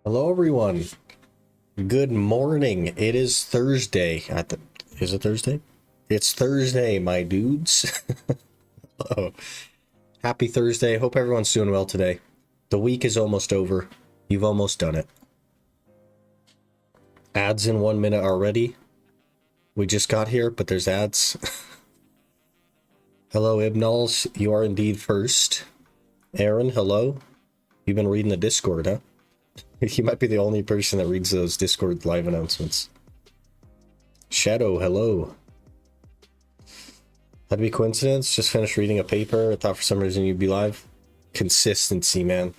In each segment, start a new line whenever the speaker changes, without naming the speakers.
Hello, everyone. Good morning. It is Thursday. Is it Thursday? It's Thursday, my dudes. Oh, happy Thursday. Hope everyone's doing well today. The week is almost over. You've almost done it. Ads in 1 minute already. We just got here, but there's ads. Hello, Ibnals. You are indeed first. Aaron, hello. You've been reading the Discord, huh? You might be the only person that reads those Discord live announcements. Shadow, hello. That'd be coincidence. Just finished reading a paper. I thought for some reason you'd be live. Consistency, man.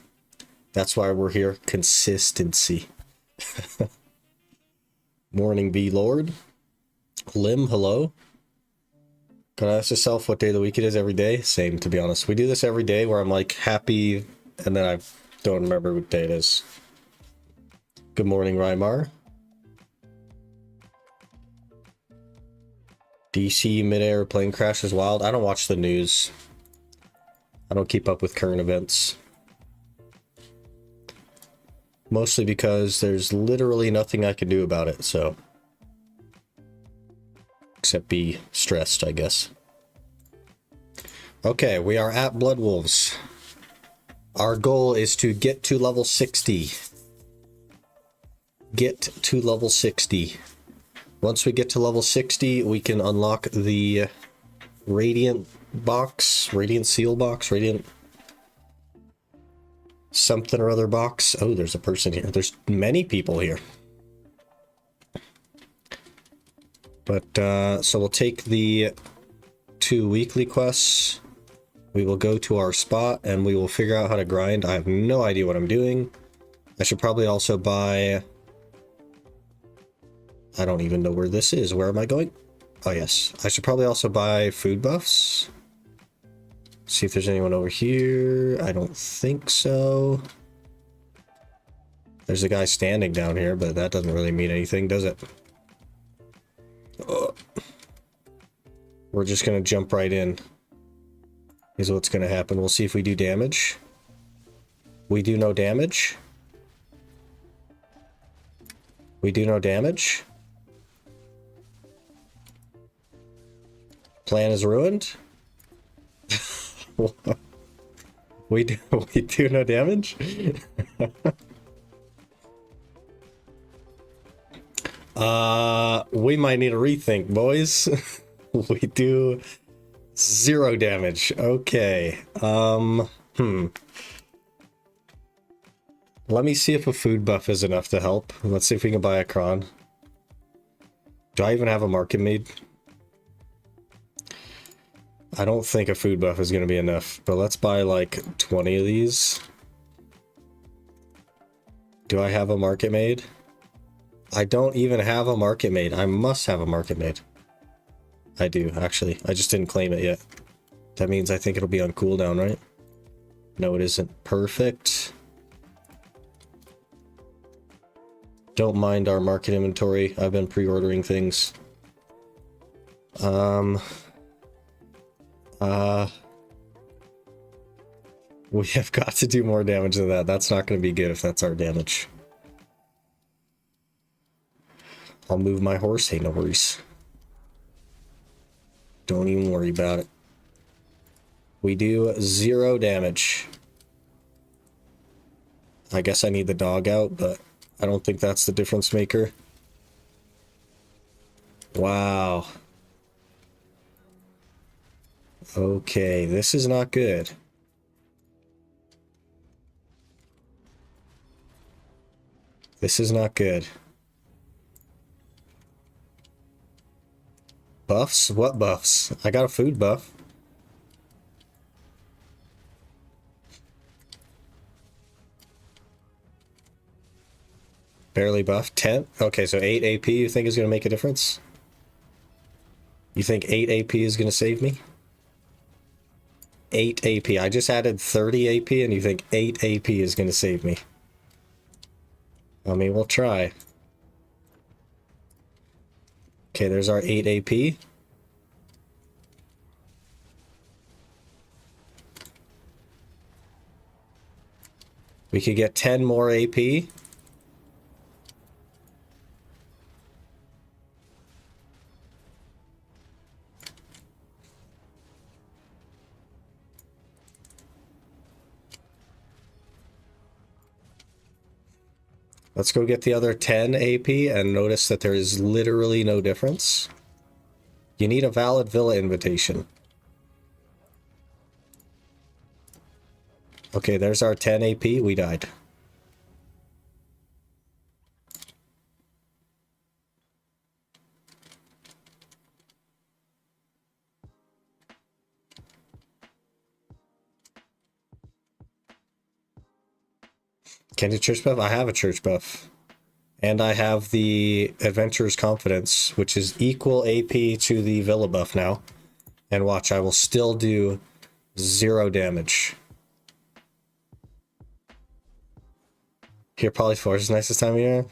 That's why we're here. Consistency. Morning, B Lord. Lim, hello. Gotta ask yourself what day of the week it is every day. Same, to be honest. We do this every day where I'm like happy, and then I don't remember what day it is. Good morning, Rymar. DC midair plane crash is wild. I don't watch the news. I don't keep up with current events. Mostly because there's literally nothing I can do about it, so. Except be stressed, I guess. Okay, we are at Bloodwolves. Our goal is to get to level 60. Get to level 60. Once we get to level 60, we can unlock the Radiant box, Radiant Seal box, Radiant something or other box. Oh, there's a person here. There's many people here. But, so we'll take the 2 weekly quests. We will go to our spot and we will figure out how to grind. I have no idea what I'm doing. I should probably also buy... I don't even know where this is. Where am I going? Oh, yes. I should probably also buy food buffs. See if there's anyone over here. I don't think so. There's a guy standing down here, but that doesn't really mean anything, does it? Oh. We're just going to jump right in. Is what's going to happen. We'll see if we do damage. We do no damage. We do no damage. Plan is ruined. we do no damage. We might need a rethink, boys. We do 0 damage. Okay. Let me see if a food buff is enough to help. Let's see if we can buy a cron. Do I even have a market made? I don't think a food buff is going to be enough, but let's buy like 20 of these. Do I have a market made? I don't even have a market made. I must have a market made. I do, actually. I just didn't claim it yet. That means I think it'll be on cooldown, right? No, it isn't. Perfect. Don't mind our market inventory. I've been pre-ordering things. We have got to do more damage than that. That's not going to be good if that's our damage. I'll move my horse. Hey, no worries. Don't even worry about it. We do 0 damage. I guess I need the dog out, but I don't think that's the difference maker. Wow. Okay, this is not good. This is not good. Buffs? What buffs? I got a food buff. Barely buff. 10? Okay, so 8 AP you think is going to make a difference? You think 8 AP is going to save me? 8 AP. I just added 30 AP and you think 8 AP is going to save me? I mean, we'll try. Okay, there's our 8 AP. We could get 10 more AP. Let's go get the other 10 AP and notice that there is literally no difference. You need a valid villa invitation. Okay, there's our 10 AP. We died. Can you church buff? I have a church buff. And I have the Adventurer's Confidence, which is equal AP to the Villa buff now. And watch, I will still do 0 damage. Here, Polyforce is nice this time of year.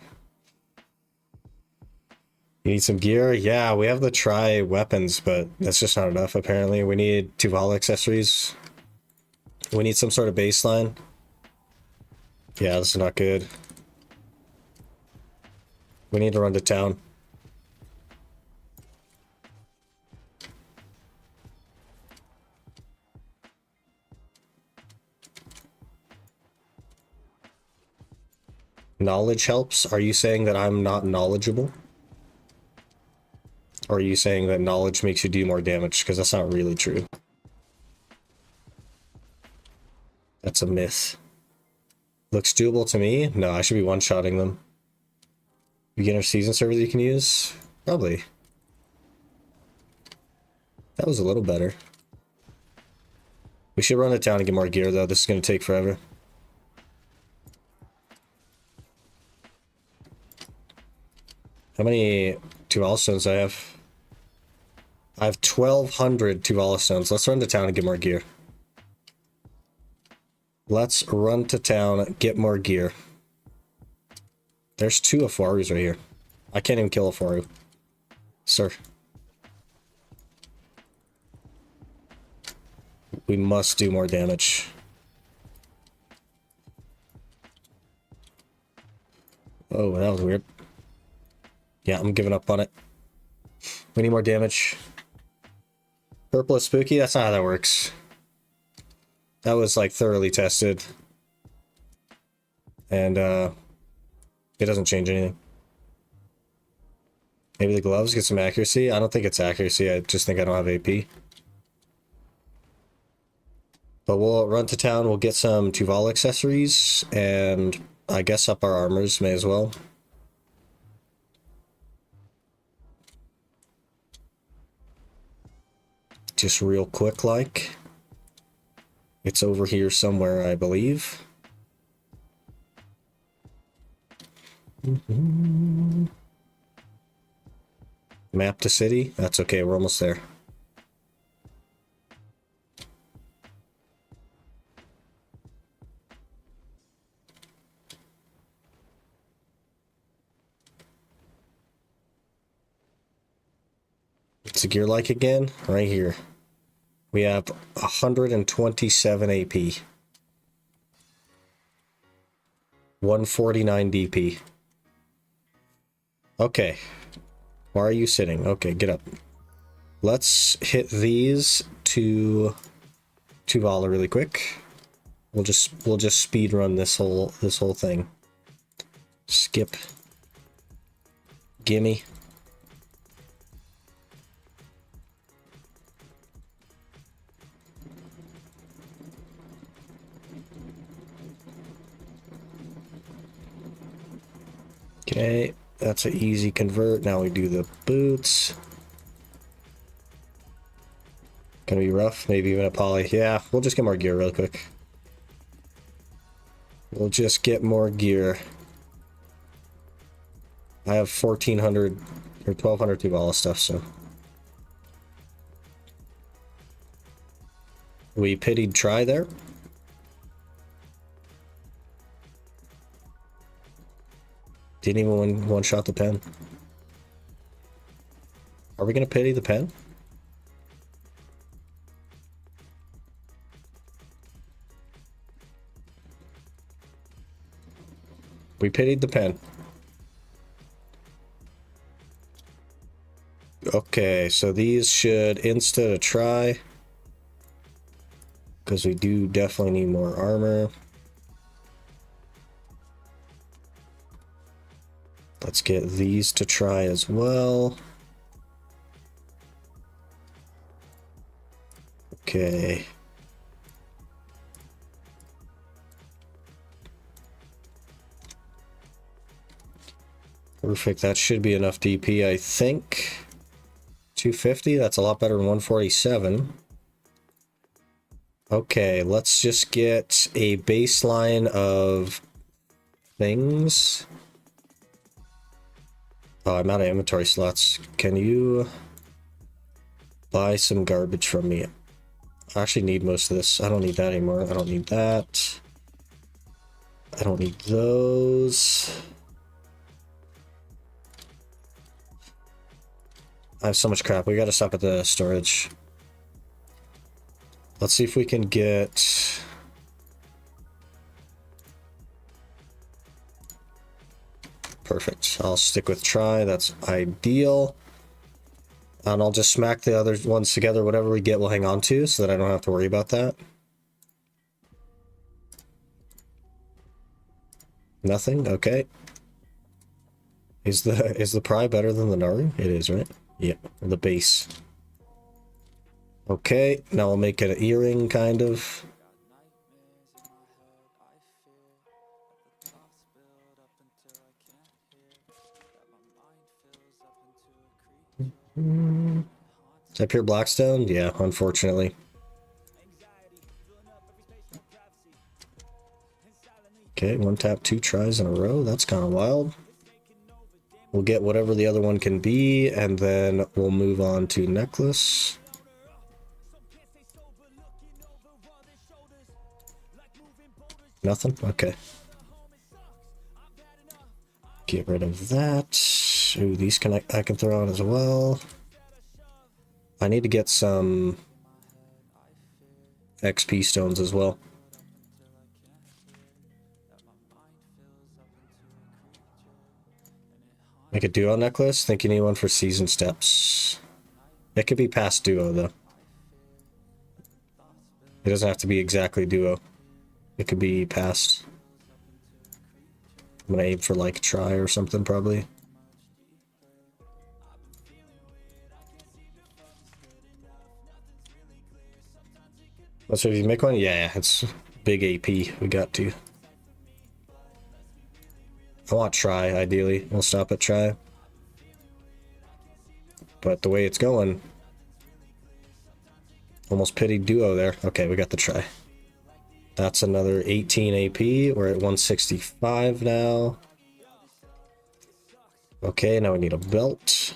You need some gear? Yeah, we have the tri-weapons, but that's just not enough, apparently. We need Tuval accessories. We need some sort of baseline. Yeah, this is not good. We need to run to town. Knowledge helps? Are you saying that I'm not knowledgeable? Or are you saying that knowledge makes you do more damage? Because that's not really true. That's a myth. Looks doable to me? No, I should be one-shotting them. Beginner season server that you can use? Probably. That was a little better. We should run to town and get more gear, though. This is going to take forever. How many Tuvala stones do I have? I have 1,200 Tuvala stones. Let's run to town and get more gear. Let's run to town, get more gear. There's 2 Afarus right here. I can't even kill Afaru. Sir. We must do more damage. Oh, that was weird. Yeah, I'm giving up on it. We need more damage. Purple is spooky? That's not how that works. That was like thoroughly tested. And it doesn't change anything. Maybe the gloves get some accuracy? I don't think it's accuracy, I just think I don't have AP. But we'll run to town, we'll get some Tuval accessories, and I guess up our armors, may as well. Just real quick like. It's over here somewhere, I believe. Map to city? That's okay, we're almost there. What's the gear like again? Right here. We have 127 AP. 149 DP. Okay. Why are you sitting? Okay, get up. Let's hit these to Tuvala really quick. We'll just speed run this whole thing. Skip. Gimme. Okay, that's an easy convert. Now we do the boots. Gonna be rough, maybe even a poly. Yeah, we'll just get more gear real quick. We'll just get more gear. I have 1,400 or 1,200 Tuvala stuff, so. We pitied try there. Didn't even one-shot the pen. Are we gonna pity the pen? We pitied the pen. Okay, so these should insta a try. Because we do definitely need more armor. Let's get these to try as well. Okay. Perfect. That should be enough DP, I think. 250, that's a lot better than 147. Okay, let's just get a baseline of things. Oh, I'm out of inventory slots. Can you buy some garbage from me? I actually need most of this. I don't need that anymore. I don't need that. I don't need those. I have so much crap. We gotta stop at the storage. Let's see if we can get... Perfect. I'll stick with try. That's ideal. And I'll just smack the other ones together. Whatever we get, we'll hang on to, so that I don't have to worry about that. Nothing? Okay. Is the pry better than the Naru? It is, right? Yep, the base. Okay, now I'll make it an earring, kind of. Is that pure Blackstone? Yeah, unfortunately. Okay, one tap, 2 tries in a row. That's kind of wild. We'll get whatever the other one can be, and then we'll move on to necklace. Nothing? Okay. Get rid of that. Ooh, these I can throw on as well. I need to get some XP stones as well. Make a duo necklace. Think you need one for season steps. It could be past duo though. It doesn't have to be exactly duo. It could be past. I'm gonna aim for like try or something probably. So if you make one, yeah, it's big AP. We got to. I want try, ideally. We'll stop at try. But the way it's going, almost pity duo there. Okay, we got the try. That's another 18 AP. We're at 165 now. Okay, now we need a belt.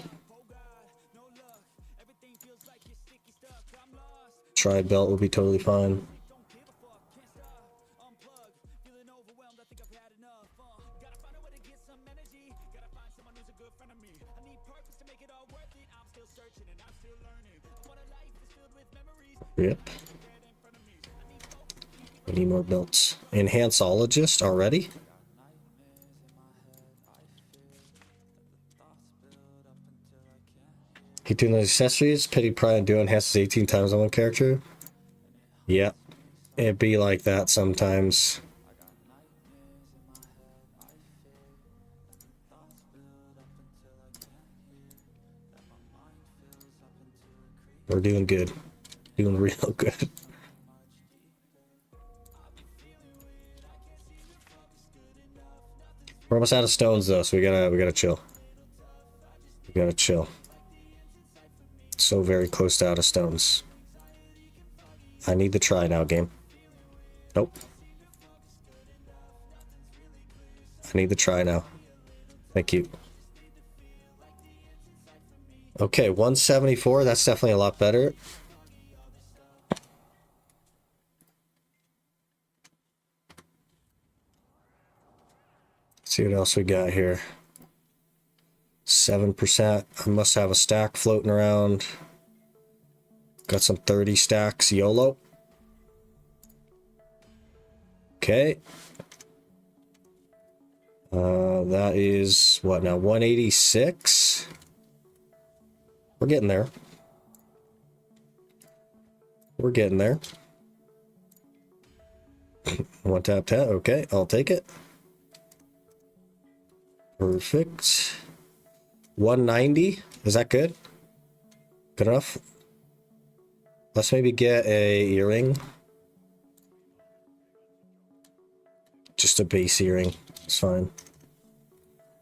Try belt will be totally fine. Yep. We need more belts. Enhanceologist already? Keep doing those accessories. Pity Pride and Duo enhances 18 times on one character. Yep. It'd be like that sometimes. We're doing good. Doing real good. We're almost out of stones though, so we gotta chill. We gotta chill. So very close to out of stones. I need the try now, game. Nope. I need the try now. Thank you. Okay, 174. That's definitely a lot better. Let's see what else we got here. 7%. I must have a stack floating around. Got some 30 stacks YOLO. Okay. That is what now? 186. We're getting there. We're getting there. One tap tap. Okay, I'll take it. Perfect. 190. Is that good? Good enough? Let's maybe get a earring. Just a base earring. It's fine.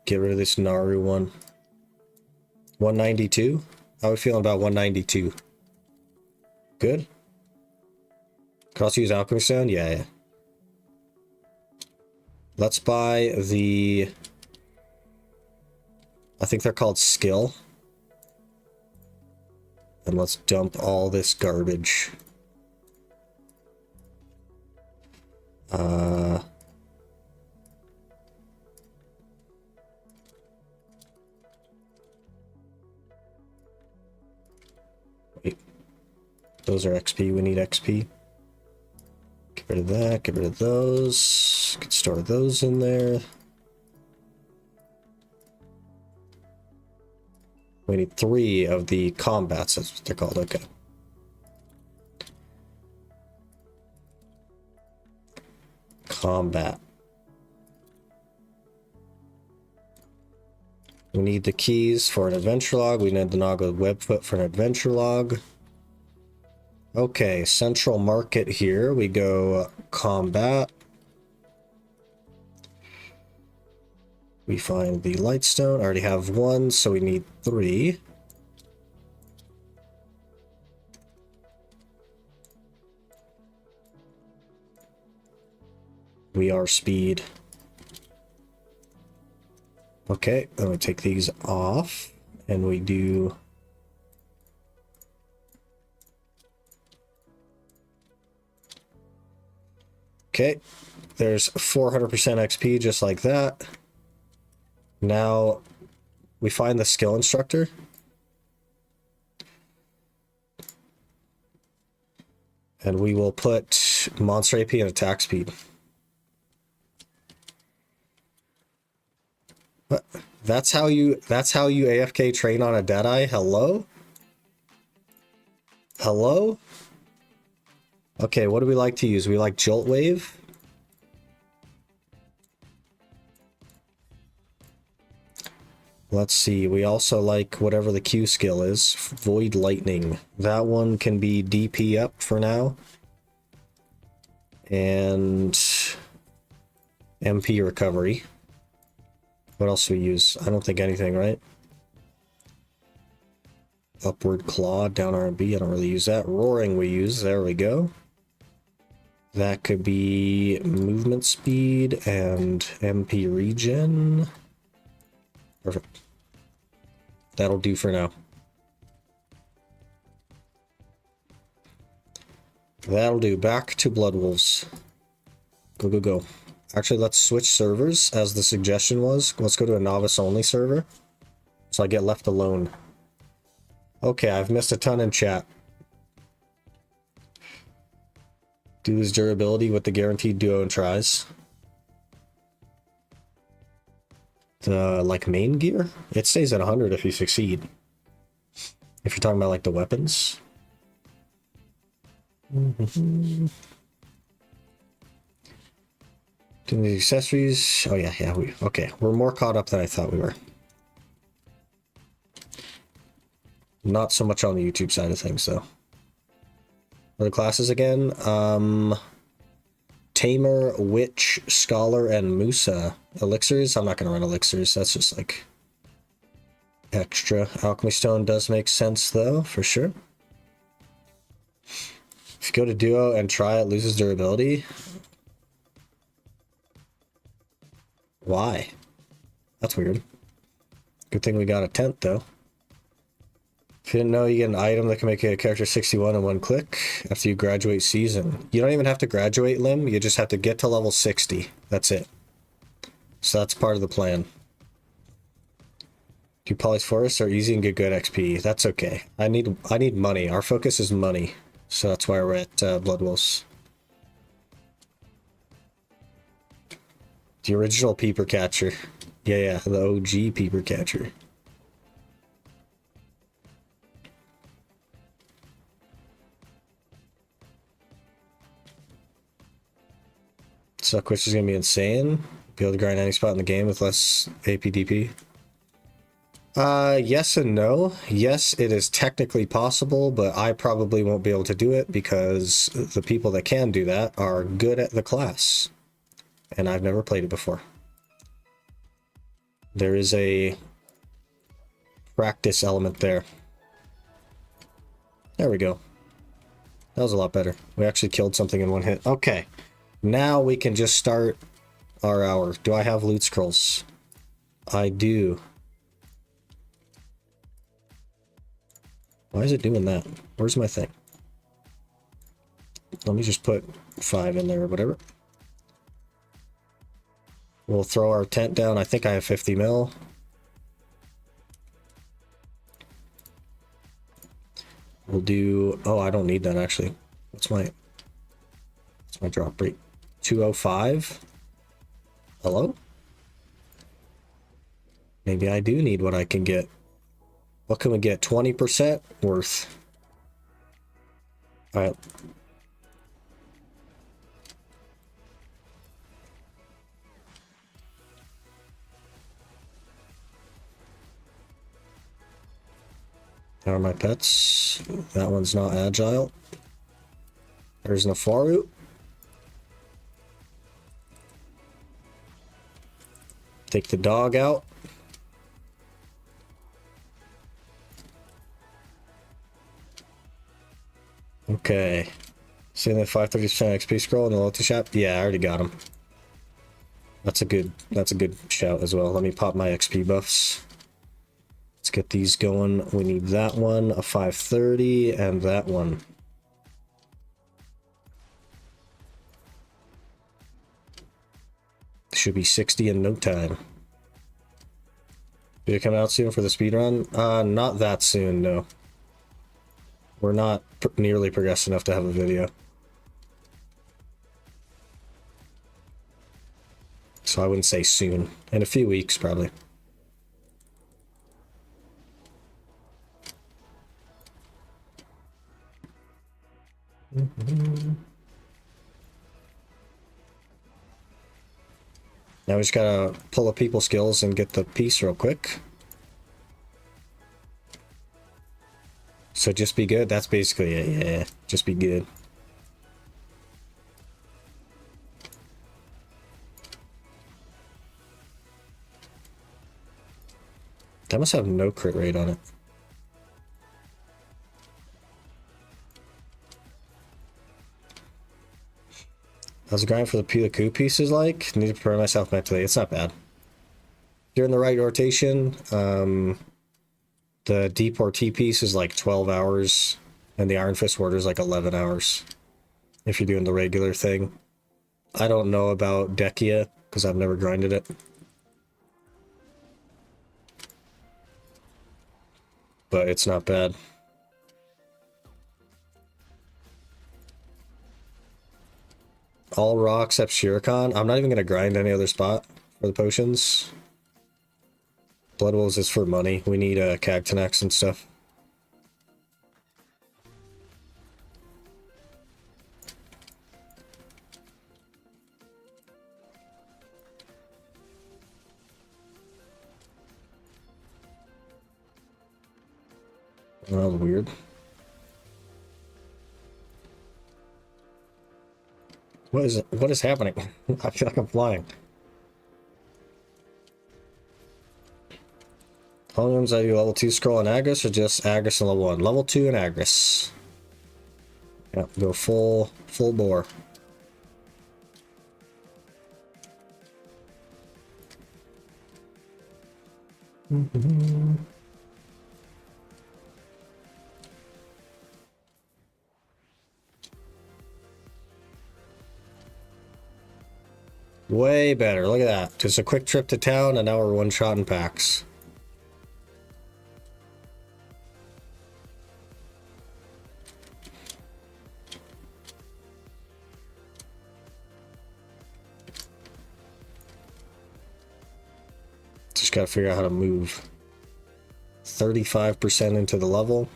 Get rid of this Naru one. 192? How are we feeling about 192? Good? Could also use Alchemy Stone? Yeah. Let's buy the... I think they're called Skill. And let's dump all this garbage. Wait. Those are XP. We need XP. Get rid of that. Get rid of those. Could store those in there. We need 3 of the combats. That's what they're called. Okay. Combat. We need the keys for an adventure log. We need the Naga webfoot for an adventure log. Okay, central market here. We go combat. We find the lightstone. I already have 1, so we need 3. We are speed. Okay, then we take these off and we do... Okay, there's 400% XP just like that. Now we find the skill instructor. And we will put monster AP and attack speed. What? That's how you AFK train on a Deadeye? Hello? Hello? Okay, what do we like to use? We like Jolt Wave. Let's see, we also like whatever the Q skill is. Void Lightning. That one can be DP up for now. And MP Recovery. What else do we use? I don't think anything, right? Upward Claw, down R&B, I don't really use that. Roaring we use, there we go. That could be movement speed and MP regen. Perfect. That'll do for now. That'll do. Back to Bloodwolves. Go, go, go. Actually, let's switch servers, as the suggestion was. Let's go to a novice-only server, so I get left alone. Okay, I've missed a ton in chat. Do his durability with the guaranteed duo and tries. The, like, main gear? It stays at 100 if you succeed. If you're talking about, like, the weapons. Doing the accessories. Oh, yeah, okay. We're more caught up than I thought we were. Not so much on the YouTube side of things, though. What are the classes again? Tamer, Witch, Scholar, and Musa. Elixirs? I'm not going to run elixirs. That's just like extra. Alchemy Stone does make sense though, for sure. If you go to duo and try it, loses durability. Why? That's weird. Good thing we got a tent though. If you didn't know, you get an item that can make a character 61 in 1 click after you graduate season. You don't even have to graduate Limb, you just have to get to level 60. That's it. So that's part of the plan. Do Poly's Forests are easy and get good XP. That's okay. I need money. Our focus is money. So that's why we're at Bloodwolves. The original Peeper Catcher. Yeah, the OG Peeper Catcher. Suckwitch is gonna be insane. Be able to grind any spot in the game with less APDP? Yes and no. Yes, it is technically possible, but I probably won't be able to do it because the people that can do that are good at the class. And I've never played it before. There is a practice element there. There we go. That was a lot better. We actually killed something in one hit. Okay. Now we can just start our hour. Do I have loot scrolls? I do. Why is it doing that? Where's my thing? Let me just put 5 in there or whatever. We'll throw our tent down. I think I have 50 mil. We'll do... Oh, I don't need that actually. What's my drop rate? 205? Hello? Maybe I do need what I can get. What can we get? 20% worth. Alright. How are my pets? That one's not agile. There's Nafaru. Take the dog out. Okay. See the 530% XP scroll in the loyalty shop? Yeah, I already got him. That's a good shout as well. Let me pop my XP buffs. Let's get these going. We need that one, a 530, and that one. Should be 60 in no time. Did it come out soon for the speedrun? Not that soon, no. We're not nearly progressed enough to have a video. So I wouldn't say soon. In a few weeks, probably. Now we just gotta pull up people skills and get the piece real quick. So just be good. That's basically it. Yeah, just be good. That must have no crit rate on it. I was grinding for the Pila-Ku pieces like. Need to prepare myself mentally. It's not bad. You're in the right rotation. The Deportee piece is like 12 hours, and the Iron Fist Warder is like 11 hours. If you're doing the regular thing. I don't know about Dekia, because I've never grinded it. But it's not bad. All raw except Shuriken. I'm not even going to grind any other spot for the potions. Bloodwolves is for money. We need Cagtonax and stuff. That was weird. What is it? What is happening? I feel like I'm flying. How many times I do level 2 scroll and Agris, or just Agris and level 1? Level 2 and Agris. Yeah, go full bore. Way better. Look at that. Just a quick trip to town, and now we're one-shot in packs. Just gotta figure out how to move. 35% into the level.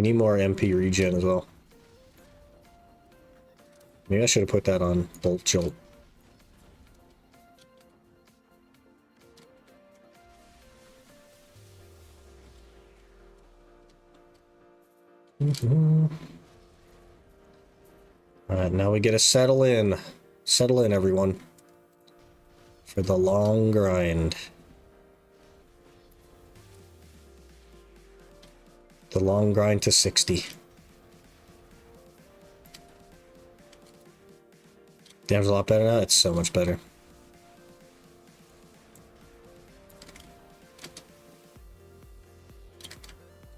We need more MP regen as well. Maybe I should have put that on Bolt Jolt. Alright, now we get to settle in. Settle in, everyone. For the long grind. The long grind to 60. Damage a lot better now? It's so much better.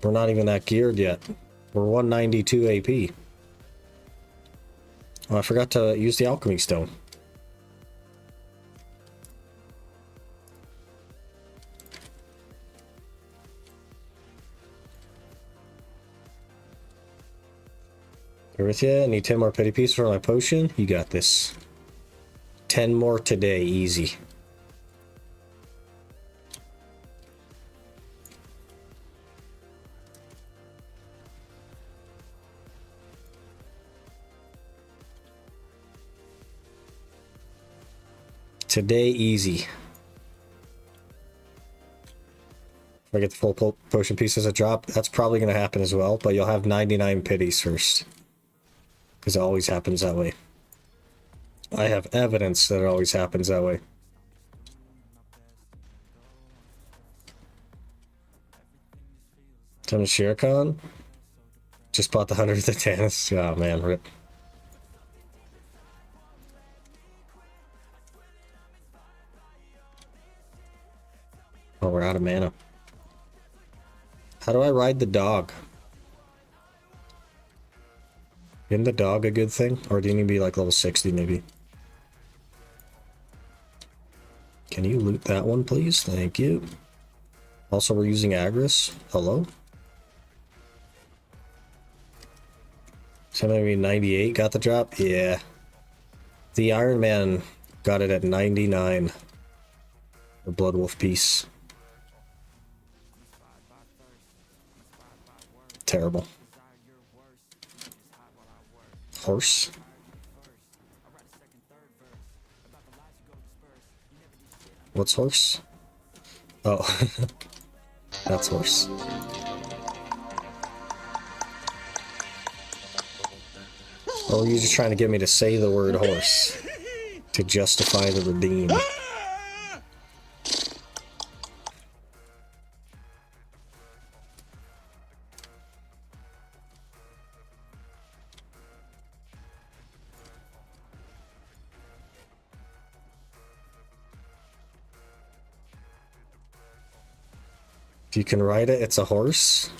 We're not even that geared yet. We're 192 AP. Oh, I forgot to use the alchemy stone. Here with you. I need 10 more petty pieces for my potion. You got this. 10 more today, easy. Today, easy. If I get the full potion pieces at drop, that's probably going to happen as well, but you'll have 99 pities first. Because it always happens that way. I have evidence that it always happens that way. Time to Shirkan. Just bought the 100th of Tannis. Oh man, rip. Oh, we're out of mana. How do I ride the dog? Isn't the dog a good thing? Or do you need to be like level 60 maybe? Can you loot that one, please? Thank you. Also, we're using Agris. Hello? So maybe 98 got the drop? Yeah. The Iron Man got it at 99. The Bloodwolf piece. Terrible. Horse? What's horse? Oh. That's horse. Oh, you're just trying to get me to say the word horse. To justify the redeem. If you can ride it, it's a horse.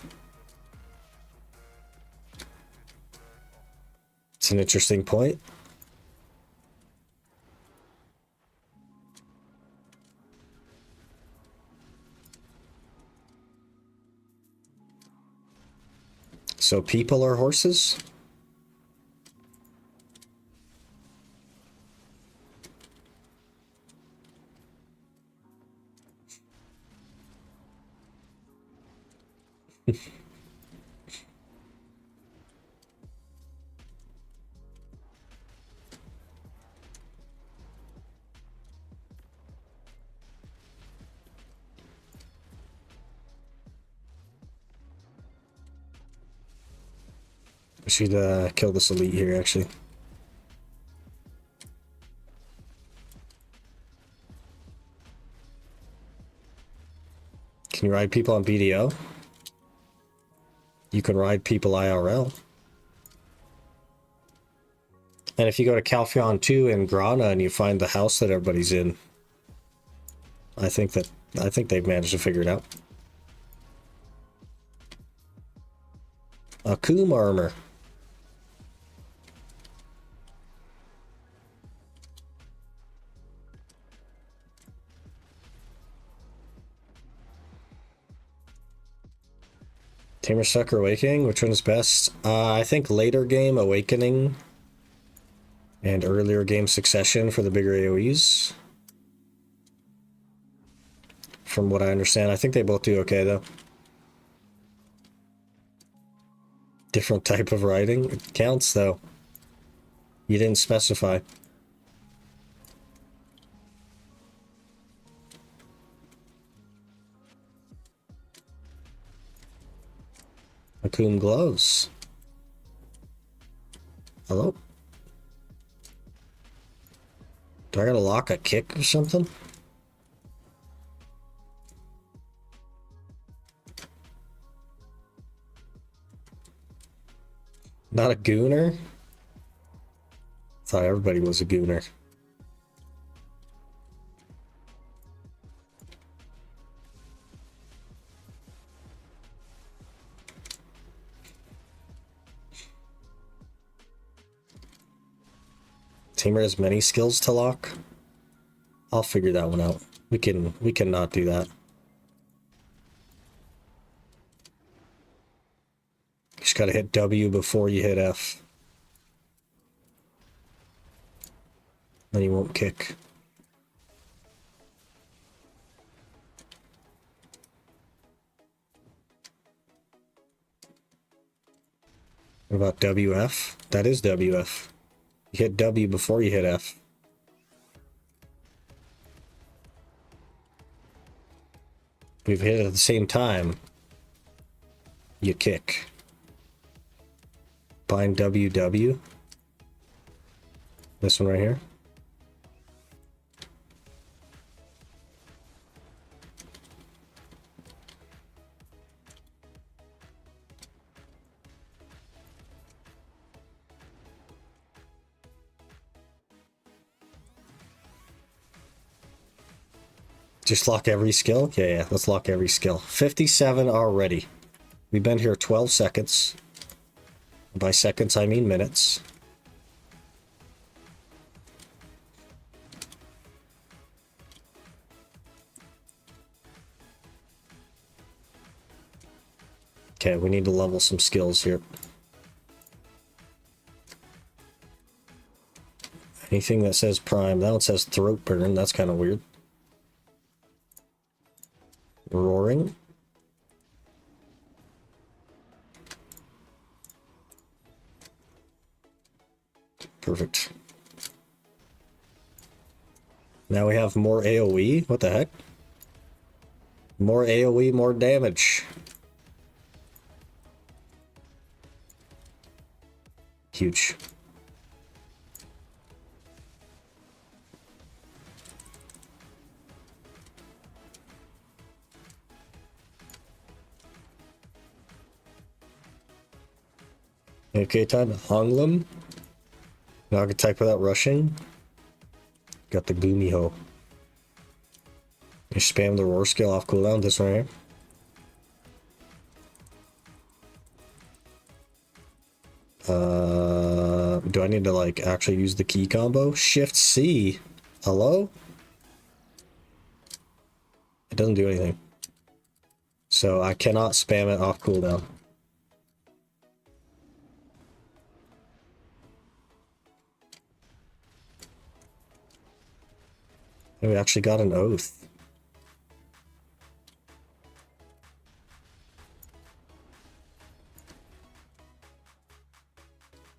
It's an interesting point. So people are horses? I should kill this elite here, actually. Can you ride people on BDO? You can ride people IRL. And if you go to Calphion 2 in Grana and you find the house that everybody's in, I think they've managed to figure it out. Akum armor. Tamer Sucker Awakening, which one is best? I think later game Awakening and earlier game Succession for the bigger AoEs. From what I understand, I think they both do okay though. Different type of riding. It counts, though. You didn't specify. Akun gloves. Hello? Do I gotta lock a kick or something? Not a gooner? Thought everybody was a gooner. Tamer has many skills to lock. I'll figure that one out. We can not do that. You just gotta hit W before you hit F. Then you won't kick. What about WF? That is WF. You hit W before you hit F. We've hit it at the same time. You kick. Bind WW. This one right here. Just lock every skill? Yeah, let's lock every skill. 57 already. We've been here 12 seconds. By seconds, I mean minutes. Okay, we need to level some skills here. Anything that says prime. That one says throat burn. That's kind of weird. Roaring. Perfect. Now we have more AoE. What the heck? More AoE, more damage. Huge. Okay, time to Honglum. Now I can type without rushing. Got the Gloomy Hoe. You spam the roar skill off cooldown, this one right here. Do I need to like actually use the key combo? Shift C. Hello? It doesn't do anything. So I cannot spam it off cooldown. And we actually got an oath.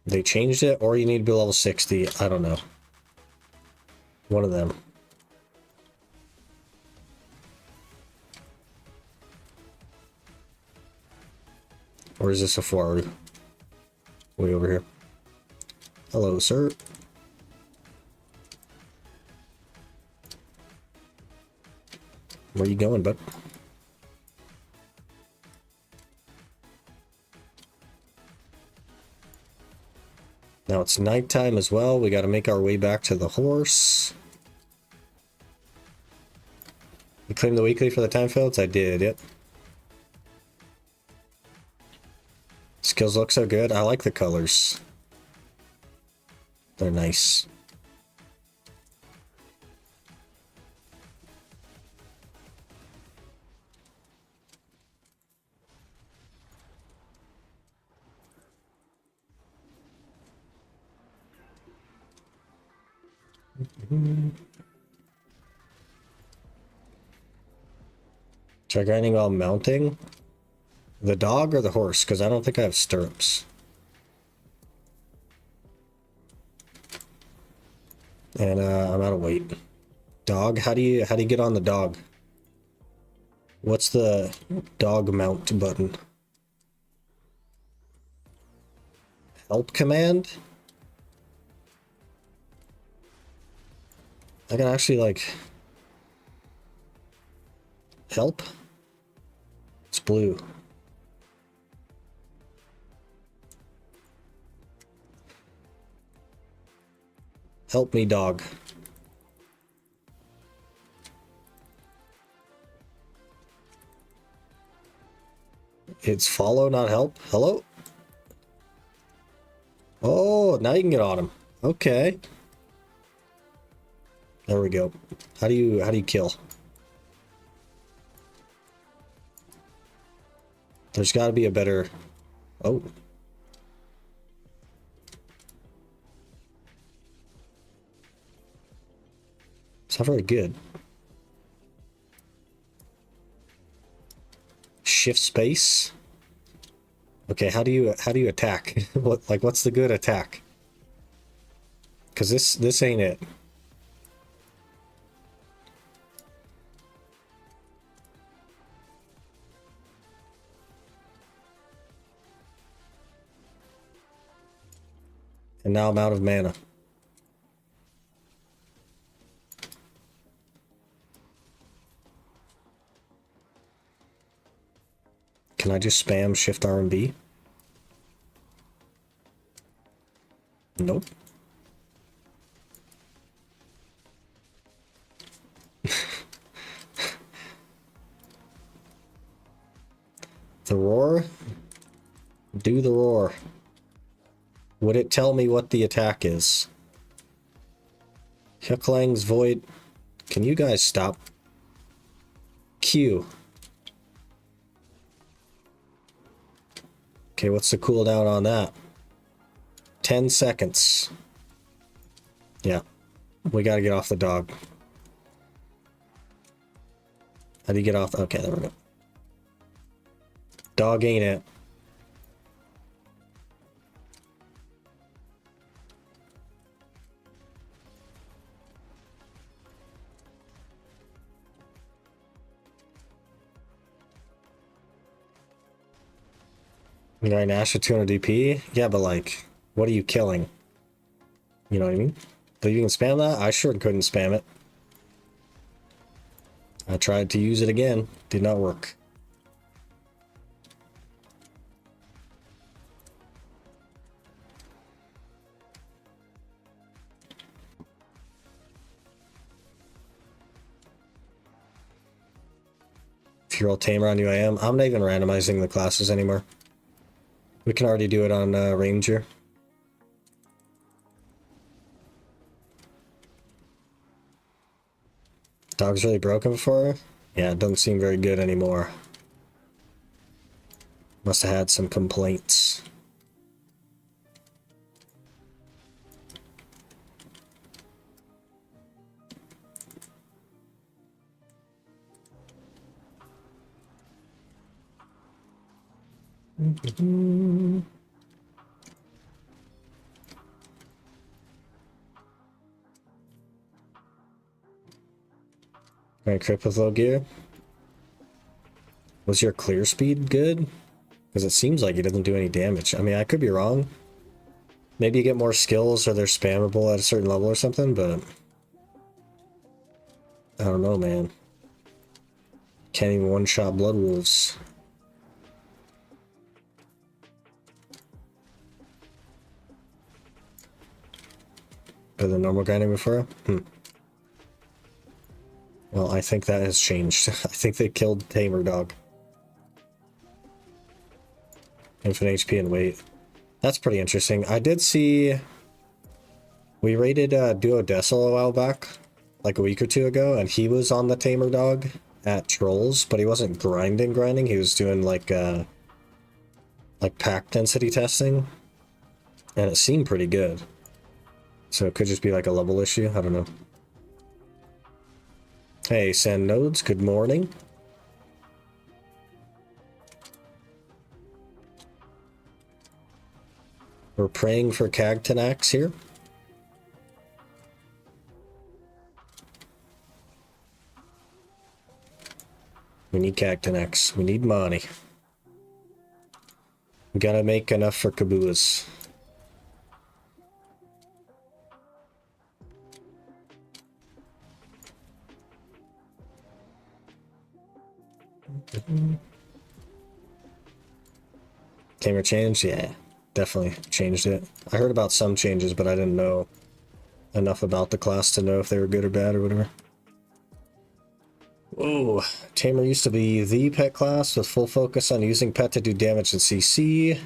They changed it, or you need to be level 60. I don't know. One of them. Or is this a Fuaru? Way over here. Hello, sir. Where you going, bud? Now it's nighttime as well. We got to make our way back to the horse. You claimed the weekly for the time fields? I did, yep. Skills look so good. I like the colors. They're nice. Try grinding while mounting. The dog or the horse? Because I don't think I have stirrups. And I'm out of weight. Dog? How do you get on the dog? What's the dog mount button? Help command? I can actually like help? It's blue. Help me, dog. It's follow, not help. Hello? Oh, now you can get on him. Okay. There we go. How do you kill? There's got to be a better... Oh. It's not very good. Shift space. Okay, how do you attack? What's the good attack? Because this ain't it. And now I'm out of mana. Can I just spam Shift R and B? Nope. The roar? Do the roar. Would it tell me what the attack is? Hicklang's Void. Can you guys stop? Q. Okay, what's the cooldown on that? 10 seconds. Yeah. We gotta get off the dog. How do you get off? Okay, there we go. Dog ain't it. Right, Nash at 200 DP? Yeah, but like, what are you killing? You know what I mean? But you can spam that? I sure couldn't spam it. I tried to use it again. Did not work. If you're all tamer on UIM, I'm not even randomizing the classes anymore. We can already do it on Ranger. Dog's really broken for her? Yeah, it doesn't seem very good anymore. Must have had some complaints. Alright, crit with low gear. Was your clear speed good? Because it seems like he doesn't do any damage. I mean, I could be wrong. Maybe you get more skills or they're spammable at a certain level or something, but... I don't know, man. Can't even one-shot Bloodwolves. Better than normal grinding before? Well, I think that has changed. I think they killed Tamer Dog. Infinite HP and weight. That's pretty interesting. I did see... We raided Duodecil a while back, like a week or two ago, and he was on the Tamer Dog at Trolls, but he wasn't grinding. He was doing like pack density testing, and it seemed pretty good. So it could just be like a level issue. I don't know. Hey, Sand Nodes, good morning. We're praying for Cagtanax here. We need Cagtanax. We need money. We gotta make enough for Kabuas. Tamer change? Yeah, definitely changed it. I heard about some changes, but I didn't know enough about the class to know if they were good or bad or whatever. Whoa, Tamer used to be the pet class with full focus on using pet to do damage in CC.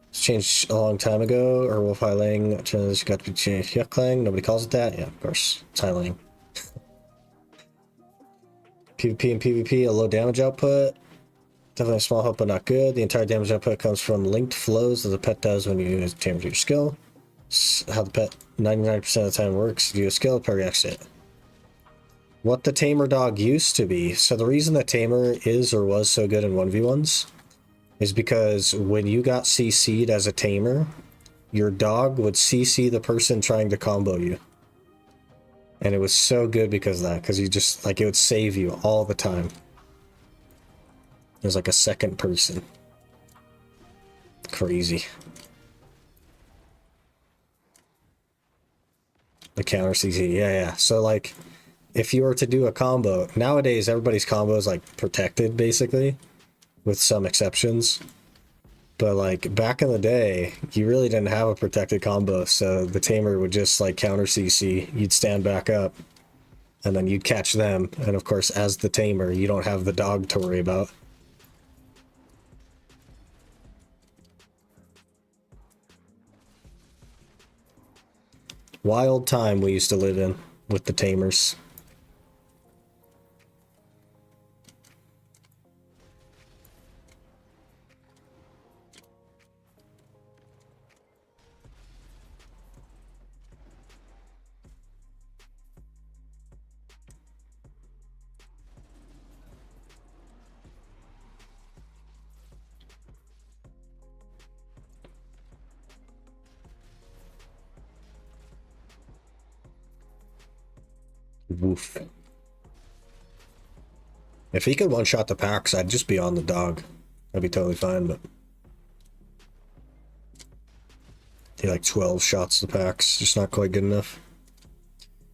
It's changed a long time ago. Or Wolf Highling got to be changed. Yucklang, nobody calls it that? Yeah, of course. It's Highling. PvP and PvP, a low damage output. Definitely a small help, but not good. The entire damage output comes from linked flows that the pet does when you use Tamer to your skill. It's how the pet 99% of the time works. You use a skill, pet reacts to it. What the Tamer dog used to be. So the reason that Tamer is or was so good in 1v1s is because when you got CC'd as a Tamer, your dog would CC the person trying to combo you. And it was so good because of that, because you just, like, it would save you all the time. It was like a second person. Crazy. The counter CC, yeah. So, like, if you were to do a combo, nowadays everybody's combo is like protected basically, with some exceptions. But like back in the day, you really didn't have a protected combo, so the Tamer would just like counter CC, you'd stand back up, and then you'd catch them. And of course, as the Tamer, you don't have the dog to worry about. Wild time we used to live in with the Tamers. Woof. If he could one-shot the packs, I'd just be on the dog. I'd be totally fine, but... he like 12 shots the packs, just not quite good enough.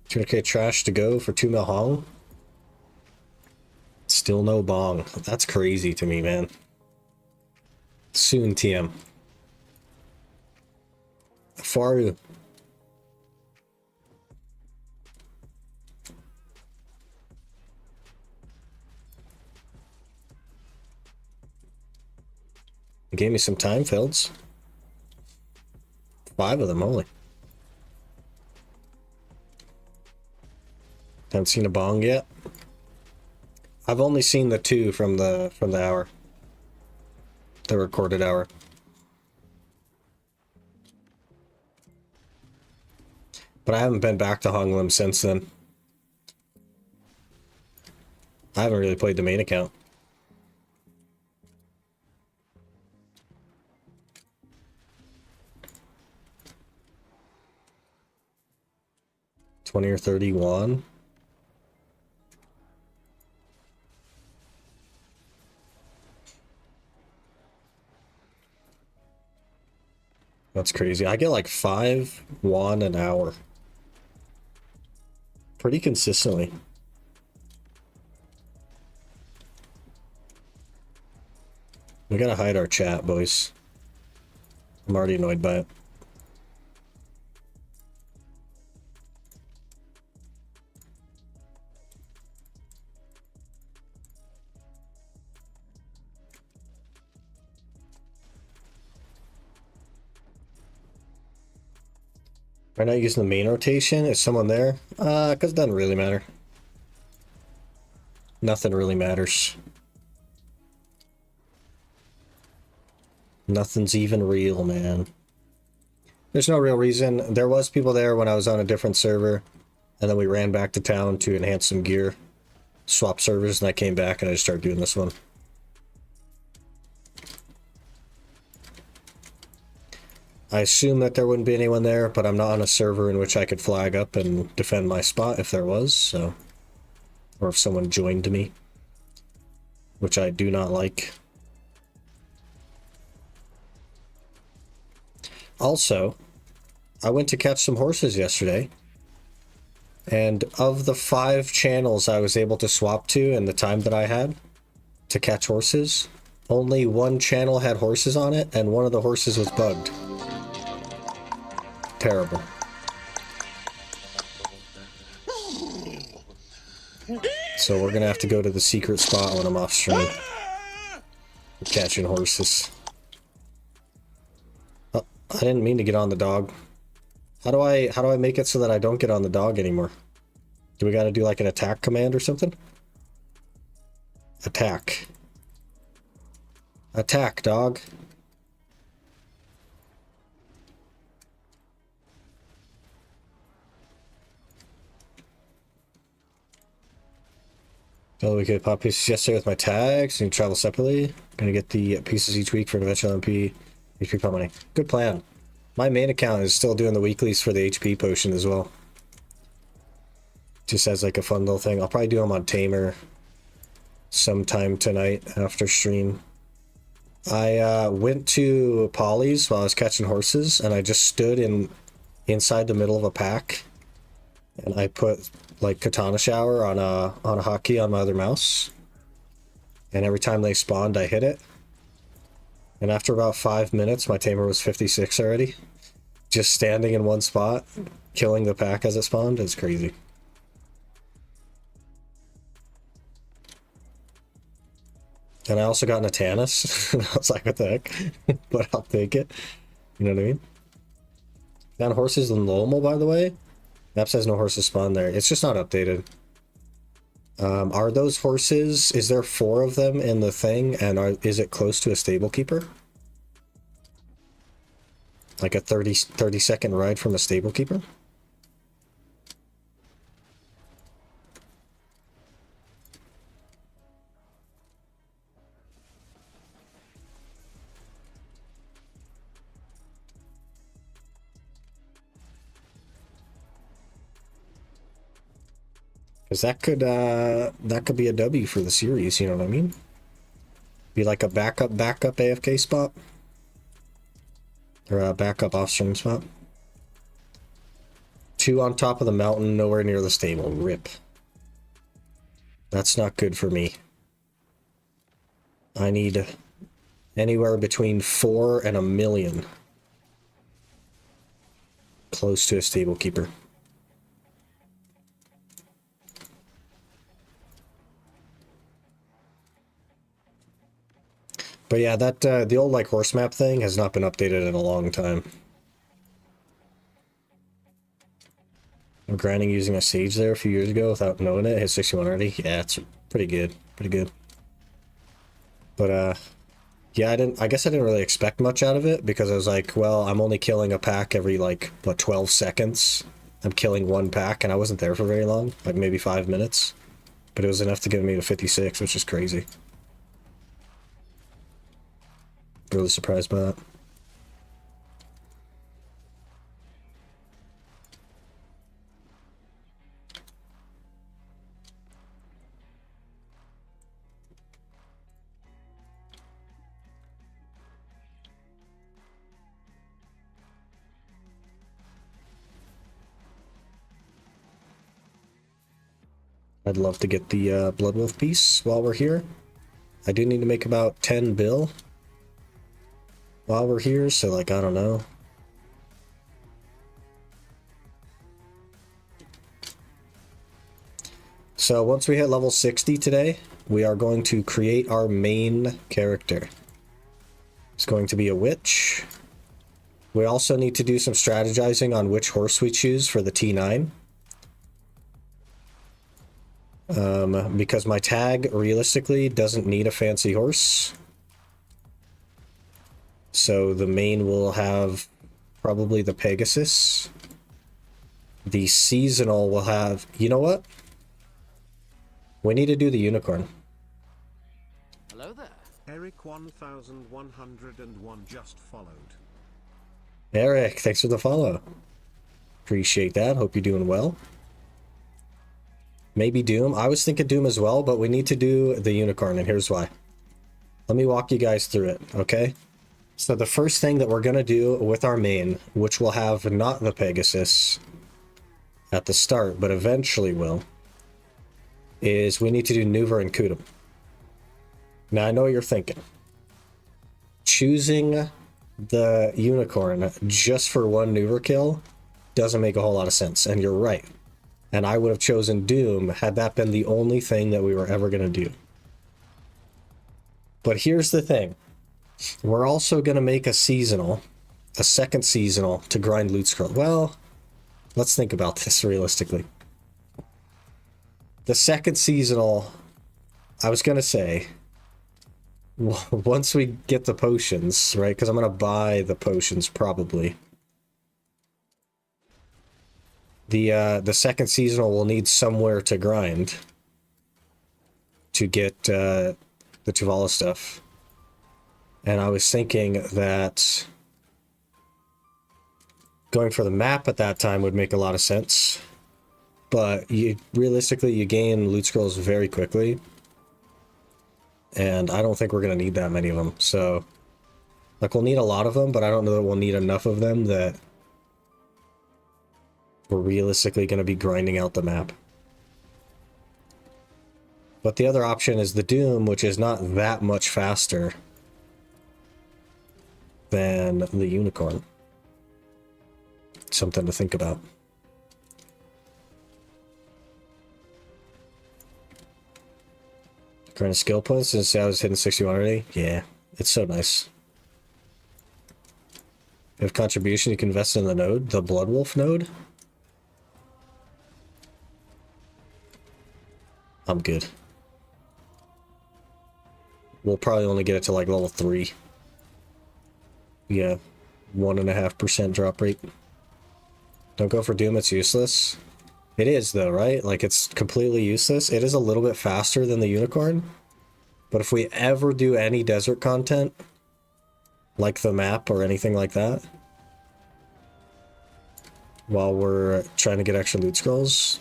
200k trash to go for 2 mil Hong. Still no bong. That's crazy to me, man. Soon, TM. Faru. He gave me some time fields. 5 of them only. Haven't seen a bong yet. I've only seen the 2 from the hour. The recorded hour. But I haven't been back to Hong Lim since then. I haven't really played the main account. $20 or $31. That's crazy. I get like 5 won an hour. Pretty consistently. We gotta hide our chat, boys. I'm already annoyed by it. We're not using the main rotation. Is someone there? Because it doesn't really matter. Nothing really matters. Nothing's even real, man. There's no real reason. There was people there when I was on a different server, and then we ran back to town to enhance some gear, swap servers, and I came back and I just started doing this one. I assume that there wouldn't be anyone there, but I'm not on a server in which I could flag up and defend my spot if there was, so... Or if someone joined me. Which I do not like. Also, I went to catch some horses yesterday. And of the 5 channels I was able to swap to in the time that I had to catch horses, only 1 channel had horses on it, and one of the horses was bugged. Terrible. So we're gonna have to go to the secret spot when I'm off stream. Catching horses. Oh, I didn't mean to get on the dog. How do I make it so that I don't get on the dog anymore? Do we gotta do like an attack command or something? Attack. Attack, dog. Oh, we could pop pieces yesterday with my tags and travel separately. Gonna get the pieces each week for an eventual MP. HP pot money. Good plan. My main account is still doing the weeklies for the HP potion as well. Just as like a fun little thing. I'll probably do them on Tamer sometime tonight after stream. I went to Polly's while I was catching horses, and I just stood inside the middle of a pack, and I put like katana shower on a hotkey on my other mouse, and every time they spawned I hit it, and after about 5 minutes my tamer was 56 already, just standing in one spot killing the pack as it spawned. It's crazy. And I also got an Atanis. I was like, what the heck? But I'll take it. You know what I mean? Found horses in Lowell, by the way. Map says no horses spawn there. It's just not updated. Are those horses, is there 4 of them in the thing, and is it close to a stable keeper? Like a 30-second ride from a stable keeper? Because that could be a W for the series, you know what I mean? Be like a backup AFK spot. Or a backup off-stream spot. 2 on top of the mountain, nowhere near the stable. Rip. That's not good for me. I need anywhere between 4 and 1 million. Close to a stable keeper. But yeah, that the old like horse map thing has not been updated in a long time. I'm grinding using a Sage there a few years ago without knowing it. Hit 61 already. Yeah, it's pretty good. Pretty good. But yeah, I guess I didn't really expect much out of it because I was like, well, I'm only killing a pack every like what 12 seconds. I'm killing 1 pack, and I wasn't there for very long, like maybe 5 minutes. But it was enough to get me to 56, which is crazy. Really surprised by that. I'd love to get the Bloodwolf piece while we're here. I do need to make about 10 bill while we're here, so like, I don't know. So once we hit level 60 today, we are going to create our main character. It's going to be a witch. We also need to do some strategizing on which horse we choose for the T9. Because my tag realistically doesn't need a fancy horse. So the main will have probably the Pegasus. The seasonal will have, you know what? We need to do the unicorn.
Hello there.
Eric 1101 just followed.
Eric, thanks for the follow. Appreciate that. Hope you're doing well. Maybe Doom. I was thinking Doom as well, but we need to do the Unicorn, and here's why. Let me walk you guys through it, okay? So the first thing that we're going to do with our main, which will have not the Pegasus at the start, but eventually will, is we need to do Nuver and Kudum. Now, I know what you're thinking. Choosing the Unicorn just for one Nuver kill doesn't make a whole lot of sense, and you're right. And I would have chosen Doom had that been the only thing that we were ever going to do. But here's the thing. We're also going to make a seasonal, a second seasonal to grind loot scroll. Well, let's think about this realistically. The second seasonal, I was going to say, once we get the potions, right? Because I'm going to buy the potions probably. The second seasonal will need somewhere to grind to get the Tuvala stuff. And I was thinking that going for the map at that time would make a lot of sense. But realistically, you gain loot scrolls very quickly. And I don't think we're going to need that many of them. So, like, we'll need a lot of them, but I don't know that we'll need enough of them that we're realistically going to be grinding out the map. But the other option is the Doom, which is not that much faster than the Unicorn. Something to think about. Grind skill points since I was hitting 61 already. Yeah, it's so nice. If contribution, you can invest in the node, the Bloodwolf node. I'm good. We'll probably only get it to like level 3. Yeah, 1.5% drop rate. Don't go for Doom, it's useless. It is though, right? Like, it's completely useless. It is a little bit faster than the Unicorn. But if we ever do any desert content, like the map or anything like that, while we're trying to get extra loot scrolls,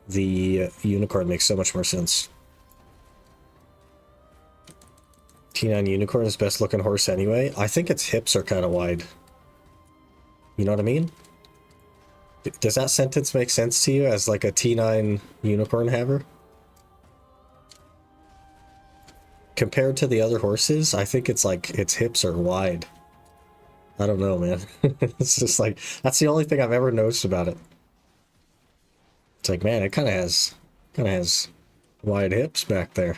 the Unicorn makes so much more sense. T9 Unicorn is best looking horse anyway. I think its hips are kind of wide. You know what I mean? Does that sentence make sense to you as like a T9 Unicorn haver? Compared to the other horses, I think it's like its hips are wide. I don't know, man. It's just like, that's the only thing I've ever noticed about it. It's like, man, it kind of has wide hips back there.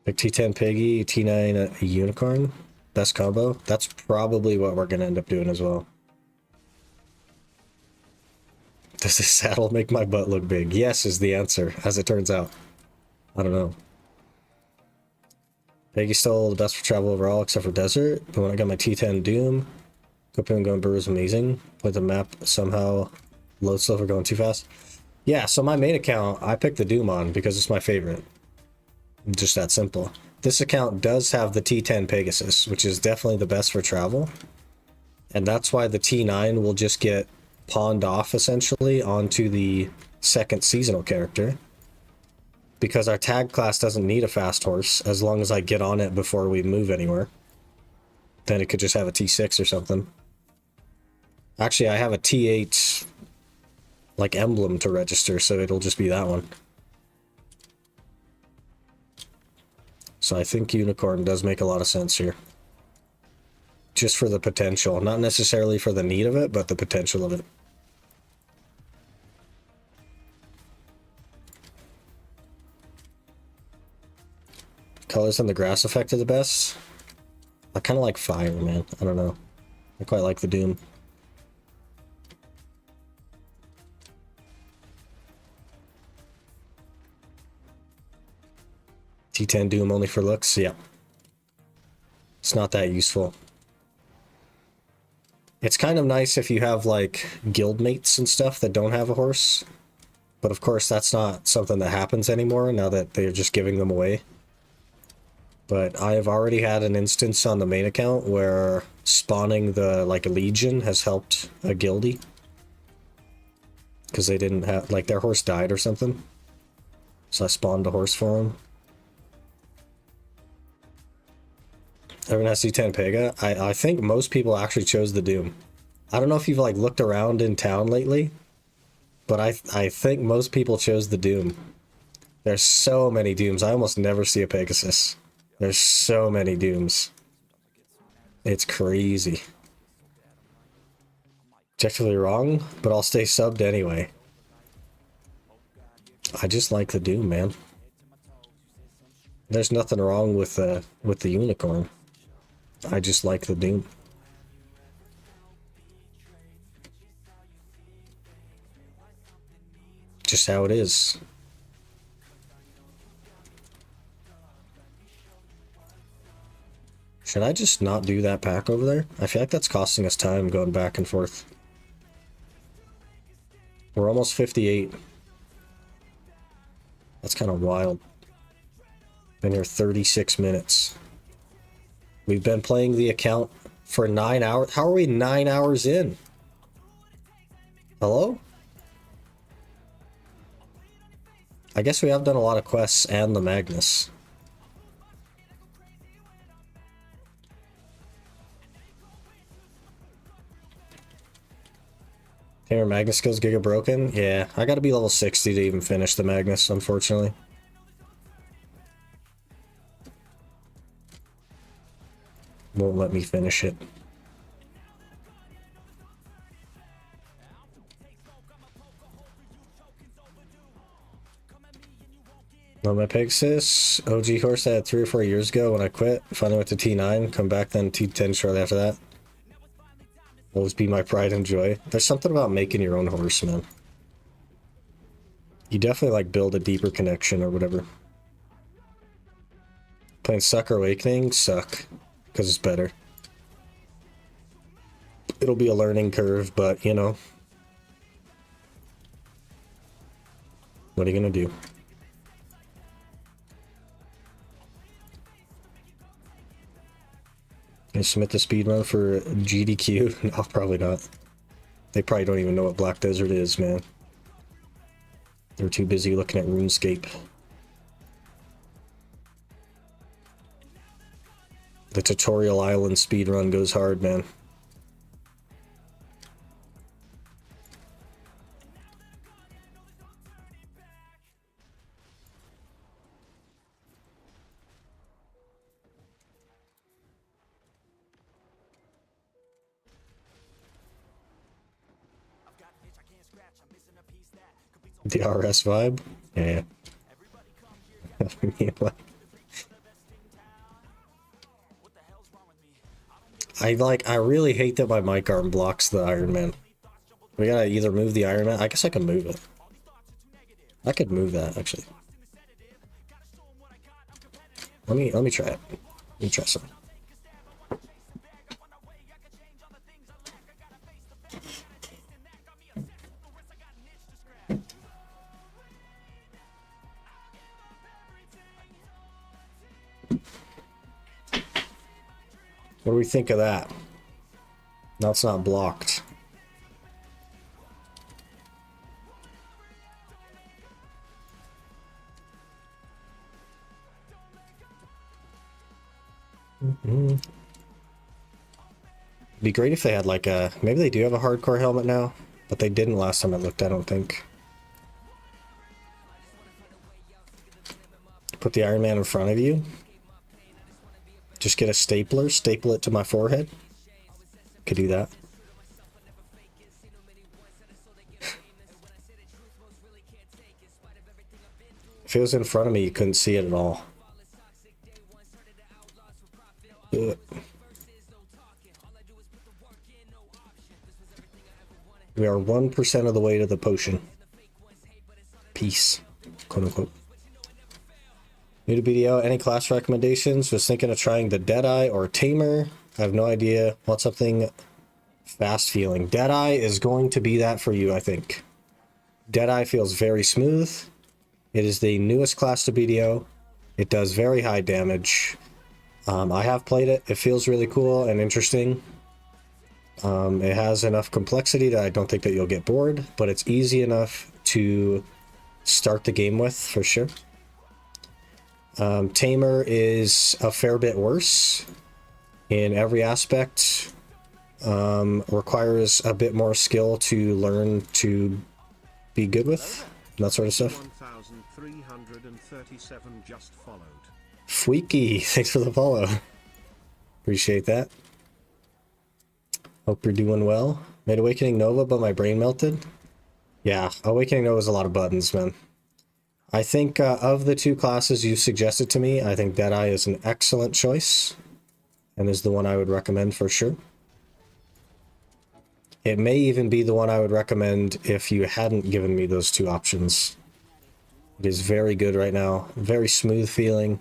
Like T10 Piggy, T9 Unicorn, best combo. That's probably what we're gonna end up doing as well. Does this saddle make my butt look big? Yes is the answer, as it turns out. I don't know. Peggy's still the best for travel overall, except for desert. But when I got my T10 Doom, Coping and going Brew is amazing. But the map somehow load stuff are going too fast. Yeah, so my main account, I picked the Doom on because it's my favorite. Just that simple. This account does have the T10 Pegasus, which is definitely the best for travel. And that's why the T9 will just get pawned off, essentially, onto the second seasonal character. Because our tag class doesn't need a fast horse, as long as I get on it before we move anywhere. Then it could just have a T6 or something. Actually, I have a T8, like, emblem to register, so it'll just be that one. So I think Unicorn does make a lot of sense here. Just for the potential. Not necessarily for the need of it, but the potential of it. Colors on the grass effect are the best. I kind of like fire, man. I don't know. I quite like the Doom. T10 Doom only for looks? Yeah. It's not that useful. It's kind of nice if you have like guild mates and stuff that don't have a horse. But of course, that's not something that happens anymore now that they're just giving them away. But I have already had an instance on the main account where spawning the like a legion has helped a guildie. Because they didn't have, like, their horse died or something. So I spawned a horse for them. Everyone has C10 Pega. I think most people actually chose the Doom. I don't know if you've like looked around in town lately, but I think most people chose the Doom. There's so many Dooms. I almost never see a Pegasus. There's so many Dooms. It's crazy. Objectively wrong, but I'll stay subbed anyway. I just like the Doom, man. There's nothing wrong with the unicorn. I just like the Doom. Just how it is. Should I just not do that pack over there? I feel like that's costing us time going back and forth. We're almost 58. That's kind of wild. Been here 36 minutes. We've been playing the account for 9 hours. How are we 9 hours in? Hello? I guess we have done a lot of quests and the Magnus. Tamer Magnus skills Giga broken? Yeah, I gotta be level 60 to even finish the Magnus, unfortunately. Won't let me finish it. On my Pegasus, OG horse I had 3 or 4 years ago when I quit. Finally went to T9, come back then T10 shortly after that. Always be my pride and joy. There's something about making your own horse, man. You definitely like build a deeper connection or whatever. Playing Sucker Awakening? Suck. Because it's better. It'll be a learning curve, but you know. What are you gonna do? Can I submit the speedrun for GDQ? No, probably not. They probably don't even know what Black Desert is, man. They're too busy looking at RuneScape. The tutorial island speedrun goes hard, man. The RS vibe? Yeah. I really hate that my mic arm blocks the Iron Man. We gotta either move the Iron Man. I guess I can move it. I could move that actually. Let me try it. Let me try something. What do we think of that? Now it's not blocked. It'd be great if they had like a... Maybe they do have a hardcore helmet now, but they didn't last time I looked, I don't think. Put the Iron Man in front of you. Just get a stapler, staple it to my forehead. Could do that. If it was in front of me, you couldn't see it at all. Ugh. We are 1% of the way to the potion. Peace, quote unquote. New to BDO, any class recommendations? Was thinking of trying the Deadeye or Tamer. I have no idea what something Fast feeling. Deadeye is going to be that for you, I think. Deadeye feels very smooth. It is the newest class to BDO. It does very high damage. I have played it. It feels really cool and interesting. It has enough complexity that I don't think that you'll get bored, but it's easy enough to start the game with, for sure. Tamer is a fair bit worse in every aspect. Requires a bit more skill to learn to be good with, that sort of stuff.
1337 just followed.
Fweeky, thanks for the follow. Appreciate that. Hope you're doing well. Made Awakening Nova, but my brain melted. Yeah, Awakening Nova is a lot of buttons, man. I think of the two classes you suggested to me, I think Deadeye is an excellent choice and is the one I would recommend for sure. It may even be the one I would recommend if you hadn't given me those two options. It is very good right now. Very smooth feeling.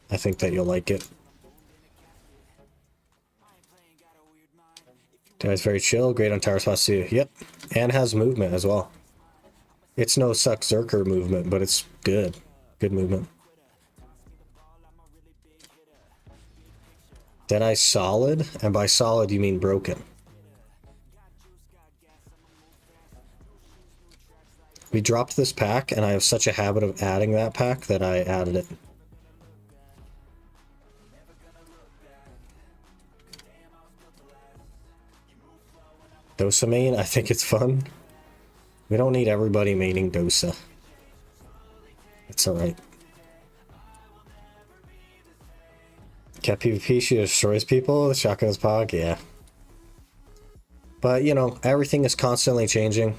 I think that you'll like it. Deadeye's very chill. Great on tower spots too. Yep. And has movement as well. It's no Suck Zerker movement, but it's good. Good movement. Deadeye solid, and by solid you mean broken. We dropped this pack, and I have such a habit of adding that pack that I added it. Dosa main, I think it's fun. We don't need everybody maining Dosa. It's alright. Cat PvP, she destroys people. The shotgun is pog, yeah. But, you know, everything is constantly changing.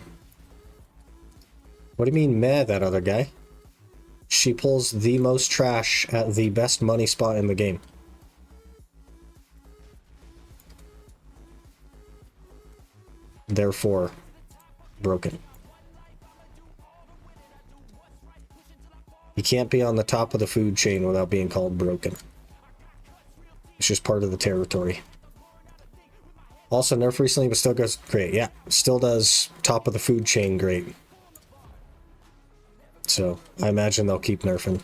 What do you mean, meh, that other guy? She pulls the most trash at the best money spot in the game. Therefore, broken. You can't be on the top of the food chain without being called broken. It's just part of the territory. Also nerfed recently, but still goes great. Yeah, still does top of the food chain great. So I imagine they'll keep nerfing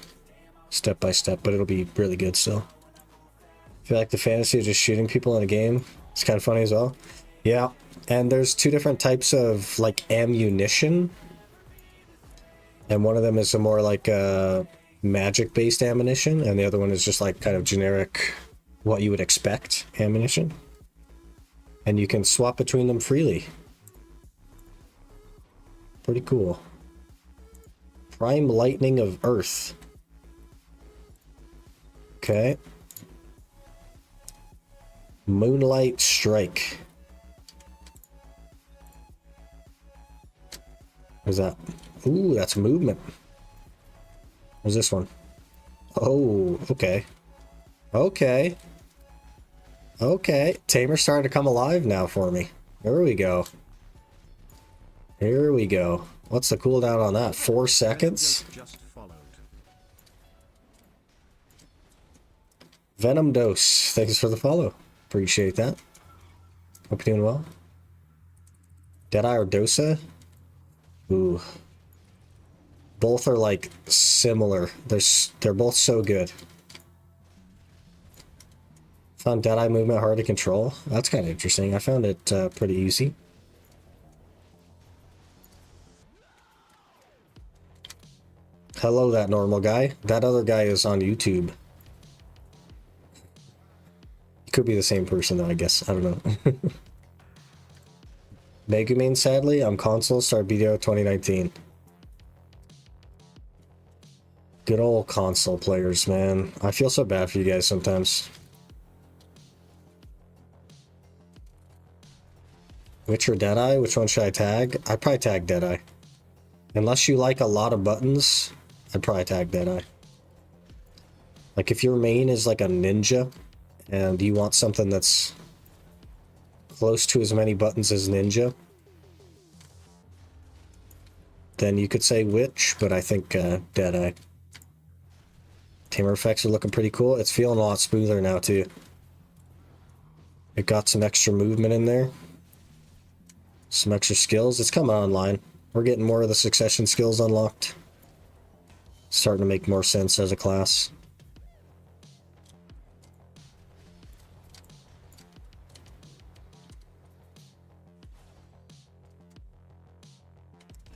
step by step, but it'll be really good still. I feel like the fantasy of just shooting people in a game, it's kind of funny as well. Yeah, and there's two different types of like ammunition. And one of them is a more like magic-based ammunition, and the other one is just like kind of generic, what you would expect ammunition. And you can swap between them freely. Pretty cool. Prime Lightning of Earth. Okay. Moonlight Strike. What's that? Ooh, that's movement. What's this one? Oh, okay. Okay. Okay. Tamer's starting to come alive now for me. There we go. Here we go. What's the cooldown on that? 4 seconds? Venom Dose. Thanks for the follow. Appreciate that. Hope you're doing well. Deadeye or Dosa? Ooh. Both are like similar. They're both so good. Found Deadeye movement hard to control. That's kind of interesting. I found it pretty easy. Hello, that normal guy. That other guy is on YouTube. He could be the same person though, I guess. I don't know. Megumane, sadly, I'm console, start BDO 2019. Good old console players, man. I feel so bad for you guys sometimes. Witcher Deadeye? Which one should I tag? I'd probably tag Deadeye. Unless you like a lot of buttons, I'd probably tag Deadeye. Like if your main is like a ninja, and you want something that's close to as many buttons as ninja, then you could say Witch, but I think Deadeye. Tamer effects are looking pretty cool. It's feeling a lot smoother now too. It got some extra movement in there. Some extra skills. It's coming online. We're getting more of the succession skills unlocked. Starting to make more sense as a class.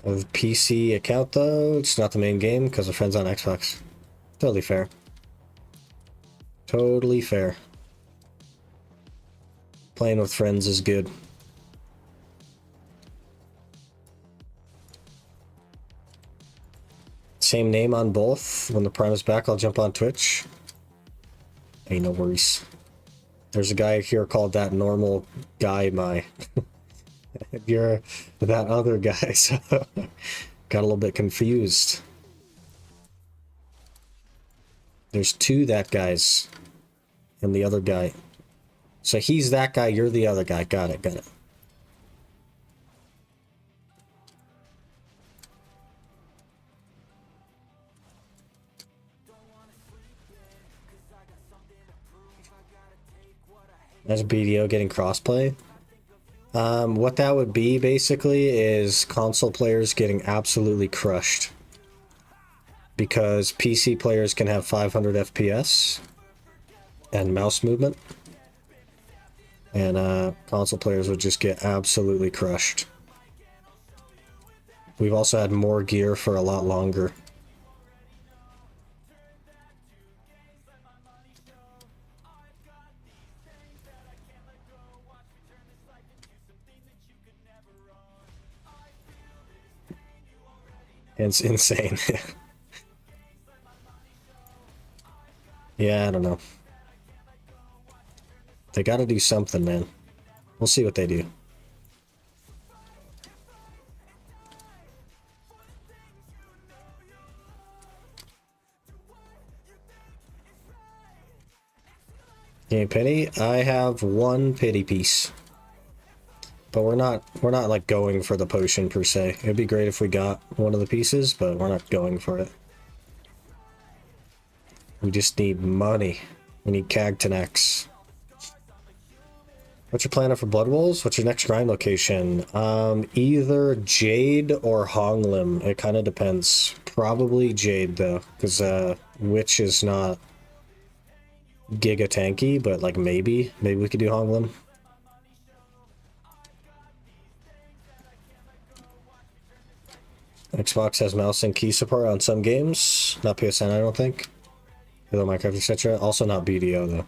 I have a PC account though. It's not the main game because the friend's on Xbox. Totally fair. Totally fair. Playing with friends is good. Same name on both. When the Prime is back, I'll jump on Twitch. Ain't no worries. There's a guy here called that normal guy, my. You're that other guy, so got a little bit confused. There's two that guys and the other guy. So he's that guy, you're the other guy. Got it, got it. That's BDO getting crossplay. What that would be basically is console players getting absolutely crushed. Because PC players can have 500 FPS and mouse movement. And console players would just get absolutely crushed. We've also had more gear for a lot longer. It's insane. Yeah, I don't know. They gotta do something, man. We'll see what they do. Game pity? I have one pity piece. But we're not like going for the potion per se. It'd be great if we got one of the pieces, but we're not going for it. We just need money. We need Cagtonax. What's your plan for Bloodwolves? What's your next grind location? Either Jade or Honglim. It kind of depends. Probably Jade though, because Witch is not giga tanky, but like maybe we could do Honglim. Xbox has mouse and key support on some games, not PSN I don't think. Hello Minecraft etc. Also not BDO though.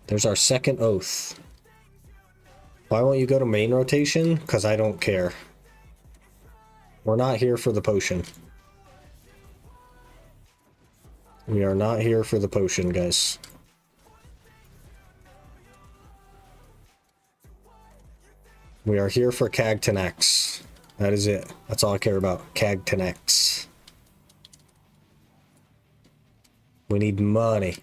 There's our second oath. Why won't you go to main rotation? Because I don't care. We're not here for the potion. We are not here for the potion, guys. We are here for Cagtonax. That is it. That's all I care about. Cagtonax. We need money.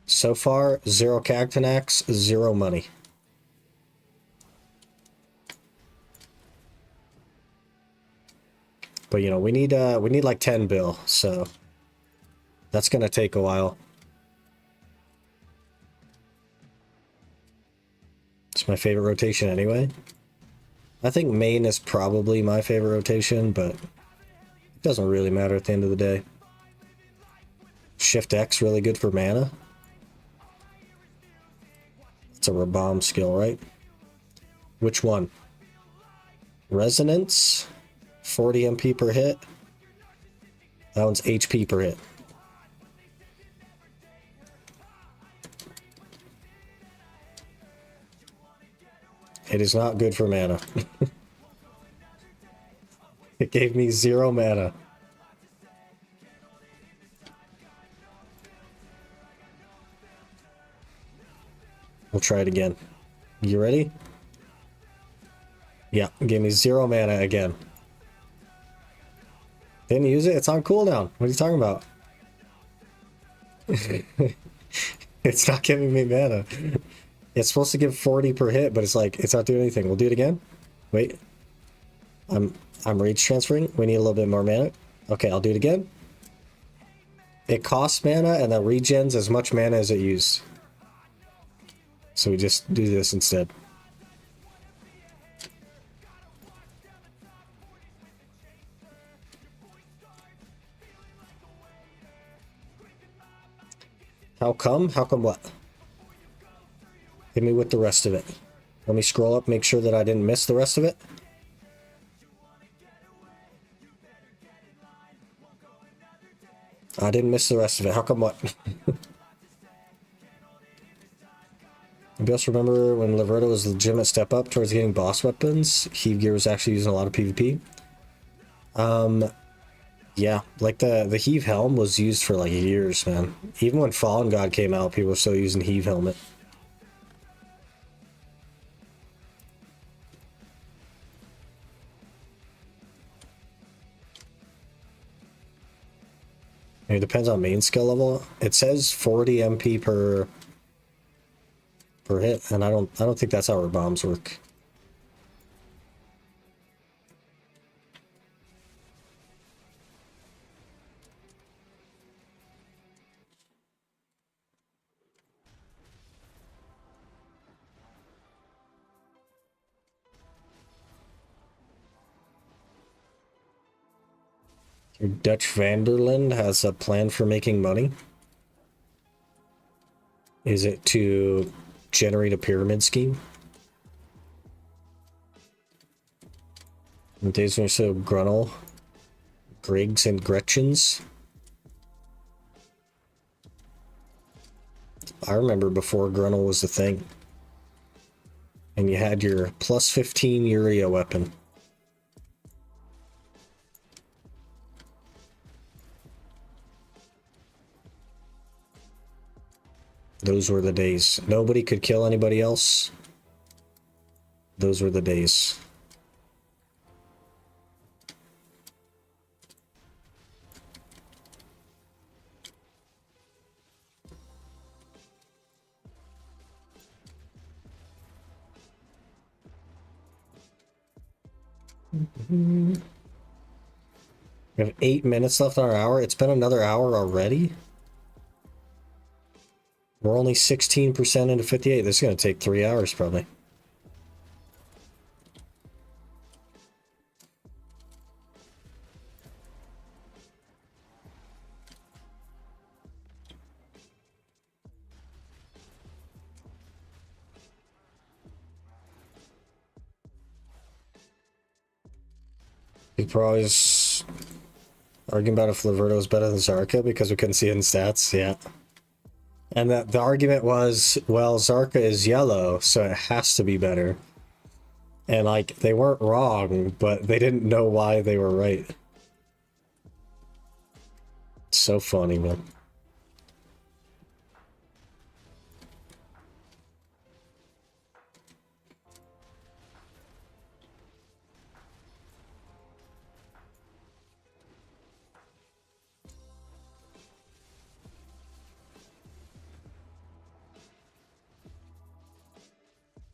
So far, 0 Cagtonax, 0 money. But you know, we need like 10 bill, so that's gonna take a while. It's my favorite rotation anyway. I think main is probably my favorite rotation, but it doesn't really matter at the end of the day. Shift X really good for mana. It's a Rabomb skill, right? Which one? Resonance? 40 MP per hit. That one's HP per hit. It is not good for mana. It gave me 0 mana. We'll try it again. You ready? Yeah, gave me 0 mana again. Didn't use it? It's on cooldown. What are you talking about? It's not giving me mana. It's supposed to give 40 per hit, but it's like, it's not doing anything. We'll do it again. Wait. I'm rage transferring. We need a little bit more mana. Okay, I'll do it again. It costs mana, and that regens as much mana as it used. So we just do this instead. How come? How come what? Hit me with the rest of it. Let me scroll up, make sure that I didn't miss the rest of it. I didn't miss the rest of it. How come what? You also remember when Liberto was a legitimate step up towards getting boss weapons? Heave gear was actually using a lot of PvP. Yeah, like the Heave helm was used for like years, man. Even when Fallen God came out, people were still using Heave helmet. It depends on main skill level. It says 40 MP per hit, and I don't think that's how our bombs work. Dutch Vanderland has a plan for making money. Is it to generate a pyramid scheme? In days when so Grunel, Griggs, and Gretchens. I remember before Grunel was the thing. And you had your plus 15 Uria weapon. Those were the days. Nobody could kill anybody else. Those were the days. We have 8 minutes left on our hour. It's been another hour already. We're only 16% into 58. This is going to take 3 hours probably. People are always arguing about if Liberto is better than Zarka because we couldn't see it in stats. Yeah. And the argument was, well, Zarka is yellow, so it has to be better. And, like, they weren't wrong, but they didn't know why they were right. It's so funny, man.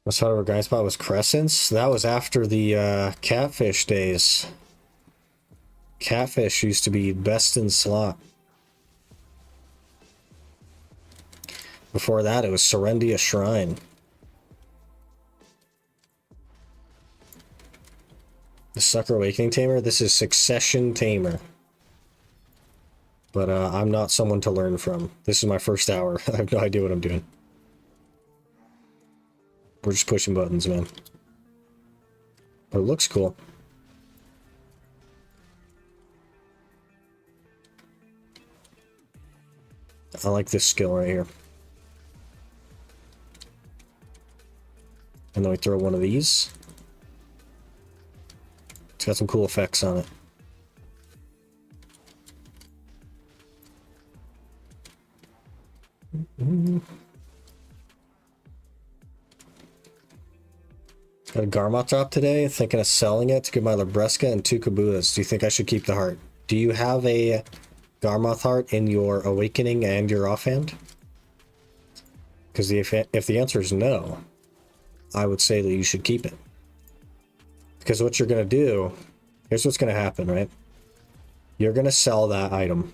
That's how our guy spot was Crescents. That was after the Catfish days. Catfish used to be best in slot. Before that, it was Serendia Shrine. The Sucker Awakening Tamer? This is Succession Tamer. But I'm not someone to learn from. This is my first hour. I have no idea what I'm doing. We're just pushing buttons, man. But it looks cool. I like this skill right here. And then we throw one of these. It's got some cool effects on it. Got a Garmoth drop today. Thinking of selling it to get my Labreska and 2 Kabutas. Do you think I should keep the heart? Do you have a Garmoth heart in your Awakening and your offhand? Because if the answer is no, I would say that you should keep it. Because what you're going to do, here's what's going to happen, right? You're going to sell that item.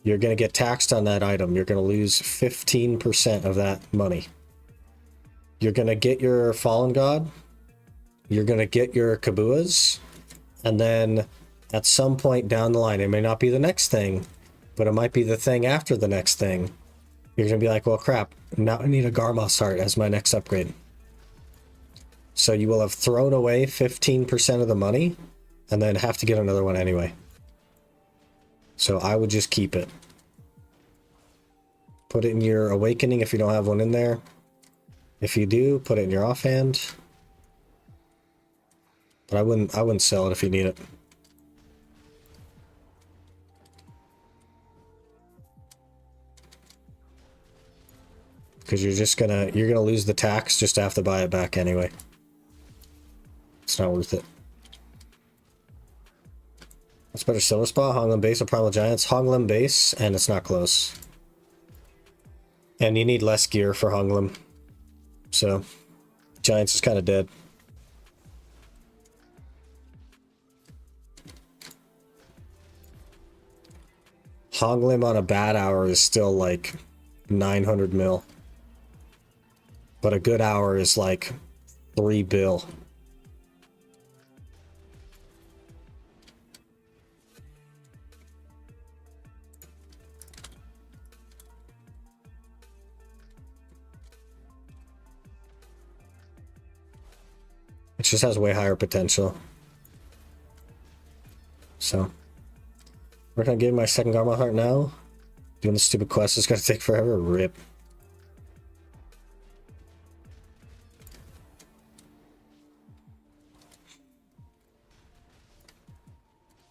You're going to get taxed on that item. You're going to lose 15% of that money. You're going to get your Fallen God. You're going to get your Kabuas. And then at some point down the line, it may not be the next thing, but it might be the thing after the next thing. You're going to be like, well, crap, now I need a Garmoth's Heart as my next upgrade. So you will have thrown away 15% of the money and then have to get another one anyway. So I would just keep it. Put it in your Awakening if you don't have one in there. If you do, put it in your offhand. But I wouldn't sell it if you need it. Because you're gonna lose the tax just to have to buy it back anyway. It's not worth it. What's better, Silver Spa, Honglim Base, or Primal Giants? Honglim Base, and it's not close. And you need less gear for Honglim. So, Giants is kind of dead. Honglim on a bad hour is still like 900 mil. But a good hour is like 3 bill. It just has way higher potential. So, we're gonna get my second Garmoth Heart now. Doing the stupid quest is gonna take forever. Rip.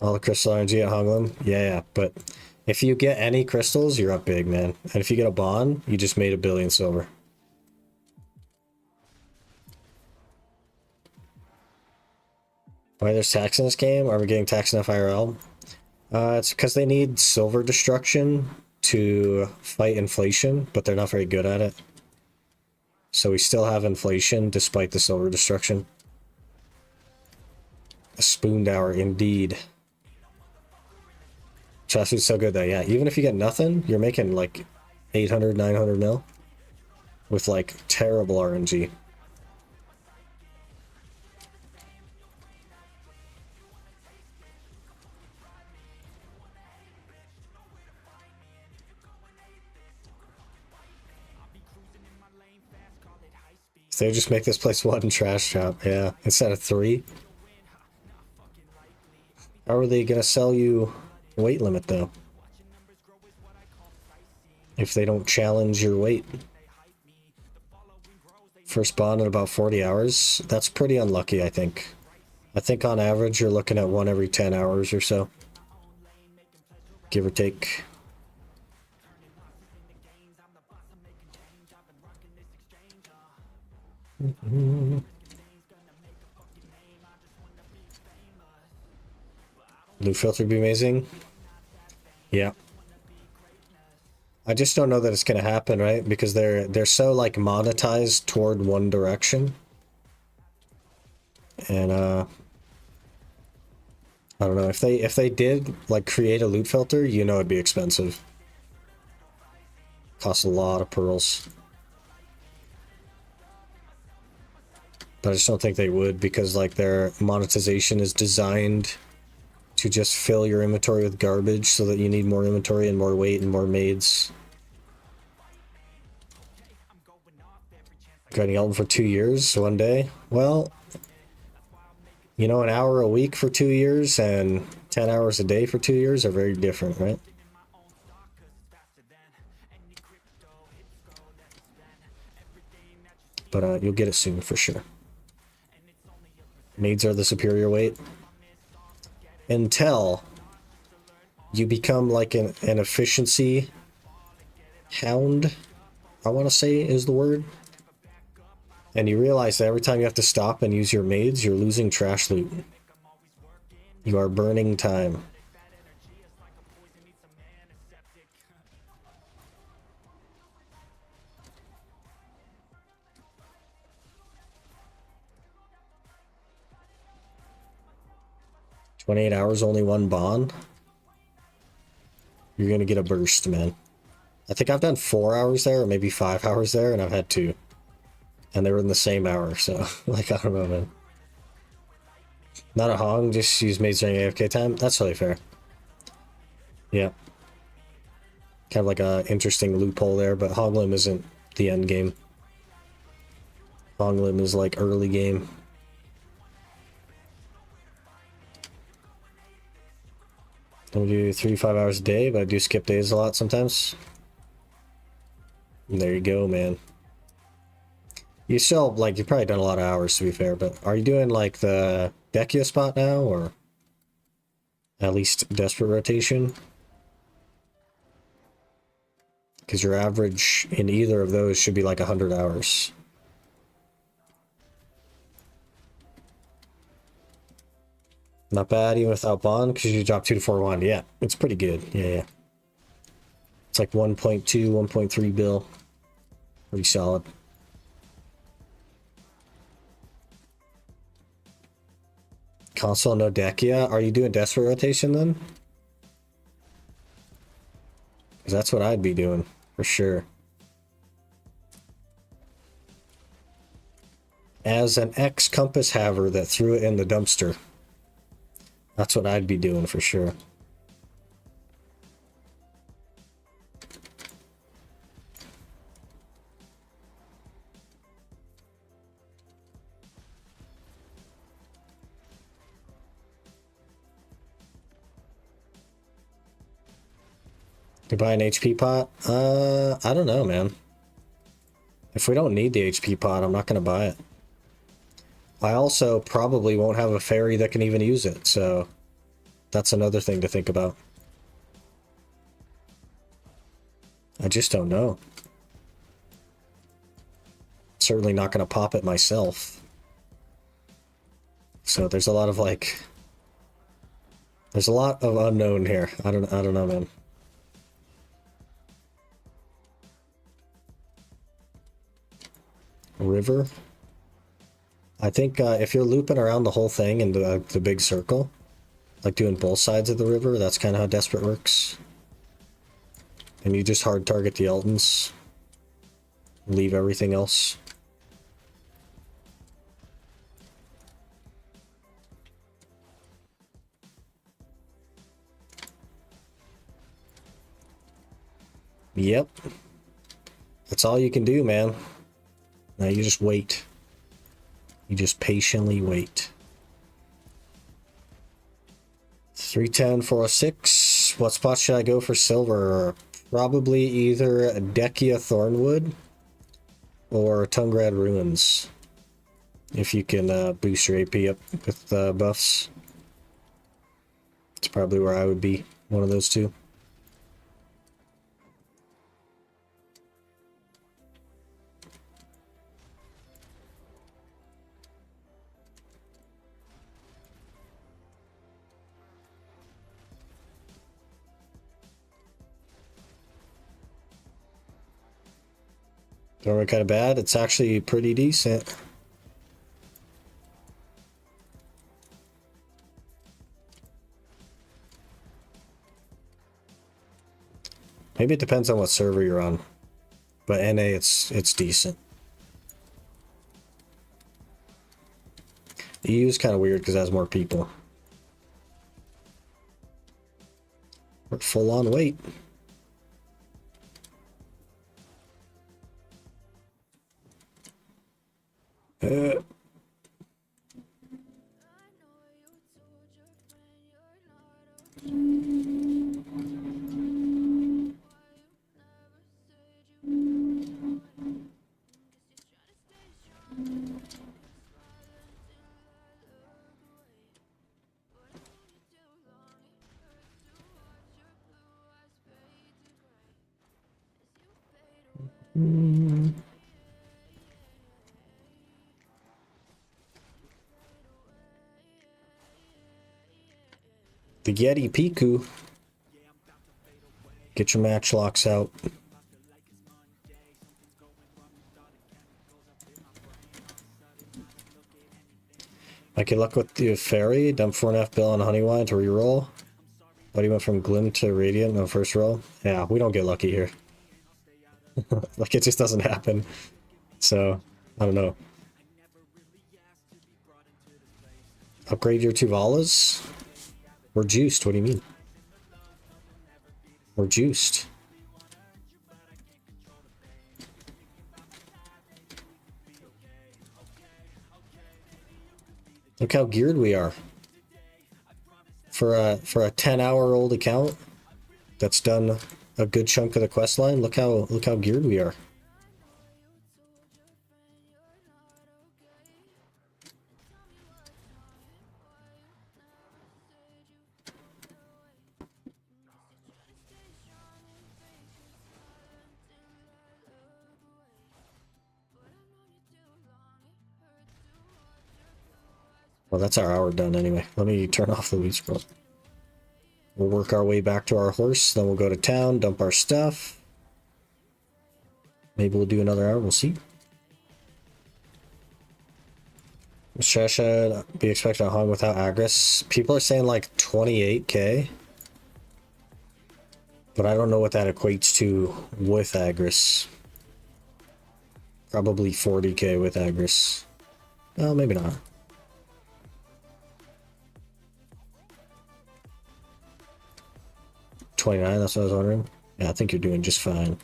All the crystal RNG at Honglim? Yeah, but if you get any crystals, you're up big, man. And if you get a bond, you just made 1 billion silver. Why there's tax in this game? Are we getting taxed enough IRL? It's because they need silver destruction to fight inflation, but they're not very good at it. So we still have inflation despite the silver destruction. A spooned hour, indeed. Chest food's so good though, yeah. Even if you get nothing, you're making like 800, 900 mil with like terrible RNG. So they just make this place 1 trash shop, yeah, instead of 3. How are they gonna sell you weight limit though? If they don't challenge your weight. First bond in about 40 hours. That's pretty unlucky, I think. I think on average you're looking at 1 every 10 hours or so. Give or take. Loot filter would be amazing. Yeah. I just don't know that it's gonna happen, right? Because they're so like monetized toward one direction. And I don't know, if they did like create a loot filter, you know it'd be expensive. Costs a lot of pearls. But I just don't think they would, because like their monetization is designed to just fill your inventory with garbage so that you need more inventory and more weight and more maids. Grinding Elton for 2 years, 1 day. Well, you know, an hour a week for 2 years and 10 hours a day for 2 years are very different, right? But you'll get it soon for sure. Maids are the superior weight. Until you become like an efficiency hound, I want to say is the word. And you realize that every time you have to stop and use your maids, you're losing trash loot. You are burning time. 28 hours, only one bond. You're gonna get a burst, man. I think I've done 4 hours there, or maybe 5 hours there, and I've had 2. And they were in the same hour, so, like, I don't know, man. Not a Hong, just use maids during AFK time? That's totally fair. Yeah. Kind of like a interesting loophole there, but Hoglim isn't the end game. Hoglim is like early game. I do 3-5 hours a day, but I do skip days a lot sometimes. And there you go, man. You still, like, you've probably done a lot of hours, to be fair, but are you doing, like, the Dekia spot now, or at least Desperate Rotation? Because your average in either of those should be, like, 100 hours. Not bad, even without bond, because you drop 2 to 4 1. Yeah, it's pretty good. Yeah. It's like 1.2, 1.3 bill. Pretty solid. Console, no Dekia. Are you doing Desperate Rotation then? Because that's what I'd be doing, for sure. As an ex-Compass haver that threw it in the dumpster. That's what I'd be doing, for sure. You buy an HP pot? I don't know, man. If we don't need the HP pot, I'm not going to buy it. I also probably won't have a fairy that can even use it, so that's another thing to think about. I just don't know. Certainly not going to pop it myself. So there's a lot of, like... There's a lot of unknown here. I don't know, man. River. I think if you're looping around the whole thing in the big circle, like doing both sides of the river, that's kind of how Desperate works. And you just hard target the Eltons. Leave everything else. Yep. That's all you can do, man. Now you just wait. You just patiently wait. 310, 406. What spot should I go for silver? Probably either Dekia Thornwood or Tungrad Ruins. If you can boost your AP up with buffs. It's probably where I would be. One of those two. Kind of bad. It's actually pretty decent. Maybe it depends on what server you're on, but NA it's decent. The EU is kind of weird because it has more people. We're full on weight. The Yeti Piku. Get your match locks out. Okay, luck with the fairy. Dump 4.5 bill on Honeywine to reroll. Buddy went from Glim to Radiant on the first roll. Yeah, we don't get lucky here. Like, it just doesn't happen. So, I don't know. Upgrade your 2 Valas? We're juiced, what do you mean? We're juiced. Look how geared we are. For a 10-hour-old account that's done a good chunk of the quest line, look how geared we are. Well, that's our hour done anyway. Let me turn off the loot scroll. We'll work our way back to our horse, then we'll go to town, dump our stuff. Maybe we'll do another hour, we'll see. Should be expected to hung without Agris. People are saying like 28k. But I don't know what that equates to with Agris. Probably 40k with Agris. Well, maybe not. $29, that's what I was wondering. Yeah, I think you're doing just fine.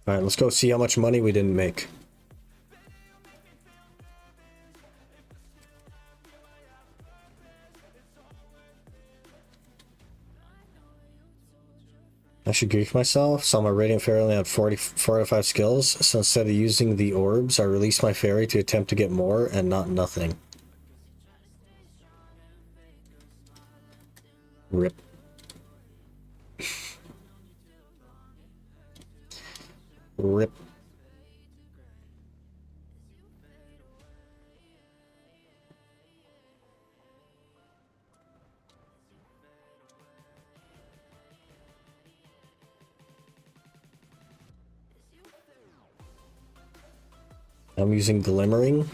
Alright, let's go see how much money we didn't make. I should Greek myself. Saw my Radiant Fairy only had 4 out of 5 skills, so instead of using the orbs, I released my fairy to attempt to get more and not nothing. Rip. Rip. I'm using Glimmering.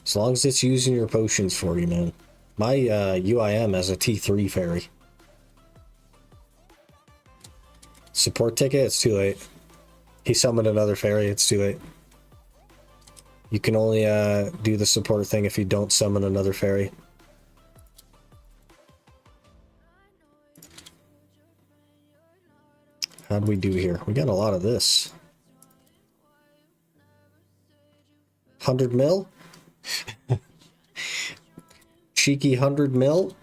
As long as it's using your potions for you, man. My UIM has a T3 fairy. Support ticket, it's too late. He summoned another fairy, it's too late. You can only do the support thing if you don't summon another fairy. How'd we do here? We got a lot of this. 100 mil? Cheeky 100 mil?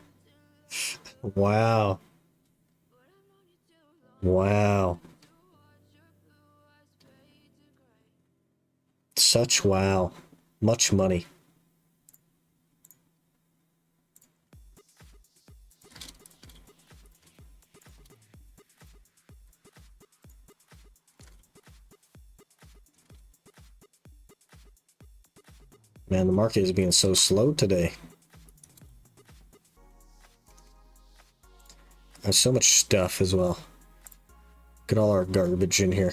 Wow. Wow. Such wow. Much money. Man, the market is being so slow today. There's so much stuff as well. Look at all our garbage in here.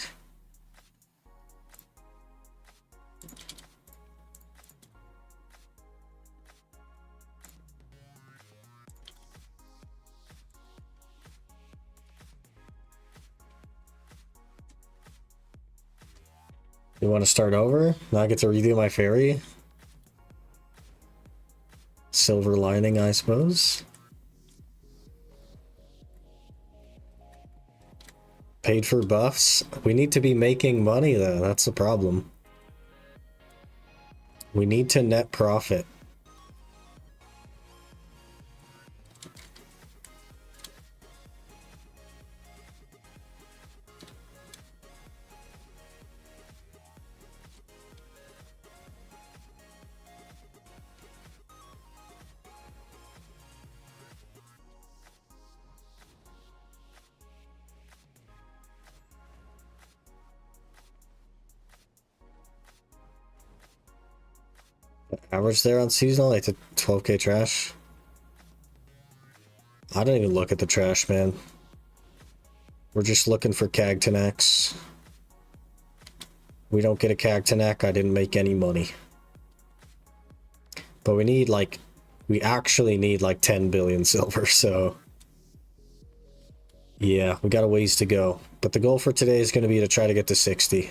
You want to start over? Now I get to redo my fairy? Silver lining, I suppose. Paid for buffs? We need to be making money though, that's the problem. We need to net profit. Average there on seasonal, like to 12k trash. I don't even look at the trash, man. We're just looking for Cagtanax. We don't get a Cagtanac, I didn't make any money. But we need like, we actually need like 10 billion silver, so yeah, we got a ways to go. But the goal for today is going to be to try to get to 60.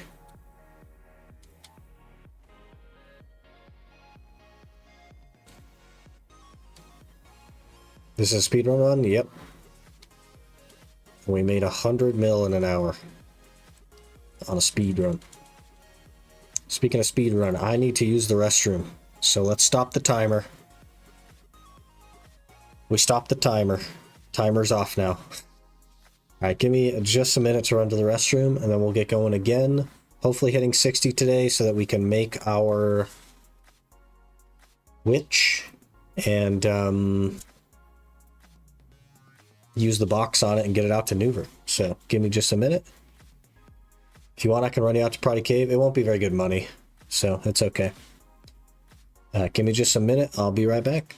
This is a speedrun run? Yep. We made 100 mil in an hour on a speedrun. Speaking of speedrun, I need to use the restroom. So let's stop the timer. We stopped the timer. Timer's off now. Alright, give me just a minute to run to the restroom, and then we'll get going again. Hopefully hitting 60 today so that we can make our witch and use the box on it and get it out to Newver. So give me just a minute. If you want, I can run you out to Prodigy Cave. It won't be very good money, so it's okay. Give me just a minute. I'll be right back.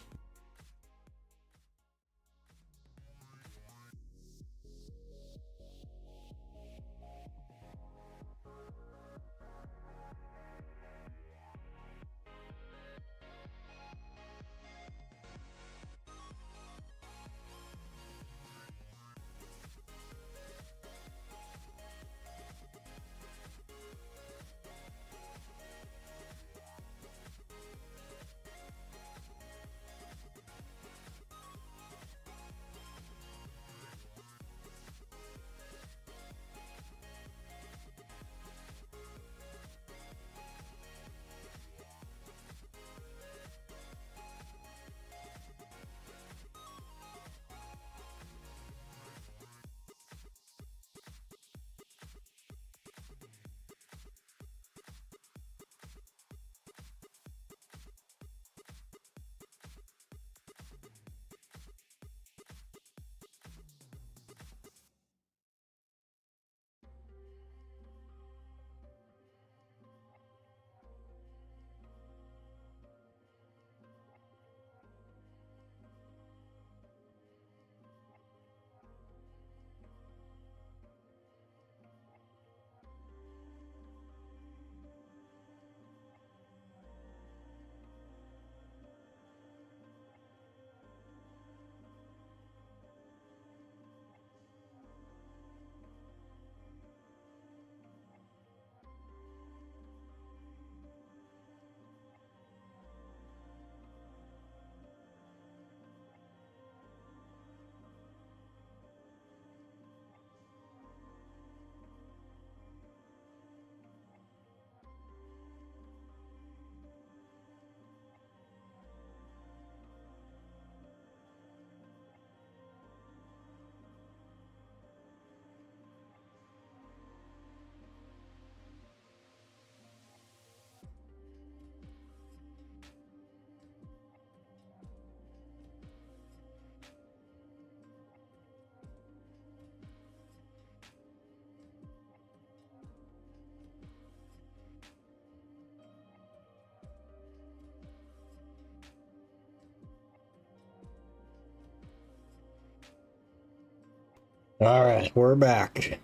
All right, we're back.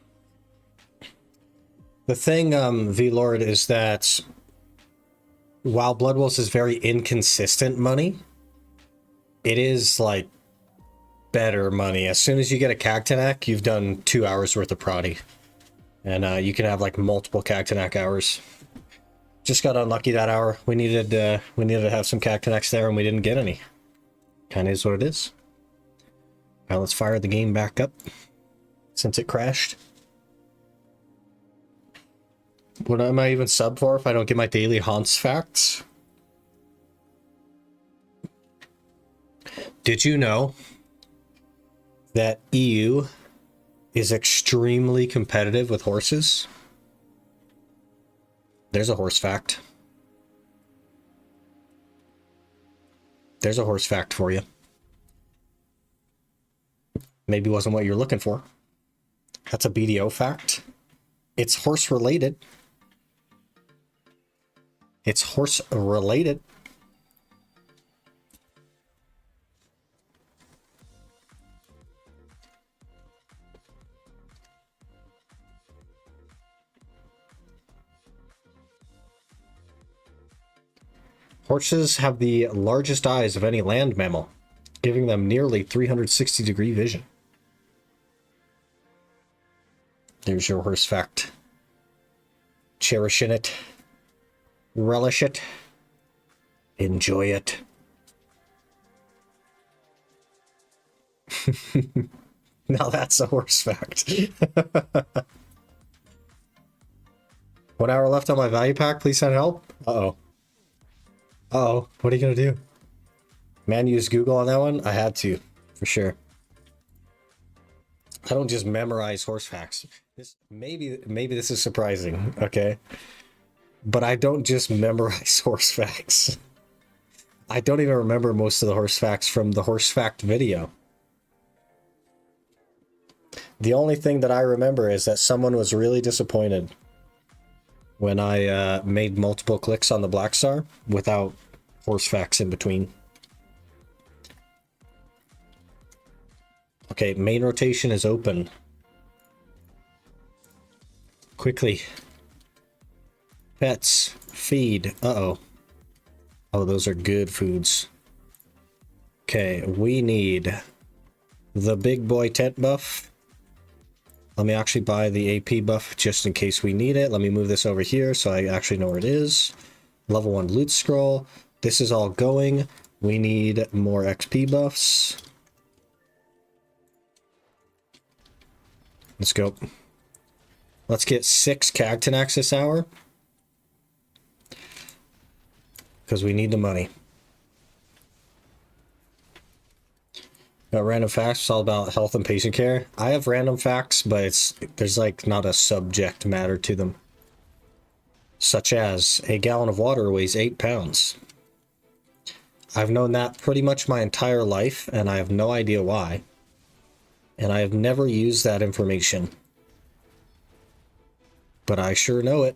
The thing, V-Lord, is that while Bloodwolf is very inconsistent money, it is like better money. As soon as you get a Cagtanac, you've done 2 hours worth of prodi, and you can have like multiple Cagtanac hours. Just got unlucky that hour. We needed to have some Cagtanacs there, and we didn't get any. Kind of is what it is. All right, let's fire the game back up since it crashed. What am I even sub for if I don't get my daily haunts facts? Did you know that EU is extremely competitive with horses? There's a horse fact. There's a horse fact for you. Maybe wasn't what you're looking for. That's a BDO fact. It's horse related. It's horse related. Horses have the largest eyes of any land mammal, giving them nearly 360-degree vision. There's your horse fact. Cherish in it. Relish it. Enjoy it. Now that's a horse fact. 1 hour left on my value pack. Please send help. Uh-oh. Uh-oh. What are you going to do? Man, use Google on that one? I had to, for sure. I don't just memorize horse facts. Maybe this is surprising, okay? But I don't just memorize horse facts. I don't even remember most of the horse facts from the horse fact video. The only thing that I remember is that someone was really disappointed when I made multiple clicks on the Black Star without horse facts in between. Okay, main rotation is open. Quickly. Pets. Feed. Uh-oh. Oh, those are good foods. Okay, we need the big boy tent buff. Let me actually buy the AP buff just in case we need it. Let me move this over here so I actually know where it is. Level 1 loot scroll. This is all going. We need more XP buffs. Let's go. Let's get 6 Cagtanax this hour. Because we need the money. Got random facts. It's all about health and patient care. I have random facts, but there's like not a subject matter to them. Such as a gallon of water weighs 8 pounds. I've known that pretty much my entire life, and I have no idea why. And I have never used that information. But I sure know it.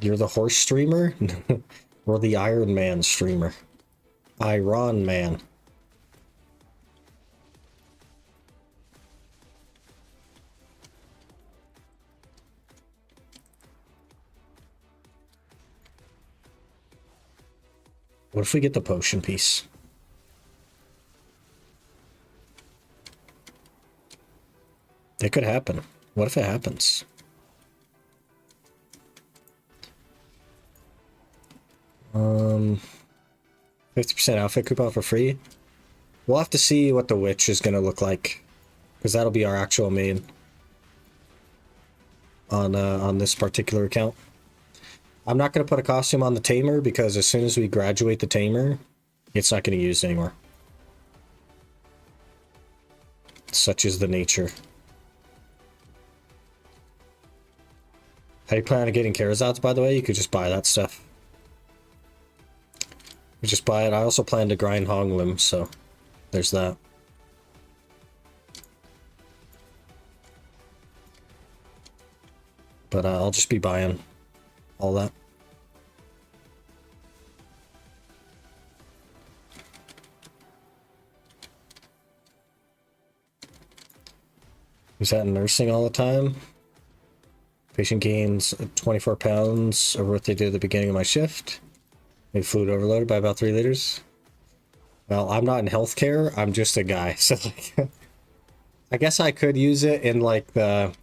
You're the horse streamer? Or the Iron Man streamer? Iron Man. What if we get the potion piece? It could happen. What if it happens? Um, 50% outfit coupon for free. We'll have to see what the witch is going to look like, because that'll be our actual main on this particular account. I'm not going to put a costume on the tamer because as soon as we graduate the tamer, it's not going to be used anymore. Such is the nature. How you plan on getting Karazats, by the way? You could just buy that stuff. You just buy it. I also plan to grind Honglim, so there's that. But I'll just be buying all that. Is that nursing all the time? Patient gains 24 pounds over what they did at the beginning of my shift. Made fluid overloaded by about 3 liters. Well, I'm not in healthcare. I'm just a guy. So like, I guess I could use it in like the...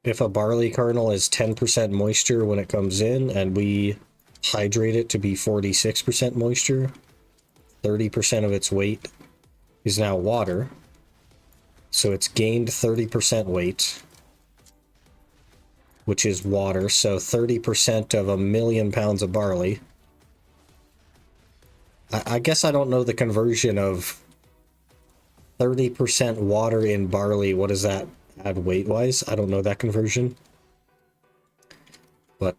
If a barley kernel is 10% moisture when it comes in and we hydrate it to be 46% moisture, 30% of its weight is now water. So it's gained 30% weight, which is water. So 30% of 1,000,000 pounds of barley. I guess I don't know the conversion of 30% water in barley. What does that add weight-wise? I don't know that conversion. But,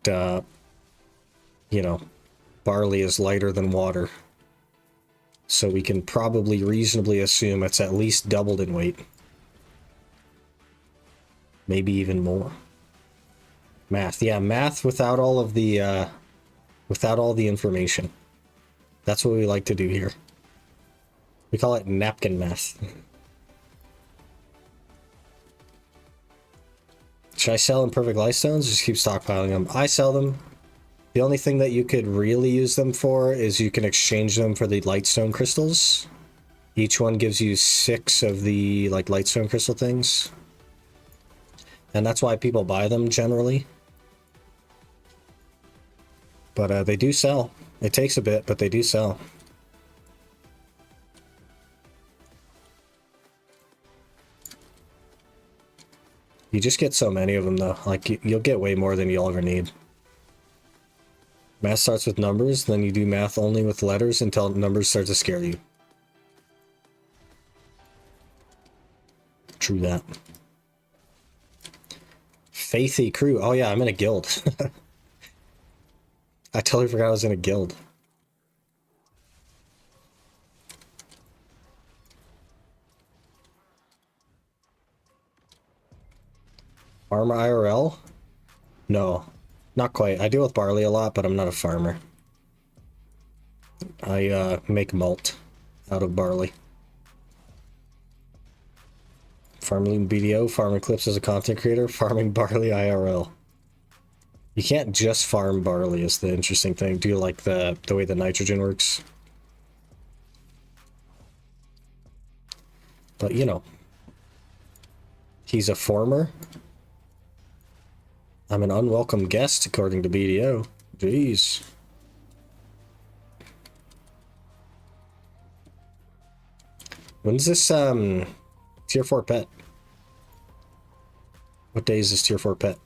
you know, barley is lighter than water. So we can probably reasonably assume it's at least doubled in weight. Maybe even more. Math. Yeah, math without all of the, without all the information. That's what we like to do here. We call it napkin math. Should I sell imperfect lightstones? Just keep stockpiling them. I sell them. The only thing that you could really use them for is you can exchange them for the lightstone crystals. Each one gives you 6 of the like lightstone crystal things. And that's why people buy them generally. But they do sell. It takes a bit, but they do sell. You just get so many of them though. Like you'll get way more than you'll ever need. Math starts with numbers, then you do math only with letters until numbers start to scare you. True that. Faithy crew. Oh yeah, I'm in a guild. I totally forgot I was in a guild. Farmer IRL? No, not quite. I deal with barley a lot, but I'm not a farmer. I make malt out of barley. Farming BDO, Farming Clips as a content creator, farming barley IRL. You can't just farm barley is the interesting thing. Do you like the way the nitrogen works? But you know. He's a farmer. I'm an unwelcome guest, according to BDO. Jeez. When's this, tier 4 pet? What day is this tier 4 pet?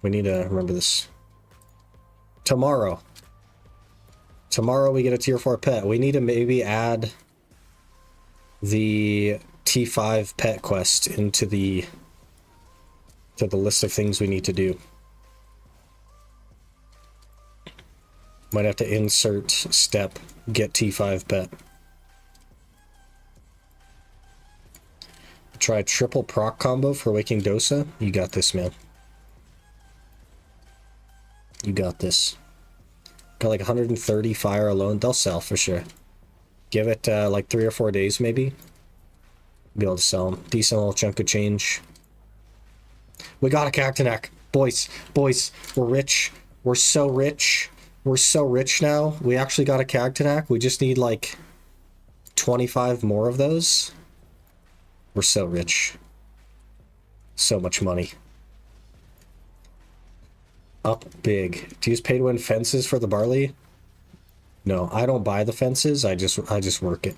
We need to remember this. Tomorrow. Tomorrow we get a tier 4 pet. We need to maybe add the T5 pet quest into the list of things we need to do. Might have to insert step, get T5 pet. Try triple proc combo for Waking Dosa. You got this, man. You got this. Got like 130 fire alone. They'll sell for sure. Give it like 3 or 4 days maybe. Be able to sell them. Decent little chunk of change. We got a Cactinac. Boys, we're rich. We're so rich. We're so rich now. We actually got a Cactinac. We just need like 25 more of those. We're so rich. So much money. Up big. Do you use pay to win fences for the barley? No, I don't buy the fences. I just work it.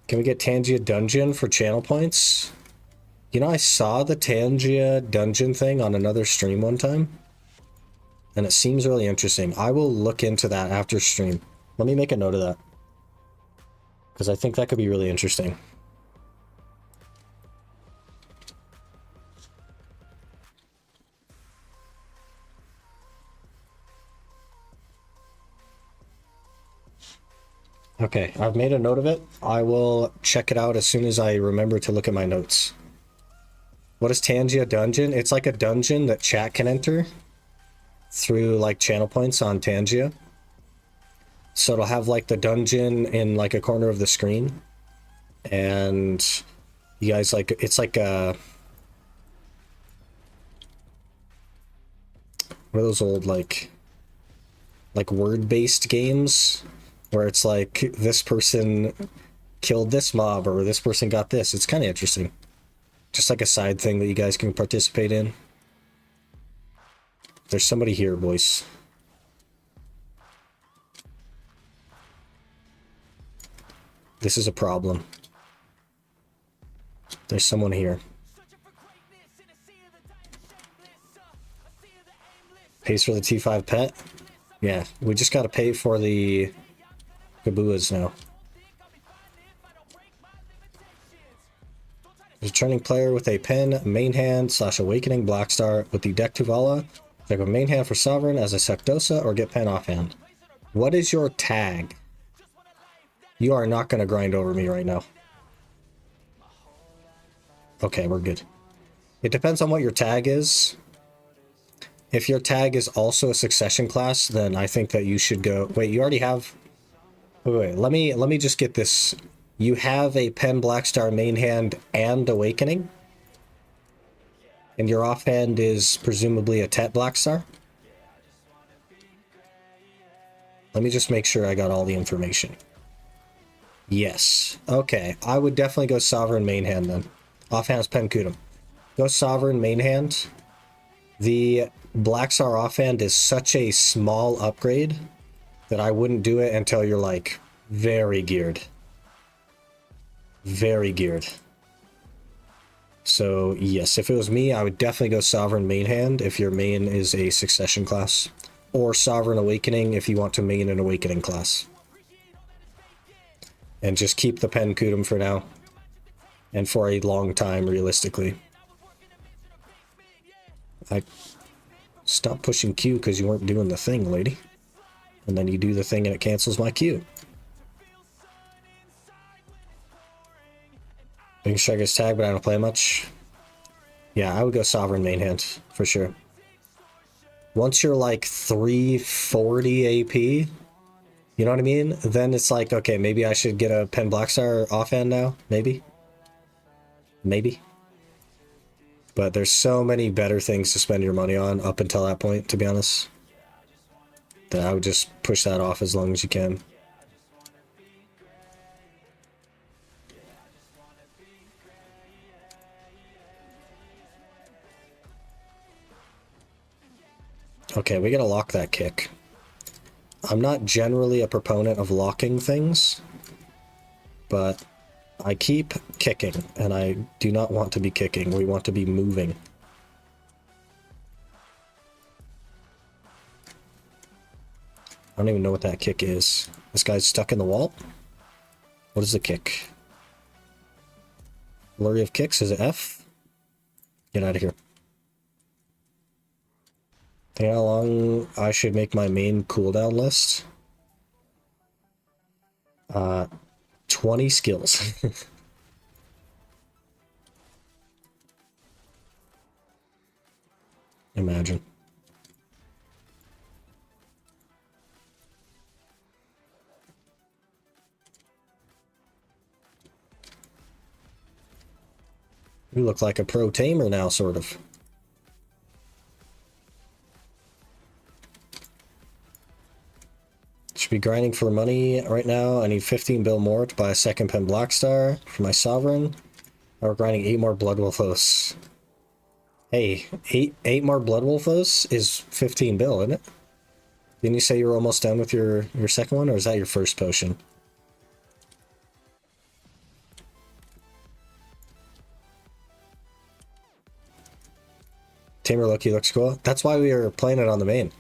Can we get Tangia Dungeon for channel points? You know, I saw the Tangia Dungeon thing on another stream one time. And it seems really interesting. I will look into that after stream. Let me make a note of that. Because I think that could be really interesting. Okay, I've made a note of it. I will check it out as soon as I remember to look at my notes. What is Tangia Dungeon? It's like a dungeon that chat can enter through like channel points on Tangia. So it'll have like the dungeon in like a corner of the screen. And you guys like, it's like a... What are those old like word-based games? Where it's like, this person killed this mob, or this person got this. It's kind of interesting. Just like a side thing that you guys can participate in. There's somebody here, boys. This is a problem. There's someone here. Pays for the T5 pet? Yeah, we just gotta pay for the Kabuas now. Returning player with a pen, main hand, / awakening Blackstar with the deck Tuvala. Take a main hand for Sovereign as a Sekdosa or get pen offhand. What is your tag? You are not going to grind over me right now. Okay, we're good. It depends on what your tag is. If your tag is also a succession class, then I think that you should go... Wait, you already have... Wait, let me just get this You have a Pen Blackstar main hand and Awakening? And your offhand is presumably a Tet Blackstar? Let me just make sure I got all the information. Yes. Okay, I would definitely go Sovereign main hand then. Offhand's Pen Kudum. Go Sovereign main hand. The Blackstar offhand is such a small upgrade that I wouldn't do it until you're like very geared. Very geared. So yes, if it was me, I would definitely go Sovereign main hand if your main is a Succession class. Or Sovereign Awakening if you want to main an Awakening class. And just keep the Pen Kudum for now. And for a long time, realistically. I stopped pushing Q because you weren't doing the thing, lady. And then you do the thing and it cancels my Q. Big Striker's tag, but I don't play much. Yeah, I would go Sovereign main hand, for sure. Once you're like 340 AP, you know what I mean? Then it's like, okay, maybe I should get a Pen Blackstar offhand now. Maybe. Maybe. But there's so many better things to spend your money on up until that point, to be honest. That I would just push that off as long as you can. Okay, we gotta lock that kick. I'm not generally a proponent of locking things, but I keep kicking, and I do not want to be kicking. We want to be moving. I don't even know what that kick is. This guy's stuck in the wall? What is the kick? Flurry of kicks, is it F? Get out of here. Think how long I should make my main cooldown list? 20 skills. Imagine. You look like a pro tamer now, sort of. Should be grinding for money right now. I need 15 bill more to buy a second Pen Blackstar for my Sovereign. Now we're grinding 8 more Bloodwolf hosts. Hey, eight more Bloodwolf hosts is 15 bill, isn't it? Didn't you say you were almost done with your second one, or is that your first potion? Tamer Loki looks cool. That's why we were playing it on the main.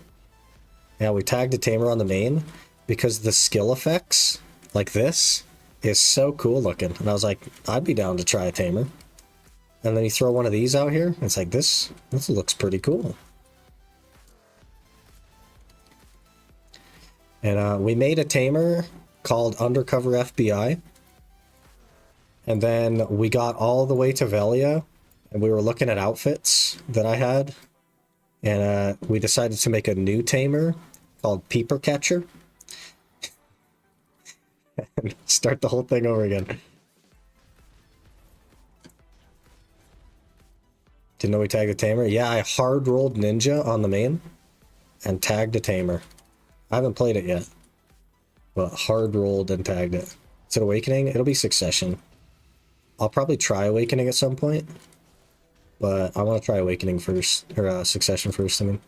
Yeah, we tagged a Tamer on the main because the skill effects, like this, is so cool looking. And I was like, I'd be down to try a Tamer. And then you throw one of these out here, and it's like, this looks pretty cool. And we made a Tamer called Undercover FBI. And then we got all the way to Velia, and we were looking at outfits that I had. And we decided to make a new Tamer called Peeper Catcher. And start the whole thing over again. Didn't know we tagged a Tamer? Yeah, I hard rolled Ninja on the main and tagged a Tamer. I haven't played it yet, but hard rolled and tagged it. Is it Awakening? It'll be Succession. I'll probably try Awakening at some point, but I want to try Awakening first, or Succession first, I mean.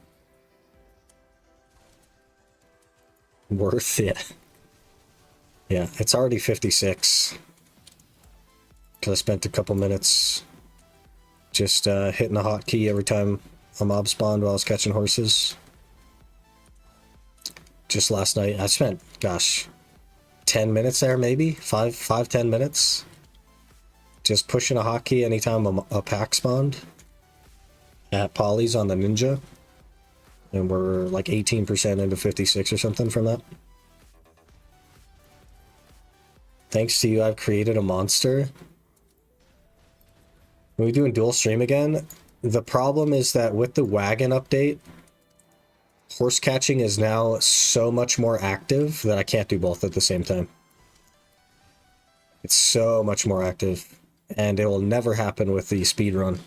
Worth it. Yeah, it's already 56. Because I spent a couple minutes just hitting a hotkey every time a mob spawned while I was catching horses. Just last night, I spent, gosh, 10 minutes there maybe? 10 minutes? Just pushing a hotkey anytime a pack spawned at Polly's on the Ninja. And we're like 18% into 56 or something from that. Thanks to you, I've created a monster. When we doing dual stream again, the problem is that with the wagon update, horse catching is now so much more active that I can't do both at the same time. It's so much more active, and it will never happen with the speedrun.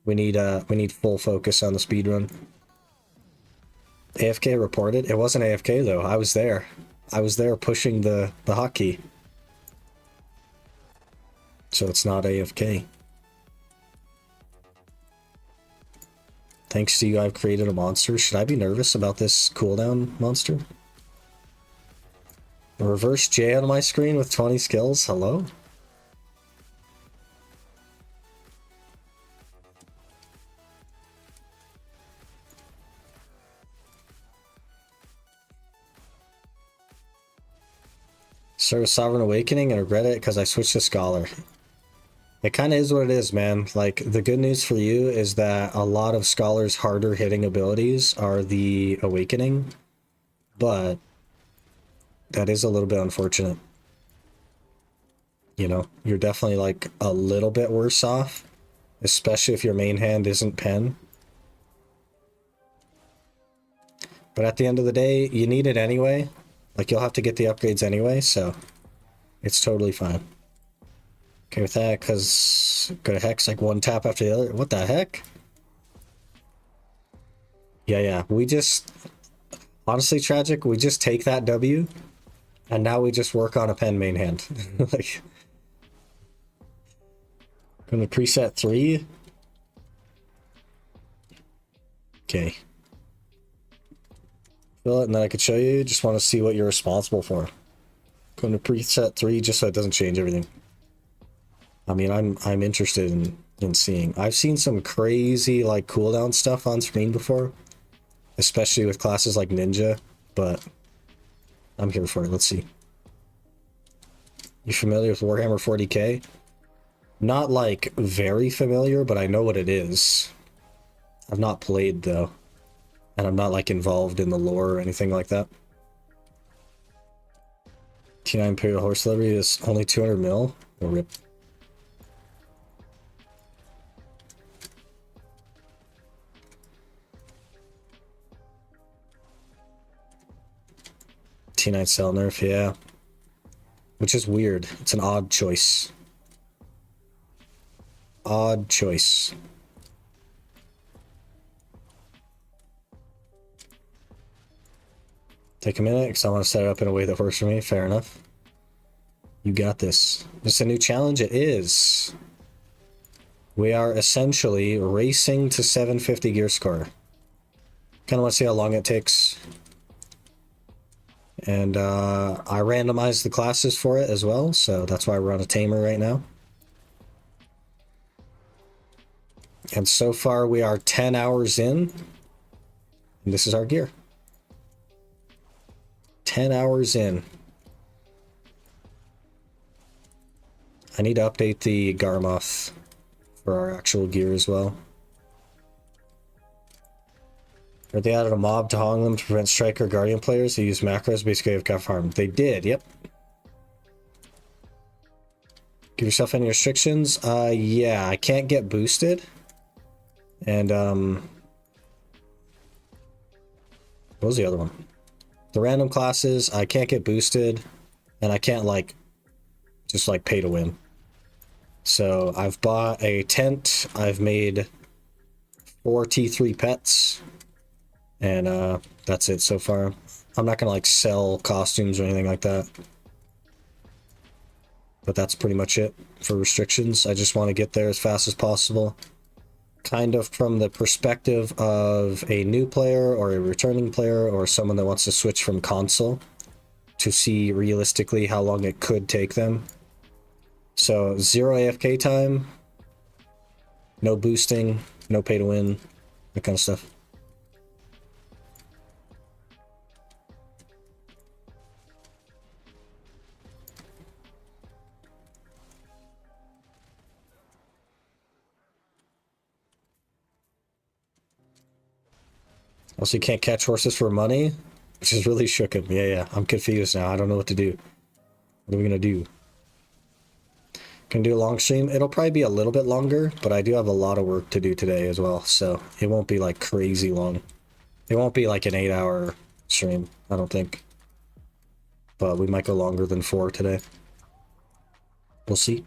We need full focus on the speedrun. AFK reported. It wasn't AFK though. I was there. I was there pushing the hotkey. So it's not AFK. Thanks to you, I've created a monster. Should I be nervous about this cooldown monster? A reverse J on my screen with 20 skills? Hello? Started with Sovereign Awakening and regret it because I switched to Scholar. It kind of is what it is, man. Like, the good news for you is that a lot of Scholar's harder hitting abilities are the Awakening, but that is a little bit unfortunate. You know, you're definitely like a little bit worse off, especially if your main hand isn't Pen. But at the end of the day, you need it anyway. Like, you'll have to get the upgrades anyway, so it's totally fine. Okay with that, because go to Hex like one tap after the other. What the heck? Yeah, we just... Honestly, Tragic, we just take that W, and now we just work on a Pen main hand. Like... Going to preset 3. Okay. Fill it, and then I could show you. Just want to see what you're responsible for. Going to preset 3 just so it doesn't change everything. I mean, I'm interested in seeing. I've seen some crazy like cooldown stuff on screen before, especially with classes like Ninja, but I'm here for it. Let's see. You familiar with Warhammer 40k? Not like very familiar, but I know what it is. I've not played though. And I'm not like involved in the lore or anything like that. T9 Imperial Horse Livery is only 200 mil. Oh, rip. T9 Cell Nerf, yeah. Which is weird. It's an odd choice. Odd choice. Take a minute, because I want to set it up in a way that works for me. Fair enough. You got this. It's a new challenge? It is. We are essentially racing to 750 gear score. Kind of want to see how long it takes. And I randomized the classes for it as well, so that's why we're on a tamer right now. And so far we are 10 hours in, and this is our gear. 10 hours in. I need to update the Garmoth for our actual gear as well. Or they added a mob to hong them to prevent striker guardian players who use macros basically have cat farm. They did, yep. Give yourself any restrictions? Yeah, I can't get boosted. And what was the other one? The random classes, I can't get boosted, and I can't like just like pay to win. So I've bought a tent, I've made 4 T3 pets, and that's it so far. I'm not gonna like sell costumes or anything like that. But that's pretty much it for restrictions. I just want to get there as fast as possible. Kind of from the perspective of a new player or a returning player or someone that wants to switch from console to see realistically how long it could take them. So 0 AFK time, no boosting, no pay to win, that kind of stuff. Also, you can't catch horses for money, which has really shook him. Yeah, I'm confused now. I don't know what to do. What are we gonna do? Can do a long stream. It'll probably be a little bit longer, but I do have a lot of work to do today as well, so it won't be like crazy long. It won't be like an 8-hour stream, I don't think. But we might go longer than 4 today. We'll see.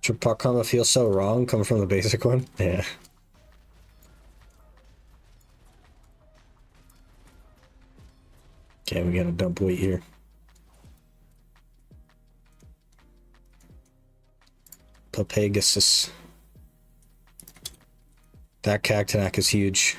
Should park combo feel so wrong coming from the basic one? Yeah. Okay, we got a dump weight here. Pegasus. That Cactanak is huge.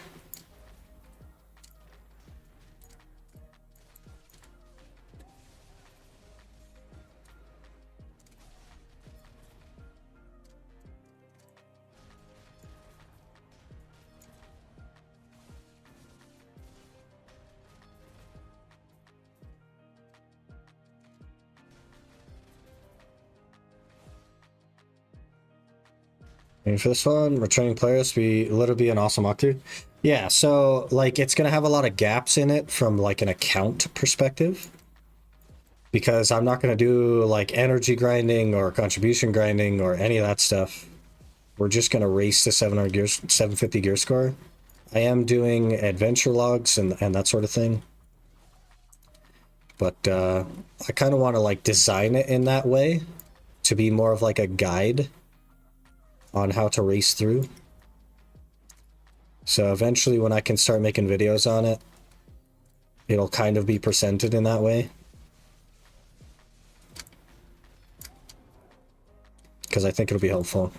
And for this one, returning players let it be an awesome walkthrough. Yeah, so like it's gonna have a lot of gaps in it from like an account perspective. Because I'm not gonna do like energy grinding or contribution grinding or any of that stuff. We're just gonna race the 750 gear score. I am doing adventure logs and that sort of thing. But I kind of want to like design it in that way to be more of like a guide on how to race through. So eventually when I can start making videos on it, it'll kind of be presented in that way. Because I think it'll be helpful.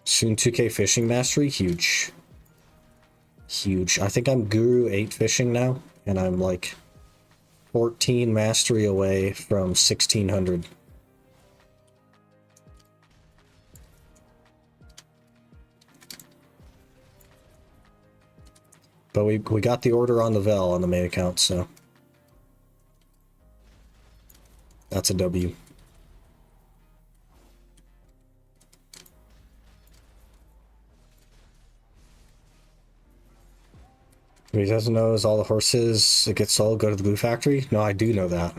Soon 2K fishing mastery, huge. Huge. I think I'm Guru 8 fishing now, and I'm like 14 mastery away from 1600. But we got the order on the Vel on the main account, so that's a W. What he doesn't know is all the horses that get sold go to the glue factory. No, I do know that.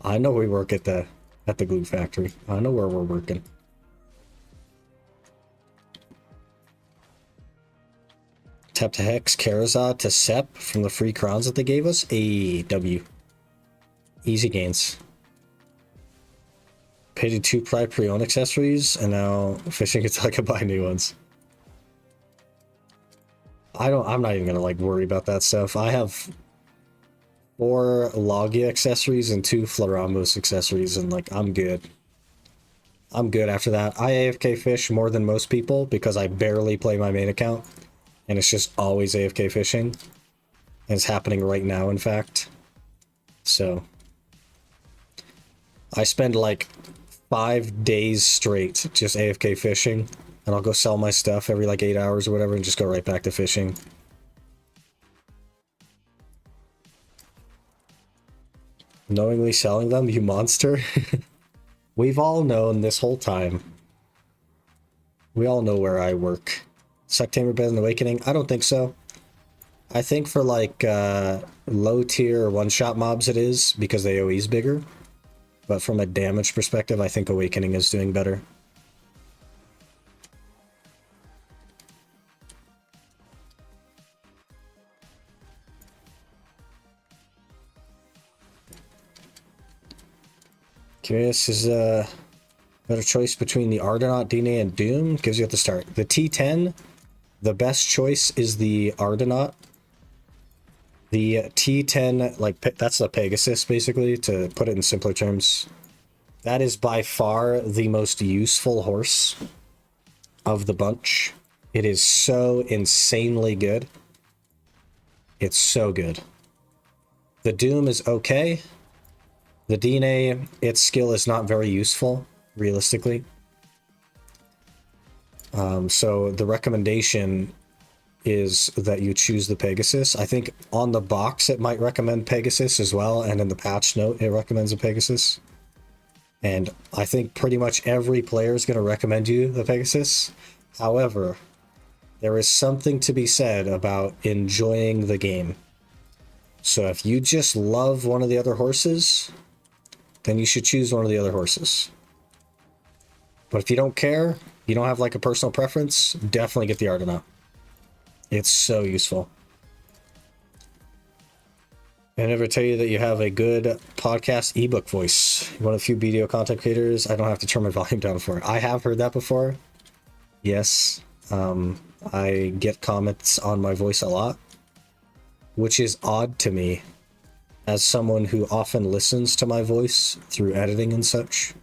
I know we work at the glue factory. I know where we're working. Tap to Hex, Karazad to Sep from the free crowns that they gave us. A W. Easy gains. Paid 2 pre-owned accessories, and now fishing until I can buy new ones. I'm not even gonna like worry about that stuff. I have 4 Logia accessories and 2 Florambos accessories, and like I'm good. I'm good after that. I AFK fish more than most people because I barely play my main account, and it's just always AFK fishing. And it's happening right now, in fact. So I spend like 5 days straight just AFK fishing. And I'll go sell my stuff every like 8 hours or whatever and just go right back to fishing. Knowingly selling them, you monster. We've all known this whole time. We all know where I work. Sectamer better than Awakening? I don't think so. I think for like low tier one-shot mobs it is because the AoE is bigger. But from a damage perspective, I think Awakening is doing better. Curious is a better choice between the Ardenaut, DNA, and Doom. Gives you at the start. The T10, the best choice is the Ardenaut. The T10, like that's the Pegasus, basically, to put it in simpler terms. That is by far the most useful horse of the bunch. It is so insanely good. It's so good. The Doom is okay. The DNA, its skill is not very useful, realistically. So the recommendation is that you choose the Pegasus. I think on the box it might recommend Pegasus as well, and in the patch note it recommends a Pegasus. And I think pretty much every player is going to recommend you the Pegasus. However, there is something to be said about enjoying the game. So if you just love one of the other horses, then you should choose one of the other horses. But if you don't care, You don't have like a personal preference, definitely get the Argonaut. It's so useful. I never tell you that you have a good podcast ebook voice. You're one of the few video content creators I don't have to turn my volume down for. I have heard that before. Yes. I get comments on my voice a lot, which is odd to me as someone who often listens to my voice through editing and such.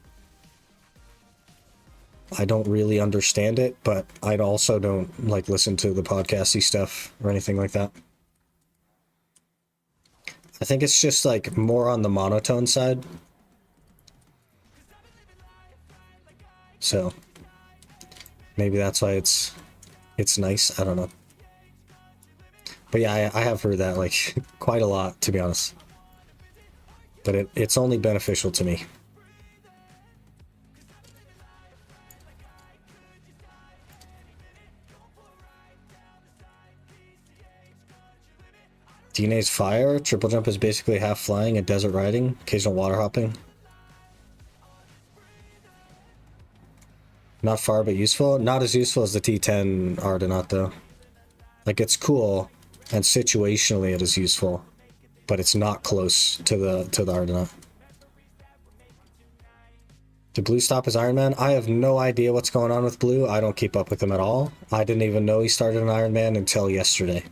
I don't really understand it, but I also don't like listen to the podcasty stuff or anything like that. I think it's just like more on the monotone side. So maybe that's why it's nice. I don't know. But yeah, I have heard that like quite a lot, to be honest. But it's only beneficial to me. DNA's fire. Triple jump is basically half flying and desert riding, occasional water hopping. Not far, but useful. Not as useful as the T10 Argonaut, though. Like, it's cool, and situationally it is useful, but it's not close to the Argonaut. Did Blue stop his Iron Man? I have no idea what's going on with Blue. I don't keep up with him at all. I didn't even know he started an Iron Man until yesterday.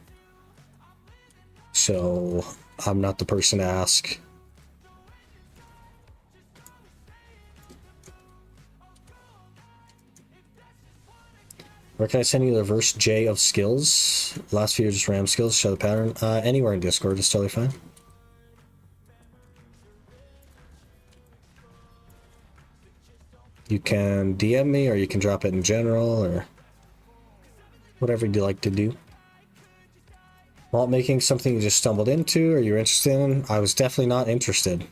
So, I'm not the person to ask. Where can I send you the reverse J of skills? Last few are just RAM skills, show the pattern. Anywhere in Discord is totally fine. You can DM me, or you can drop it in general, or whatever you like to do. Malt making something you just stumbled into, or you're interested in? I was definitely not interested.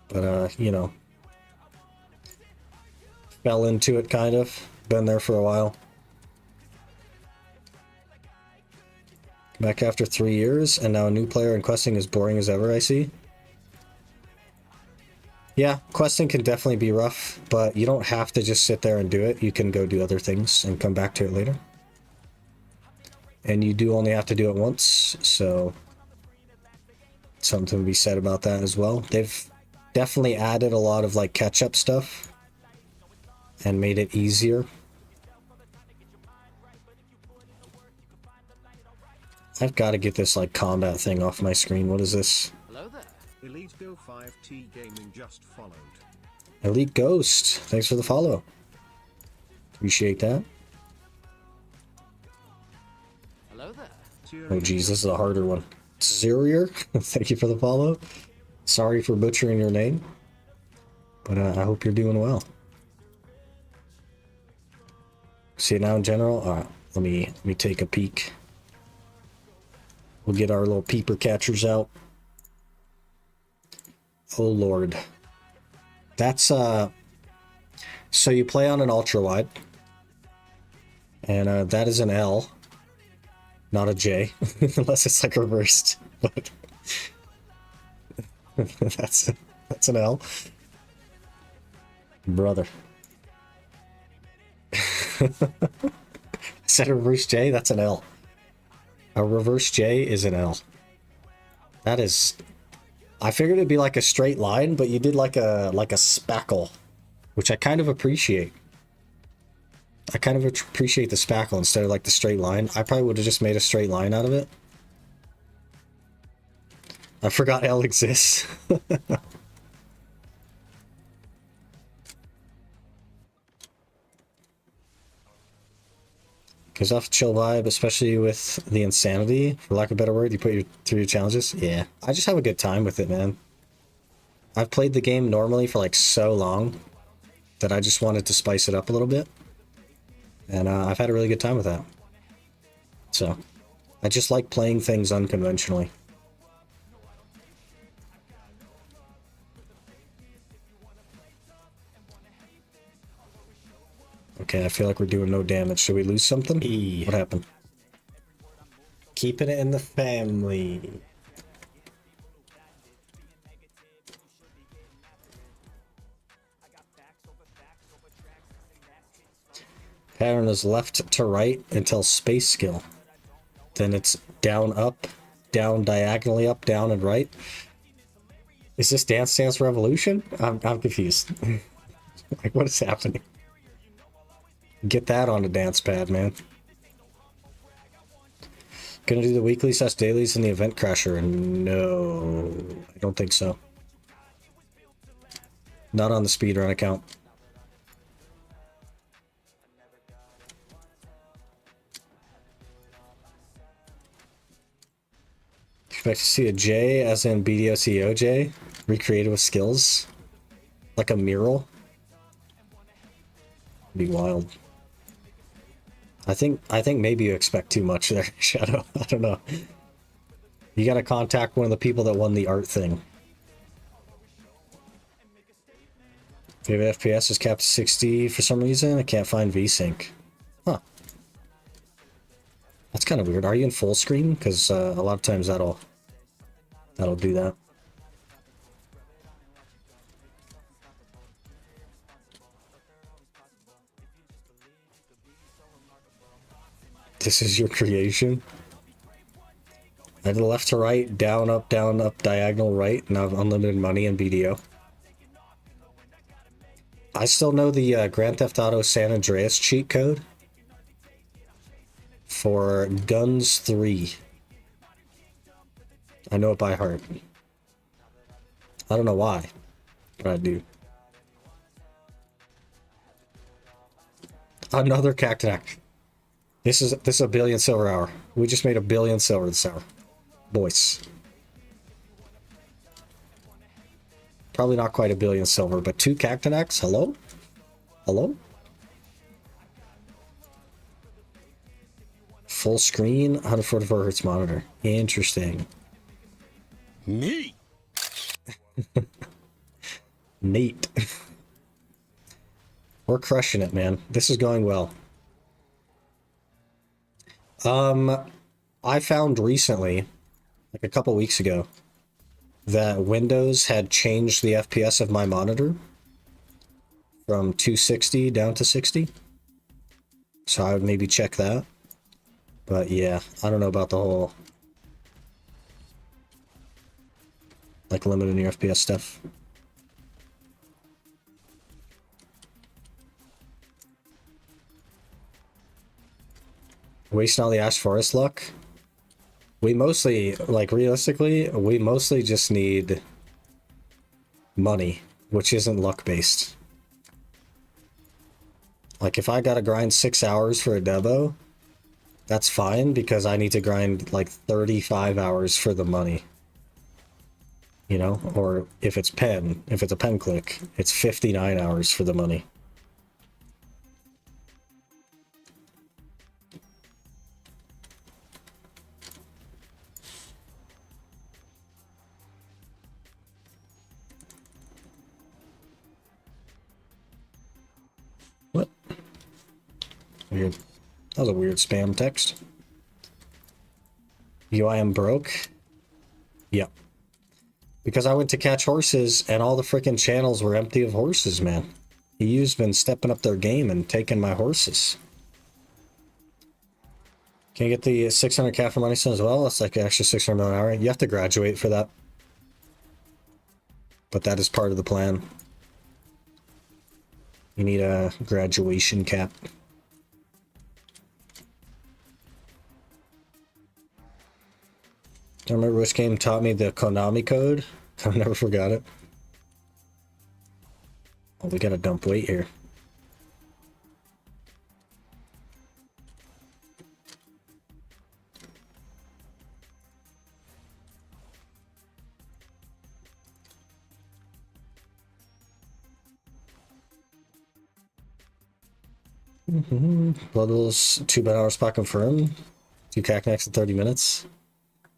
But, you know. Fell into it, kind of. Been there for a while. Back after 3 years, and now a new player and questing is boring as ever, I see. Yeah, questing can definitely be rough, but you don't have to just sit there and do it. You can go do other things and come back to it later. And you do only have to do it once, so something to be said about that as well. They've definitely added a lot of like catch-up stuff and made it easier. I've got to get this like combat thing off my screen. What is this?
Hello there.
Elite Go 5T Gaming just followed.
Elite Ghost, thanks for the follow. Appreciate that.
Hello there.
Oh geez, this is a harder one. Zurier, thank you for the follow. Sorry for butchering your name, but I hope you're doing well. See it now in general? Alright, let me take a peek. We'll get our little peeper catchers out. Oh lord. That's so you play on an ultra wide. And that is an L. Not a J. Unless it's like reversed. But that's an L. Brother. I said a reverse J, that's an L. A reverse J is an L. That is... I figured it'd be like a straight line, but you did like a spackle, which I kind of appreciate. I kind of appreciate the spackle instead of like the straight line. I probably would have just made a straight line out of it. I forgot L exists. Gives off a chill vibe, especially with the insanity, for lack of a better word. You put through your challenges. Yeah, I just have a good time with it, man. I've played the game normally for like so long that I just wanted to spice it up a little bit. And I've had a really good time with that. So, I just like playing things unconventionally. Okay, I feel like we're doing no damage. Should we lose something? Hey. What happened? Keeping it in the family. Pattern is left to right until space skill. Then it's down, up, down, diagonally up, down, and right. Is this Dance Dance Revolution? I'm confused. Like, what is happening? Get that on the dance pad, man. Gonna do the weekly / dailies in the event crasher? No, I don't think so. Not on the speedrun account. Expect to see a J as in BDOCOJ recreated with skills, like a mural. Be wild. I think maybe you expect too much there, Shadow. I don't know. You gotta contact one of the people that won the art thing. Favorite FPS is capped to 60 for some reason. I can't find VSync. Huh. That's kind of weird. Are you in full screen? Because a lot of times that'll do that. This is your creation? I did left to right, down, up, diagonal right, and I have unlimited money in BDO. I still know the Grand Theft Auto San Andreas cheat code for Guns 3. I know it by heart. I don't know why, but I do. Another Cactac. This is a billion silver hour. We just made a billion silver this hour. Boys. Probably not quite a billion silver, but 2 Cactanacs? Hello? Hello? Full screen, 144 hertz monitor. Interesting.
Neat.
Neat. We're crushing it, man. This is going well. I found recently, like a couple weeks ago, that Windows had changed the FPS of my monitor from 260 down to 60. So I would maybe check that. But yeah, I don't know about the whole like limiting your FPS stuff. Wasting all the Ash Forest luck. We mostly, like realistically, we mostly just need money, which isn't luck based. Like if I gotta grind 6 hours for a debo, that's fine because I need to grind like 35 hours for the money. You know, or if it's a pen click, it's 59 hours for the money. What? Weird. That was a weird spam text. UI am broke? Yep. Because I went to catch horses and all the freaking channels were empty of horses, man. EU's been stepping up their game and taking my horses. Can you get the 600 cat for money soon as well? That's like an extra 600 mil an hour. You have to graduate for that. But that is part of the plan. You need a graduation cap. I remember which game taught me the Konami code. I never forgot it. Oh, we gotta dump weight here. Bloodwolf's 2 hour spot confirmed. 2 Cacnacs in 30 minutes.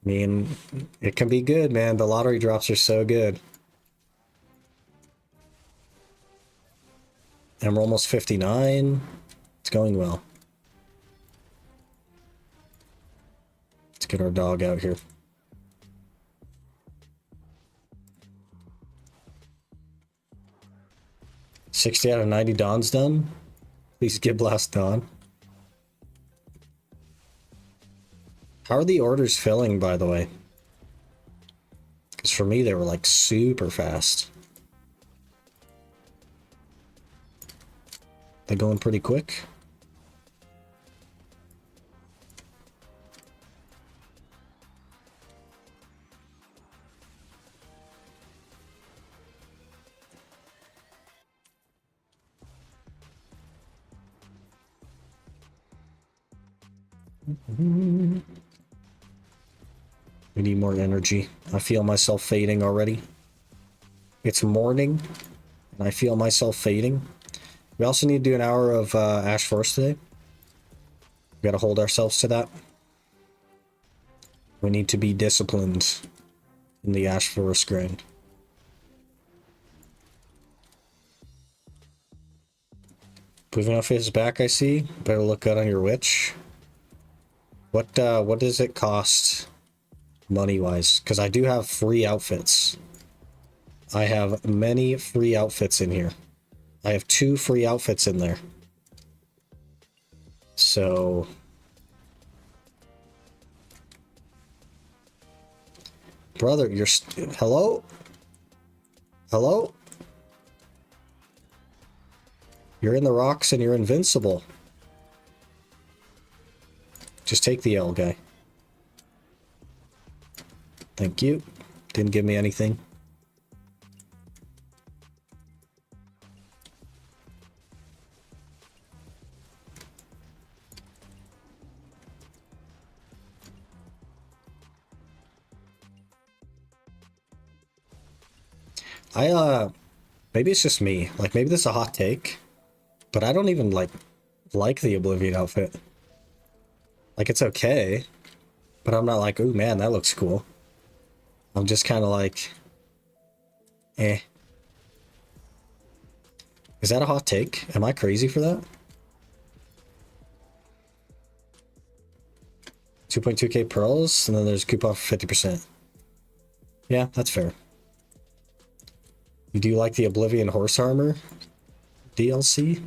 I mean, it can be good, man. The lottery drops are so good. And we're almost 59. It's going well. Let's get our dog out here. $60 out of 90 Dawn's done. Please give Blast Dawn. How are the orders filling, by the way? Because for me, they were like super fast. They going pretty quick? We need more energy. I feel myself fading already. It's morning, and I feel myself fading. We also need to do an hour of Ash Forest today. We gotta hold ourselves to that. We need to be disciplined in the Ash Forest grind. Moving off his back, I see. Better look good on your witch. What does it cost money-wise? Because I do have free outfits. I have many free outfits in here. I have 2 free outfits in there. So... Brother, you're... Hello? Hello? You're in the rocks and you're invincible. Just take the L, guy. Thank you. Didn't give me anything. Maybe it's just me. Like, maybe this is a hot take, but I don't even, like the Oblivion outfit. Like, it's okay, but I'm not like, ooh, man, that looks cool. I'm just kind of like, eh. Is that a hot take? Am I crazy for that? 2.2k pearls, and then there's coupon for 50%. Yeah, that's fair. You do like the Oblivion horse armor DLC?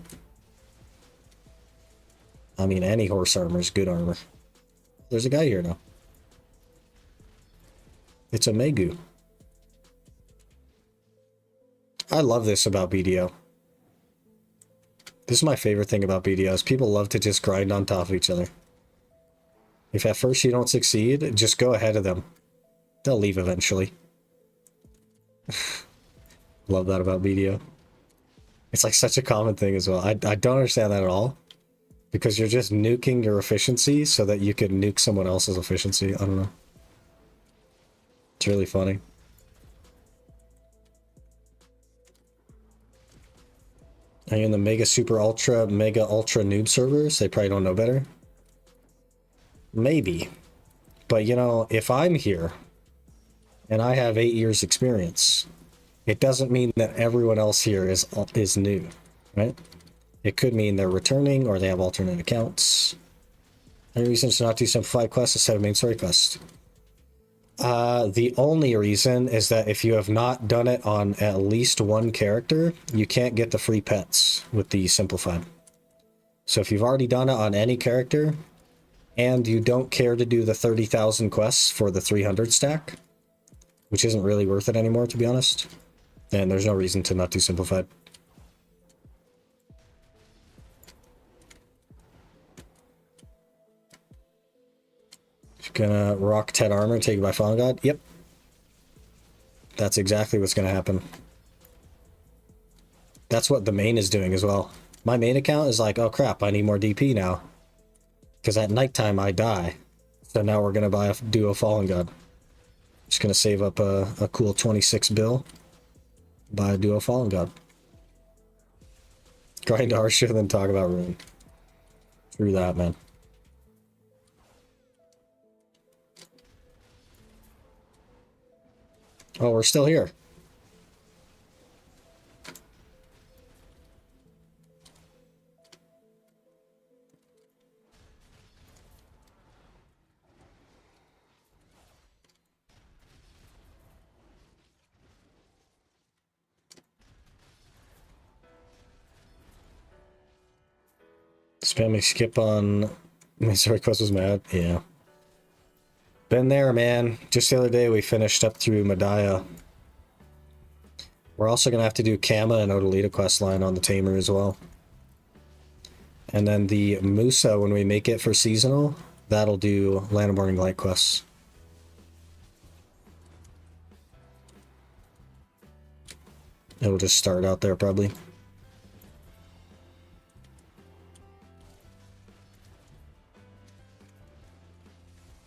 I mean, any horse armor is good armor. There's a guy here now. It's a Megu. I love this about BDO. This is my favorite thing about BDO, is people love to just grind on top of each other. If at first you don't succeed, just go ahead of them. They'll leave eventually. Love that about BDO. It's like such a common thing as well. I don't understand that at all. Because you're just nuking your efficiency so that you can nuke someone else's efficiency. I don't know. It's really funny. Are you in the mega super ultra mega ultra noob servers? They probably don't know better. Maybe. But you know, if I'm here and I have 8 years experience, it doesn't mean that everyone else here is new, right? It could mean they're returning or they have alternate accounts. Any reasons to not do simplified quests instead of main story quests? The only reason is that if you have not done it on at least one character, you can't get the free pets with the simplified. So if you've already done it on any character, and you don't care to do the 30,000 quests for the 300 stack, which isn't really worth it anymore, to be honest, then there's no reason to not do simplified. Gonna rock 10 armor and take it by Fallen God? Yep. That's exactly what's gonna happen. That's what the main is doing as well. My main account is like, oh crap, I need more DP now. Because at nighttime I die. So now we're gonna do a Fallen God. Just gonna save up a cool 26 bill. Buy a duo Fallen God. Grind harsher than talk about Rune. Through that, man. Oh, we're still here. Spamming skip on... My story quest was mad. Yeah. Been there, man. Just the other day we finished up through Medaya. We're also going to have to do Kama and Odalita quest line on the Tamer as well. And then the Musa, when we make it for seasonal, that'll do Land of Morning Light quests. It'll just start out there probably.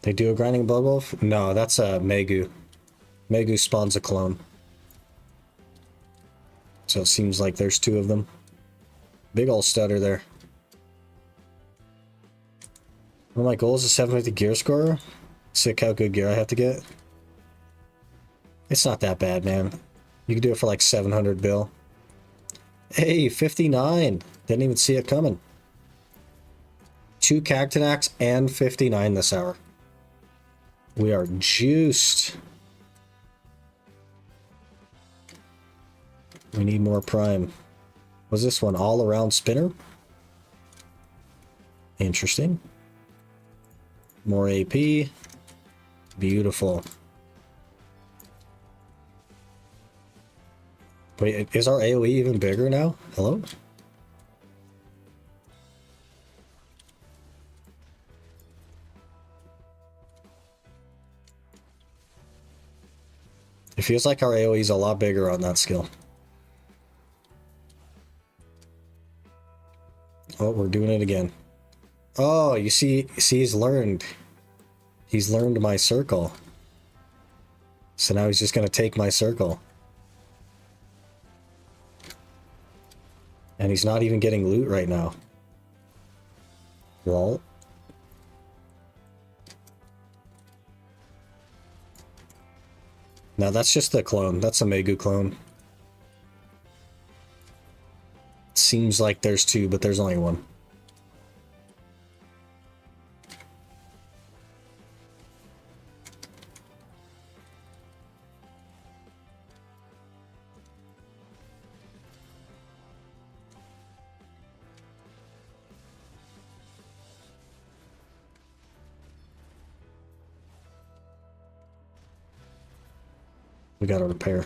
They do a grinding Bloodwolf? No, that's a Megu. Megu spawns a clone. So it seems like there's two of them. Big ol' stutter there. One of my goals is 750 gear score. Sick how good gear I have to get. It's not that bad, man. You can do it for like 700 bill. Hey, 59! Didn't even see it coming. 2 Cactanax and 59 this hour. We are juiced. We need more prime. Was this one all around spinner? Interesting. More AP. Beautiful. Wait, is our AoE even bigger now? Hello? It feels like our AoE is a lot bigger on that skill. Oh, we're doing it again. Oh, you see he's learned. He's learned my circle. So now he's just going to take my circle. And he's not even getting loot right now. Lol. Now that's just the clone. That's a Megu clone. Seems like there's two, but there's only one. We gotta repair.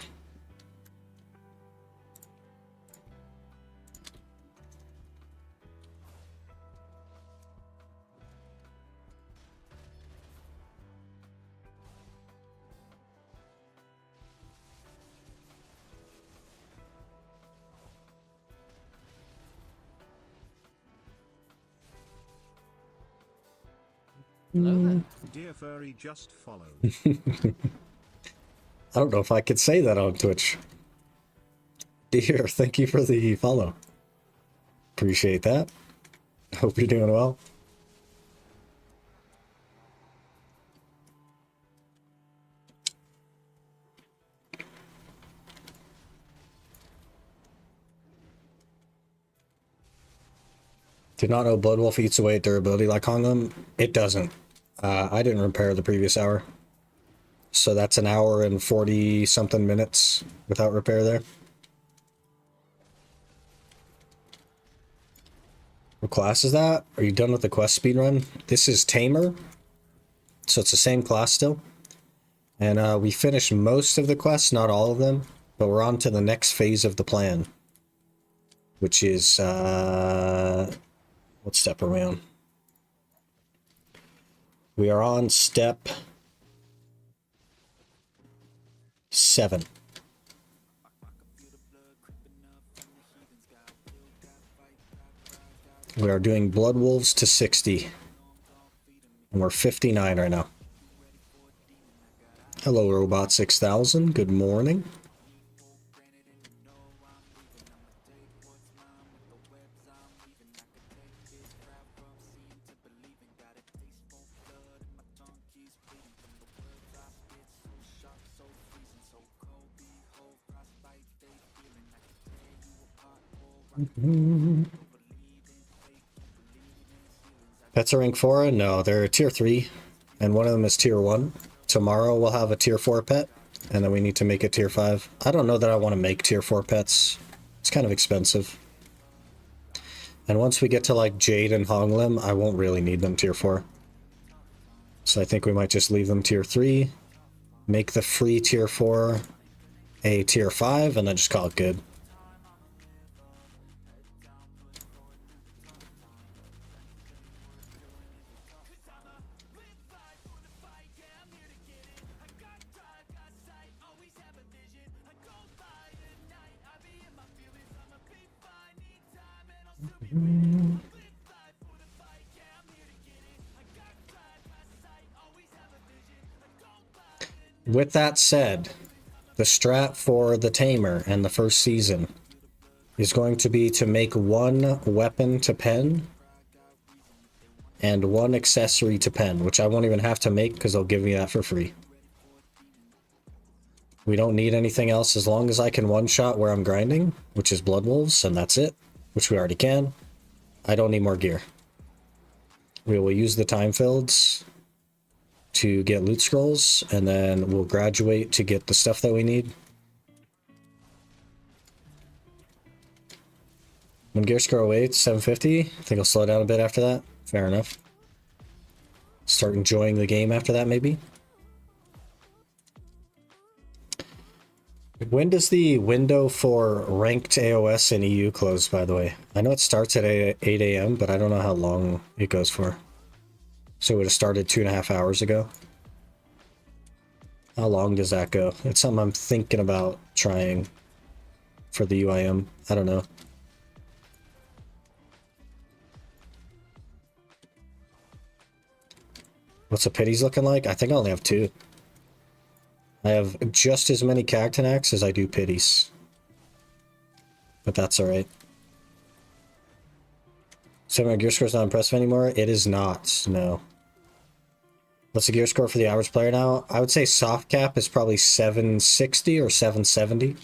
Hello there.
Dear Furry just followed.
I don't know if I could say that on Twitch. Dear, thank you for the follow. Appreciate that. Hope you're doing well. Did not know Bloodwolf eats away at durability like Honglin. It doesn't. I didn't repair the previous hour. So that's an hour and 40 something minutes without repair there. What class is that? Are you done with the quest speedrun? This is Tamer. So it's the same class still. And we finished most of the quests, not all of them. But we're on to the next phase of the plan. Which is... what step are we on? We are on step 7. We are doing Bloodwolves to 60. And we're 59 right now. Hello, Robot 6000. Good morning. Pets are rank 4? No, they're tier 3, and one of them is tier 1. Tomorrow we'll have a tier 4 pet, and then we need to make it tier 5. I don't know that I want to make tier 4 pets. It's kind of expensive. And once we get to like Jade and Honglim, I won't really need them tier 4. So I think we might just leave them tier 3, make the free tier 4 a tier 5, and then just call it good. With that said, the strat for the Tamer and the first season is going to be to make one weapon to pen and one accessory to pen, which I won't even have to make because they'll give me that for free. We don't need anything else as long as I can one-shot where I'm grinding, which is Bloodwolves, and that's it, which we already can. I don't need more gear. We will use the time fields to get loot scrolls, and then we'll graduate to get the stuff that we need. When gear score awaits 750, I think I'll slow down a bit after that. Fair enough. Start enjoying the game after that, maybe. When does the window for ranked AOS in EU close, by the way? I know it starts at 8 a.m., but I don't know how long it goes for. So it would have started 2.5 hours ago. How long does that go? It's something I'm thinking about trying for the UIM. I don't know. What's the pities looking like? I think I only have 2. I have just as many Cactanax as I do pities. But that's alright. So my gear score's not impressive anymore? It is not, no. What's the gear score for the average player now? I would say soft cap is probably 760 or 770.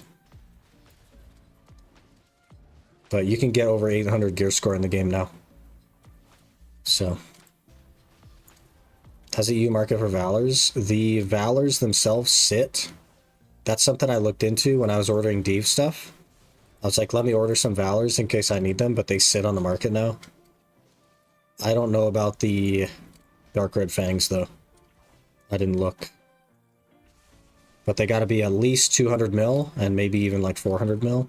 But you can get over 800 gear score in the game now. So. Has a EU market for Valors? The Valors themselves sit. That's something I looked into when I was ordering Div stuff. I was like, let me order some Valors in case I need them, but they sit on the market now. I don't know about the Dark Red Fangs, though. I didn't look. But they gotta be at least 200 mil, and maybe even like 400 mil.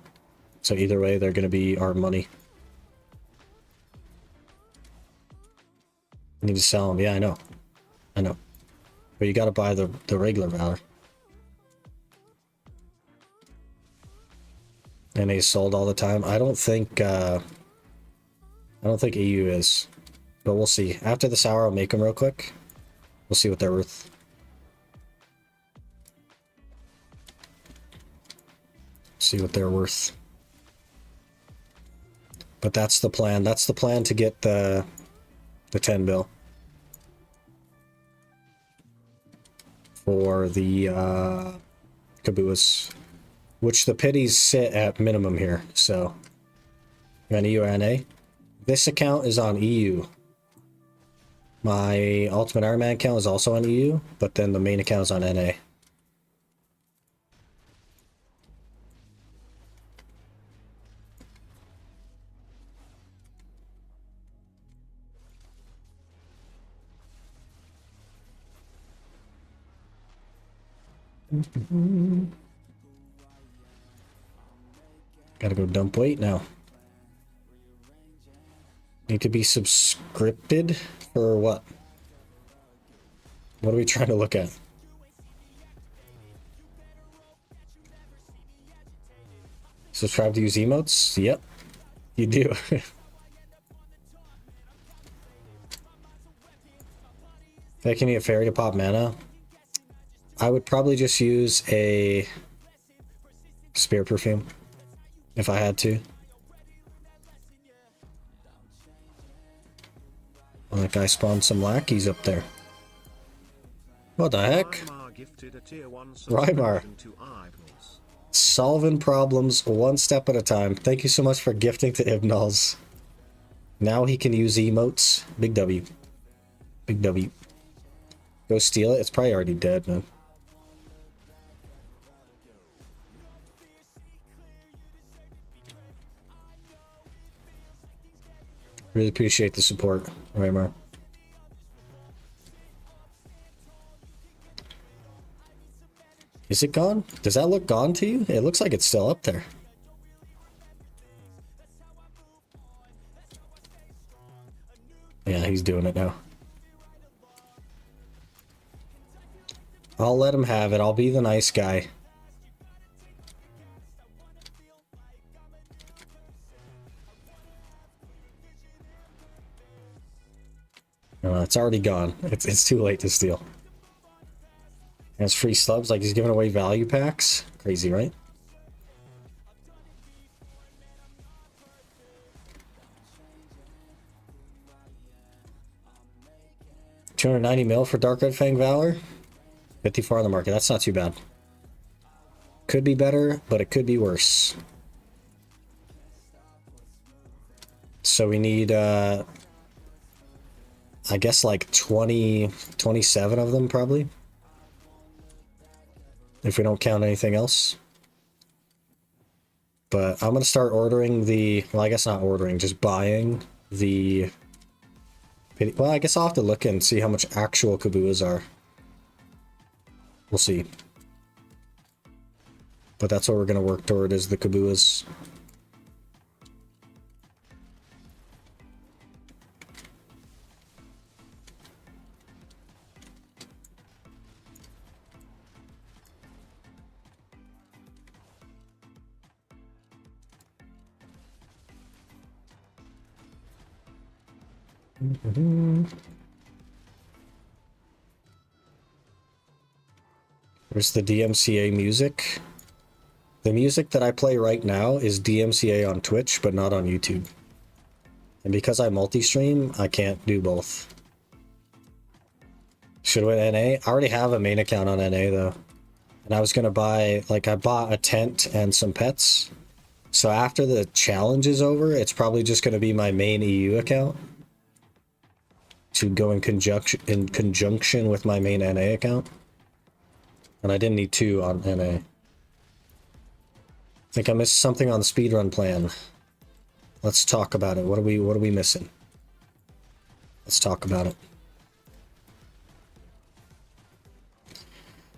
So either way, they're gonna be our money. I need to sell them. Yeah, I know. I know. But you gotta buy the regular Valor. And he's sold all the time. I don't think EU is. But we'll see. After this hour, I'll make them real quick. We'll see what they're worth. See what they're worth. But that's the plan. That's the plan to get the 10 bill. For the Caboose, which the pities sit at minimum here. So, you're on EU or NA? This account is on EU. My Ultimate Iron Man account is also on EU, but then the main account is on NA. Gotta go dump weight now. Need to be subscripted for what? What are we trying to look at? Subscribe to use emotes? Yep, you do. If I can need a fairy to pop mana, I would probably just use a spear perfume if I had to. Well, that guy spawned some lackeys up there. What the heck? Rymar. Solving problems one step at a time. Thank you so much for gifting to Ibnals. Now he can use emotes. Big W. Big W. Go steal it. It's probably already dead, man. Really appreciate the support, Rymar. Is it gone? Does that look gone to you? It looks like it's still up there. Yeah, he's doing it now. I'll let him have it. I'll be the nice guy. It's already gone. It's too late to steal. And it's free subs, like he's giving away value packs. Crazy, right? $290 mil for Dark Red Fang Valor. 54 on the market. That's not too bad. Could be better, but it could be worse. So we need, I guess like 27 of them probably. If we don't count anything else. But I'm going to start ordering the, well, I guess not ordering, just buying the, well, I guess I'll have to look and see how much actual Kabuas are. We'll see. But that's what we're going to work toward, is the Kabuas. Where's the DMCA music? The music that I play right now is DMCA on Twitch, but not on YouTube. And because I multi-stream, I can't do both. Should win NA? I already have a main account on NA though. And I was gonna buy, like I bought a tent and some pets. So after the challenge is over, it's probably just gonna be my main EU account. To go in conjunction with my main NA account. And I didn't need two on NA. I think I missed something on the speedrun plan. Let's talk about it. What are we missing? Let's talk about it.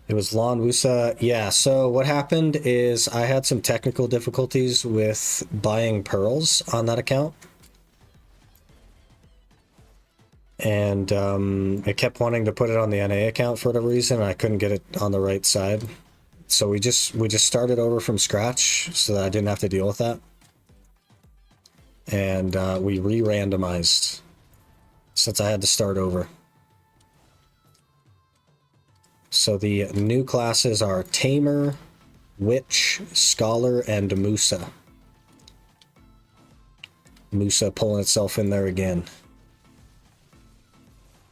It was Lon Wusa. Yeah, so what happened is I had some technical difficulties with buying pearls on that account. And it kept wanting to put it on the NA account for whatever reason, and I couldn't get it on the right side. So we just started over from scratch so that I didn't have to deal with that. And we re-randomized since I had to start over. So the new classes are Tamer, Witch, Scholar, and Musa. Musa pulling itself in there again.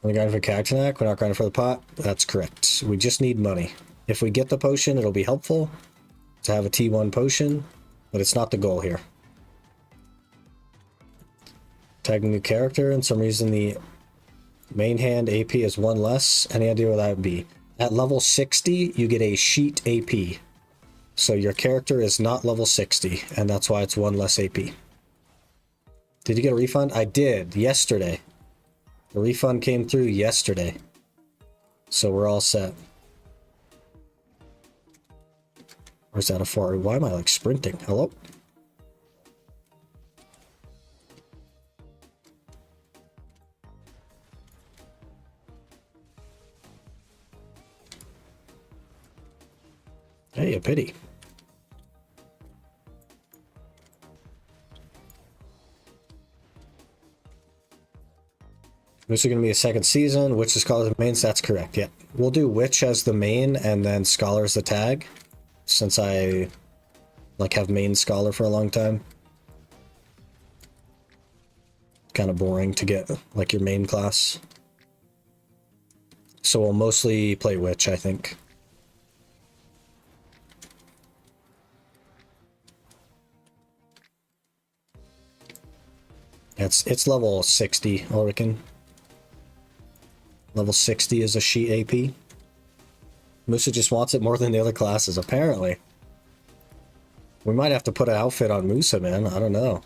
We're grinding for Cactinac, we're not grinding for the pot. That's correct. We just need money. If we get the potion, it'll be helpful to have a T1 potion, but it's not the goal here. Tag a new character, and some reason the main hand AP is one less. Any idea what that would be? At level 60, you get a sheet AP. So your character is not level 60, and that's why it's one less AP. Did you get a refund? I did, yesterday. The refund came through yesterday. So we're all set. Where's that for? Why am I like sprinting? Hello? Hey, a pity. This is going to be a second season. Witch is Scholar as the main. That's correct. Yeah, we'll do Witch as the main and then Scholar as the tag, since I like have main Scholar for a long time. Kind of boring to get like your main class. So we'll mostly play Witch, I think. It's level 60, I reckon. Level 60 is a sheet AP. Musa just wants it more than the other classes, apparently. We might have to put an outfit on Musa, man. I don't know.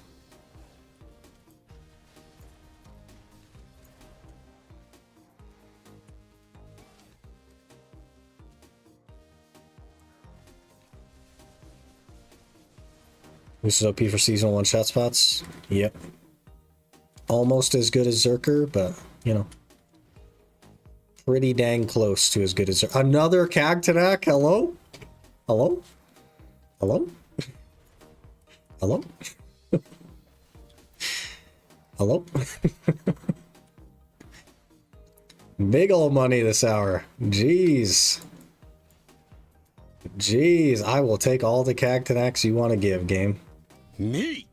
This is OP for seasonal one-shot spots. Yep. Almost as good as Zerker, but, you know. Pretty dang close to as good as Zerker. Another Cagtanak? Hello? Hello? Hello? Hello? Hello? Big ol' money this hour. Jeez. Jeez, I will take all the Cagtanaks you want to give, game.
Me.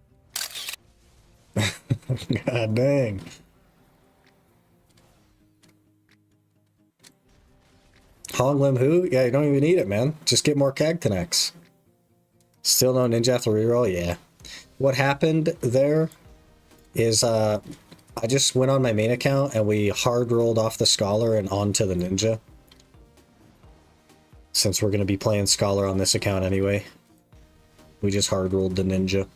God dang. Hong Lim who? Yeah, you don't even need it, man. Just get more Cagtanaks. Still no Ninja after reroll? Yeah. What happened there is I just went on my main account and we hard rolled off the Scholar and onto the Ninja. Since we're going to be playing Scholar on this account anyway. We just hard rolled the Ninja.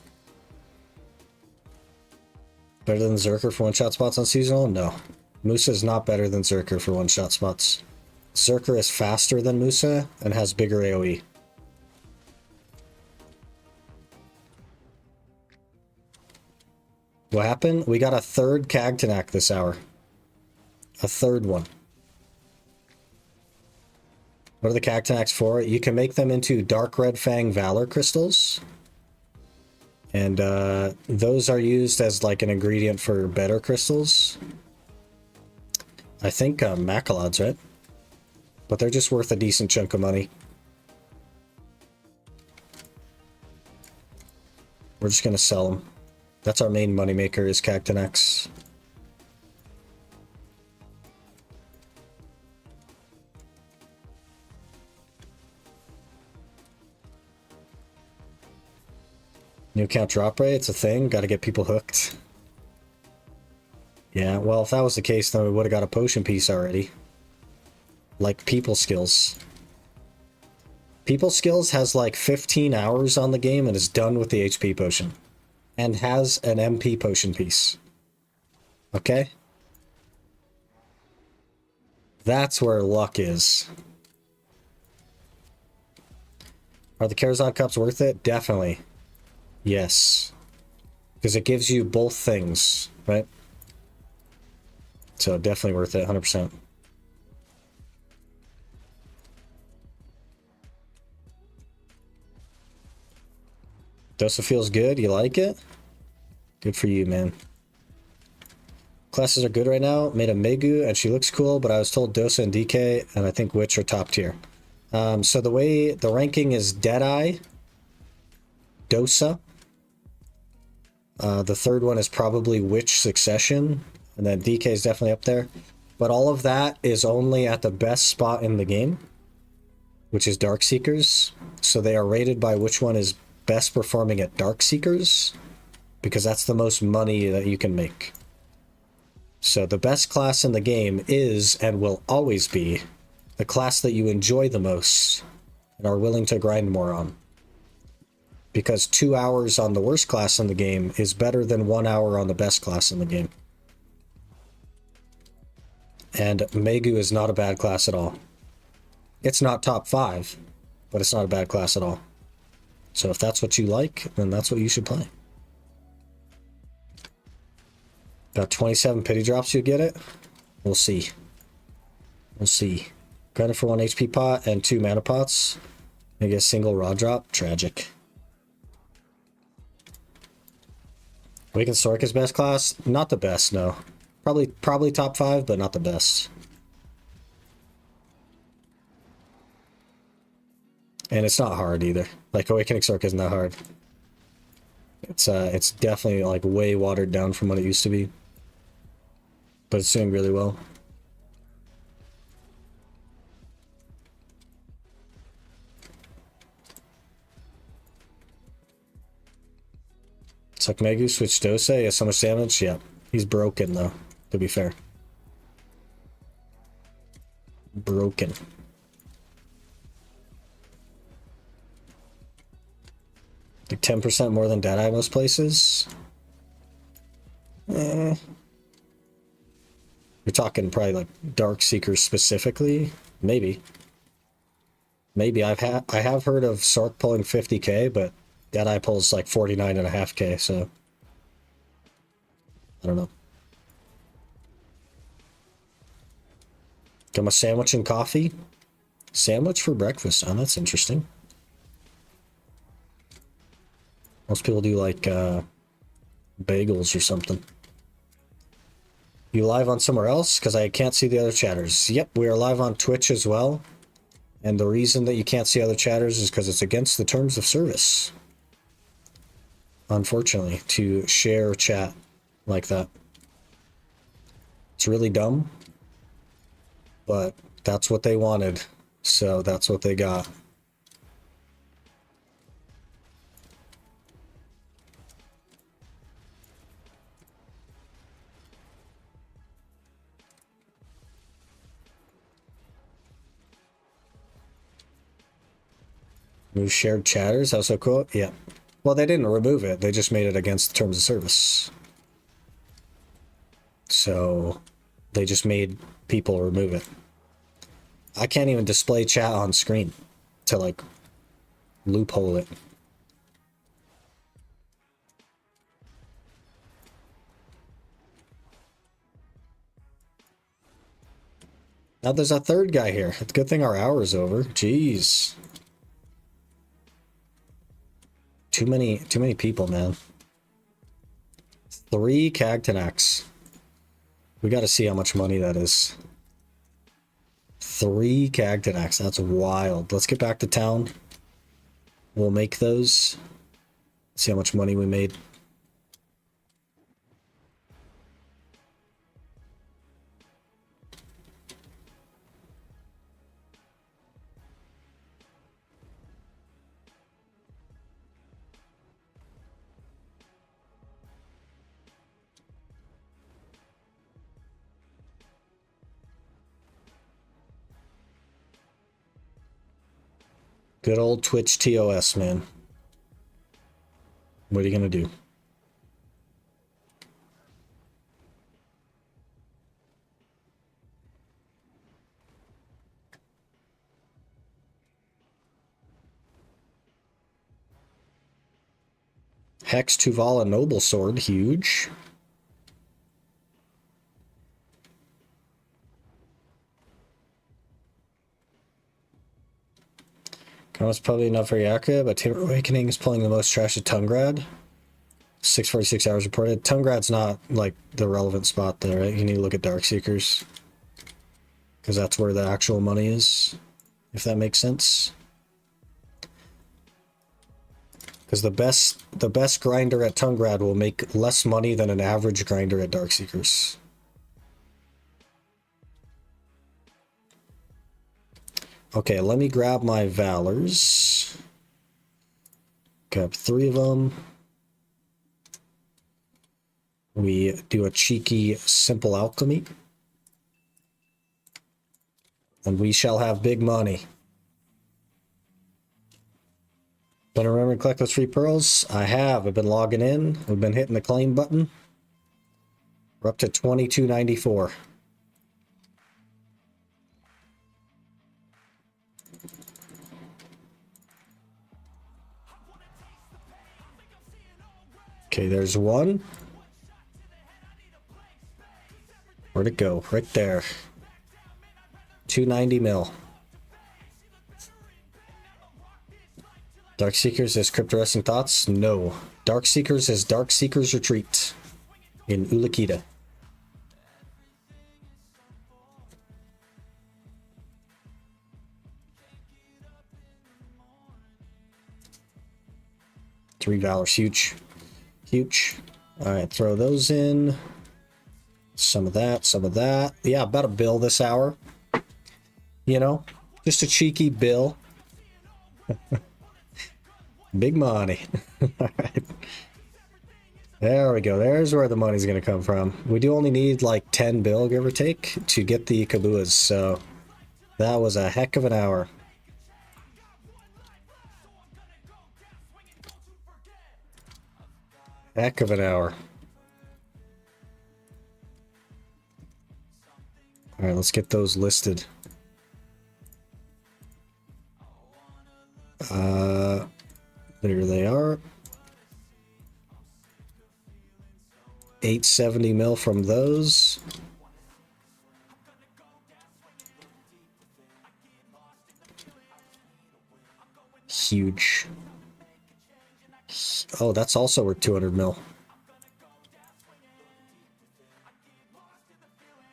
Better than Zerker for one-shot spots on seasonal? No. Musa is not better than Zerker for one-shot spots. Zerker is faster than Musa and has bigger AoE. What happened? We got a third Cagtanak this hour. A third one. What are the Cagtanaks for? You can make them into Dark Red Fang Valor crystals. And those are used as like an ingredient for better crystals. I think Macalod's, right? But they're just worth a decent chunk of money. We're just going to sell them. That's our main moneymaker is Cagtanaks. New account drop rate, it's a thing. Got to get people hooked. Yeah, well, if that was the case, then we would have got a potion piece already. Like people skills. People skills has like 15 hours on the game and is done with the HP potion. And has an MP potion piece. Okay? That's where luck is. Are the Karazhan cups worth it? Definitely. Yes. Because it gives you both things, right? So definitely worth it, 100%. Dosa feels good? You like it? Good for you, man. Classes are good right now. Made a Megu, and she looks cool, but I was told Dosa and DK, and I think Witch are top tier. So the way the ranking is Deadeye, Dosa. The third one is probably Witch Succession, and then DK is definitely up there. But all of that is only at the best spot in the game, which is Darkseekers. So they are rated by which one is best performing at Darkseekers, because that's the most money that you can make. So the best class in the game is and will always be the class that you enjoy the most and are willing to grind more on. Because 2 hours on the worst class in the game is better than 1 hour on the best class in the game. And Megu is not a bad class at all. It's not top 5, but it's not a bad class at all. So if that's what you like, then that's what you should play. About 27 pity drops, you get it? We'll see. We'll see. Granted for 1 HP pot and 2 mana pots. Maybe a single raw drop. Tragic. Awakened Soraka's best class? Not the best, no. Probably top 5, but not the best. And it's not hard either. Like Awakening Soraka isn't that hard. It's definitely like way watered down from what it used to be. But it's doing really well. It's like Megu switched Dose, he has so much damage. Yeah, he's broken though, to be fair. Broken. Like 10% more than Deadeye most places. You're talking probably like Darkseekers specifically. Maybe. Maybe I have heard of Sark pulling 50k, but That eye pulls like 49.5K, so I don't know. Got my sandwich and coffee. Sandwich for breakfast. Oh, that's interesting. Most people do like bagels or something. You live on somewhere else? Because I can't see the other chatters. Yep, we are live on Twitch as well. And the reason that you can't see other chatters is because it's against the terms of service. Unfortunately, to share chat like that. It's really dumb. But that's what they wanted. So that's what they got. Remove shared chatters? How so cool? Yeah. Well, they didn't remove it. They just made it against the terms of service. So they just made people remove it. I can't even display chat on screen to like loophole it. Now there's a third guy here. It's a good thing our hour is over. Jeez. Too many people, man. 3 Cagtanax. We got to see how much money that is. 3 Cagtanax. That's wild. Let's get back to town. We'll make those. See how much money we made. Good old Twitch TOS, man. What are you gonna do? Hex Tuvala Noble Sword, huge. That's probably enough for Yaka, but Tamer Awakening is pulling the most trash at Tungrad. 646 hours reported. Tungrad's not like the relevant spot there, right? You need to look at Darkseekers. Because that's where the actual money is, if that makes sense. Because the best grinder at Tungrad will make less money than an average grinder at Darkseekers. Okay, let me grab my Valors. Grab 3 of them. We do a cheeky simple alchemy. And we shall have big money. Been remembering to collect those free pearls? I have. I've been logging in. We've been hitting the claim button. We're up to 2294. Okay, there's one. Where'd it go? Right there. 290 mil. Darkseekers is Cryptorescent Thoughts? No. Darkseekers is Darkseekers Retreat in Ulakita. Three Valors, huge. Huge. Alright, throw those in. Some of that, some of that. Yeah, about a bill this hour. You know, just a cheeky bill. Big money. Alright. There we go. There's where the money's going to come from. We do only need like 10 bill, give or take, to get the Kabuas. So that was a heck of an hour. Heck of an hour. All right, let's get those listed. There they are. 870 mil from those. Huge. Oh, that's also worth 200 mil.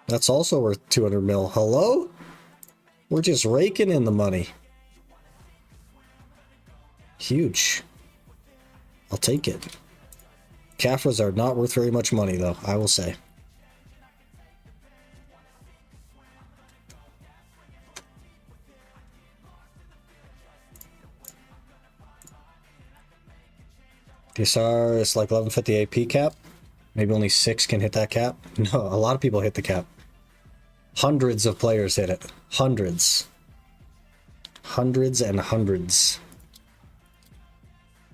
That's also worth 200 mil. Hello? We're just raking in the money. Huge. I'll take it. Caphras are not worth very much money, though, I will say. DSR is like 1150 AP cap. Maybe only 6 can hit that cap. No, a lot of people hit the cap. Hundreds of players hit it. Hundreds. Hundreds and hundreds.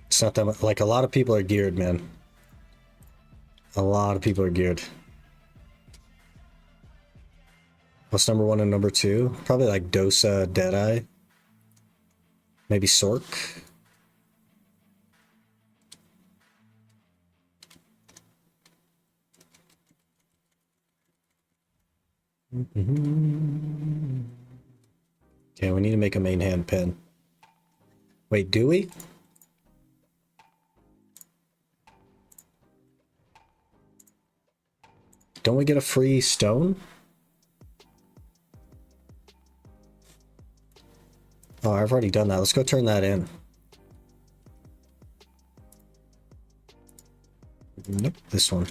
It's not that much. Like, a lot of people are geared, man. A lot of people are geared. What's number 1 and number 2? Probably like Dosa, Deadeye. Maybe Sork. Okay, we need to make a main hand pin. Wait, do we? Don't we get a free stone? Oh, I've already done that. Let's go turn that in. Nope, this one.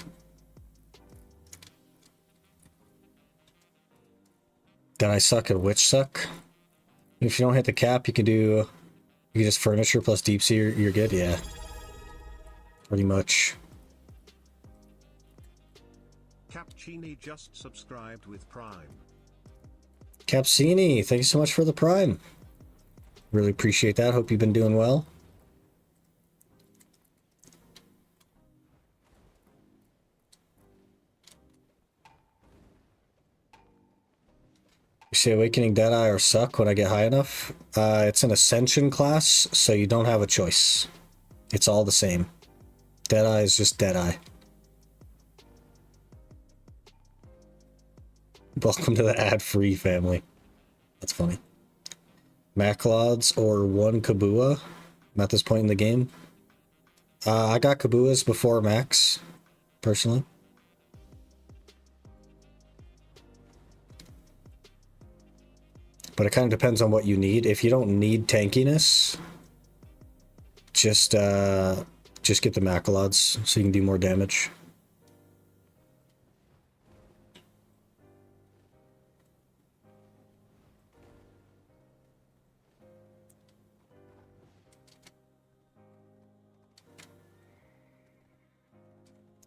Then I suck at Witch Suck. If you don't hit the cap, you can just furniture plus deep sea, you're good, yeah. Pretty much.
Capcini just subscribed with Prime.
Capcini, thank you so much for the Prime. Really appreciate that. Hope you've been doing well. You say Awakening Deadeye or Suck when I get high enough? It's an Ascension class, so you don't have a choice. It's all the same. Deadeye is just Deadeye. Welcome to the ad-free family. That's funny. Maclods or 1 Kabua at this point in the game. I got Kabuas before Max, personally. But it kind of depends on what you need. If you don't need tankiness, just get the Macalods so you can do more damage.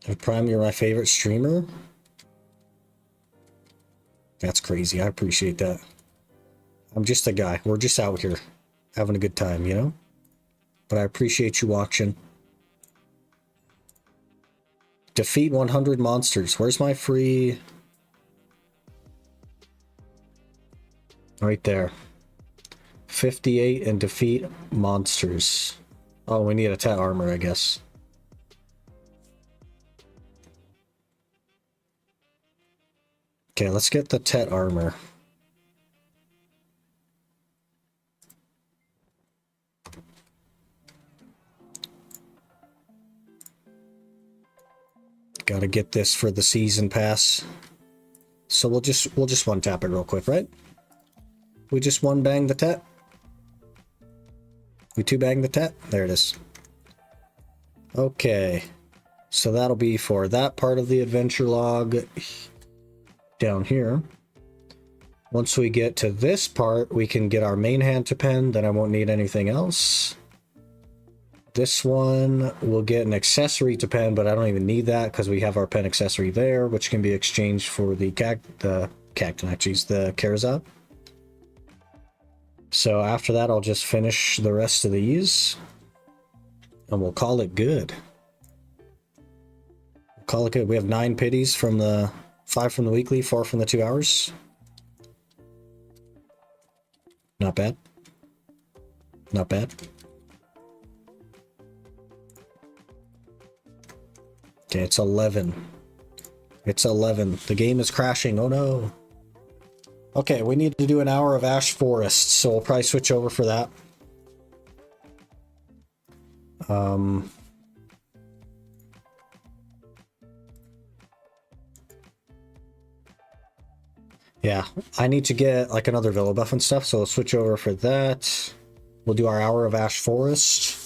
If Prime, you're my favorite streamer? That's crazy. I appreciate that. I'm just a guy. We're just out here having a good time, you know? But I appreciate you watching. Defeat 100 monsters. Where's my free... Right there. 58 and defeat monsters. Oh, we need a Tet armor, I guess. Okay, let's get the Tet armor. Gotta get this for the season pass. So we'll just one tap it real quick, right? We just one bang the Tet. We two bang the Tet. There it is. Okay. So that'll be for that part of the adventure log down here. Once we get to this part, we can get our main hand to pen, then I won't need anything else. This one will get an accessory to pen, but I don't even need that because we have our pen accessory there, which can be exchanged for the Karazat. So after that, I'll just finish the rest of these, and we'll call it good. We'll call it good. We have 9 pities from the 5 from the weekly, 4 from the 2 hours. Not bad. Not bad. Okay, it's 11. It's 11. The game is crashing. Oh no. Okay, we need to do an hour of Ash Forest, so we'll probably switch over for that. Yeah, I need to get like another villa buff and stuff, so we'll switch over for that. We'll do our hour of Ash Forest.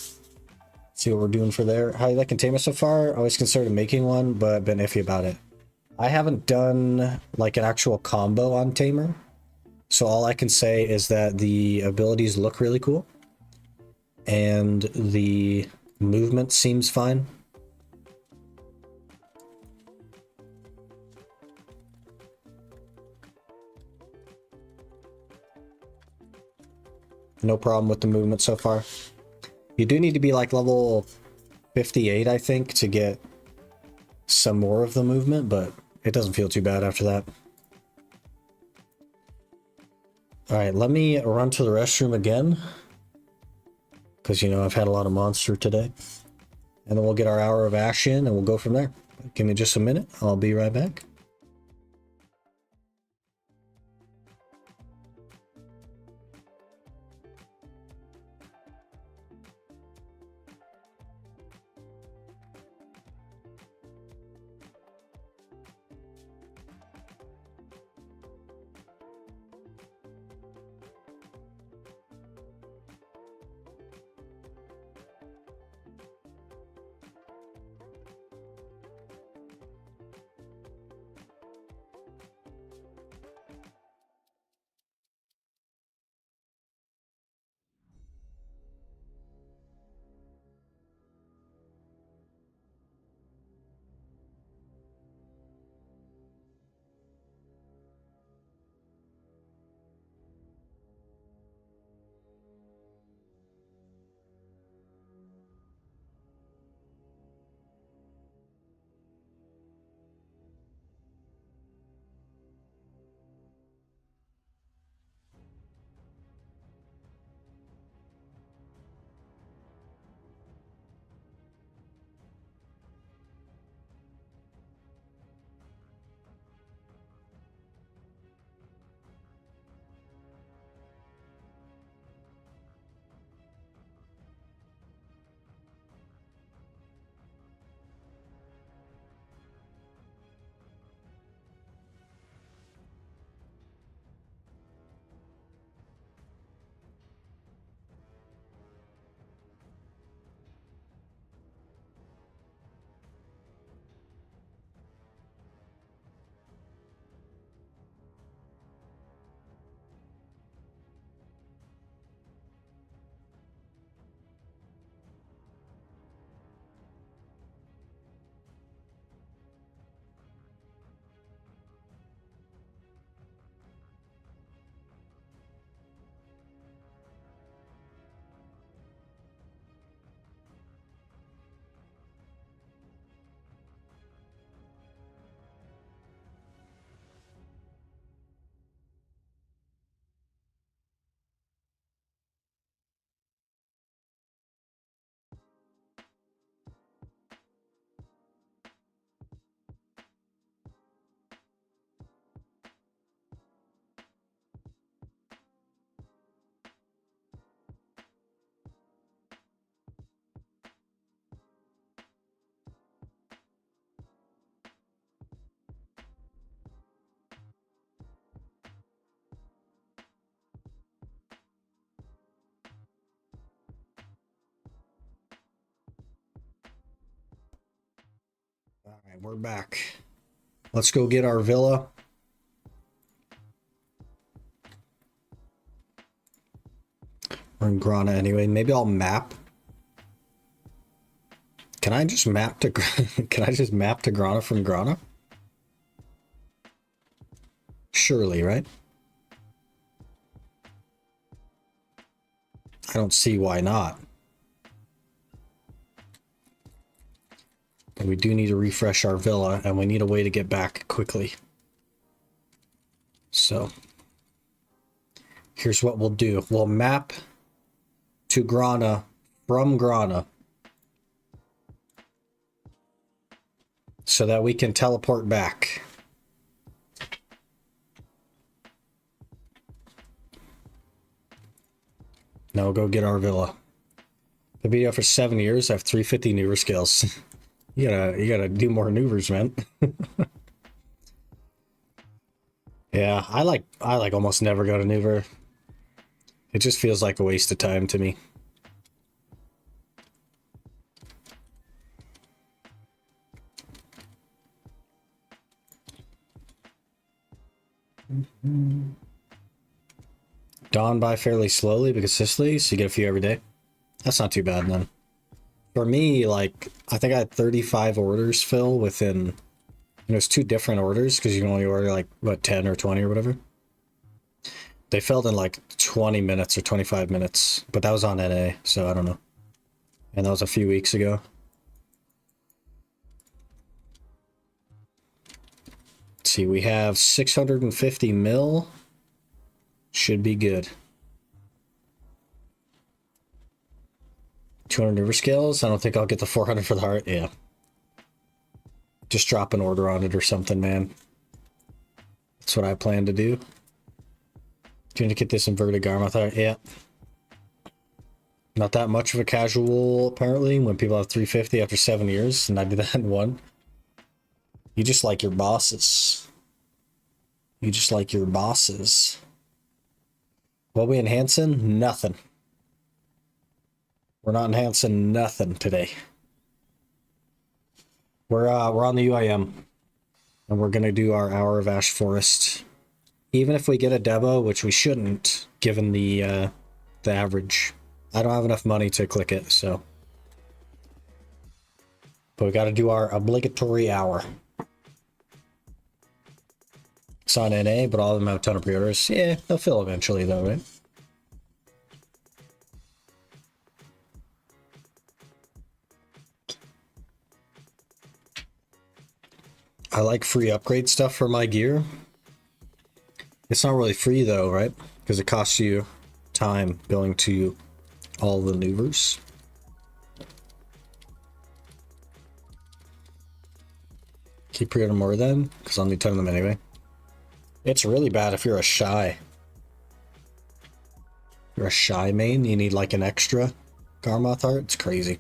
See what we're doing for there. How you liking Tamer so far? I always considered making one, but been iffy about it. I haven't done like an actual combo on Tamer, so all I can say is that the abilities look really cool, and the movement seems fine. No problem with the movement so far. You do need to be like level 58, I think, to get some more of the movement, but it doesn't feel too bad after that. All right, let me run to the restroom again, because, you know, I've had a lot of monster today. And then we'll get our hour of Ash in, and we'll go from there. Give me just a minute. I'll be right back. All right, we're back. Let's go get our villa. We're in Grana anyway. Maybe I'll map. Can I just map to can I just map to Grana from Grana? Surely, right? I don't see why not. But we do need to refresh our villa, and we need a way to get back quickly. So here's what we'll do. We'll map to Grana from Grana. so that we can teleport back. Now we'll go get our villa. I've been here for 7 years. I have 350 maneuver skills. you gotta do more maneuvers, man. Yeah, I like almost never go to maneuver. It just feels like a waste of time to me. Dawn by fairly slowly but consistently, so you get a few every day. That's not too bad then. For me, like, I think I had 35 orders fill within... There's 2 different orders, because you can only order, like, what, 10 or 20 or whatever. They filled in, like, 20 minutes or 25 minutes, but that was on NA, so I don't know. And that was a few weeks ago. Let's see, we have 650 mil. Should be good. 200 maneuver skills. I don't think I'll get the 400 for the heart. Yeah. Just drop an order on it or something, man. That's what I plan to do. Do you need to get this inverted Garmoth heart? Yeah. Not that much of a casual, apparently, when people have 350 after 7 years, and I did that in 1. You just like your bosses. You just like your bosses. What we enhancing? Nothing. We're not enhancing nothing today. We're on the UIM, and we're gonna do our Hour of Ash Forest. Even if we get a Debo, which we shouldn't, given the average. I don't have enough money to click it, so. But we got to do our obligatory hour. It's on NA, but all of them have a ton of pre-orders. Yeah, they'll fill eventually, though, right? I like free upgrade stuff for my gear. It's not really free, though, right? Because it costs you time going to all the maneuvers. Keep pre-ordering more then, because I'll need 10 of them anyway. It's really bad if you're a shy. If you're a shy main, you need like an extra Garmoth heart. It's crazy.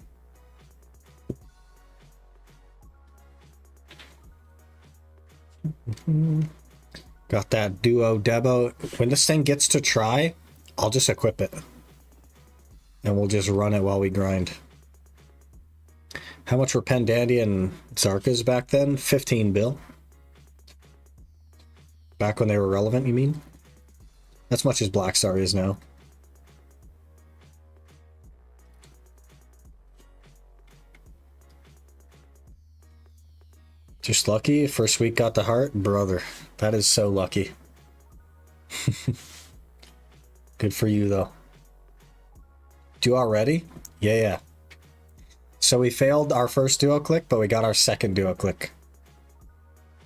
Got that duo Debo. When this thing gets to try, I'll just equip it. And we'll just run it while we grind. How much were Pendandia and Zarkas back then? 15 bill. Back when they were relevant, you mean? As much as Black Star is now. Just lucky. First week got the heart. Brother, that is so lucky. Good for you, though. Do already? Yeah. So we failed our first duo click, but we got our second duo click.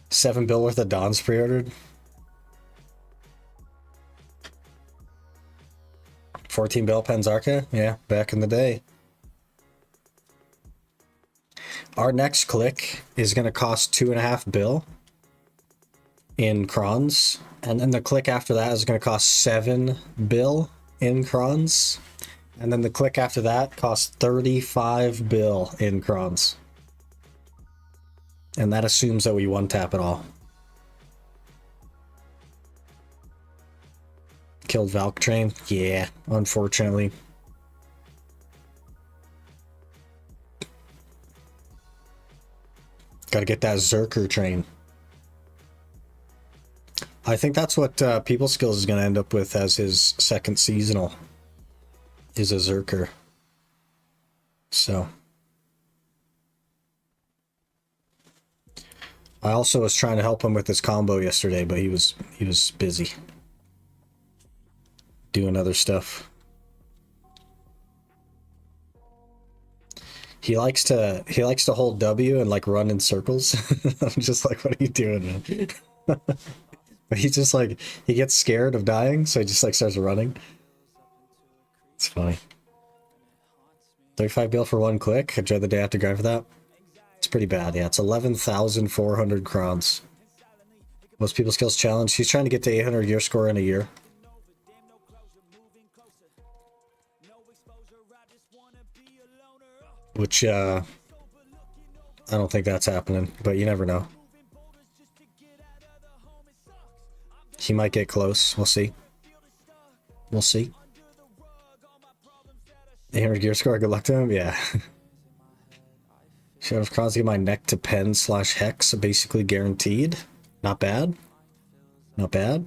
7 bill worth of Dons pre-ordered. 14 bill Penzarka? Yeah, back in the day. Our next click is going to cost 2.5 bill in crons. And then the click after that is going to cost 7 bill in crons. And then the click after that costs 35 bill in crons. And that assumes that we one-tap it all. Killed Valk Train? Yeah, unfortunately. Gotta get that Zerker train. I think that's what People Skills is going to end up with as his second seasonal. Is a Zerker. So. I also was trying to help him with his combo yesterday, but he was busy. Doing other stuff. He likes to hold W and like run in circles. I'm just like, what are you doing, man? He's just like, he gets scared of dying, so he just like starts running. It's funny. 35 bill for one click. I'd the day after grind for that. It's pretty bad. Yeah, it's 11,400 crowns. Most people's skills challenge. He's trying to get to 800 gear score in a year. Which, I don't think that's happening, but you never know. He might get close. We'll see. We'll see. 800 gear score. Good luck to him. Yeah. Shadow of Crowns, get my neck to pen / hex, basically guaranteed. Not bad. Not bad.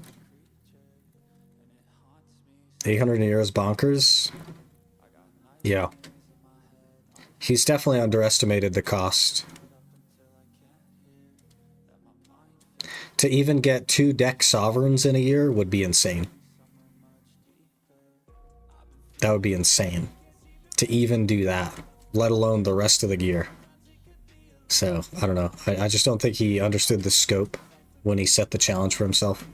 800 euros bonkers. Yeah. He's definitely underestimated the cost. To even get 2 deck sovereigns in a year would be insane. That would be insane. To even do that, let alone the rest of the gear. So, I don't know. I just don't think he understood the scope when he set the challenge for himself.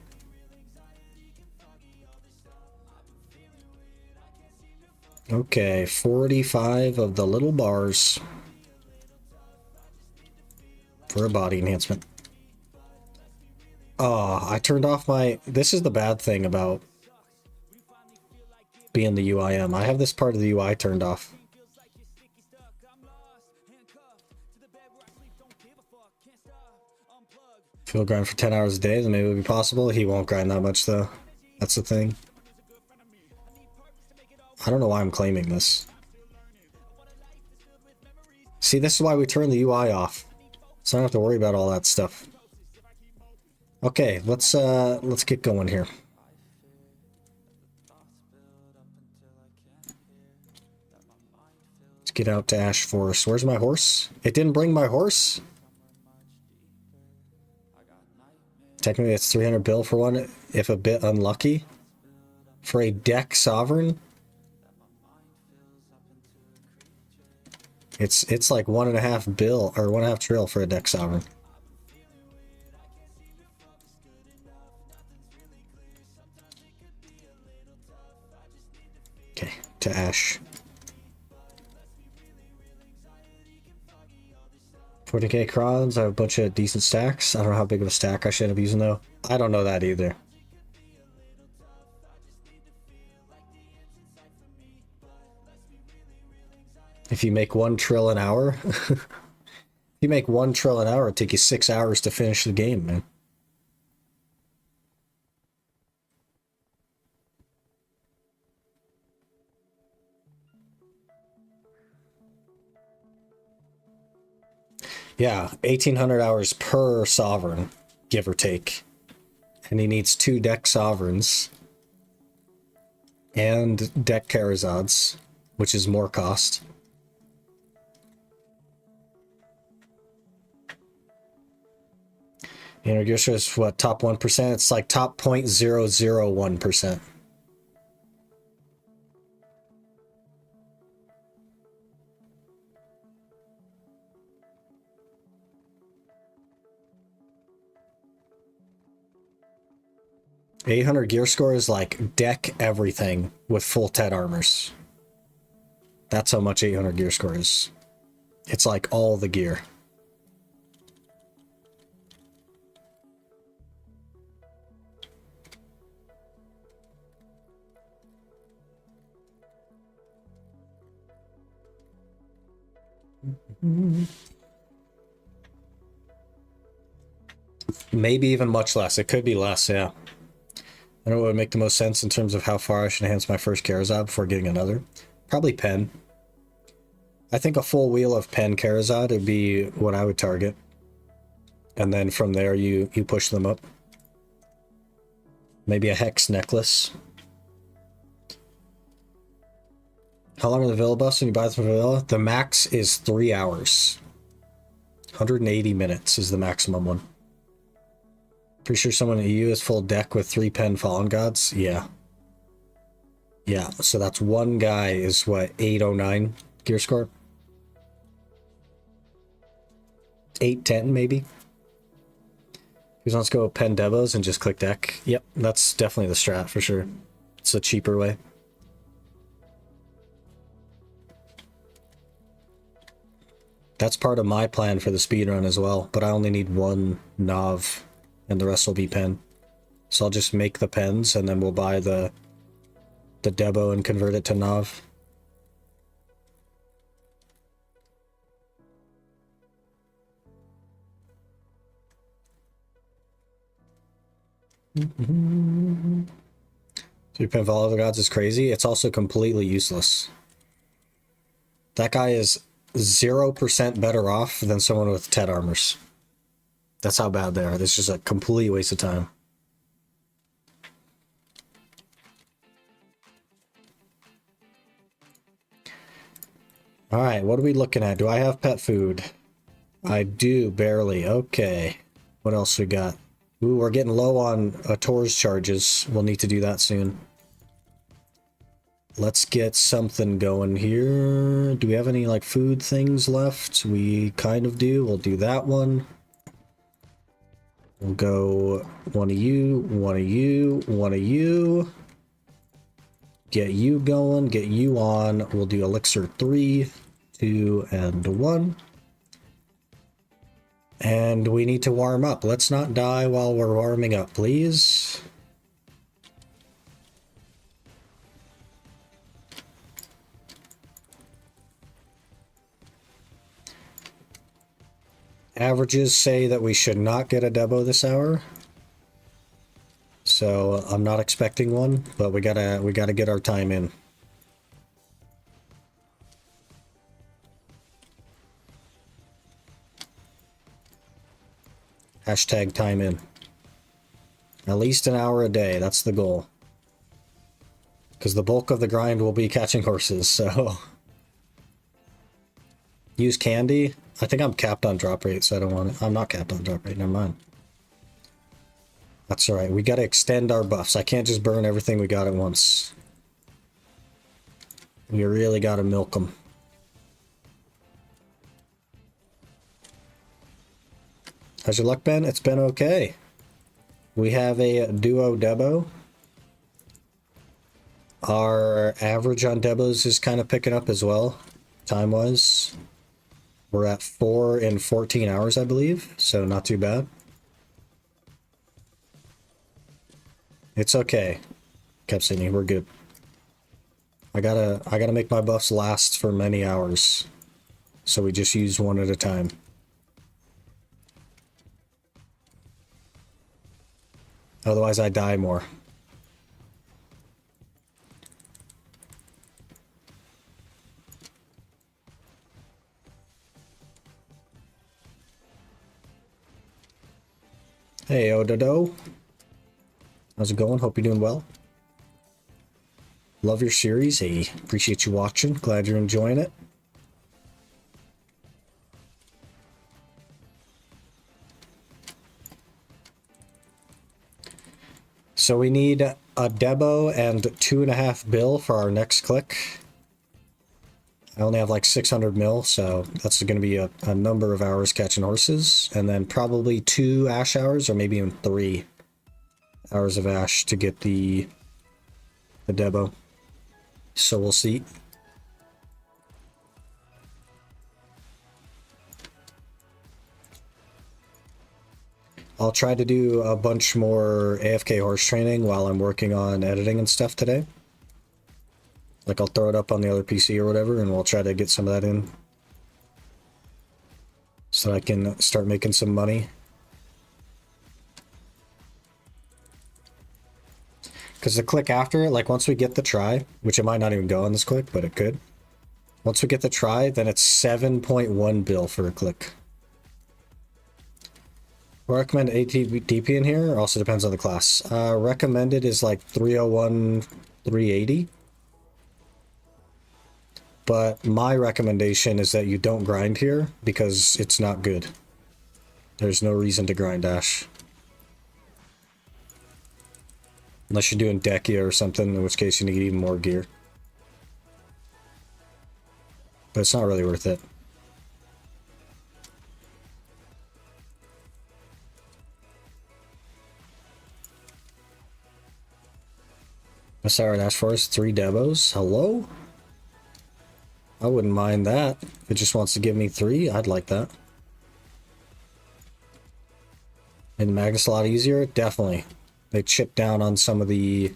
Okay, 45 of the little bars for a body enhancement. Oh, I turned off my... This is the bad thing about being the UIM. I have this part of the UI turned off. If he'll grind for 10 hours a day, then maybe it would be possible. He won't grind that much, though. That's the thing. I don't know why I'm claiming this. See, this is why we turn the UI off. So I don't have to worry about all that stuff. Okay, let's get going here. Let's get out to Ash Forest. Where's my horse? It didn't bring my horse? Technically, it's 300 bill for one, if a bit unlucky. For a deck sovereign? It's like 1.5 bill, or 1.5 trill for a deck sovereign. Okay, to Ash. 40k crowns, I have a bunch of decent stacks. I don't know how big of a stack I should end up using though. I don't know that either. If you make 1 trill an hour, if you make 1 trill an hour, it'll take you 6 hours to finish the game, man. Yeah, 1,800 hours per sovereign, give or take. And he needs 2 deck sovereigns. And deck Karazads, which is more cost. Gear is what, top 1%? It's like top 0.001%. $800 gear score is like deck everything with full Tet armors. That's how much 800 gear score is. It's like all the gear. Maybe even much less. It could be less, yeah. I don't know what would make the most sense in terms of how far I should enhance my first Karazad before getting another. Probably Pen. I think a full wheel of Pen Karazad would be what I would target. And then from there you push them up. Maybe a Hex necklace. How long are the Villa buffs when you buy them from Villa? The max is 3 hours. 180 minutes is the maximum one. Pretty sure someone at EU is full deck with 3 Pen Fallen Gods? Yeah. Yeah, so that's one guy is what, 809 gear score? 810 maybe? Who wants to go Pen Devos and just click deck? Yep, that's definitely the strat for sure. It's a cheaper way. That's part of my plan for the speedrun as well, but I only need one Nav, and the rest will be pen. So I'll just make the pens, and then we'll buy the Debo and convert it to Nav. So your pen for all other gods is crazy. It's also completely useless. That guy is 0% better off than someone with Tet armors. That's how bad they are. This is just a complete waste of time. Alright, what are we looking at? Do I have pet food? I do, barely. Okay. What else we got? Ooh, we're getting low on Tor's charges. We'll need to do that soon. Let's get something going here. Do we have any, like, food things left? We kind of do. We'll do that one. We'll go one of you, one of you, one of you. Get you going, get you on. We'll do elixir 3, 2, and 1. And we need to warm up. Let's not die while we're warming up, please. Averages say that we should not get a Debo this hour. So I'm not expecting one, but we gotta get our time in. Hashtag time in. At least an hour a day, that's the goal. Because the bulk of the grind will be catching horses, so... Use candy? I think I'm capped on drop rate, so I don't want it. I'm not capped on drop rate, never mind. That's alright, we gotta extend our buffs. I can't just burn everything we got at once. We really gotta milk them. How's your luck been? It's been okay. We have a duo Debo. Our average on Debos is kind of picking up as well, time-wise. We're at 4 in 14 hours, I believe, so not too bad. It's okay, Capsini, we're good. I gotta make my buffs last for many hours, so we just use one at a time. Otherwise, I die more. Hey, Ododo. How's it going? Hope you're doing well. Love your series. Hey, appreciate you watching. Glad you're enjoying it. So we need a Debo and 2.5 bill for our next click. I only have like 600 mil, so that's going to be a number of hours catching horses. And then probably 2 ash hours, or maybe even 3 hours of ash to get the Debo. So we'll see. I'll try to do a bunch more AFK horse training while I'm working on editing and stuff today. Like, I'll throw it up on the other PC or whatever, and we'll try to get some of that in. So I can start making some money. Because the click after it, like, once we get the try, which it might not even go on this click, but it could. Once we get the try, then it's 7.1 bill for a click. I recommend ATDP in here, also depends on the class. Recommended is like 301, 380. But my recommendation is that you don't grind here because it's not good. There's no reason to grind Ash. Unless you're doing Dekia or something, in which case you need even more gear. But it's not really worth it. Sorry, Ash Forest, 3 Debos. Hello? I wouldn't mind that. If it just wants to give me 3, I'd like that. And Magnus a lot easier? Definitely. They chip down on some of the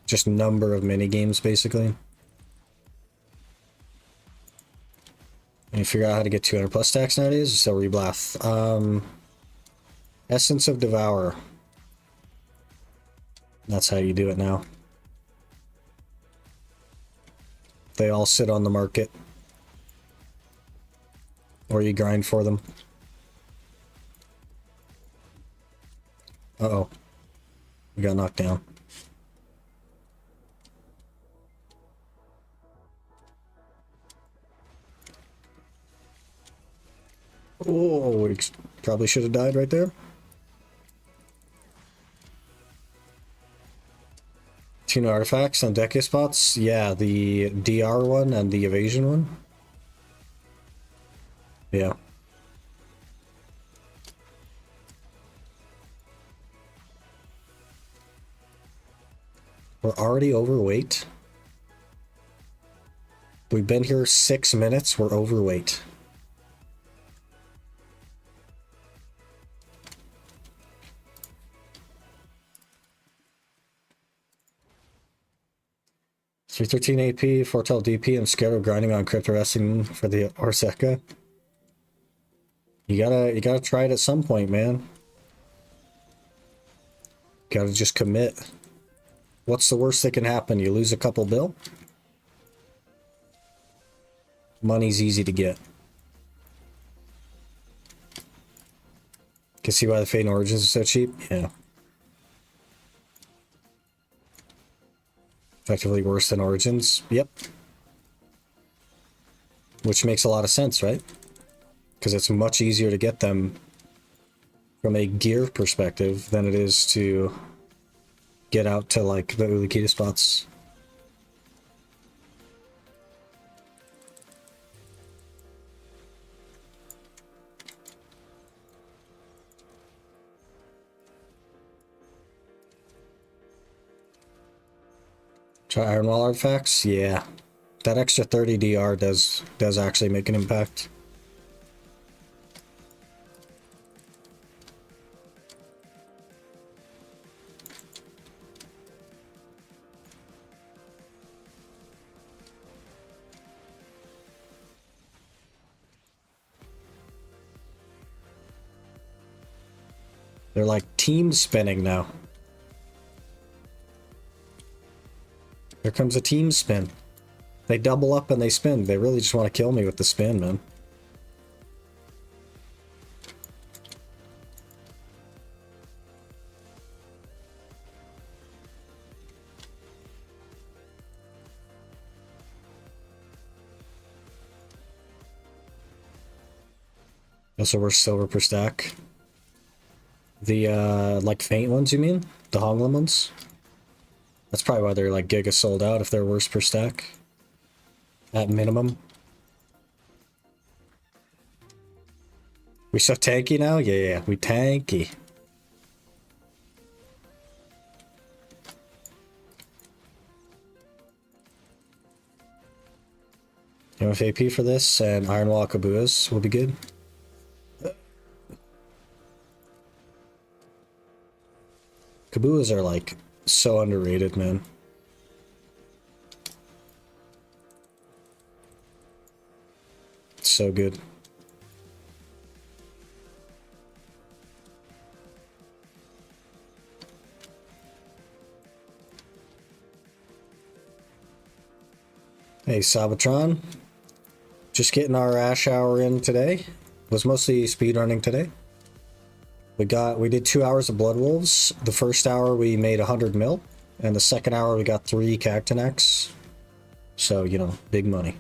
just number of mini games basically. And you figure out how to get 200 plus stacks nowadays, so reblath. Essence of Devour. That's how you do it now. They all sit on the market. Or you grind for them. Uh-oh. We got knocked down. Oh, we probably should have died right there. Two new artifacts on deck spots. Yeah, the DR one and the evasion one. Yeah. We're already overweight. We've been here 6 minutes. We're overweight. $313 AP, Foretell DP. I'm scared of grinding on crypto wrestling for the Orseka. You gotta try it at some point, man. Gotta just commit. What's the worst that can happen? You lose a couple bill? Money's easy to get. Can see why the Fate and Origins are so cheap? Yeah. Effectively worse than Origins. Yep. Which makes a lot of sense, right? Because it's much easier to get them from a gear perspective than it is to get out to like the Ulikita spots. Try Iron Wall artifacts? Yeah. That extra 30 DR does actually make an impact. They're like team spinning now. Here comes a team spin. They double up and they spin. They really just want to kill me with the spin, man. Also, we're silver per stack. The, like, faint ones, you mean? The Honglam ones? That's probably why they're, like, giga sold out if they're worse per stack. At minimum. We so tanky now? Yeah, we tanky. MFAP for this, and Iron Wall Kabuas will be good. Kabuas are like so underrated, man. So good. Hey, Sabatron. Just getting our Ash Hour in today. Was mostly speedrunning today. We did 2 hours of Bloodwolves. The first hour we made 100 mil, and the second hour we got 3 Cactanax. So, you know, big money.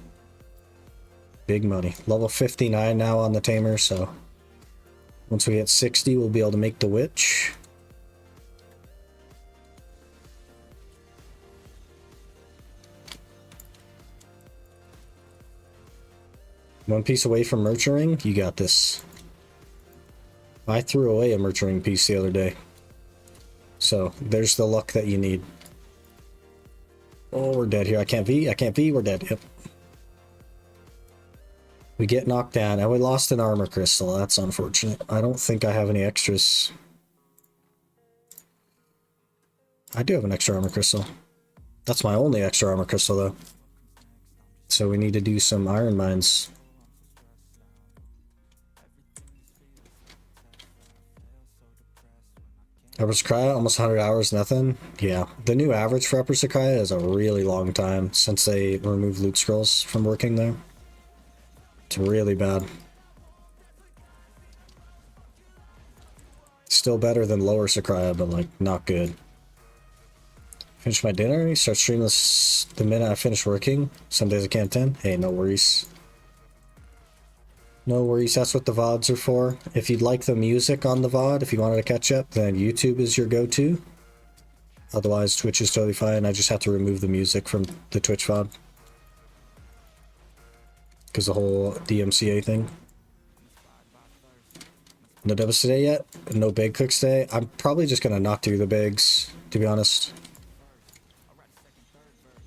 Big money. Level 59 now on the Tamer, so once we hit 60, we'll be able to make the Witch. One piece away from Merchuring, you got this. I threw away a Merchuring piece the other day. So, there's the luck that you need. Oh, we're dead here. I can't V, we're dead. Yep. We get knocked down, and we lost an armor crystal. That's unfortunate. I don't think I have any extras. I do have an extra armor crystal. That's my only extra armor crystal, though. So we need to do some iron mines. Upper Sakaya, almost 100 hours, nothing? Yeah. The new average for Upper Sakaya is a really long time since they removed loot scrolls from working there. It's really bad. Still better than lower Sakaya, but like not good. Finish my dinner, start streaming this the minute I finish working. Some days I can't attend. Hey, no worries. No worries, that's what the VODs are for. If you'd like the music on the VOD, if you wanted to catch up, then YouTube is your go-to. Otherwise, Twitch is totally fine. I just have to remove the music from the Twitch VOD. Because the whole DMCA thing. No dubs today yet? No big cooks today? I'm probably just gonna not do the bigs, to be honest.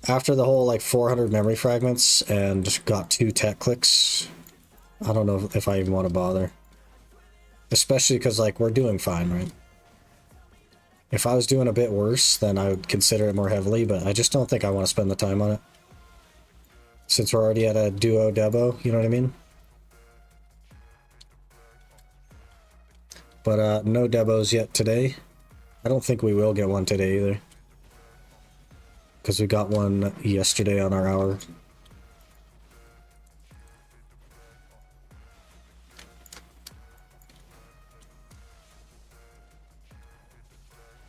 After the whole like 400 memory fragments and just got 2 tech clicks, I don't know if I even want to bother. Especially because like we're doing fine, right? If I was doing a bit worse, then I would consider it more heavily, but I just don't think I want to spend the time on it. Since we're already at a duo debo, you know what I mean? But no debos yet today. I don't think we will get one today either. Because we got one yesterday on our hour.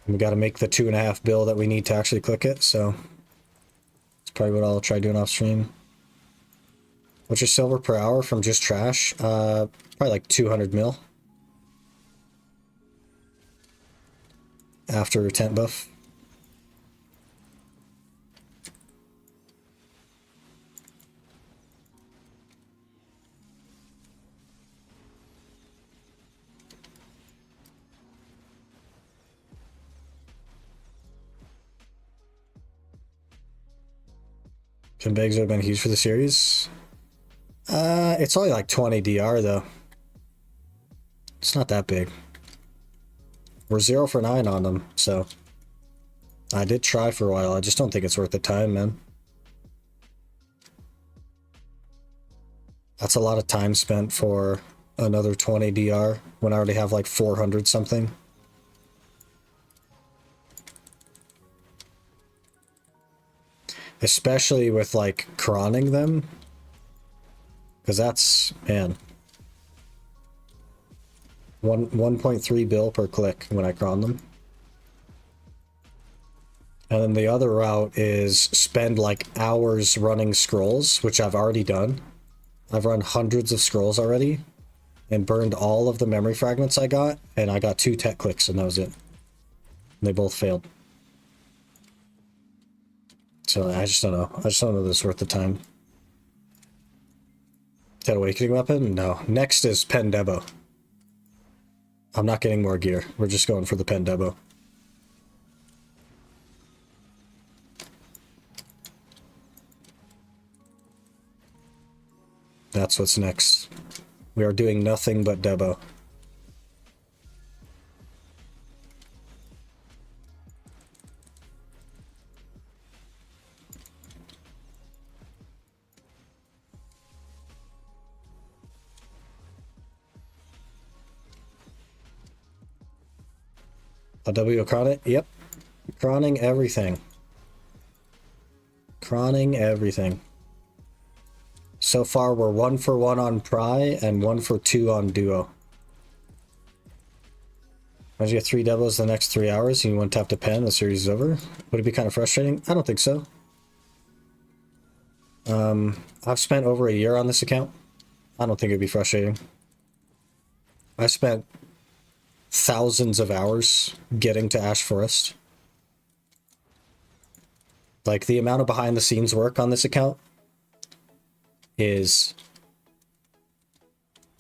We got to make the 2.5 bill that we need to actually click it, so it's probably what I'll try doing off stream. What's your silver per hour from just trash? Probably like 200 mil. After tent buff. Can bags have been huge for the series? It's only like 20 DR though. It's not that big. We're 0 for 9 on them, so I did try for a while. I just don't think it's worth the time, man. That's a lot of time spent for another 20 DR when I already have like 400 something. Especially with like crawning them. Because that's, man. 1.3 bill per click when I cron them. And then the other route is spend like hours running scrolls, which I've already done. I've run hundreds of scrolls already and burned all of the memory fragments I got, and I got 2 tech clicks and that was it. And they both failed. So I just don't know. I just don't know if it's worth the time. That awakening weapon? No. Next is Pen Debo. I'm not getting more gear. We're just going for the Pen Debo. That's what's next. We are doing nothing but Debo. A W cron it? Yep. Cronning everything. Cronning everything. So far, we're 1 for 1 on Pry and 1 for 2 on Duo. Once you get 3 doubles the next 3 hours and you want to tap to pen, the series is over. Would it be kind of frustrating? I don't think so. I've spent over a year on this account. I don't think it'd be frustrating. I spent thousands of hours getting to Ash Forest. Like, the amount of behind the scenes work on this account is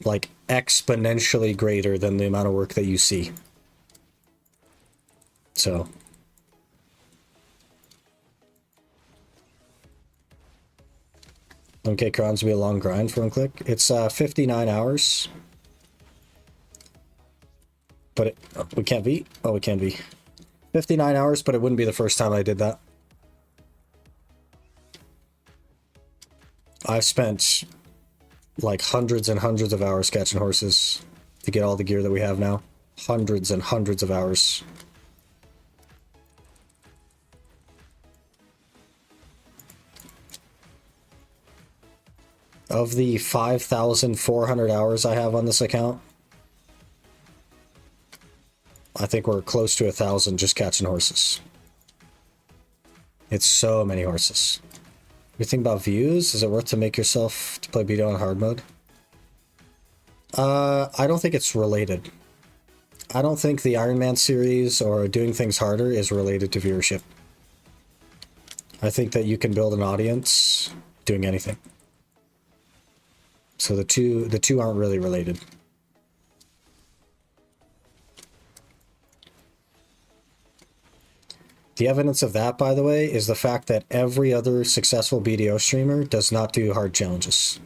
like exponentially greater than the amount of work that you see. So Okay, crowns will be a long grind for one click. It's 59 hours. But we can't be? Oh, we can be. 59 hours, but it wouldn't be the first time I did that. I've spent like hundreds and hundreds of hours catching horses to get all the gear that we have now. Hundreds and hundreds of hours. Of the 5,400 hours I have on this account, I think we're close to 1,000 just catching horses. It's so many horses. You think about views? Is it worth to make yourself to play BDO on hard mode? I don't think it's related. I don't think the Iron Man series or doing things harder is related to viewership. I think that you can build an audience doing anything. So the two aren't really related. The evidence of that, by the way, is the fact that every other successful BDO streamer does not do hard challenges.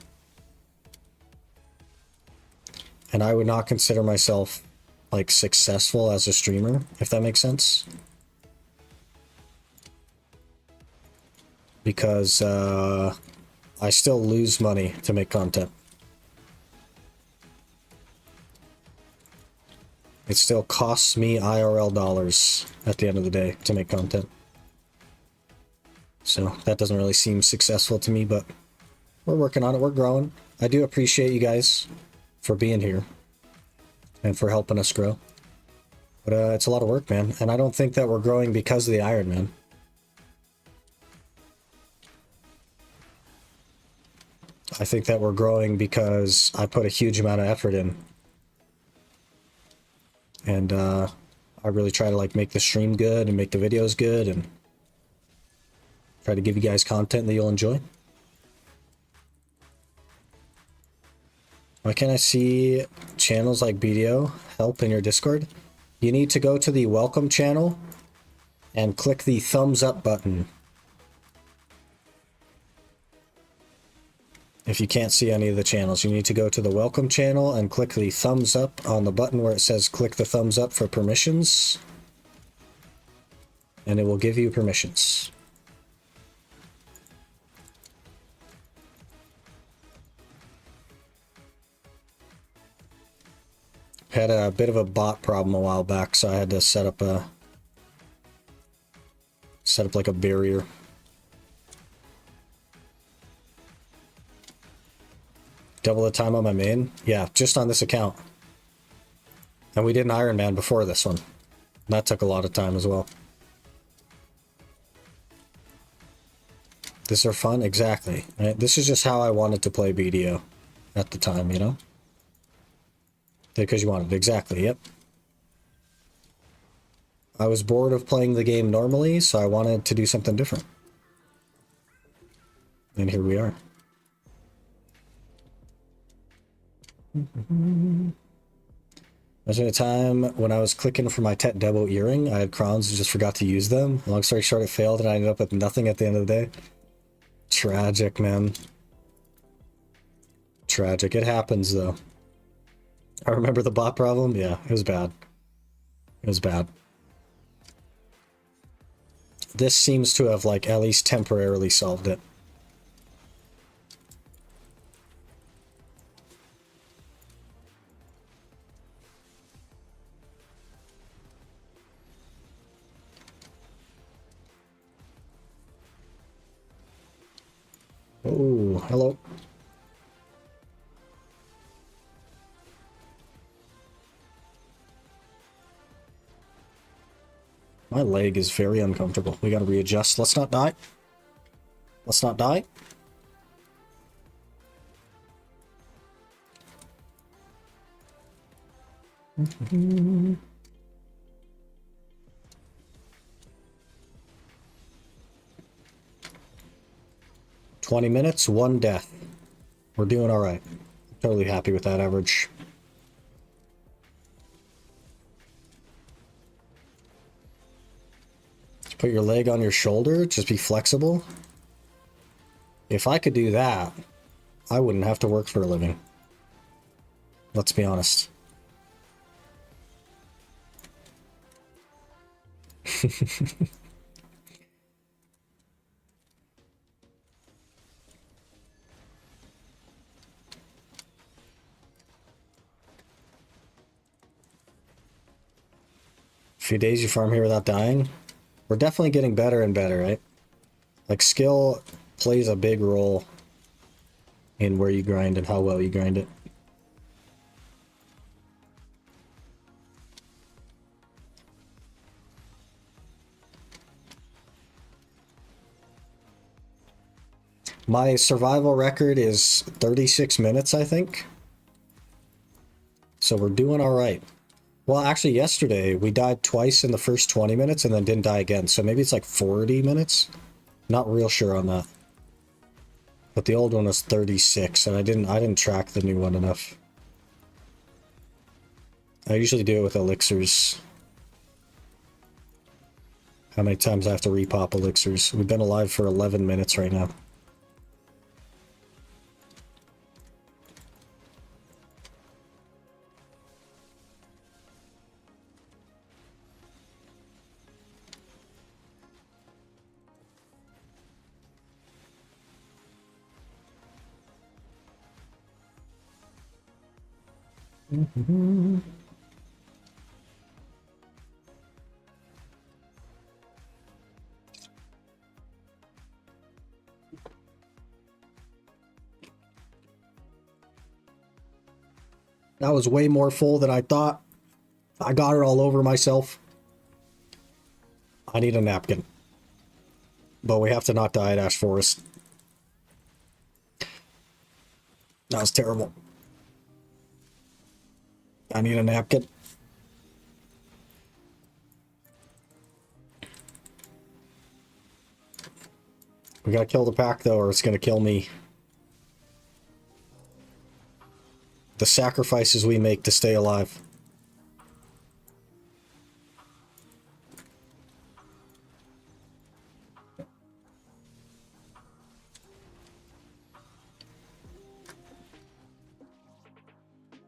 And I would not consider myself like successful as a streamer, if that makes sense. Because I still lose money to make content. It still costs me IRL dollars at the end of the day to make content. So that doesn't really seem successful to me, but we're working on it. We're growing. I do appreciate you guys for being here and for helping us grow. But it's a lot of work, man. And I don't think that we're growing because of the Iron Man. I think that we're growing because I put a huge amount of effort in. And I really try to like make the stream good and make the videos good and try to give you guys content that you'll enjoy. Why can't I see channels like BDO help in your Discord? You need to go to the welcome channel and click the thumbs up button. If you can't see any of the channels, you need to go to the welcome channel and click the thumbs up on the button where it says click the thumbs up for permissions. And it will give you permissions. Had a bit of a bot problem a while back, so I had to set up like a barrier. Double the time on my main? Yeah, just on this account. And we did an Iron Man before this one. That took a lot of time as well. These are fun? Exactly. Right? This is just how I wanted to play BDO at the time, you know? Because you wanted, exactly, yep. I was bored of playing the game normally, so I wanted to do something different. And here we are. Imagine a time when I was clicking for my Tet Debo earring, I had crowns and just forgot to use them. Long story short, it failed and I ended up with nothing at the end of the day. Tragic, man. Tragic. It happens, though. I remember the bot problem. Yeah, it was bad. It was bad. This seems to have, like, at least temporarily solved it. Oh, hello. My leg is very uncomfortable. We gotta readjust. Let's not die. Let's not die. Mm-hmm. 20 minutes, 1 death. We're doing all right. Totally happy with that average. Just put your leg on your shoulder, just be flexible. If I could do that, I wouldn't have to work for a living. Let's be honest. Few days you farm here without dying. We're definitely getting better and better, right? Like, skill plays a big role in where you grind and how well you grind it. My survival record is 36 minutes, I think. So we're doing all right. Well, actually, yesterday we died twice in the first 20 minutes and then didn't die again. So maybe it's like 40 minutes. Not real sure on that. But the old one was 36, and I didn't track the new one enough. I usually do it with elixirs. How many times I have to repop elixirs? We've been alive for 11 minutes right now. That was way more full than I thought. I got it all over myself. I need a napkin. But we have to not die at Ash Forest. That was terrible. I need a napkin. We gotta kill the pack though, or it's gonna kill me. The sacrifices we make to stay alive.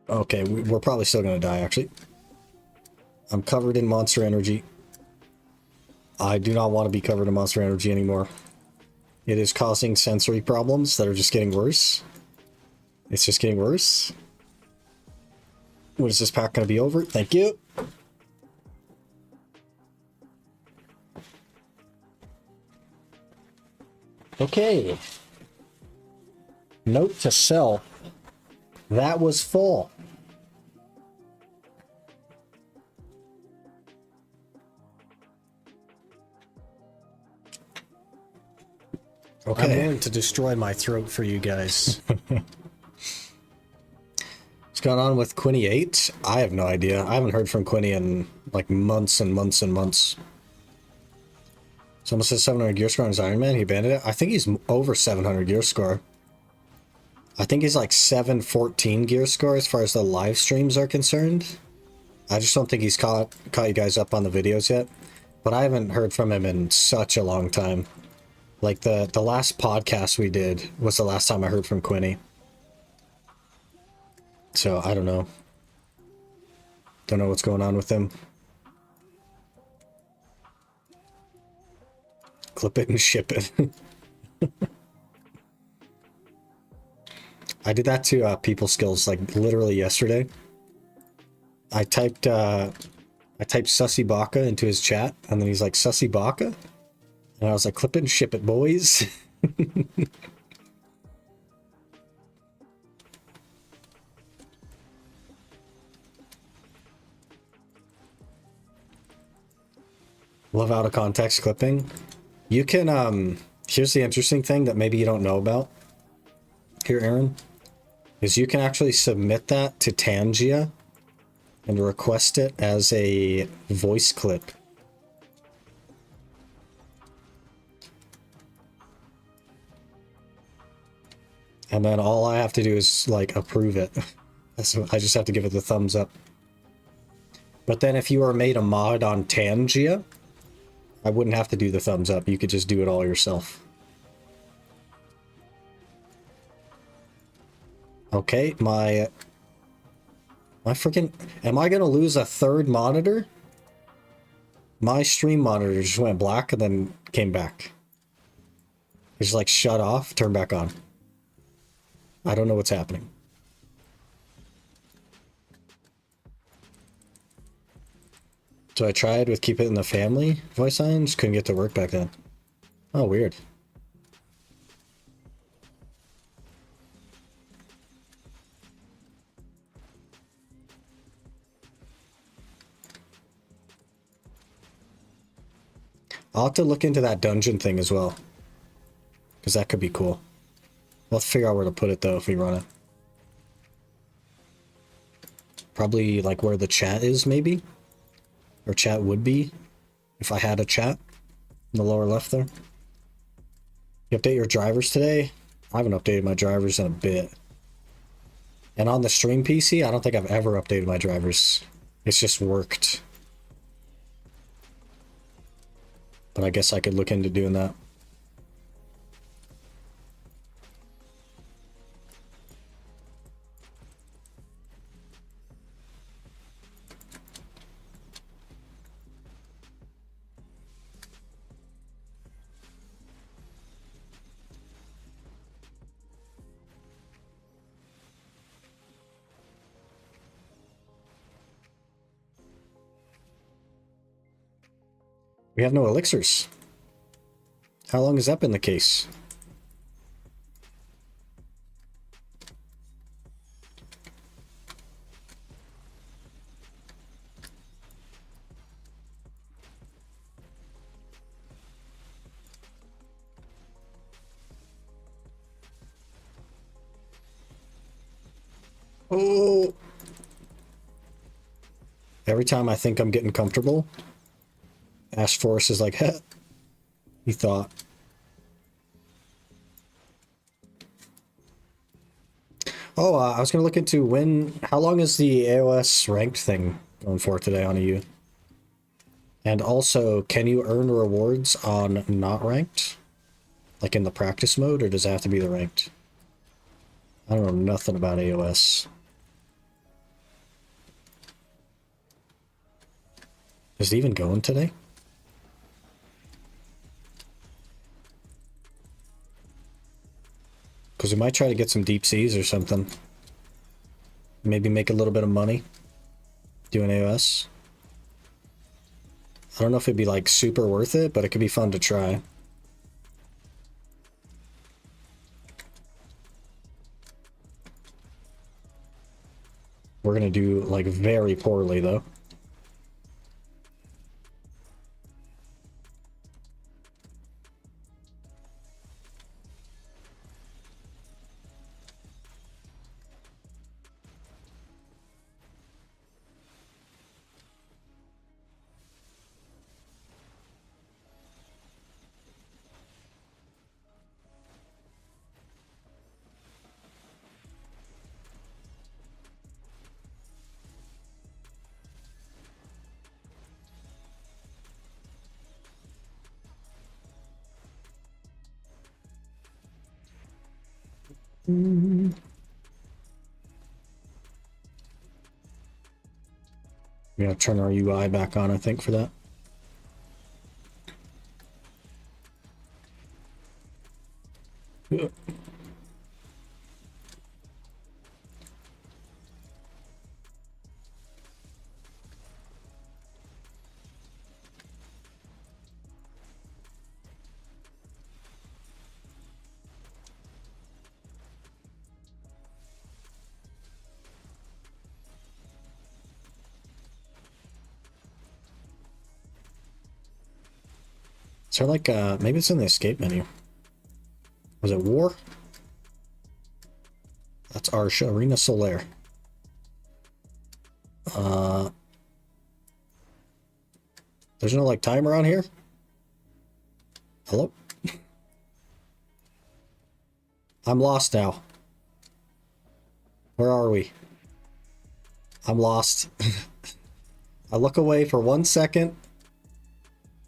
Okay, we're probably still gonna die, actually. I'm covered in monster energy. I do not want to be covered in monster energy anymore. It is causing sensory problems that are just getting worse. It's just getting worse. When is this pack gonna be over? Thank you. Okay. Note to self. That was full. Okay. I'm willing to destroy my throat for you guys. What's going on with Quinny 8? I have no idea. I haven't heard from Quinny in like months and months and months. Someone says 700 gear score on his Iron Man. He abandoned it. I think he's over 700 gear score. I think he's like 714 gear score as far as the live streams are concerned. I just don't think he's caught you guys up on the videos yet. But I haven't heard from him in such a long time. Like the last podcast we did was the last time I heard from Quinny. So I don't know. Don't know what's going on with him. Clip it and ship it. I did that to People Skills like literally yesterday. I typed Sussy Baka into his chat, and then he's like, Sussy Baka? And I was like, clip it and ship it, boys. Love out of context clipping. You can, here's the interesting thing that maybe you don't know about. Here, Aaron. Is you can actually submit that to Tangia and request it as a voice clip. And then all I have to do is like approve it. So I just have to give it the thumbs up. But then if you were made a mod on Tangia, I wouldn't have to do the thumbs up. You could just do it all yourself. Okay, my freaking... Am I gonna lose a third monitor? My stream monitor just went black and then came back. It's like shut off, turn back on. I don't know what's happening. So I tried with keep it in the family voice lines, couldn't get to work back then. Oh, weird. I'll have to look into that dungeon thing as well. Because that could be cool. We'll have to figure out where to put it though if we run it. Probably like where the chat is maybe? Or chat would be. If I had a chat. In the lower left there. You update your drivers today? I haven't updated my drivers in a bit. And on the stream PC, I don't think I've ever updated my drivers. It's just worked. But I guess I could look into doing that. We have no elixirs. How long has that been the case? Oh! Every time I think I'm getting comfortable, Ash Force is like, heh. He thought. Oh, I was going to look into how long is the AOS ranked thing going for today on EU? And also, can you earn rewards on not ranked? Like in the practice mode, or does it have to be the ranked? I don't know nothing about AOS. Is it even going today? Because we might try to get some deep seas or something. Maybe make a little bit of money doing AOS. I don't know if it'd be like super worth it, but it could be fun to try. We're gonna do like very poorly though. We gotta turn our UI back on, I think, for that. Is there like maybe it's in the escape menu. Was it war? That's our Arena Solaire. There's no like timer on here? Hello? I'm lost now. Where are we? I'm lost. I look away for 1 second.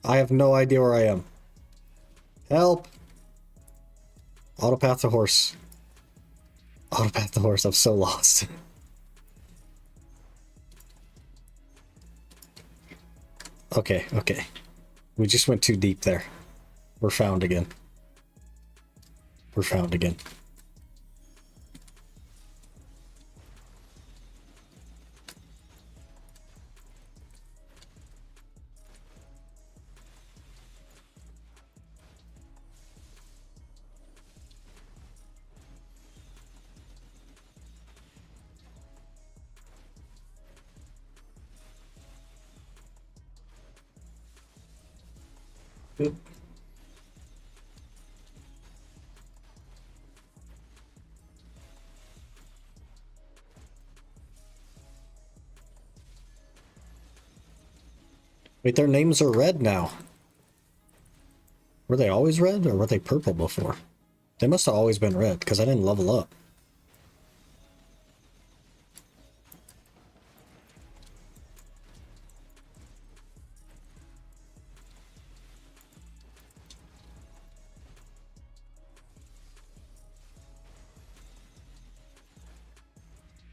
I have no idea where I am. Help! Autopath to horse. Autopath the horse, I'm so lost. Okay, okay. We just went too deep there. We're found again. We're found again. Oop. Wait, their names are red now. Were they always red, or were they purple before? They must have always been red, because I didn't level up.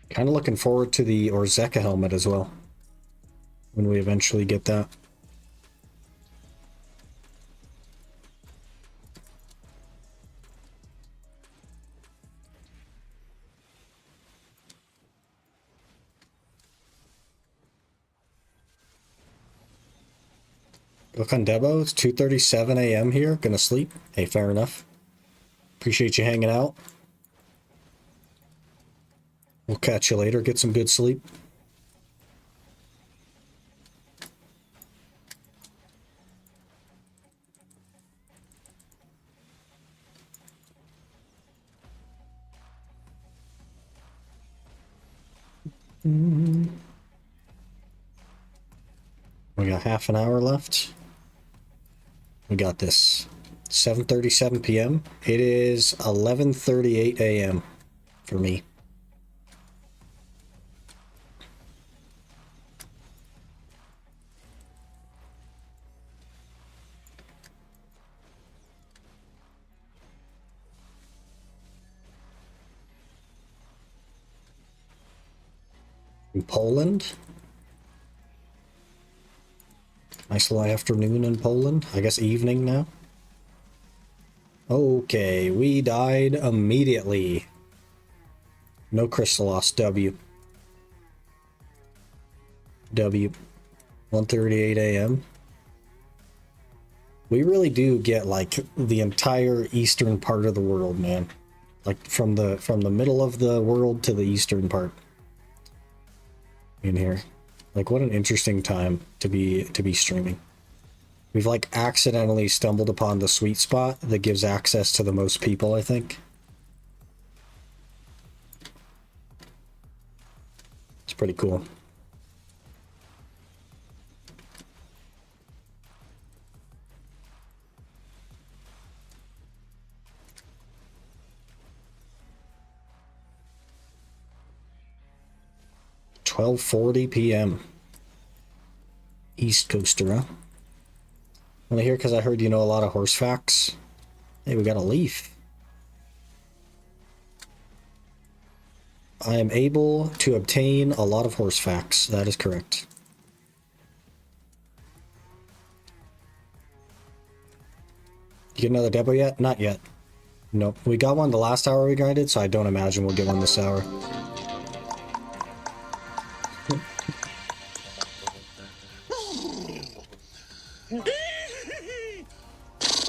Kind of looking forward to the Orzeka helmet as well, when we eventually get that. Look on Debo, it's 2:37 a.m. here, gonna sleep. Hey, fair enough. Appreciate you hanging out. We'll catch you later, get some good sleep. We got half an hour left. We got this. 7:37 p.m. It is 11:38 a.m. for me. In Poland. Nice little afternoon in Poland. I guess evening now. Okay, we died immediately. No crystal loss. W. 1:38 a.m. We really do get like the entire eastern part of the world, man. Like from the middle of the world to the eastern part. In here. Like what an interesting time to be streaming. We've like accidentally stumbled upon the sweet spot that gives access to the most people, I think. It's pretty cool. $12:40 p.m. East Coaster, huh? Want to hear because I heard you know a lot of horse facts? Hey, we got a leaf. I am able to obtain a lot of horse facts. That is correct. You get another depot yet? Not yet. Nope. We got one the last hour we grinded, so I don't imagine we'll get one this hour.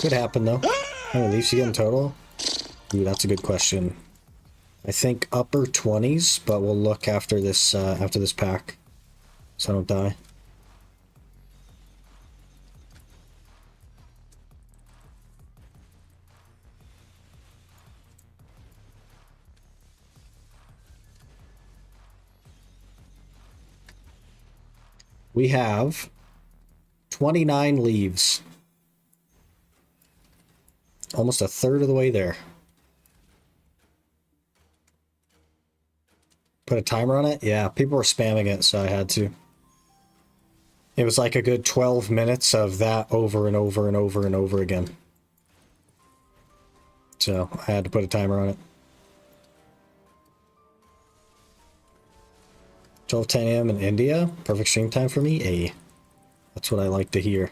Could happen though. How many leaves you get in total? Ooh, that's a good question. I think upper 20s, but we'll look after this pack, so I don't die. We have 29 leaves. Almost a third of the way there. Put a timer on it? Yeah, people were spamming it, so I had to. It was like a good 12 minutes of that over and over and over and over again. So I had to put a timer on it. 12:10 a.m. in India. Perfect stream time for me. Hey, that's what I like to hear.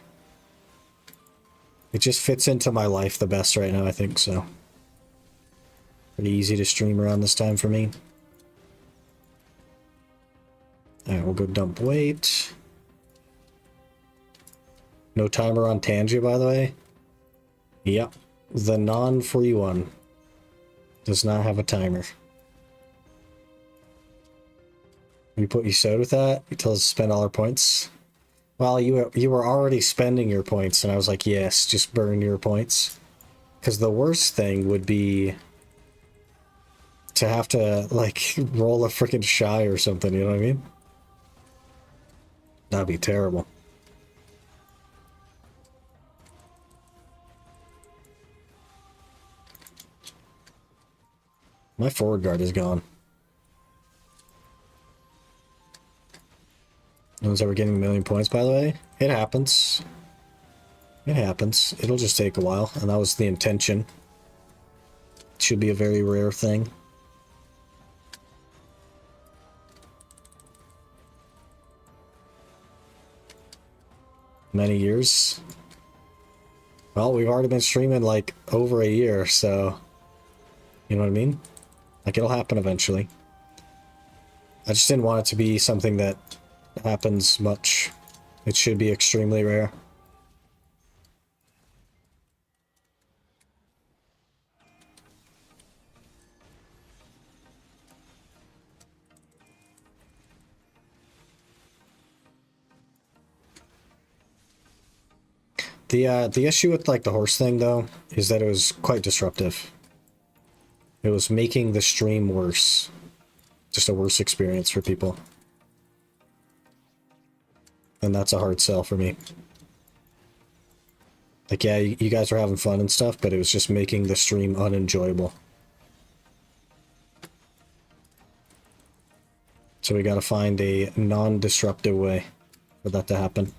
It just fits into my life the best right now, I think, so. Pretty easy to stream around this time for me. Alright, we'll go dump weight. No timer on Tangia, by the way. Yep. The non-free one does not have a timer. We put you sewed with that? You told us to spend all our points? Well, you were already spending your points, and I was like, yes, just burn your points. Because the worst thing would be to have to, like, roll a freaking shy or something, you know what I mean? That'd be terrible. My forward guard is gone. No one's ever getting a million points, by the way. It happens. It happens. It'll just take a while, and that was the intention. It should be a very rare thing. Many years. Well, we've already been streaming like over a year, so you know what I mean? Like, it'll happen eventually. I just didn't want it to be something that happens much. It should be extremely rare. The issue with like the horse thing though is that it was quite disruptive. It was making the stream worse. Just a worse experience for people. And that's a hard sell for me. Like, yeah, you guys were having fun and stuff, but it was just making the stream unenjoyable. So we gotta find a non-disruptive way for that to happen.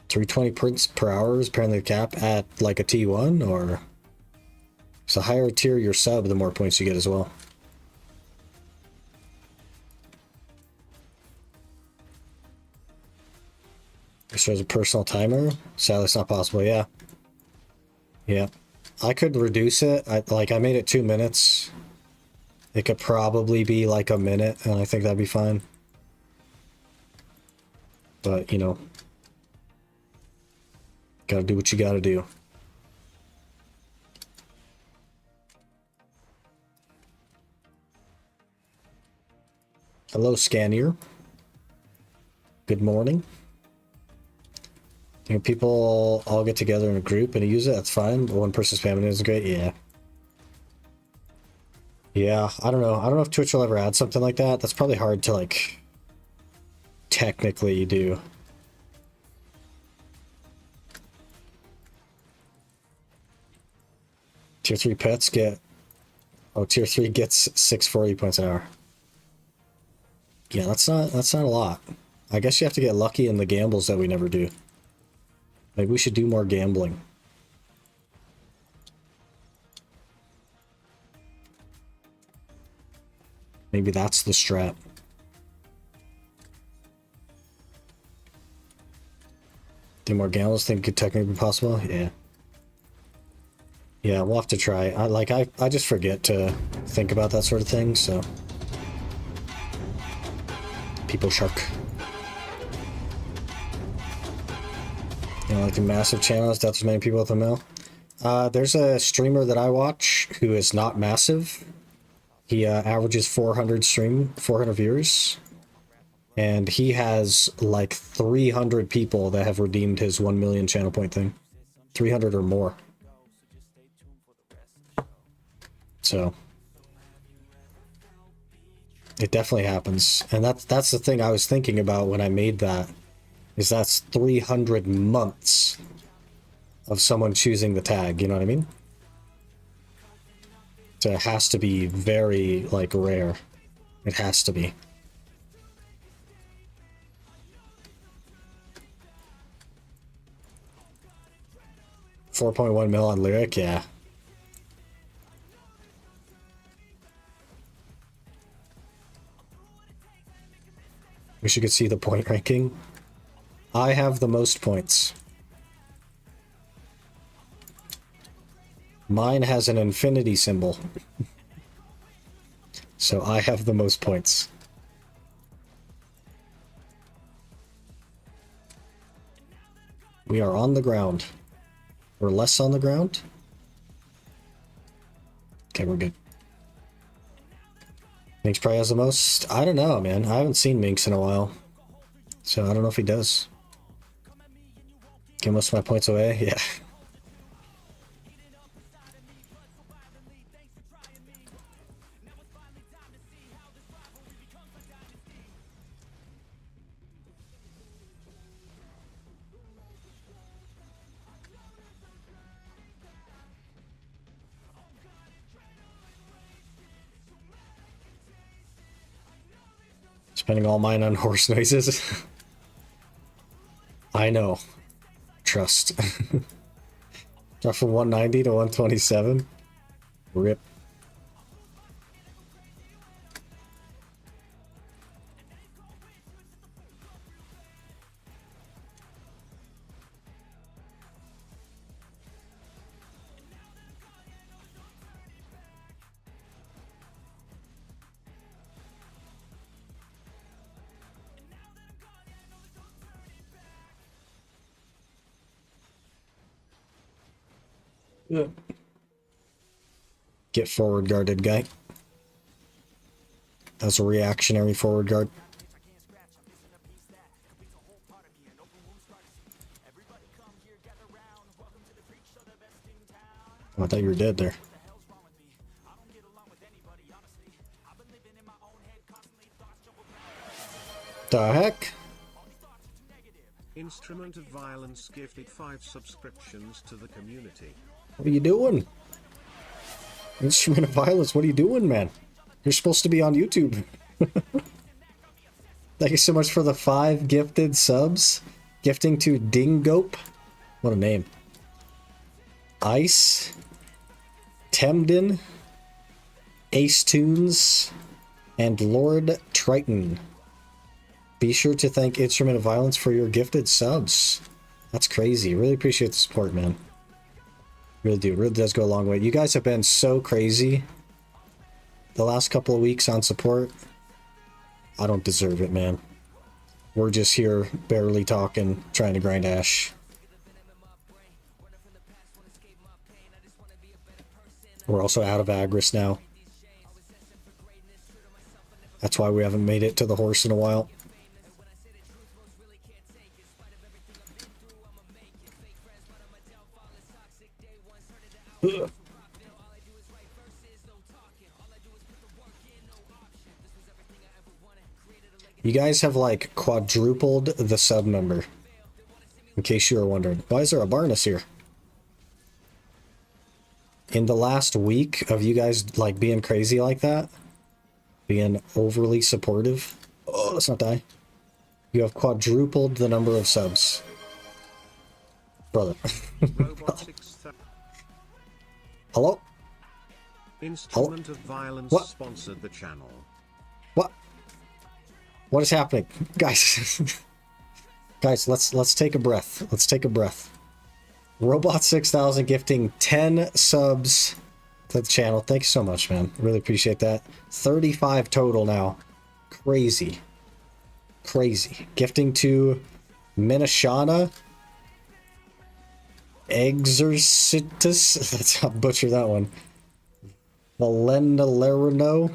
320 prints per hour is apparently the cap at like a T1, or so higher tier your sub, the more points you get as well. This shows a personal timer. Sadly, it's not possible. Yeah. Yeah. I could reduce it. I made it 2 minutes. It could probably be like a minute, and I think that'd be fine. But, you know, gotta do what you gotta do. Hello, Scanier. Good morning. You know, people all get together in a group and use it, that's fine, but one person spamming it is great, yeah. Yeah, I don't know. I don't know if Twitch will ever add something like that. That's probably hard to, like, technically do. Tier 3 pets get... Oh, Tier 3 gets 640 points an hour. Yeah, that's not a lot. I guess you have to get lucky in the gambles that we never do. Maybe we should do more gambling. Maybe that's the strat. Do more gambles think could technically be possible? Yeah. Yeah, we'll have to try. I just forget to think about that sort of thing, so. People shark. You know, like the massive channels, that's as many people with a mill. There's a streamer that I watch who is not massive. He averages 400 viewers. And he has like 300 people that have redeemed his 1 million channel point thing. 300 or more. So it definitely happens. And that's the thing I was thinking about when I made that. Is that's 300 months of someone choosing the tag, you know what I mean? So it has to be very, like, rare. It has to be. $4.1 mil on Lyric, yeah. Wish you could see the point ranking. I have the most points. Mine has an infinity symbol. So I have the most points. We are on the ground. We're less on the ground. Okay, we're good. Minx probably has the most. I don't know, man. I haven't seen Minx in a while. So I don't know if he does. Give most of my points away? Yeah. Spending all mine on horse noises. I know. Trust. Drop from 190 to 127. Rip. Yeah. Get forward guarded, guy. That's a reactionary forward guard. Oh, I thought you were dead there. The heck?
Instrument of Violence gifted 5 subscriptions to the community.
What are you doing? Instrument of Violence, what are you doing, man? You're supposed to be on YouTube. Thank you so much for the 5 gifted subs. Gifting to Dingope. What a name. Ice. Temden. Ace Tunes. And Lord Triton. Be sure to thank Instrument of Violence for your gifted subs. That's crazy. Really appreciate the support, man. Really do. Really does go a long way. You guys have been so crazy the last couple of weeks on support. I don't deserve it, man. We're just here barely talking, trying to grind Ash. We're also out of Agris now. That's why we haven't made it to the horse in a while. Ugh. You guys have like quadrupled the sub number. In case you were wondering. Why is there a Barnes here? In the last week of you guys like being crazy like that, being overly supportive. Oh, let's not die. You have quadrupled the number of subs. Brother. Hello?
Instrument of Violence
What?
sponsored the channel.
What? What is happening? Guys. Guys, let's take a breath. Let's take a breath. Robot 6000 gifting 10 subs to the channel. Thanks so much, man. Really appreciate that. 35 total now. Crazy. Crazy. Gifting to Minashana Exorcitus. That's how I butcher that one. Valenda Lerino.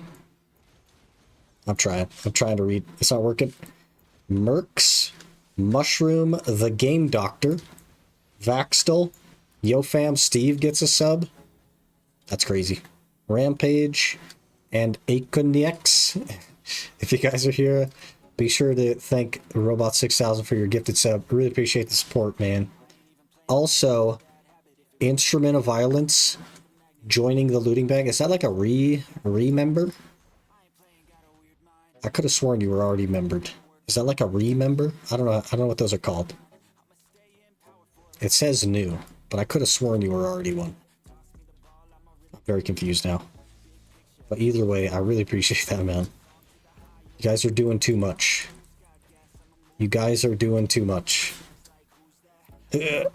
I'm trying to read. It's not working. Mercs. Mushroom. The Game Doctor. Vaxtel. YoFam Steve gets a sub. That's crazy. Rampage. And Akonix. If you guys are here, be sure to thank Robot 6000 for your gifted sub. Really appreciate the support, man. Also, Instrument of Violence joining the looting bag. Is that like a remember? I could have sworn you were already membered. Is that like a remember? I don't know what those are called. It says new, but I could have sworn you were already one. I'm very confused now. But either way, I really appreciate that, man. You guys are doing too much. You guys are doing too much. Ugh.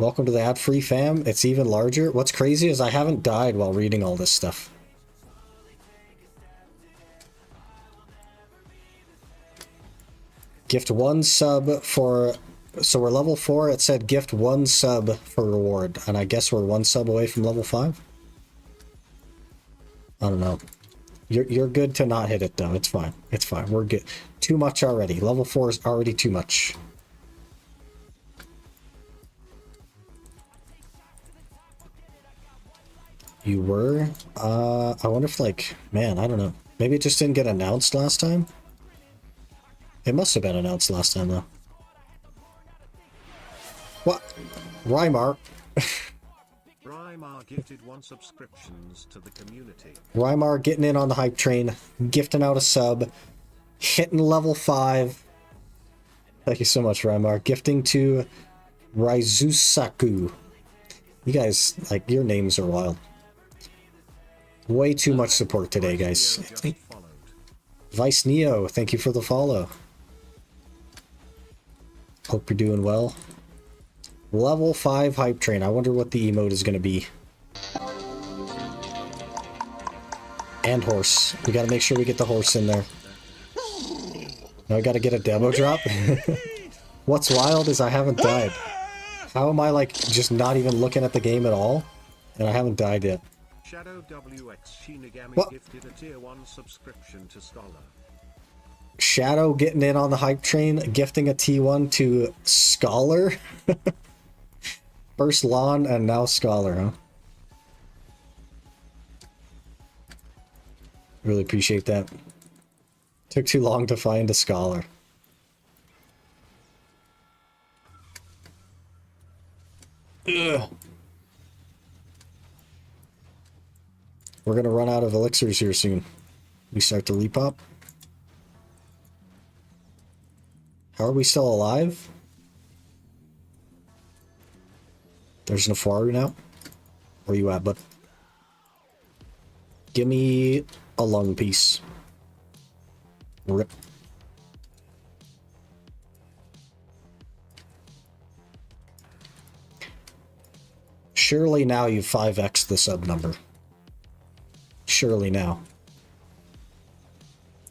Welcome to the ad-free fam. It's even larger. What's crazy is I haven't died while reading all this stuff. Gift 1 sub for... So we're level 4. It said gift 1 sub for reward. And I guess we're 1 sub away from level 5? I don't know. You're good to not hit it, though. It's fine. It's fine. We're good. Too much already. Level 4 is already too much. You were? I wonder if, like... Man, I don't know. Maybe it just didn't get announced last time? It must have been announced last time, though. What? Rymar.
Rymar gifted 1 subscriptions to the community.
Rymar getting in on the hype train, gifting out a sub, hitting level 5. Thank you so much, Rymar. Gifting to Raizusaku. You guys, like, your names are wild. Way too much support today, guys. Vice Neo, thank you for the follow. Hope you're doing well. Level 5 hype train. I wonder what the emote is going to be. And horse. We got to make sure we get the horse in there. Now I got to get a demo drop. What's wild is I haven't died. How am I, like, just not even looking at the game at all? And I haven't died yet.
Shadow WX Shinigami
What?
gifted a tier 1 subscription to Scholar.
Shadow getting in on the hype train, gifting a T1 to Scholar. First Lawn and now Scholar, huh? Really appreciate that. Took too long to find a Scholar. Ugh. We're gonna run out of elixirs here soon. We start to repop. How are we still alive? There's Nafaru now. Where you at, bud? Give me a lung piece. Rip. Surely now you've 5x the sub number. Surely now.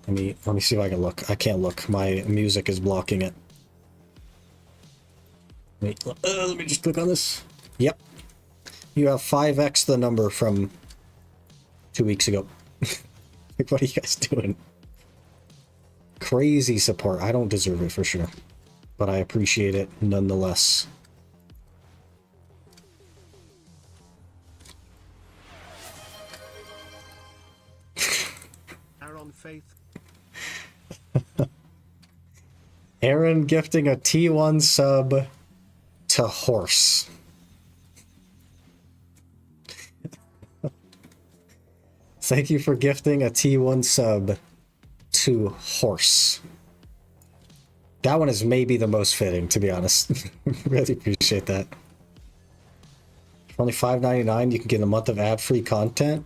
Let me see if I can look. I can't look. My music is blocking it. Wait, let me just click on this. Yep. You have 5x the number from 2 weeks ago. Like, what are you guys doing? Crazy support. I don't deserve it for sure. But I appreciate it nonetheless.
Aaron Faith.
Aaron gifting a T1 sub to Horse. Thank you for gifting a T1 sub to Horse. That one is maybe the most fitting, to be honest. Really appreciate that. For only $5.99, you can get a month of ad-free content.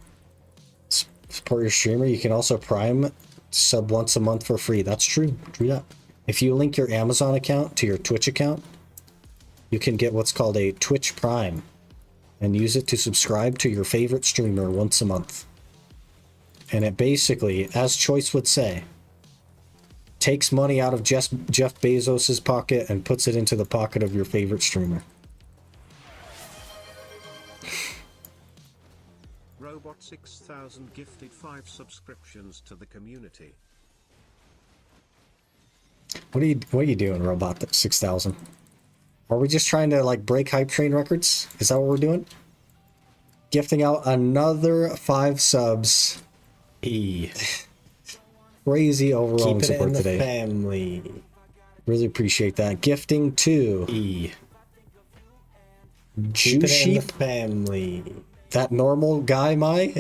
Support your streamer. You can also Prime sub once a month for free. That's true. True that. If you link your Amazon account to your Twitch account, you can get what's called a Twitch Prime and use it to subscribe to your favorite streamer once a month. And it basically, as Choice would say, takes money out of Jeff Bezos's pocket and puts it into the pocket of your favorite streamer.
Robot 6000 gifted 5 subscriptions to the community.
What are you doing, Robot 6000? Are we just trying to like break hype train records? Is that what we're doing? Gifting out another 5 subs. Crazy overall support today. Family. Really appreciate that. Gifting to Jew Sheep family. That normal guy,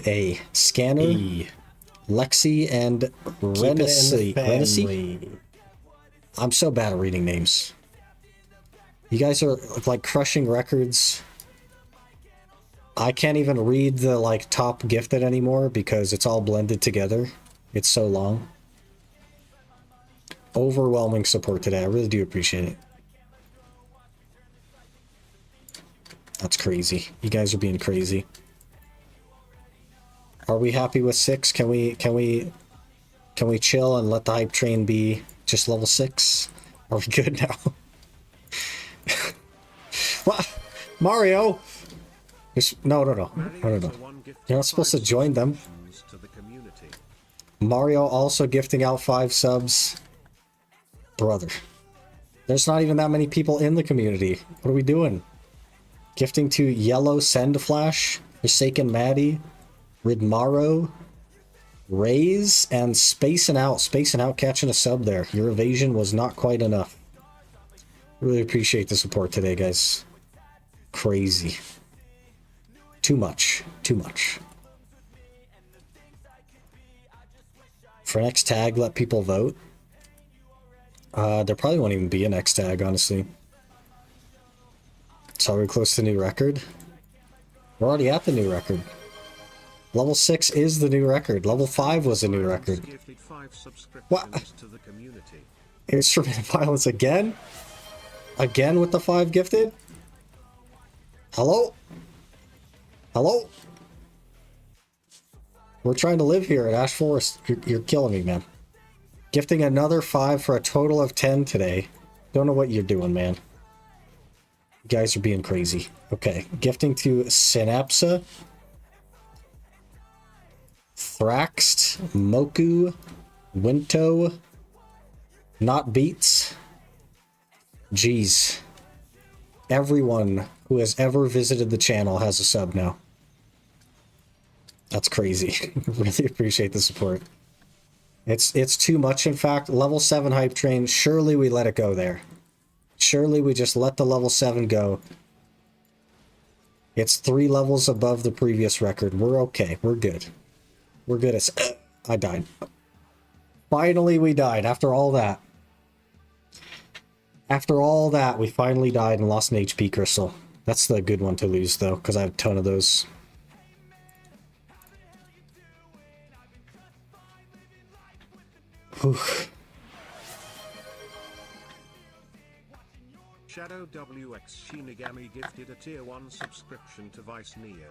a Scanner, Lexi, and Renacy. I'm so bad at reading names. You guys are like crushing records. I can't even read the like top gifted anymore because it's all blended together. It's so long. Overwhelming support today. I really do appreciate it. That's crazy. You guys are being crazy. Are we happy with 6? Can we chill and let the hype train be just level 6? Are we good now? What? Mario! No. You're not supposed to join them. Mario also gifting out 5 subs. Brother. There's not even that many people in the community. What are we doing? Gifting to Yellow Send Flash, Forsaken Maddie, Ridmaro, Raise, and Spacing Out catching a sub there. Your evasion was not quite enough. Really appreciate the support today, guys. Crazy. Too much. For next tag, let people vote. There probably won't even be a next tag, honestly. So we're close to the new record. We're already at the new record. Level 6 is the new record. Level 5 was the new record. What? Instrument violence again? Again with the 5 gifted? Hello? Hello? We're trying to live here at Ash Forest. You're killing me, man. Gifting another 5 for a total of 10 today. Don't know what you're doing, man. You guys are being crazy. Okay, gifting to Synapsa, Thraxed, Moku, Winto, Not Beats. Jeez. Everyone who has ever visited the channel has a sub now. That's crazy. Really appreciate the support. It's too much, in fact. Level 7 hype train, surely we let it go there. Surely we just let the level 7 go. It's 3 levels above the previous record. We're okay. We're good. We're good as... I died. Finally we died after all that. After all that, we finally died and lost an HP crystal. That's the good one to lose, though, because I have a ton of those. Whew.
Shadow WX Shinigami gifted a tier 1 subscription to Vice Neo.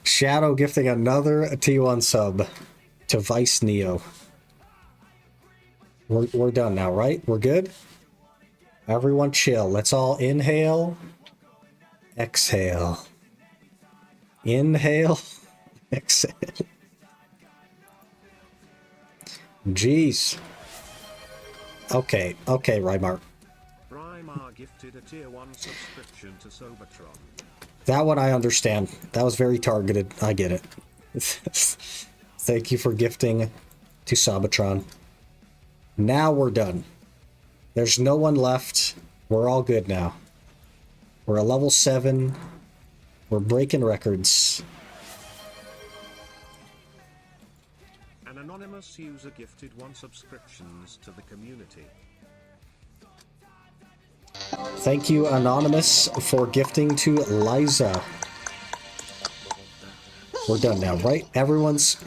Shadow gifting another T1 sub to Vice Neo. We're done now, right? We're good? Everyone chill. Let's all inhale. Exhale. Inhale. Exhale. Jeez. Okay, Rymar.
Rymar gifted a tier 1 subscription to Sobertron.
That one I understand. That was very targeted. I get it. Thank you for gifting to Sabatron. Now we're done. There's no one left. We're all good now. We're a level 7. We're breaking records.
An anonymous user gifted 1 subscriptions to the community.
Thank you, Anonymous, for gifting to Liza. We're done now, right? Everyone's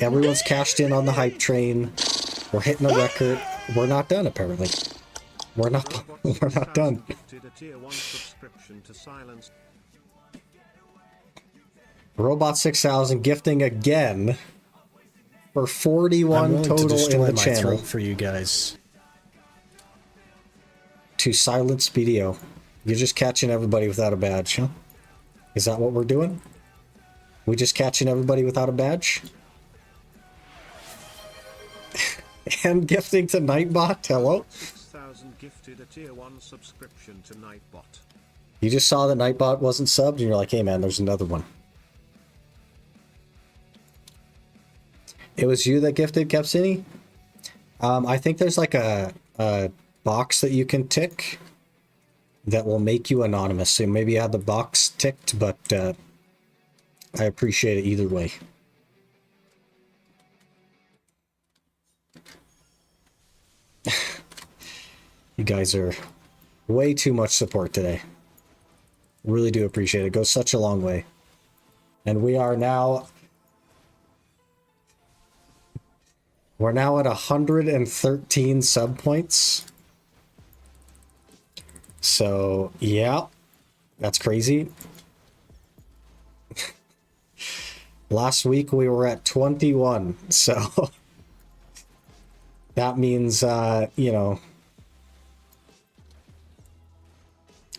cashed in on the hype train. We're hitting a record. We're not done, apparently. We're not done. Robot 6000 gifting again for 41 total in the channel for you guys. To silence Speedio. You're just catching everybody without a badge, huh? Is that what we're doing? We just catching everybody without a badge? And gifting to Nightbot. Hello?
6000 gifted a tier 1 subscription to Nightbot.
You just saw that Nightbot wasn't subbed and you're like, hey man, there's another one. It was you that gifted Capsini? I think there's like a box that you can tick that will make you anonymous. So maybe you had the box ticked, but I appreciate it either way. You guys are way too much support today. Really do appreciate it. It goes such a long way. And we're now at 113 sub points. So, yeah, that's crazy. Last week we were at 21, so that means, you know,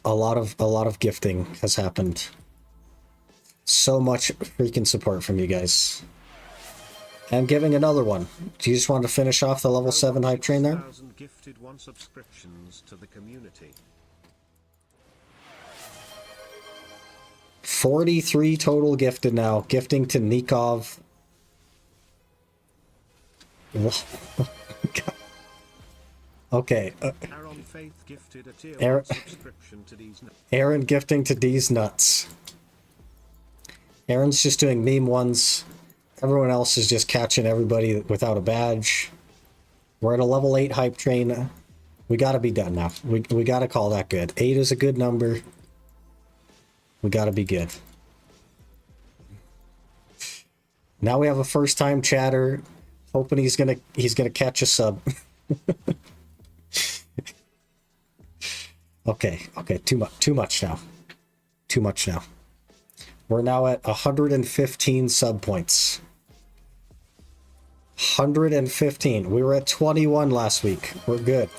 a lot of gifting has happened. So much freaking support from you guys. I'm giving another one. Do you just want to finish off the level 7 hype train there?
Gifted 1 subscriptions to the community.
43 total gifted now. Gifting to Nikov. Okay.
Aaron Faith gifted a tier
Aaron,
1 subscription to these.
Aaron gifting to D's Nuts. Aaron's just doing meme ones. Everyone else is just catching everybody without a badge. We're at a level 8 hype train. We gotta be done now. We gotta call that good. 8 is a good number. We gotta be good. Now we have a first time chatter. Hoping he's gonna catch a sub. Okay, too much now. Too much now. We're now at 115 sub points. 115. We were at 21 last week. We're good.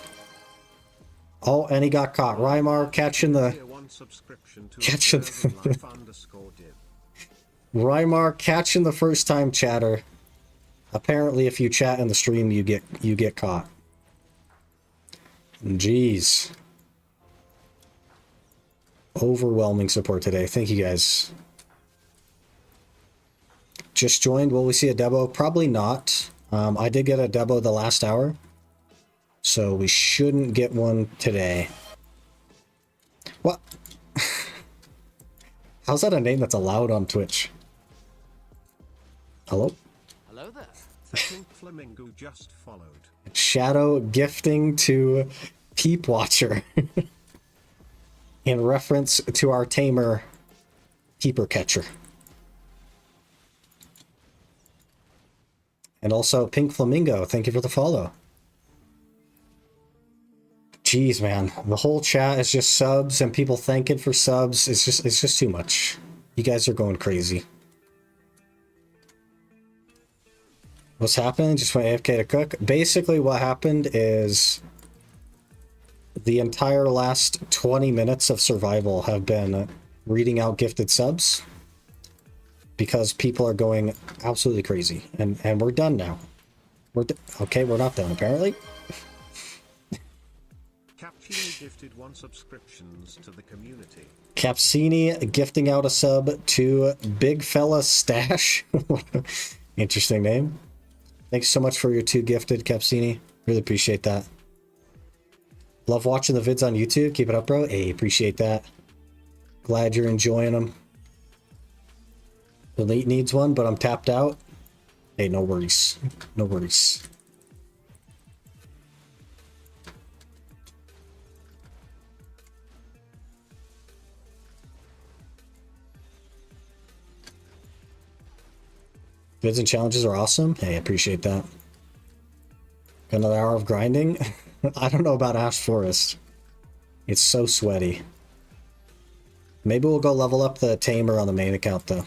Oh, and he got caught. Rymar catching the Rymar catching the first time chatter. Apparently if you chat in the stream you get caught. Jeez. Overwhelming support today. Thank you guys. Just joined. Will we see a debo? Probably not. I did get a debo the last hour. So we shouldn't get one today. What? How's that a name that's allowed on Twitch? Hello?
Hello there.
The pink flamingo just followed.
Shadow gifting to Peep Watcher. In reference to our tamer, Keeper Catcher. And also Pink Flamingo, thank you for the follow. Jeez, man, the whole chat is just subs and people thanking for subs. It's just too much. You guys are going crazy. What's happening? Just went AFK to cook. Basically, what happened is the entire last 20 minutes of survival have been reading out gifted subs because people are going absolutely crazy, and we're done now. Okay, we're not done apparently.
Capcini gifted 1 subscriptions to the community.
Capcini gifting out a sub to Big Fella Stash. Interesting name. Thanks so much for your 2 gifted, Capcini. Really appreciate that. Love watching the vids on YouTube. Keep it up, bro. Hey, appreciate that. Glad you're enjoying them. Elite needs one, but I'm tapped out. Hey, no worries. No worries. Vids and challenges are awesome. Hey, I appreciate that. Got another hour of grinding. I don't know about Ash Forest. It's so sweaty. Maybe we'll go level up the tamer on the main account though.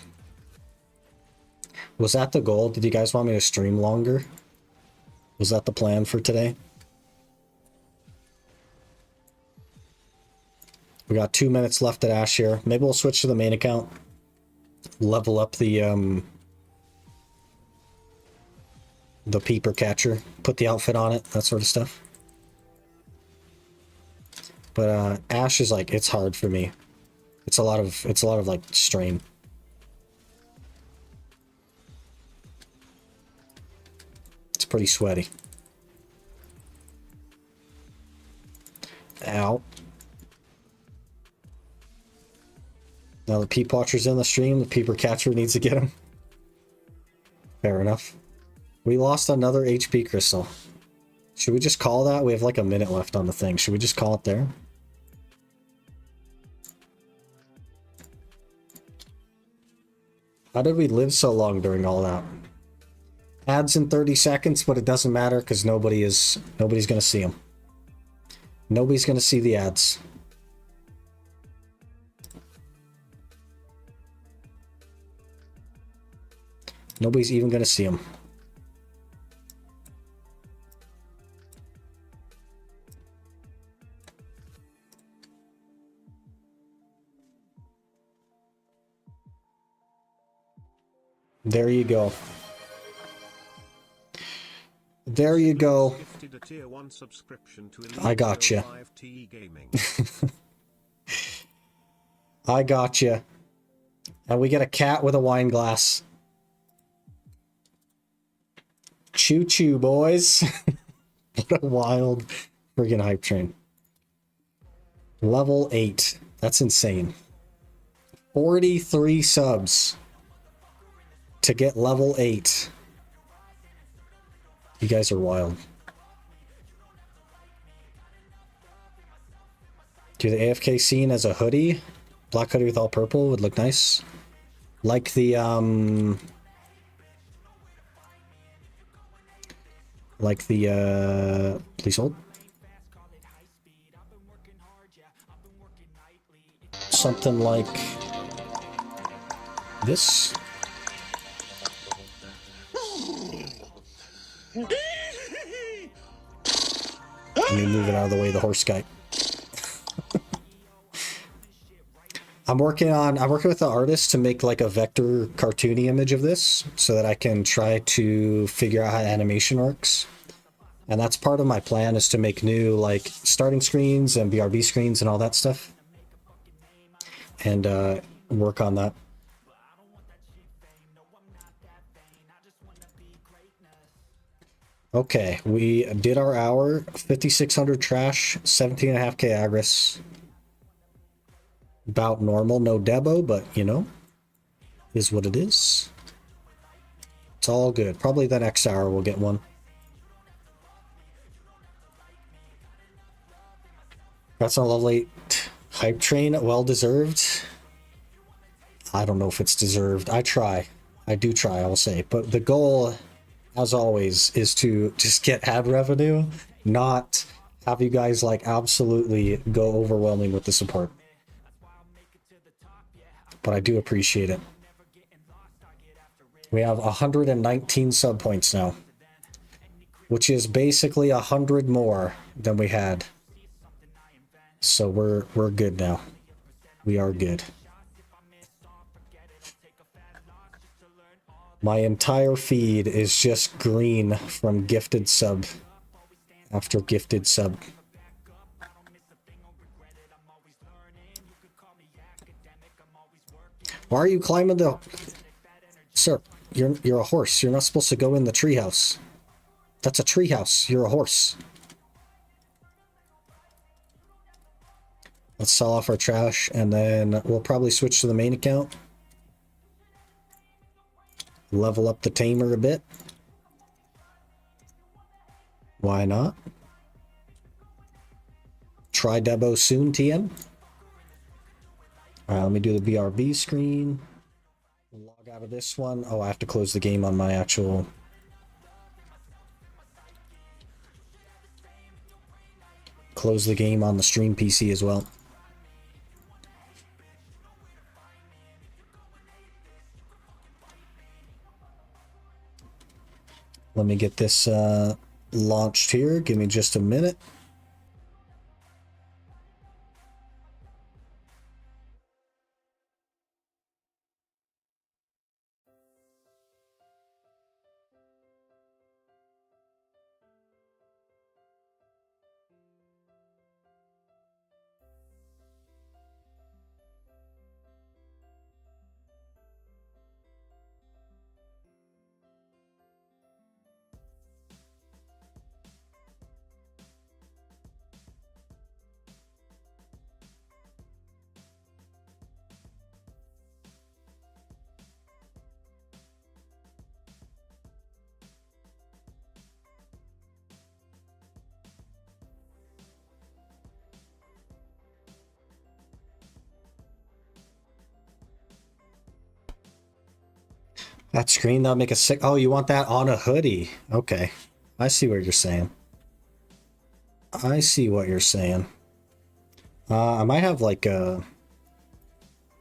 Was that the goal? Did you guys want me to stream longer? Was that the plan for today? We got 2 minutes left at Ash here. Maybe we'll switch to the main account. Level up the peeper catcher. Put the outfit on it. That sort of stuff. But Ash is like, it's hard for me. It's a lot of like strain. It's pretty sweaty. Ow. Now the peep watcher's in the stream, the peeper catcher needs to get him. Fair enough. We lost another HP crystal. Should we just call that? We have like a minute left on the thing. Should we just call it there? How did we live so long during all that? Ads in 30 seconds, but it doesn't matter because nobody's gonna see them. Nobody's gonna see the ads. Nobody's even gonna see them. There you go. There you go.
Gifted a tier 1 subscription to
I gotcha.
Live T Gaming.
I gotcha. And we get a cat with a wine glass. Choo choo, boys. What a wild friggin' hype train. Level 8. That's insane. 43 subs to get level 8. You guys are wild. Do the AFK scene as a hoodie? Black hoodie with all purple would look nice. Like the, please hold. Something like this. Let me move it out of the way, the horse guy. I'm working with the artist to make like a vector cartoony image of this so that I can try to figure out how animation works. And that's part of my plan, is to make new like starting screens and BRB screens and all that stuff. And work on that. Okay, we did our hour, 5,600 trash, 17.5k agris. About normal, no debo, but you know, is what it is. It's all good. Probably the next hour we'll get one. That's a lovely hype train, well deserved. I don't know if it's deserved. I try. I do try, I will say. But the goal, as always, is to just get ad revenue, not have you guys like absolutely go overwhelming with the support. But I do appreciate it. We have 119 sub points now, which is basically 100 more than we had. So we're good now. We are good. My entire feed is just green from gifted sub after gifted sub. Why are you climbing the... Sir, you're a horse. You're not supposed to go in the treehouse. That's a treehouse. You're a horse. Let's sell off our trash, and then we'll probably switch to the main account. Level up the tamer a bit. Why not? Try Debo soon, TM. Alright, let me do the BRB screen. Log out of this one. Oh, I have to close the game on my actual... Close the game on the stream PC as well. Let me get this launched here. Give me just a minute. That screen, that'll make a sick. Oh, you want that on a hoodie? Okay. I see what you're saying. I see what you're saying. I might have like a...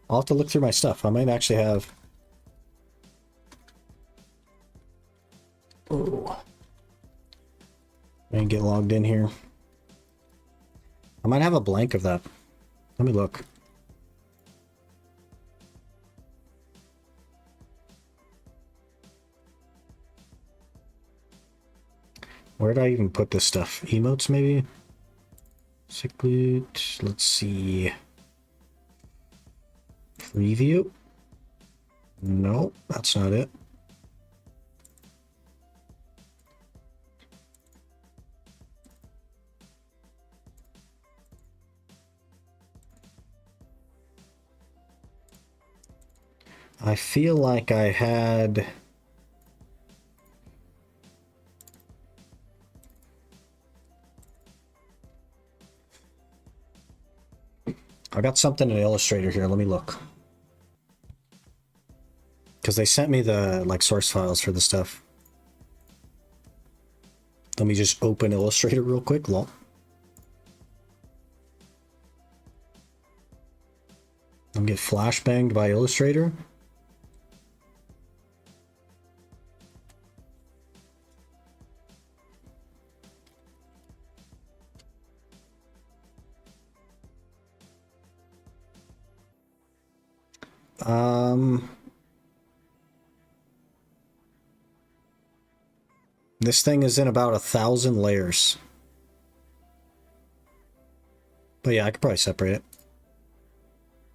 I'll have to look through my stuff. I might actually have... Oh. Let me get logged in here. I might have a blank of that. Let me look. Where did I even put this stuff? Emotes, maybe? Cycloot. Let's see. Preview? No, that's not it. I feel like I had... I got something in Illustrator here. Let me look. Because they sent me the like source files for the stuff. Let me just open Illustrator real quick. Lol. I'm get flashbanged by Illustrator. This thing is in about 1,000 layers. But yeah, I could probably separate it.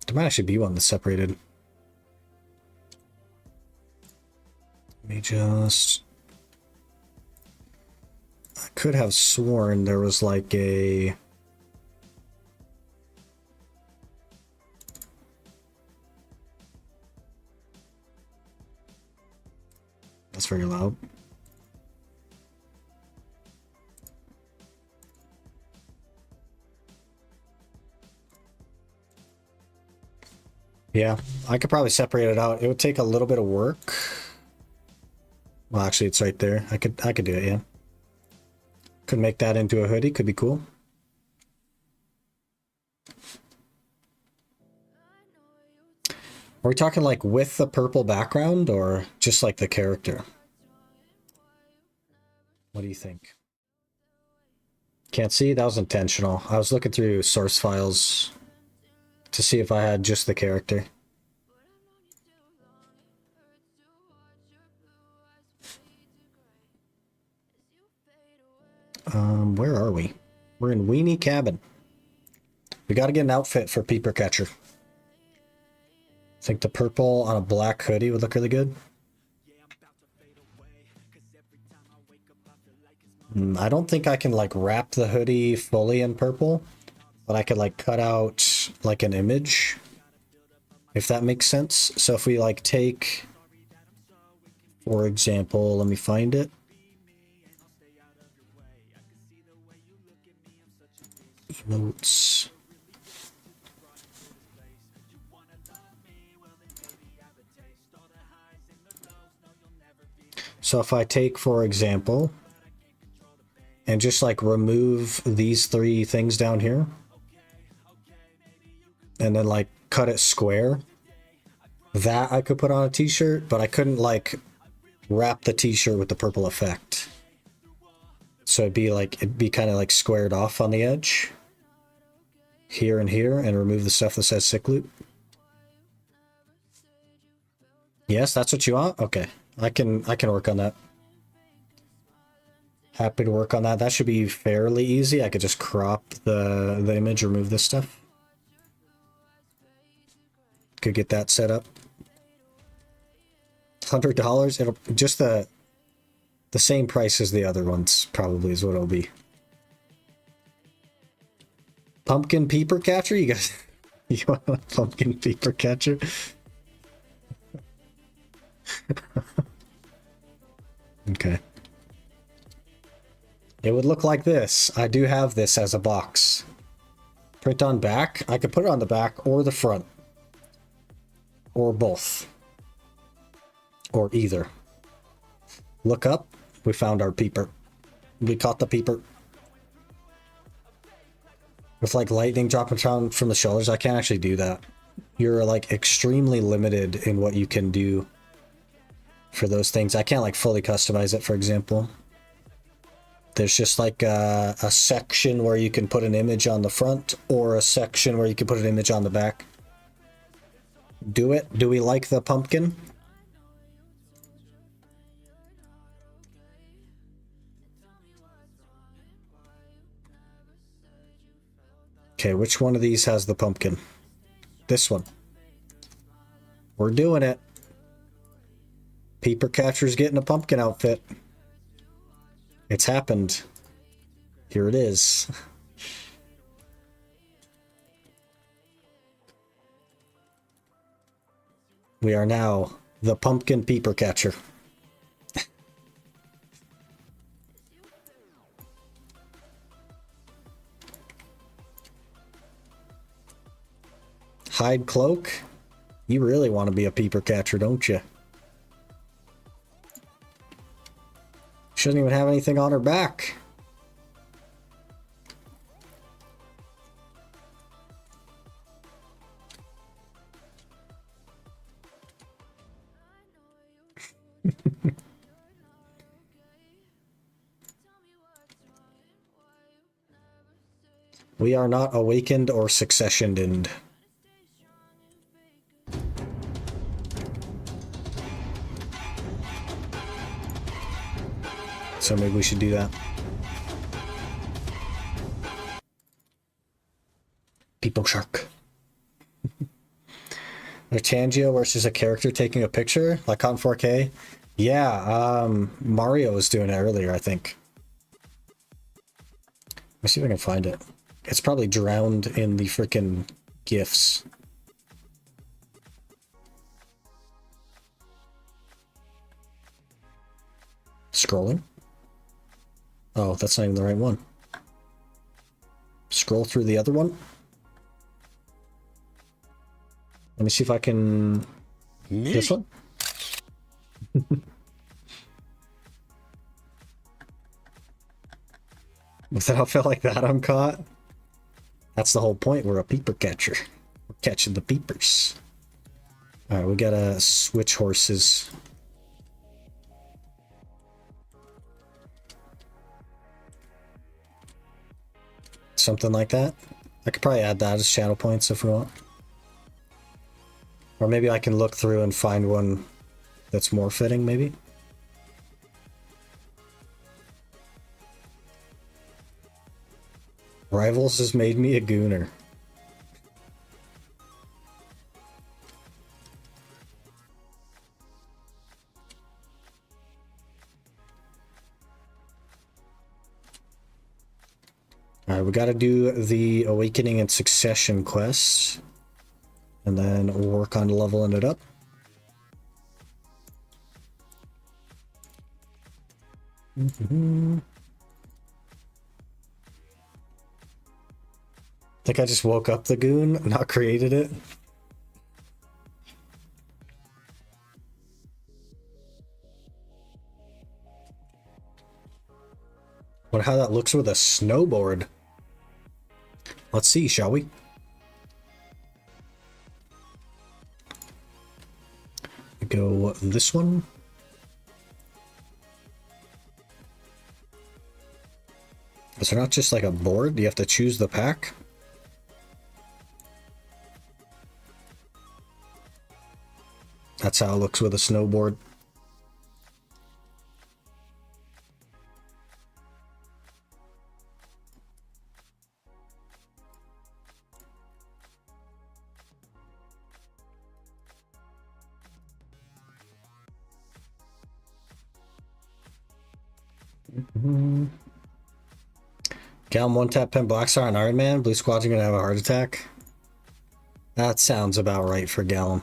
There might actually be one that's separated. Let me just... I could have sworn there was like a... That's very loud. Yeah, I could probably separate it out. It would take a little bit of work. Well, actually, it's right there. I could do it, yeah. Could make that into a hoodie. Could be cool. Are we talking like with the purple background or just like the character? What do you think? Can't see? That was intentional. I was looking through source files to see if I had just the character. Where are we? We're in Weenie Cabin. We gotta get an outfit for Peeper Catcher. I think the purple on a black hoodie would look really good. I don't think I can like wrap the hoodie fully in purple, but I could like cut out like an image, if that makes sense. So if we like take, for example, let me find it. Notes. So if I take, for example, and just like remove these three things down here, and then like cut it square, that I could put on a t-shirt, but I couldn't like wrap the t-shirt with the purple effect. So it'd be kind of like squared off on the edge. Here and here, and remove the stuff that says sick loot. Yes, that's what you want? Okay. I can work on that. Happy to work on that. That should be fairly easy. I could just crop the image, remove this stuff. Could get that set up. $100. It'll just the same price as the other ones, probably is what it'll be. Pumpkin Peeper Catcher? You guys, you want a pumpkin peeper catcher? Okay. It would look like this. I do have this as a box. Print on back. I could put it on the back or the front. Or both. Or either. Look up. We found our peeper. We caught the peeper. With like lightning dropping down from the shoulders, I can't actually do that. You're like extremely limited in what you can do for those things. I can't like fully customize it, for example. There's just like a section where you can put an image on the front or a section where you can put an image on the back. Do it. Do we like the pumpkin? Okay, which one of these has the pumpkin? This one. We're doing it. Peeper Catcher's getting a pumpkin outfit. It's happened. Here it is. We are now the pumpkin peeper catcher. Hide cloak? You really want to be a peeper catcher, don't you? She doesn't even have anything on her back. We are not awakened or successioned. So maybe we should do that. People shark. Tangio versus a character taking a picture, like on 4K. Yeah, Mario was doing it earlier, I think. Let me see if I can find it. It's probably drowned in the freaking GIFs. Scrolling? Oh, that's not even the right one. Scroll through the other one. Let me see if I can... This one? Without feel like that, I'm caught. That's the whole point. We're a peeper catcher. We're catching the peepers. Alright, we gotta switch horses. Something like that. I could probably add that as channel points if we want. Or maybe I can look through and find one that's more fitting, maybe. Rivals has made me a gooner. Alright, we gotta do the Awakening and Succession quests. And then we'll work on leveling it up. I think I just woke up the goon, not created it. Wonder how that looks with a snowboard. Let's see, shall we? Go this one. Is there not just like a board? You have to choose the pack? That's how it looks with a snowboard. Gallum one tap pen Blackstar on Iron Man. Blue Squad's gonna have a heart attack. That sounds about right for Gallum.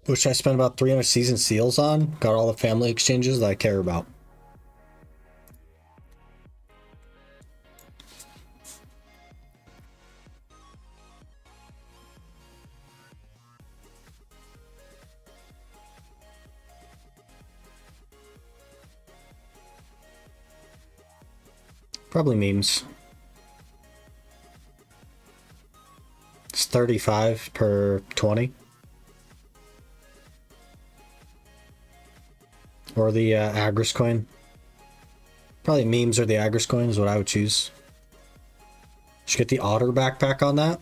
Which I spent about 300 season seals on. Got all the family exchanges that I care about. Probably memes. It's 35 per 20. Or the Agris coin. Probably memes or the Agris coin is what I would choose. Should get the otter backpack on that.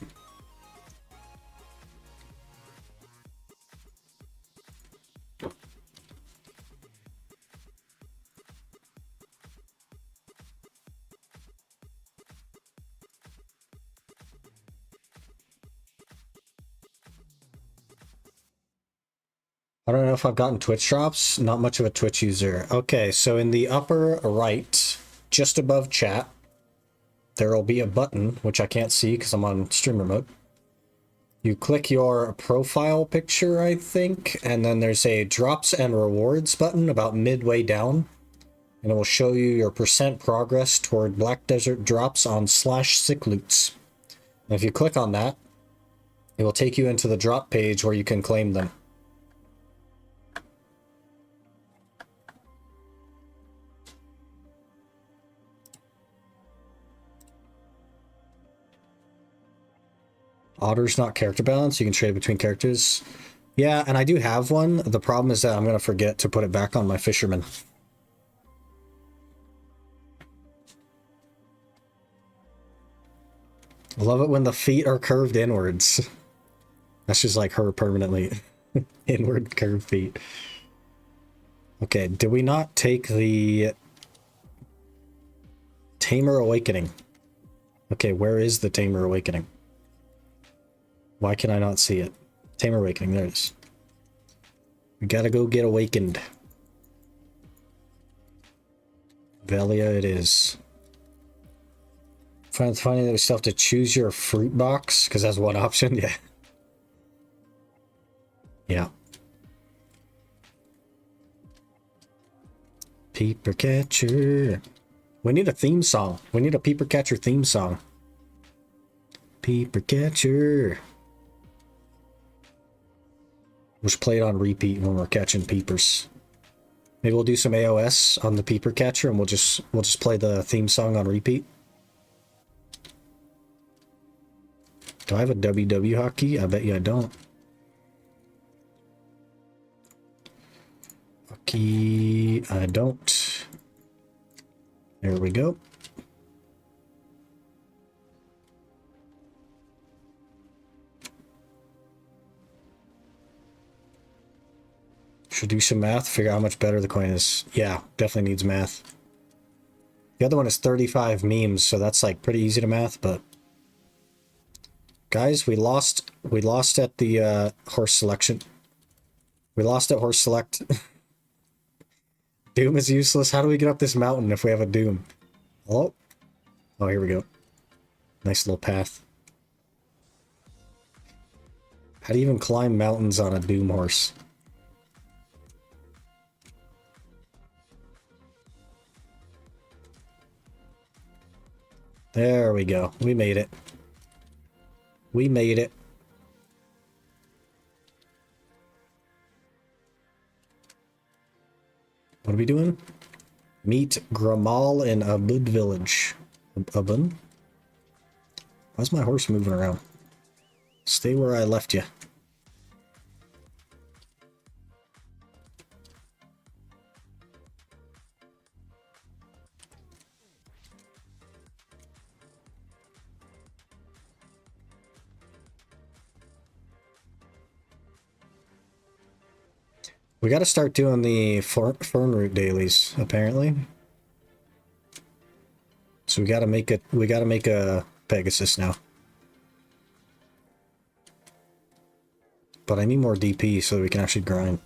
I don't know if I've gotten Twitch drops. Not much of a Twitch user. Okay, so in the upper right, just above chat, there will be a button, which I can't see because I'm on streamer mode. You click your profile picture, I think, and then there's a drops and rewards button about midway down. And it will show you your percent progress toward Black Desert drops on /sickloots. And if you click on that, it will take you into the drop page where you can claim them. Otter's not character balance. You can trade between characters. Yeah, and I do have one. The problem is that I'm going to forget to put it back on my fisherman. I love it when the feet are curved inwards. That's just like her permanently. Inward curved feet. Okay, did we not take the Tamer Awakening? Okay, where is the Tamer Awakening? Why can I not see it? Tamer Awakening, there it is. We gotta go get awakened. Velia it is. Find it funny that we still have to choose your fruit box, because that's one option, yeah. Yeah. Peeper Catcher. We need a theme song. We need a Peeper Catcher theme song. Peeper Catcher. We'll just play it on repeat when we're catching peepers. Maybe we'll do some AOS on the Peeper Catcher and we'll just play the theme song on repeat. Do I have a WW hotkey? I bet you I don't. Hotkey, I don't. There we go. Should do some math, figure out how much better the coin is. Yeah, definitely needs math. The other one is 35 memes, so that's like pretty easy to math, but guys, we lost at the horse selection. We lost at horse select. Doom is useless. How do we get up this mountain if we have a Doom? Hello? Oh, here we go. Nice little path. How do you even climb mountains on a Doom horse? There we go. We made it. We made it. What are we doing? Meet Gramal in Abud village. Abun? Why's my horse moving around? Stay where I left you. We got to start doing the fern root dailies, apparently. So we got to make it. We got to make a Pegasus now. But I need more DP so that we can actually grind.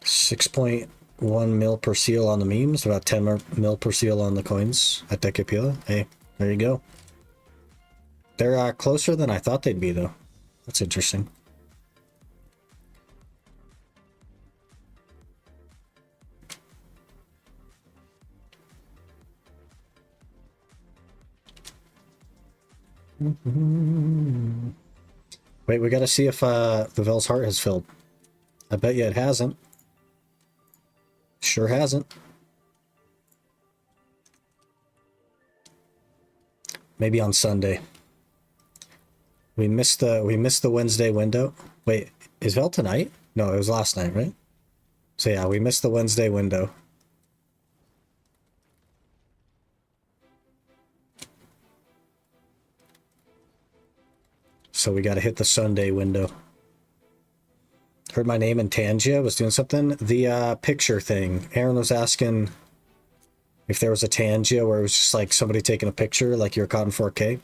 $6.1 mil per seal on the memes, about 10 mil per seal on the coins at Decapila. Hey, there you go. They're closer than I thought they'd be, though. That's interesting. Wait, we gotta see if the Vel's heart has filled. I bet you it hasn't. Sure hasn't. Maybe on Sunday. We missed the Wednesday window. Wait, is Vel tonight? No, it was last night, right? So yeah, we missed the Wednesday window. So we got to hit the Sunday window. Heard my name in Tangia, was doing something. The picture thing. Aaron was asking if there was a Tangia where it was just like somebody taking a picture, like you're caught in 4K.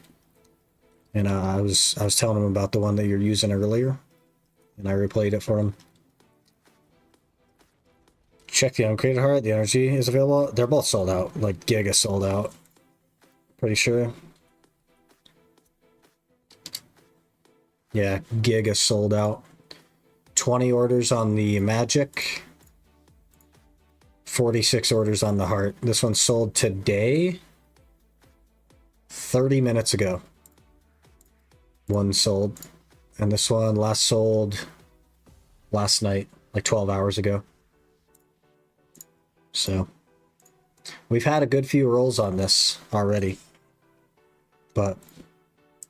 And I was telling him about the one that you're using earlier, and I replayed it for him. Check the uncreated heart. The energy is available. They're both sold out. Like Giga sold out. Pretty sure. Yeah, Giga sold out. 20 orders on the magic. 46 orders on the heart. This one sold today. 30 minutes ago. One sold. And this one last sold last night, like 12 hours ago. So we've had a good few rolls on this already, but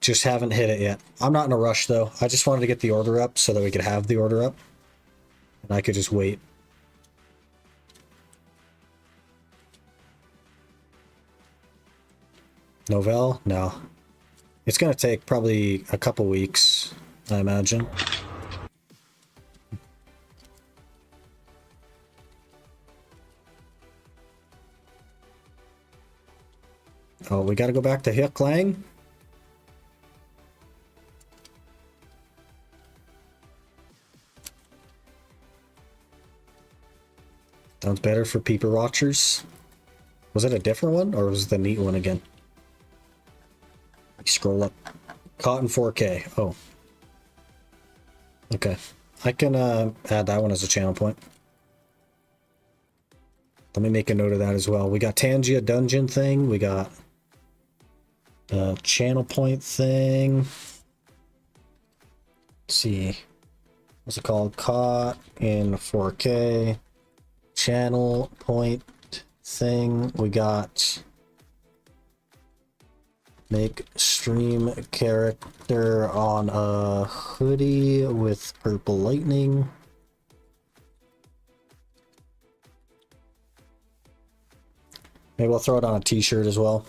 just haven't hit it yet. I'm not in a rush though. I just wanted to get the order up so that we could have the order up and I could just wait. Novell? No. It's going to take probably a couple weeks, I imagine. Oh, we got to go back to Hyuk Lang? Sounds better for peeper watchers. Was it a different one or was it the neat one again? Scroll up. Caught in 4K. Oh. Okay. I can add that one as a channel point. Let me make a note of that as well. We got Tangia dungeon thing. We got channel point thing. Let's see. What's it called? Caught in 4K. Channel point thing. We got make stream character on a hoodie with purple lightning. Maybe we'll throw it on a t-shirt as well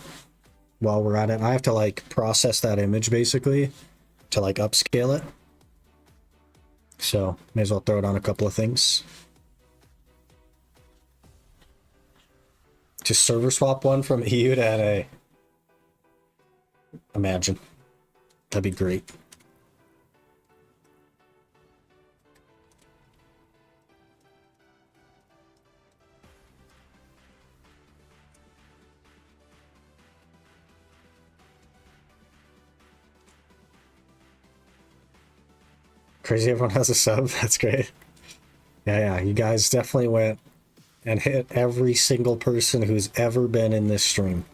while we're at it. I have to like process that image basically to like upscale it. So may as well throw it on a couple of things. Just server swap one from EU to NA. Imagine. That'd be great. Crazy everyone has a sub. That's great. Yeah, you guys definitely went and hit every single person who's ever been in this stream.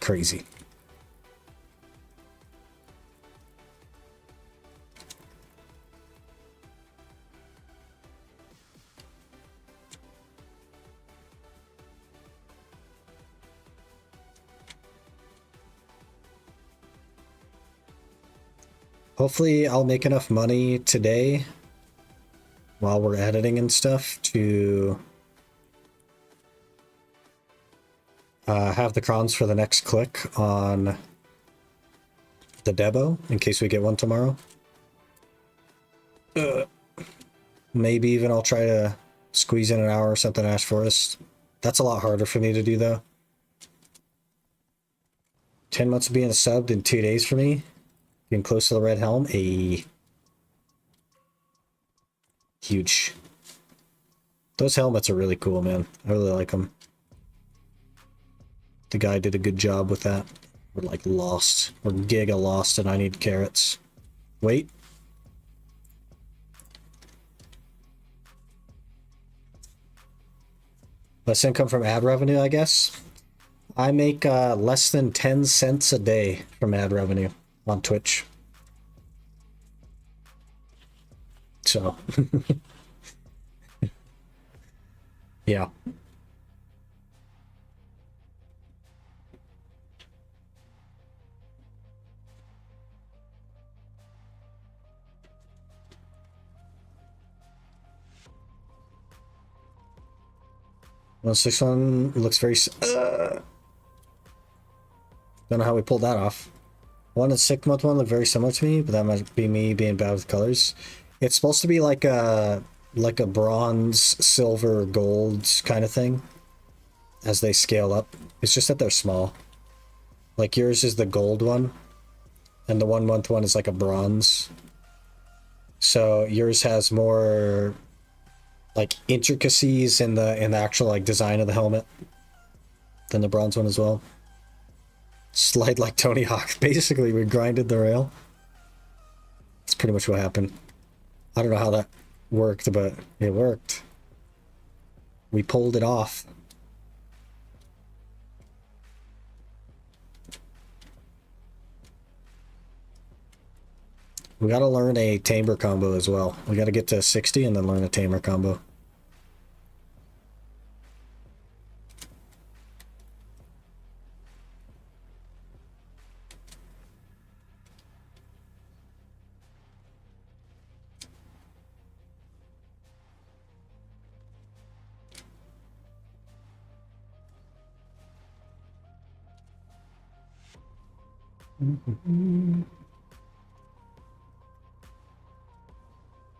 Crazy. Hopefully I'll make enough money today while we're editing and stuff to have the crons for the next click on the Debo in case we get one tomorrow. Maybe even I'll try to squeeze in an hour or something Ash Forest. That's a lot harder for me to do though. 10 months of being subbed in 2 days for me. Getting close to the red helm. Huge. Those helmets are really cool, man. I really like them. The guy did a good job with that. We're like lost. We're giga lost and I need carrots. Wait. Less income from ad revenue, I guess. I make less than 10 cents a day from ad revenue on Twitch. So Yeah. Well, 6-1 looks very... Don't know how we pulled that off. 1 and 6-month one look very similar to me, but that might be me being bad with colors. It's supposed to be like a bronze, silver, gold kind of thing as they scale up. It's just that they're small. Like yours is the gold one, and the 1-month one is like a bronze. So yours has more like intricacies in the actual like design of the helmet than the bronze one as well. Slide like Tony Hawk. Basically, we grinded the rail. That's pretty much what happened. I don't know how that worked, but it worked. We pulled it off. We gotta learn a tamer combo as well. We gotta get to 60 and then learn a tamer combo.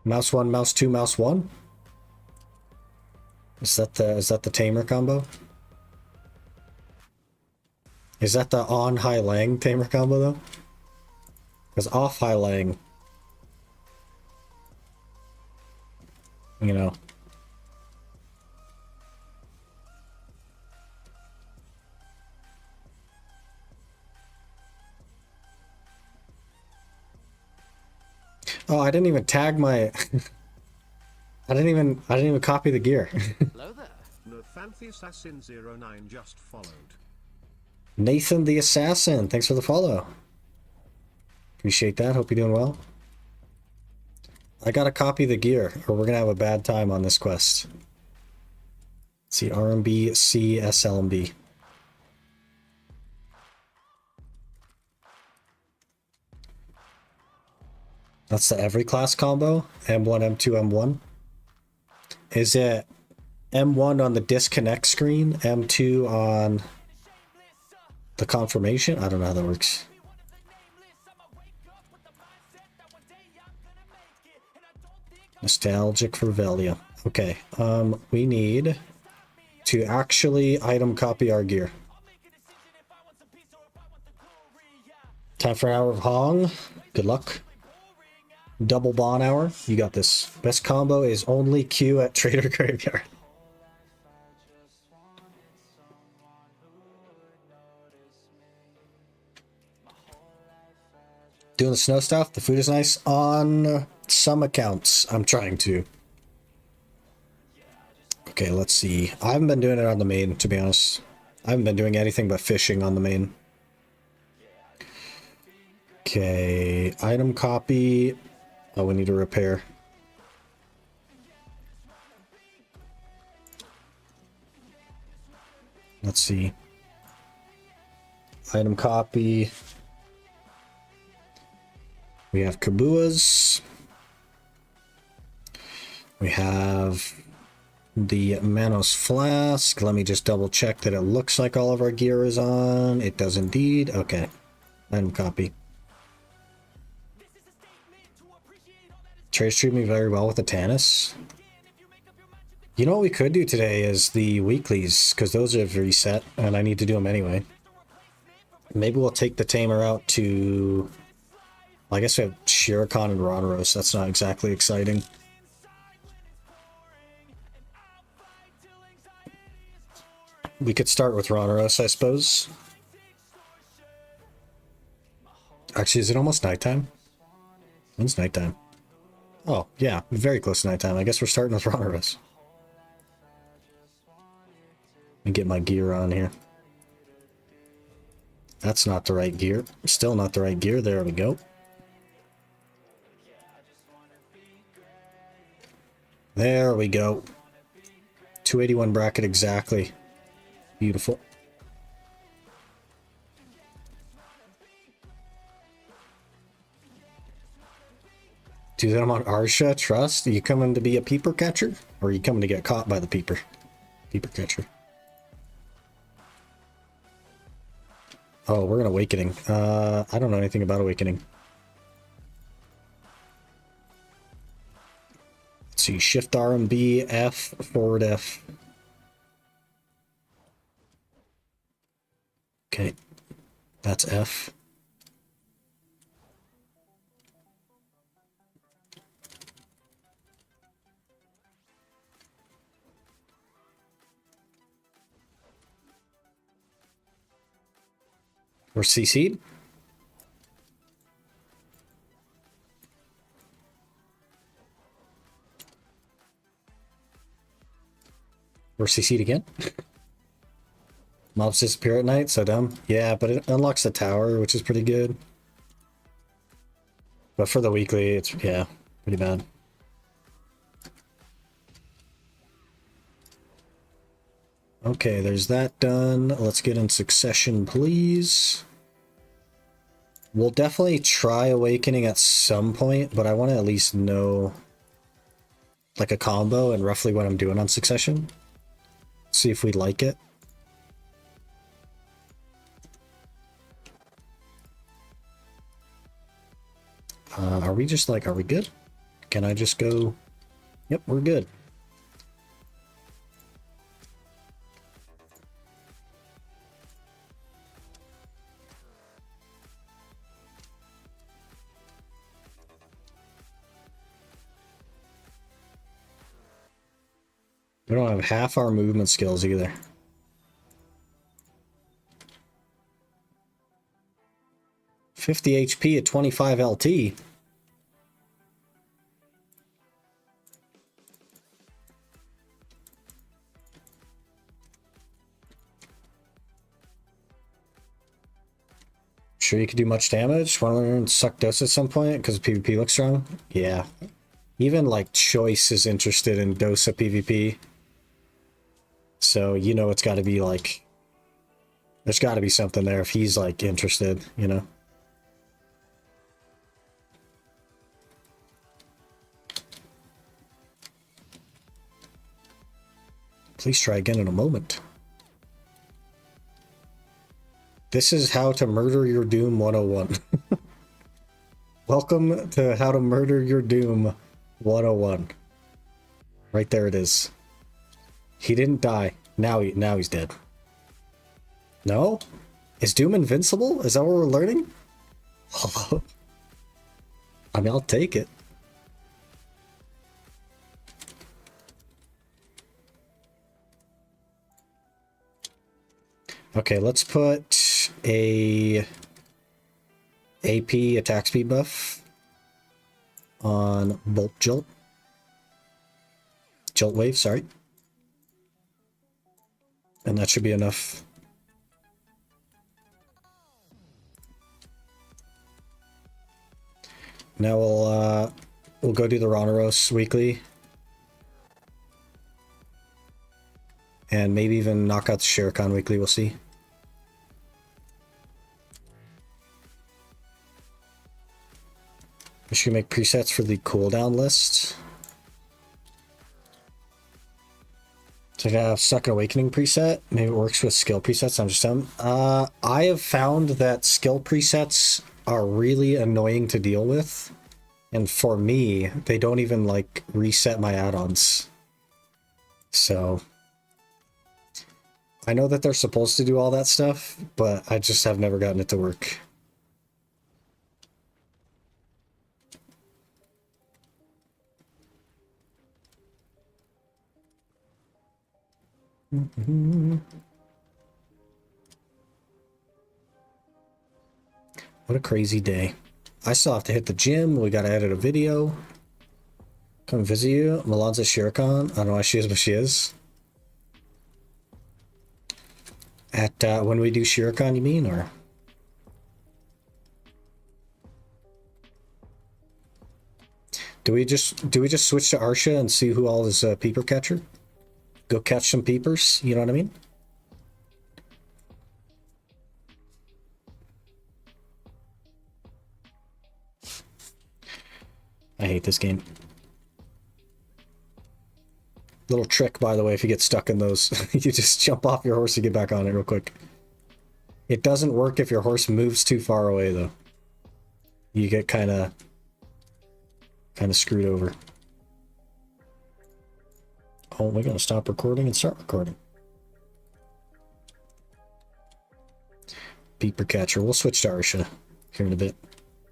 Mouse 1, mouse 2, mouse 1? Is that the tamer combo? Is that the on high lang tamer combo though? Because off high lang, you know. Oh, I didn't even tag my I didn't even copy the gear.
Hello there.
Nathan the Assassin 09 just followed.
Nathan the Assassin, thanks for the follow. Appreciate that. Hope you're doing well. I gotta copy the gear, or we're gonna have a bad time on this quest. Let's see, RMB, C, SLMB. That's the every class combo. M1, M2, M1. Is it M1 on the disconnect screen, M2 on the confirmation? I don't know how that works. Nostalgic for Velia. Okay, we need to actually item copy our gear. Time for an hour of Hong. Good luck. Double Bon hour. You got this. Best combo is only Q at Trader Graveyard. Doing the snow stuff. The food is nice on some accounts. I'm trying to. Okay, let's see. I haven't been doing it on the main, to be honest. I haven't been doing anything but fishing on the main. Okay, item copy. Oh, we need to repair. Let's see. Item copy. We have Kabuas. We have the Manos Flask. Let me just double check that it looks like all of our gear is on. It does indeed. Okay. Item copy. Trace treated me very well with the Tannis. You know what we could do today is the weeklies, because those are reset, and I need to do them anyway. Maybe we'll take the Tamer out to... Well, I guess we have Shirokon and Ronaros. That's not exactly exciting. We could start with Ronaros, I suppose. Actually, is it almost nighttime? When's nighttime? Oh, yeah, very close to nighttime. I guess we're starting with Ronaros. Let me get my gear on here. That's not the right gear. Still not the right gear. There we go. There we go. 281 bracket exactly. Beautiful. Dude, I'm on Arsha. Trust? Are you coming to be a peeper catcher? Or are you coming to get caught by the peeper catcher? Oh, we're in Awakening. I don't know anything about Awakening. Let's see, Shift R and B, F, forward F. Okay, that's F. We're CC'd. We're CC'd again. Mobs disappear at night, so dumb. Yeah, but it unlocks the tower, which is pretty good. But for the weekly, it's, yeah, pretty bad. Okay, there's that done. Let's get in succession, please. We'll definitely try Awakening at some point, but I want to at least know like a combo and roughly what I'm doing on succession. See if we like it. Are we just like, are we good? Can I just go? Yep, we're good. We don't have half our movement skills either. $50 HP at 25 LT. Sure you could do much damage? Want to learn Suck Dose at some point because PvP looks strong? Yeah. Even like Choice is interested in Dosa PvP. So you know it's got to be like... There's got to be something there if he's like interested, you know? Please try again in a moment. This is How to Murder Your Doom 101. Welcome to How to Murder Your Doom 101. Right there it is. He didn't die. Now he's dead. No? Is Doom invincible? Is that what we're learning? I mean, I'll take it. Okay, let's put a AP attack speed buff on Bolt Jolt. Jolt Wave, sorry. And that should be enough. Now we'll go do the Ronaros weekly. And maybe even knock out the Shuriken weekly, we'll see. We should make presets for the cooldown list. So I have Second Awakening preset. Maybe it works with skill presets. I'm just dumb. I have found that skill presets are really annoying to deal with. And for me, they don't even like reset my add-ons. So I know that they're supposed to do all that stuff, but I just have never gotten it to work. What a crazy day. I still have to hit the gym. We gotta edit a video. Come visit you. Milan's a Shuriken. I don't know why she is, but she is. At when we do Shuriken, you mean, or? Do we just switch to Arsha and see who all is peeper catcher? Go catch some peepers, you know what I mean? I hate this game. Little trick, by the way, if you get stuck in those, you just jump off your horse and get back on it real quick. It doesn't work if your horse moves too far away, though. You get kind of screwed over. Oh, we're gonna stop recording and start recording. Peeper catcher. We'll switch to Arsha here in a bit,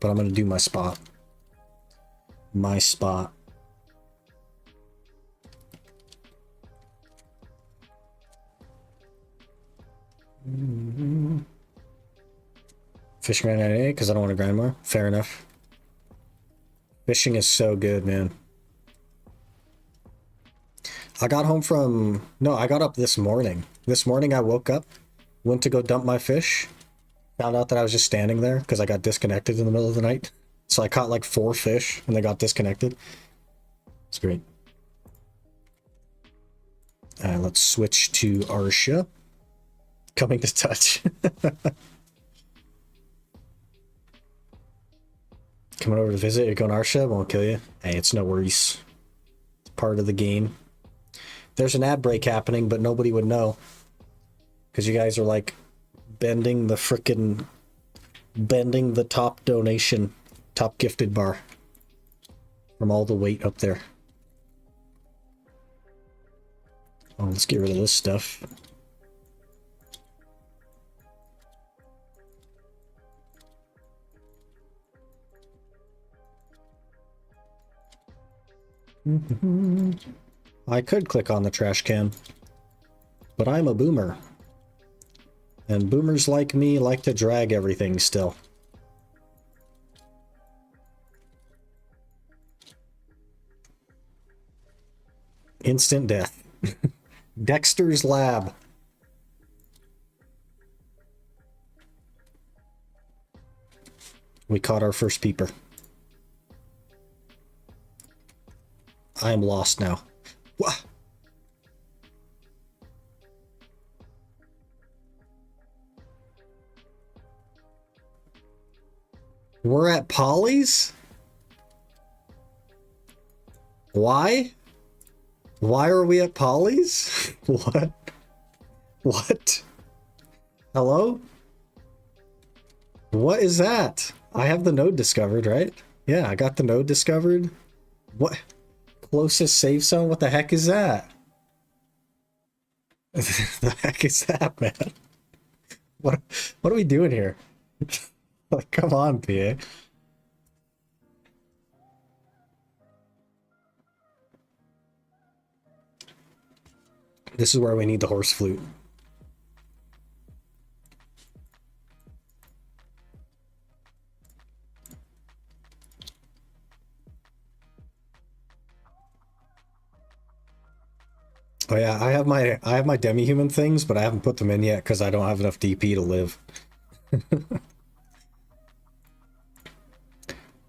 but I'm gonna do my spot. My spot. Fishing right at 8 because I don't want to grind more. Fair enough. Fishing is so good, man. I got home from... No, I got up this morning. This morning I woke up, went to go dump my fish, found out that I was just standing there because I got disconnected in the middle of the night. So I caught like 4 fish and they got disconnected. It's great. Let's switch to Arsha. Coming to touch. Coming over to visit, you're going Arsha, won't kill you. Hey, it's no worries. It's part of the game. There's an ad break happening, but nobody would know. Because you guys are like bending the top donation, top gifted bar. From all the weight up there. Oh, let's get rid of this stuff. I could click on the trash can, but I'm a boomer. And boomers like me like to drag everything still. Instant death. Dexter's Lab. We caught our first peeper. I am lost now. What? We're at Polly's? Why? Why are we at Polly's? What? What? Hello? What is that? I have the node discovered, right? Yeah, I got the node discovered. What? Closest safe zone? What the heck is that? The heck is that, man? What are we doing here? Like, come on, PA. This is where we need the horse flute. Oh yeah, I have my demi-human things, but I haven't put them in yet because I don't have enough DP to live.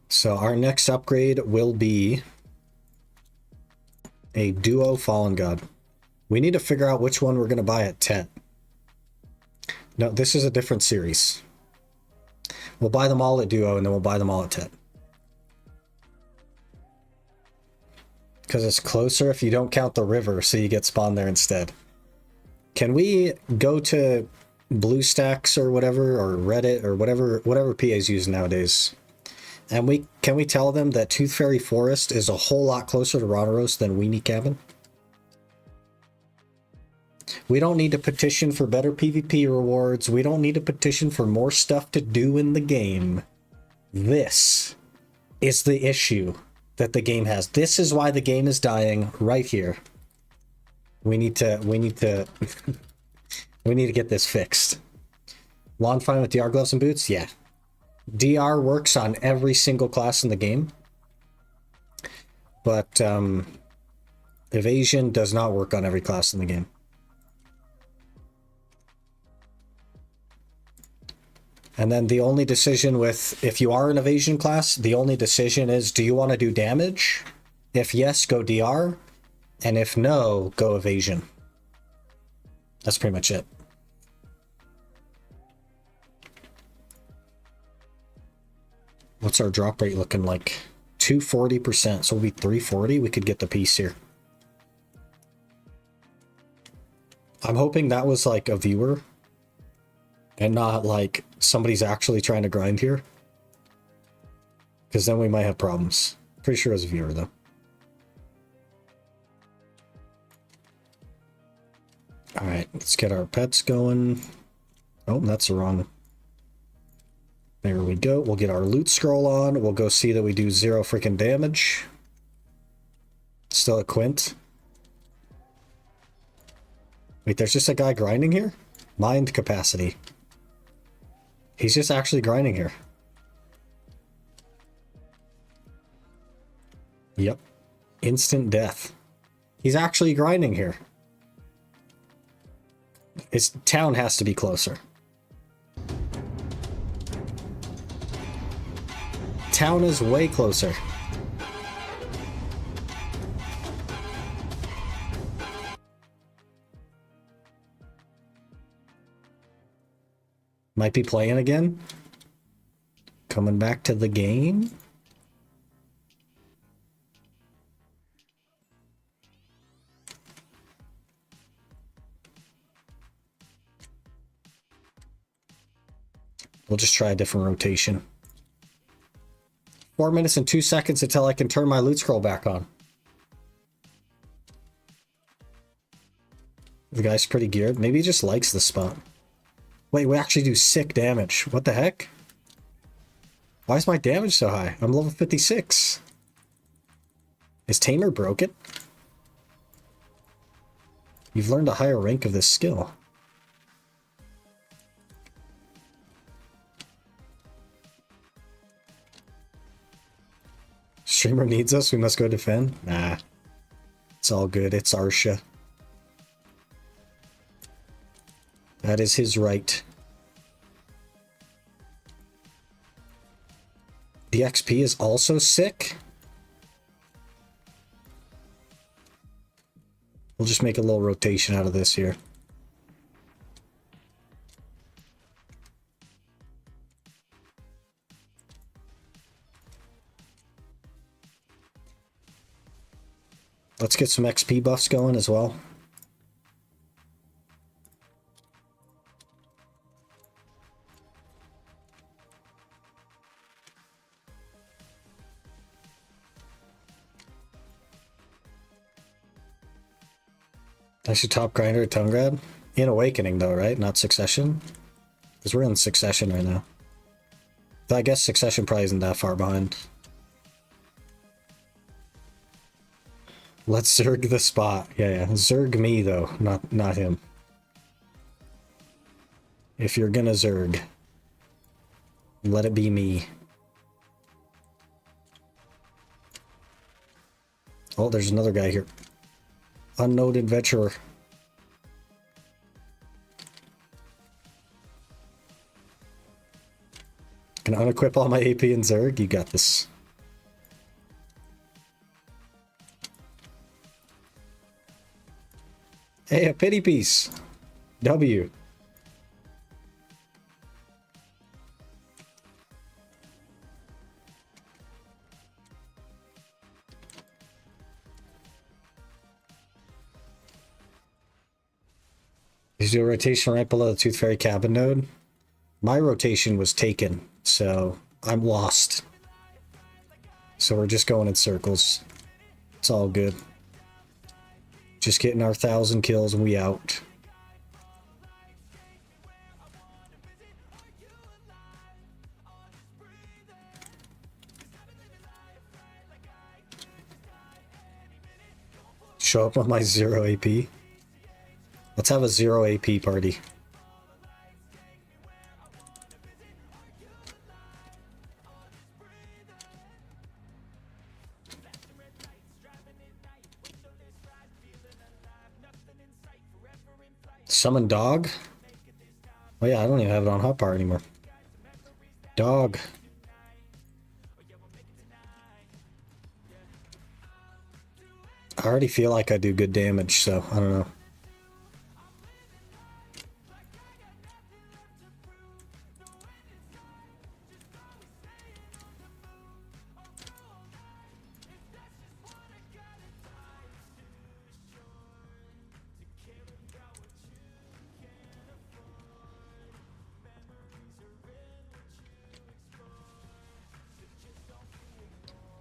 So our next upgrade will be a duo Fallen God. We need to figure out which one we're going to buy at 10. No, this is a different series. We'll buy them all at duo and then we'll buy them all at 10. Because it's closer if you don't count the river, so you get spawned there instead. Can we go to BlueStacks or whatever, or Reddit, or whatever PA's use nowadays? And can we tell them that Tooth Fairy Forest is a whole lot closer to Ronaros than Weenie Cabin? We don't need to petition for better PvP rewards. We don't need to petition for more stuff to do in the game. This is the issue that the game has. This is why the game is dying right here. We need to we need to get this fixed. Lawn fine with DR gloves and boots? Yeah. DR works on every single class in the game. But evasion does not work on every class in the game. And then the only decision with, if you are an evasion class, the only decision is, do you want to do damage? If yes, go DR. And if no, go evasion. That's pretty much it. What's our drop rate looking like? 240%, so it'll be 340. We could get the piece here. I'm hoping that was like a viewer and not like somebody's actually trying to grind here. Because then we might have problems. Pretty sure it was a viewer though. Alright, let's get our pets going. Oh, that's the wrong. There we go. We'll get our loot scroll on. We'll go see that we do 0 freaking damage. Still at Quint. Wait, there's just a guy grinding here? Mind capacity. He's just actually grinding here. Yep. Instant death. He's actually grinding here. His town has to be closer. Town is way closer. Might be playing again. Coming back to the game. We'll just try a different rotation. 4 minutes and 2 seconds until I can turn my loot scroll back on. The guy's pretty geared. Maybe he just likes the spot. Wait, we actually do sick damage. What the heck? Why is my damage so high? I'm level 56. Is Tamer broken? You've learned a higher rank of this skill. Streamer needs us, we must go defend? Nah. It's all good, it's Arsha. That is his right. The XP is also sick? We'll just make a little rotation out of this here. Let's get some XP buffs going as well. I should top grinder at tongue grab. In Awakening though, right? Not Succession? Because we're in Succession right now. But I guess Succession probably isn't that far behind. Let's Zerg the spot. Yeah. Zerg me though, not him. If you're gonna Zerg, let it be me. Oh, there's another guy here. Unknown adventurer. Can I unequip all my AP and Zerg? You got this. Hey, a pity piece. W. Is your rotation right below the Tooth Fairy cabin node? My rotation was taken, so I'm lost. So we're just going in circles. It's all good. Just getting our 1,000 kills and we out. Show up on my 0 AP. Let's have a 0 AP party. Summon dog? Oh yeah, I don't even have it on hotbar anymore. Dog. I already feel like I do good damage, so I don't know.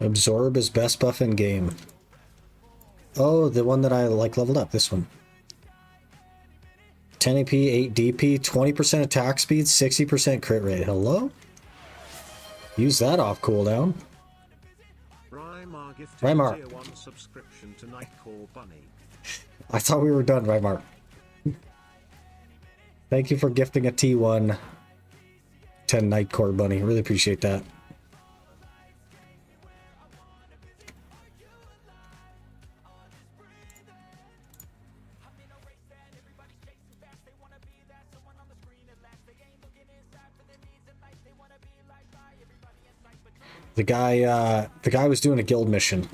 Absorb is best buff in game. Oh, the one that I like leveled up, this one. 10 AP, 8 DP, 20% attack speed, 60% crit rate. Hello? Use that off cooldown.
Rymar gifted
Rymar.
a tier 1 subscription to Nightcore Bunny.
I thought we were done, Rymar. Thank you for gifting a T1 10 Nightcore Bunny. Really appreciate that. The guy was doing a guild mission.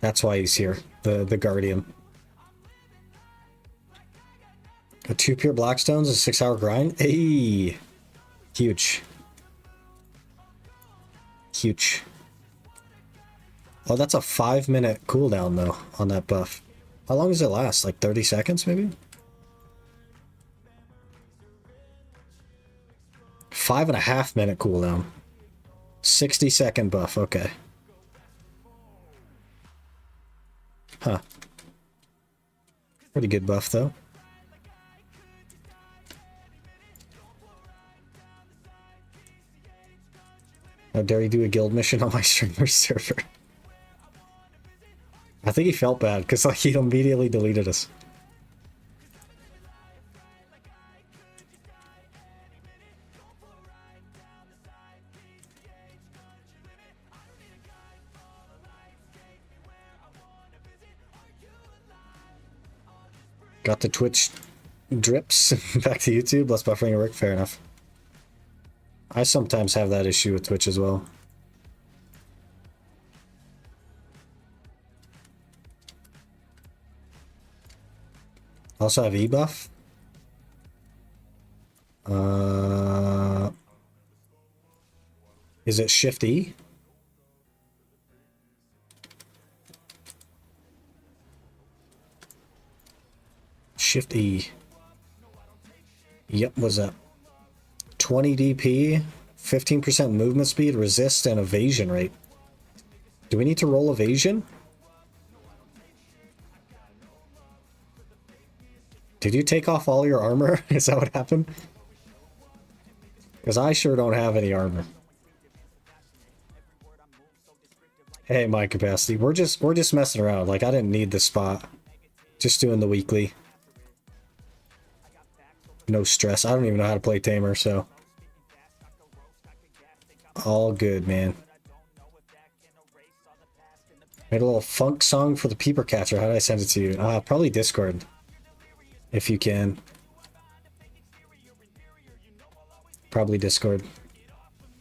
That's why he's here, the Guardian. A 2 pure Blackstones, a 6-hour grind? Hey! Huge. Huge. Oh, that's a 5-minute cooldown, though, on that buff. How long does it last? Like 30 seconds, maybe? 5.5-minute cooldown. 60-second buff, okay. Huh. Pretty good buff, though. How dare you do a guild mission on my streamer server? I think he felt bad, because like, he immediately deleted us. Got the Twitch drips back to YouTube. Less buffering at work. Fair enough. I sometimes have that issue with Twitch as well. Also have E-buff. Is it Shift E? Shift E. Yep, what's that? 20 DP, 15% movement speed, resist, and evasion rate. Do we need to roll evasion? Did you take off all your armor? Is that what happened? Because I sure don't have any armor. Hey, my capacity. We're just messing around. Like, I didn't need this spot. Just doing the weekly. No stress. I don't even know how to play Tamer, so. All good, man. Made a little funk song for the Peeper Catcher. How did I send it to you? Probably Discord. If you can. Probably Discord.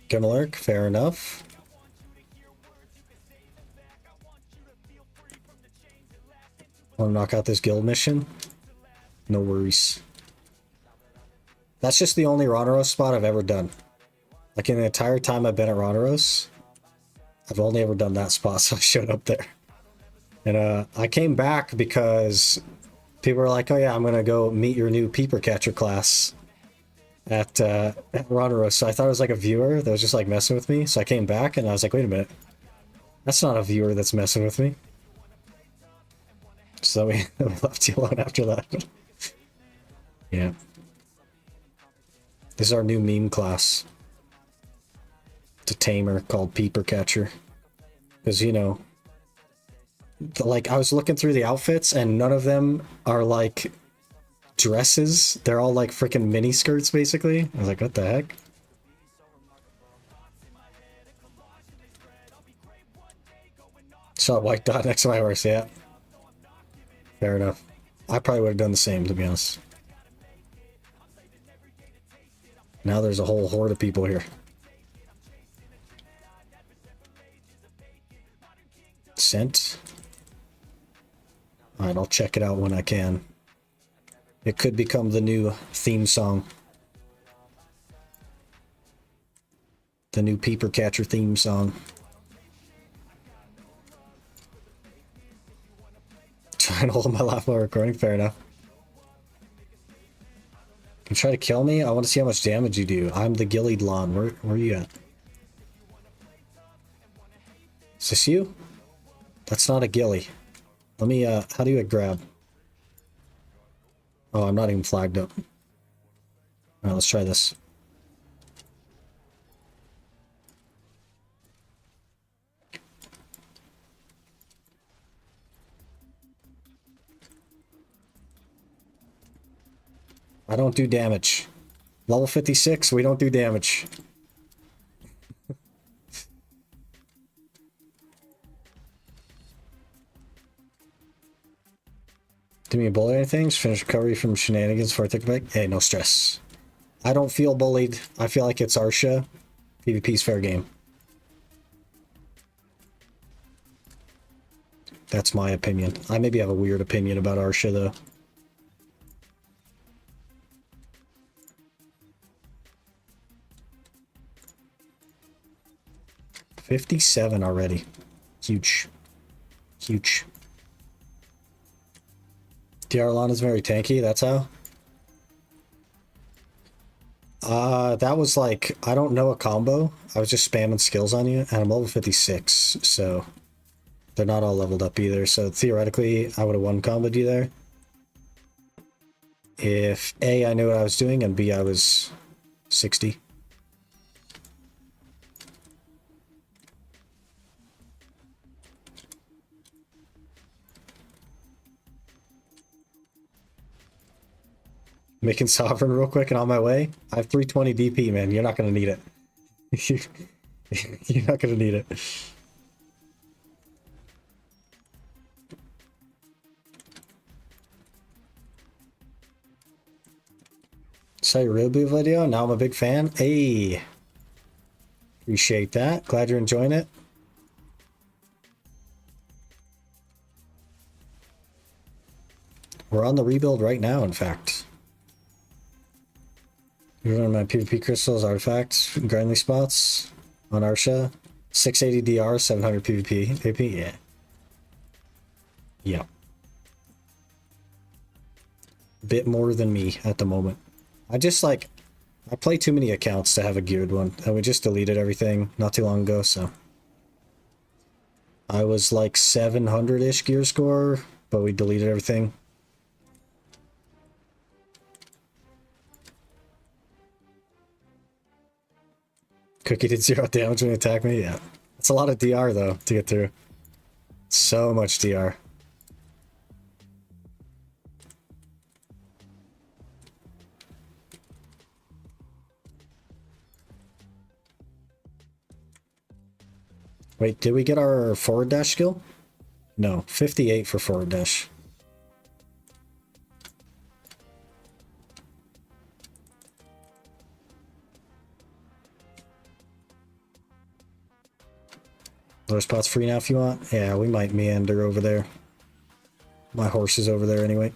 Gimmelurk, fair enough. Want to knock out this guild mission? No worries. That's just the only Ronaros spot I've ever done. Like in the entire time I've been at Ronaros, I've only ever done that spot, so I showed up there. And I came back because people were like, oh yeah, I'm gonna go meet your new Peeper Catcher class at Ronaros. So I thought it was like a viewer that was just like messing with me. So I came back and I was like, wait a minute. That's not a viewer that's messing with me. So we left you alone after that. Yeah. This is our new meme class. It's a tamer called Peeper Catcher. Because, you know, like, I was looking through the outfits and none of them are, like, dresses. They're all, like, freaking mini skirts, basically. I was like, what the heck? Saw a white dot next to my horse, yeah. Fair enough. I probably would have done the same, to be honest. Now there's a whole horde of people here. Sent. Alright, I'll check it out when I can. It could become the new theme song. The new Peeper Catcher theme song. Trying to hold my laugh while recording, fair enough. You try to kill me? I want to see how much damage you do. I'm the Gillied Lawn. Where are you at? Is this you? That's not a Gilly. Let me, how do you grab? Oh, I'm not even flagged up. Alright, let's try this. I don't do damage. Level 56, we don't do damage. Do me a bully or anything? Finish recovery from shenanigans for a tick back? Hey, no stress. I don't feel bullied. I feel like it's Arsha. PvP's fair game. That's my opinion. I maybe have a weird opinion about Arsha, though. 57 already. Huge. Huge. DR is very tanky, that's how? That was like, I don't know a combo. I was just spamming skills on you, and I'm level 56, so they're not all leveled up either, so theoretically, I would have one-comboed you there. If A, I knew what I was doing, and B, I was 60. Making Sovereign real quick and on my way. I have 320 DP, man. You're not going to need it. You're not going to need it. Saw your Real Blue video. Now I'm a big fan. Hey. Appreciate that. Glad you're enjoying it. We're on the rebuild right now, in fact. You're running my PvP crystals, artifacts, grinding spots on Arsha. 680 DR, 700 PvP. AP, yeah. Yeah. Bit more than me at the moment. I just like, I play too many accounts to have a geared one. And we just deleted everything not too long ago, so. I was like 700-ish gear score, but we deleted everything. Cookie did 0 damage when he attacked me? Yeah. It's a lot of DR, though, to get through. So much DR. Wait, did we get our forward dash skill? No, 58 for forward dash. Other spots free now if you want. Yeah, we might meander over there. My horse is over there anyway.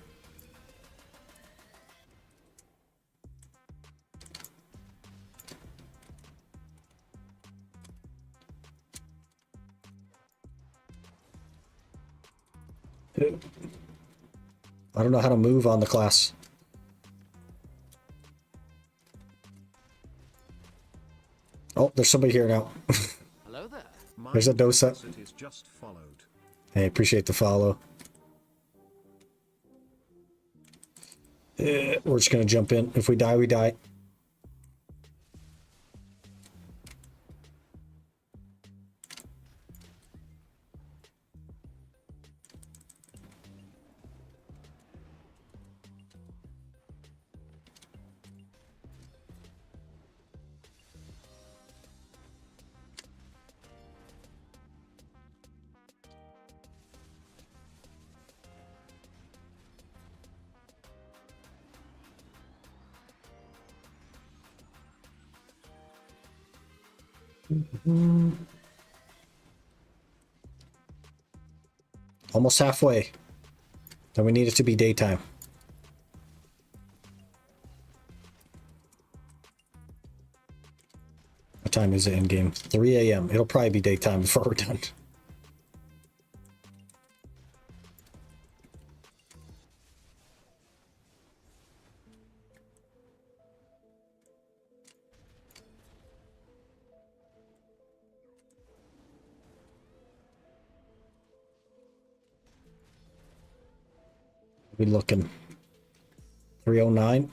I don't know how to move on the class. Oh, there's somebody here now.
Hello there.
There's a Dosa.
Just followed.
Hey, appreciate the follow. We're just gonna jump in. If we die, we die. Almost halfway. Then we need it to be daytime. What time is it in game? 3 a.m. It'll probably be daytime before we're done. We looking 309.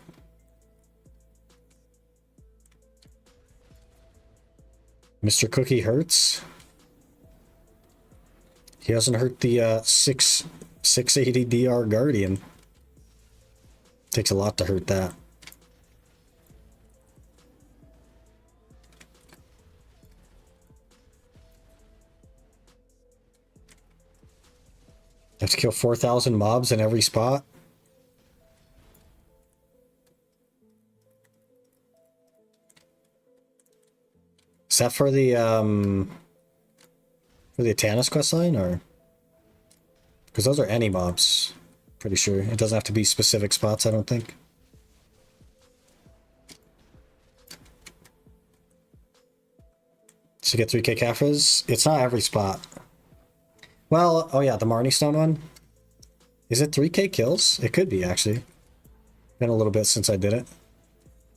Mr. Cookie hurts. He hasn't hurt the 680 DR Guardian. Takes a lot to hurt that. Have to kill 4,000 mobs in every spot. Is that for the Atanis questline, or? Because those are any mobs. Pretty sure. It doesn't have to be specific spots, I don't think. To get 3k Kafras, it's not every spot. Well, oh yeah, the Marnie Stone one. Is it 3k kills? It could be, actually. Been a little bit since I did it.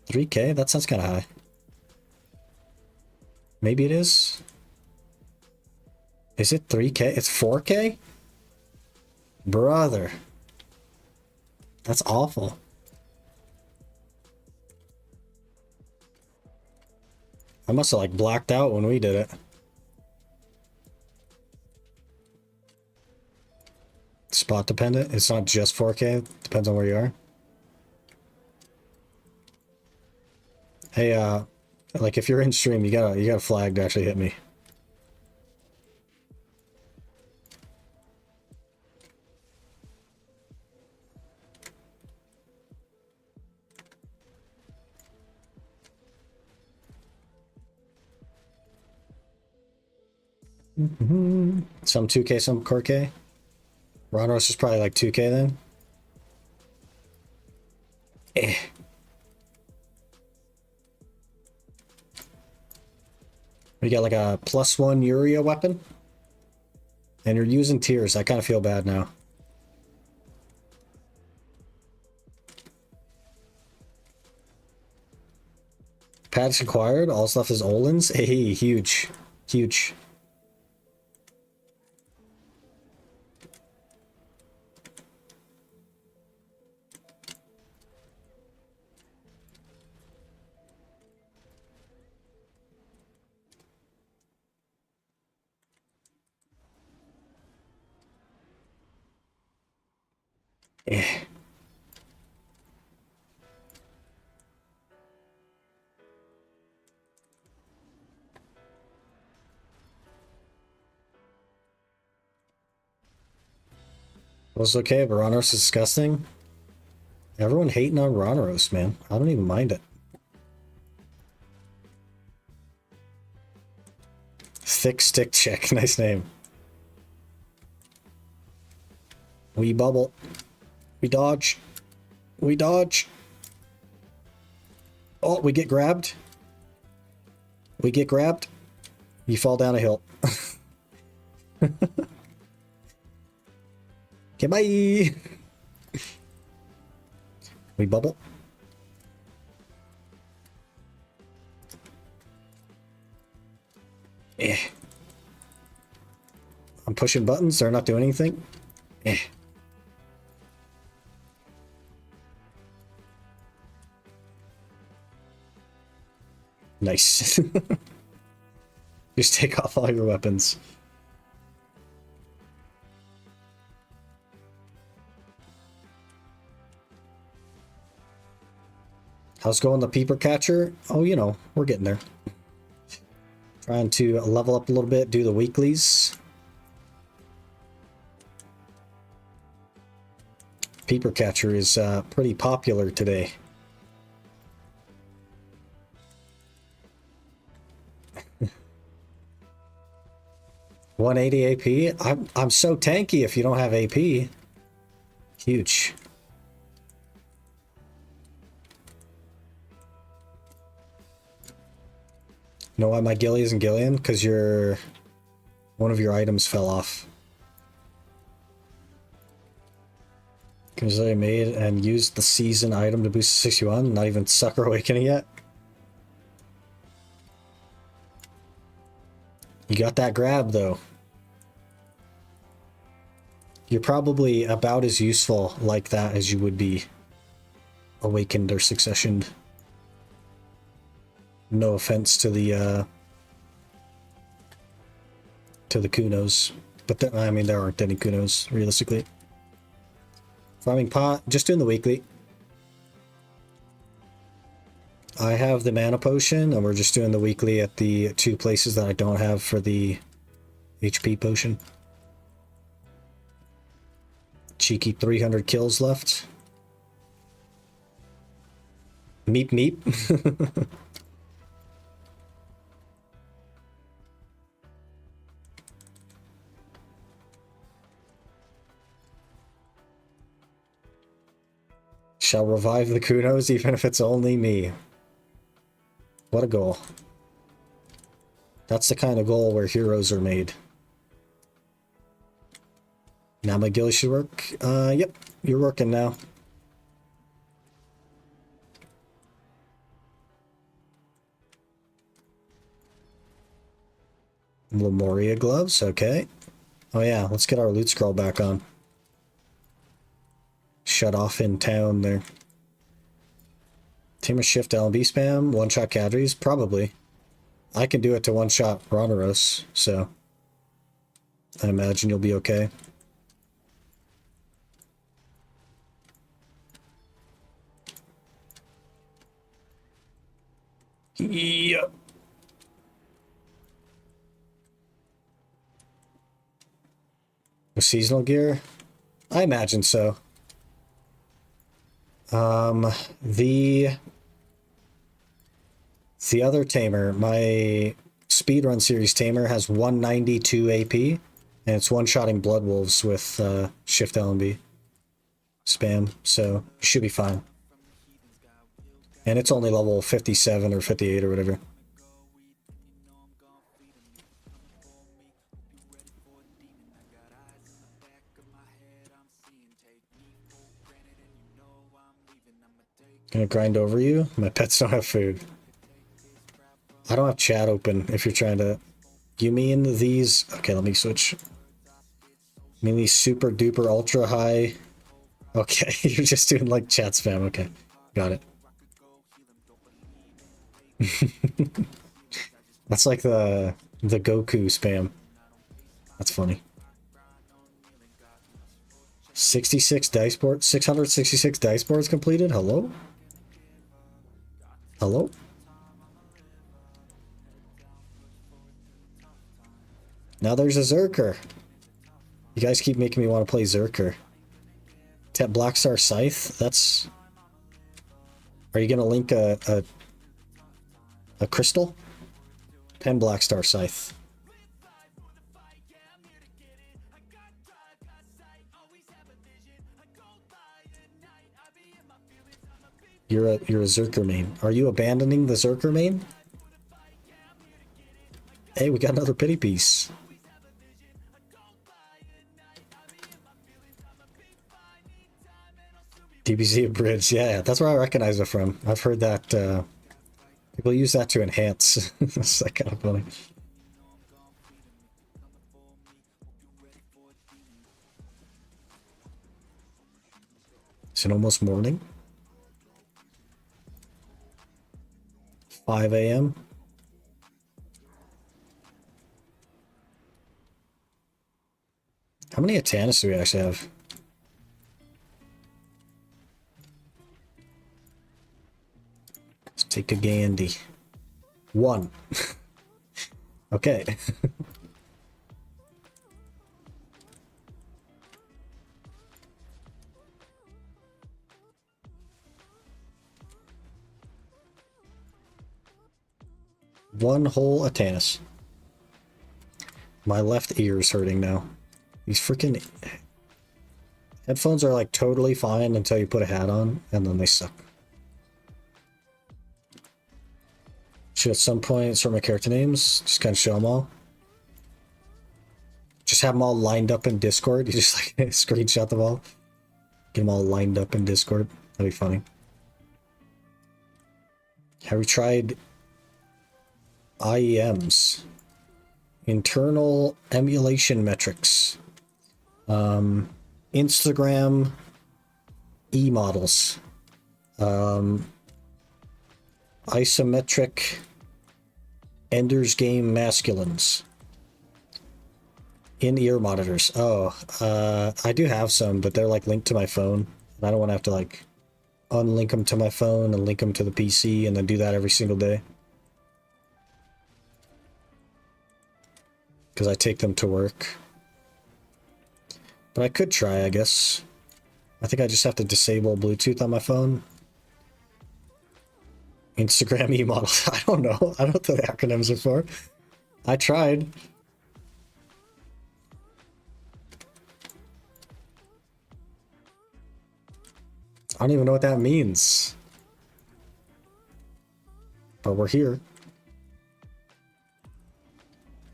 3k? That sounds kind of high. Maybe it is. Is it 3k? It's 4k? Brother. That's awful. I must have like blacked out when we did it. Spot dependent. It's not just 4k. Depends on where you are. Hey, like if you're in stream, you gotta flag to actually hit me. Some 2k, some 4k. Ronros is probably like 2k then. Eh. We got like a +1 Uria weapon. And you're using tears. I kind of feel bad now. Patch acquired. All stuff is Olin's. Hey, huge. Huge. Eh. Was okay, but Ronaros is disgusting. Everyone hating on Ronaros, man. I don't even mind it. Thick stick chick, nice name. We bubble. We dodge. We dodge. Oh, we get grabbed. We get grabbed. You fall down a hill. Okay, bye. We bubble. Eh. I'm pushing buttons. They're not doing anything. Eh. Nice. Just take off all your weapons. How's going the peeper catcher? Oh, you know, we're getting there. Trying to level up a little bit, do the weeklies. Peeper catcher is pretty popular today. $180 AP? I'm so tanky if you don't have AP. Huge. Know why my Gilly isn't Gillian? Because one of your items fell off. Because I made and used the season item to boost 61. Not even Sucker Awakening yet. You got that grab though. You're probably about as useful like that as you would be awakened or successioned. No offense to the Kunos, but I mean there aren't any Kunos realistically. Farming pot, just doing the weekly. I have the mana potion, and we're just doing the weekly at the 2 places that I don't have for the HP potion. Cheeky 300 kills left. Meep meep. Shall revive the Kunos even if it's only me. What a goal. That's the kind of goal where heroes are made. Now my guild should work. Yep, you're working now. Lemuria gloves, okay. Oh yeah, let's get our loot scroll back on. Shut off in town there. Tamer shift LB spam, one-shot cadres? Probably. I can do it to one-shot Roneros, so I imagine you'll be okay. Yep. With seasonal gear? I imagine so. The other Tamer, my Speedrun series Tamer has 192 AP, and it's one-shotting Bloodwolves with shift LB spam, so you should be fine. And it's only level 57 or 58 or whatever. Gonna grind over you? My pets don't have food. I don't have chat open if you're trying to... You mean these... Okay, let me switch. You mean these super duper ultra high... Okay, you're just doing like chat spam. Okay, got it. That's like the Goku spam. That's funny. 66 dice board, 666 dice boards completed. Hello? Hello? Now there's a Zerker. You guys keep making me want to play Zerker. Tap Blackstar Scythe. That's... Are you gonna link a crystal? Pen Blackstar Scythe. You're a Zerker main. Are you abandoning the Zerker main? Hey, we got another pity piece. DBZ Abridged, yeah, that's where I recognize it from. I've heard that people use that to enhance. That's like kind of funny. Is it almost morning? 5 a.m. How many Atanas do we actually have? Let's take a Gandhi. 1. Okay. One whole Atanas. My left ear is hurting now. These freaking headphones are like totally fine until you put a hat on, and then they suck. Should at some point sort my character names, just kind of show them all. Just have them all lined up in Discord. You just like screenshot them all. Get them all lined up in Discord. That'd be funny. Have we tried IEMs? Internal emulation metrics. Instagram e-models. Isometric Ender's Game masculines. In-ear monitors. Oh, I do have some, but they're like linked to my phone. And I don't want to have to like unlink them to my phone and link them to the PC and then do that every single day. Because I take them to work. But I could try, I guess. I think I just have to disable Bluetooth on my phone. Instagram e-model. I don't know. I don't know what the acronyms are for. I tried. I don't even know what that means. But we're here.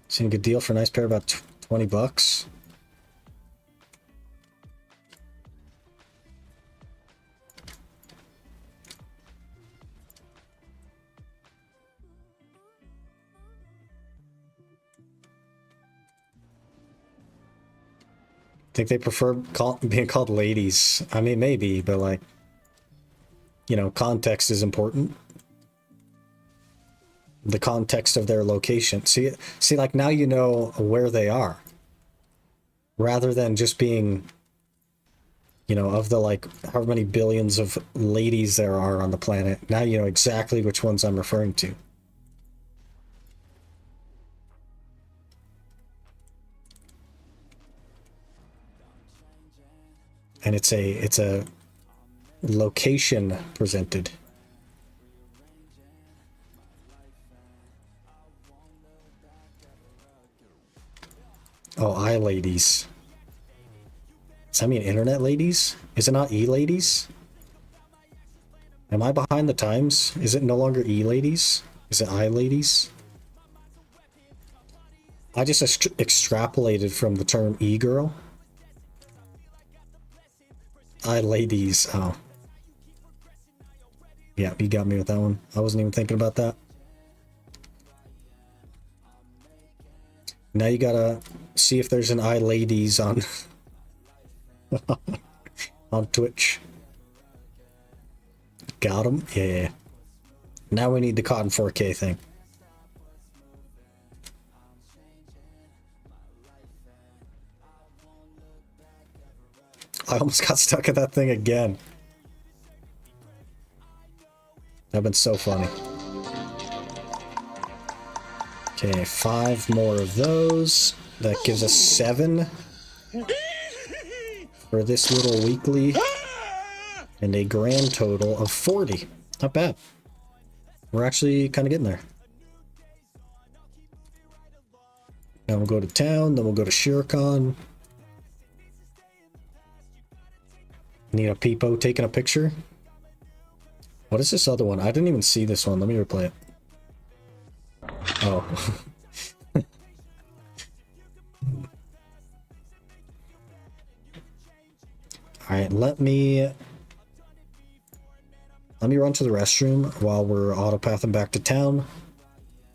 Seen a good deal for a nice pair, about 20 bucks. Think they prefer being called ladies. I mean, maybe, but like, you know, context is important. The context of their location. See, like now you know where they are. Rather than just being, you know, of the like however many billions of ladies there are on the planet. Now you know exactly which ones I'm referring to. And it's a location presented. Oh, ladies. Does that mean internet ladies? Is it not e-ladies? Am I behind the times? Is it no longer e-ladies? Is it ladies? I just extrapolated from the term e-girl. Ladies. Oh. Yeah, you got me with that one. I wasn't even thinking about that. Now you gotta see if there's an ladies on on Twitch. Got him? Yeah. Now we need the cotton 4K thing. I almost got stuck at that thing again. That'd been so funny. Okay, 5 more of those. That gives us 7 for this little weekly. And a grand total of 40. Not bad. We're actually kind of getting there. Now we'll go to town, then we'll go to Shiricon. Need a peepo taking a picture. What is this other one? I didn't even see this one. Let me replay it. Oh. Alright, let me run to the restroom while we're autopathing back to town.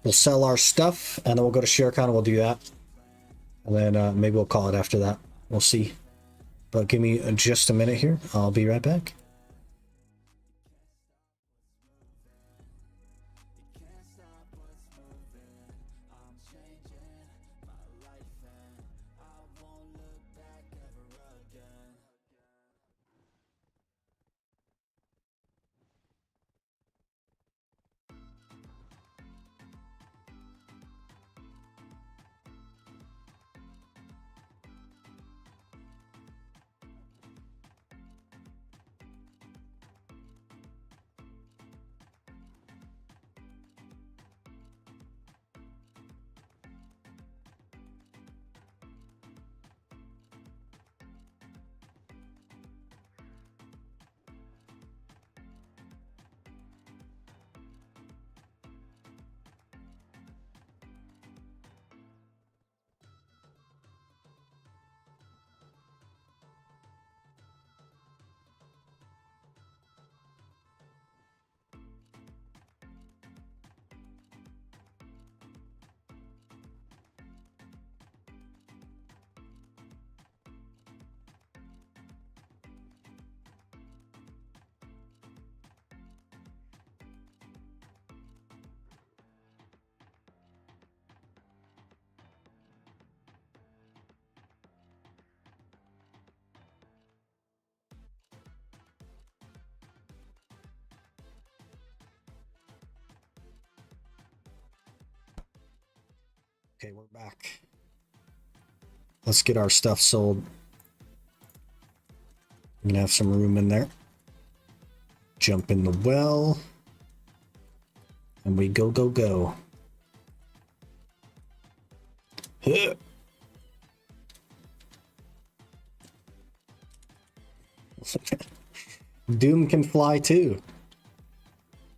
We'll sell our stuff, and then we'll go to Shiricon and we'll do that. And then maybe we'll call it after that. We'll see. But give me just a minute here. I'll be right back. Okay, we're back. Let's get our stuff sold. I'm gonna have some room in there. Jump in the well. And we go, go, go. Huh. Doom can fly too.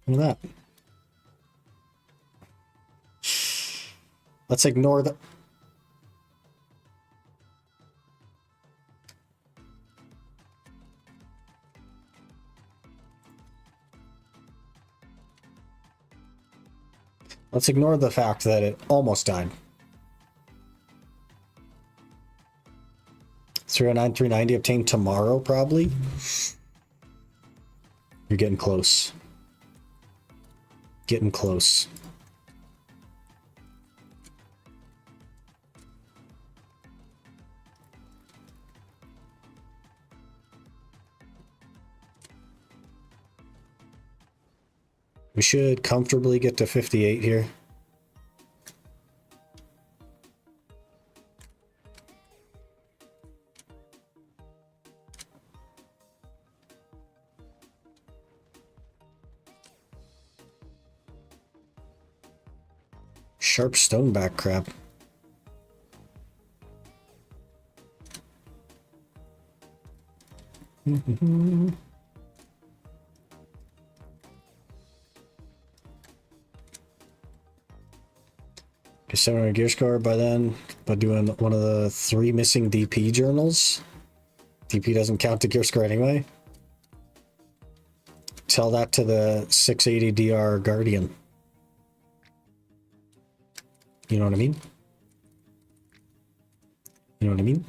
Look at that. Let's ignore the... Let's ignore the fact that it almost died. 309, 390 obtained tomorrow, probably. You're getting close. Getting close. We should comfortably get to 58 here. Sharp stoneback crab. Okay, 700 gear score by then, by doing one of the 3 missing DP journals. DP doesn't count the gear score anyway. Tell that to the 680 DR Guardian. You know what I mean? You know what I mean?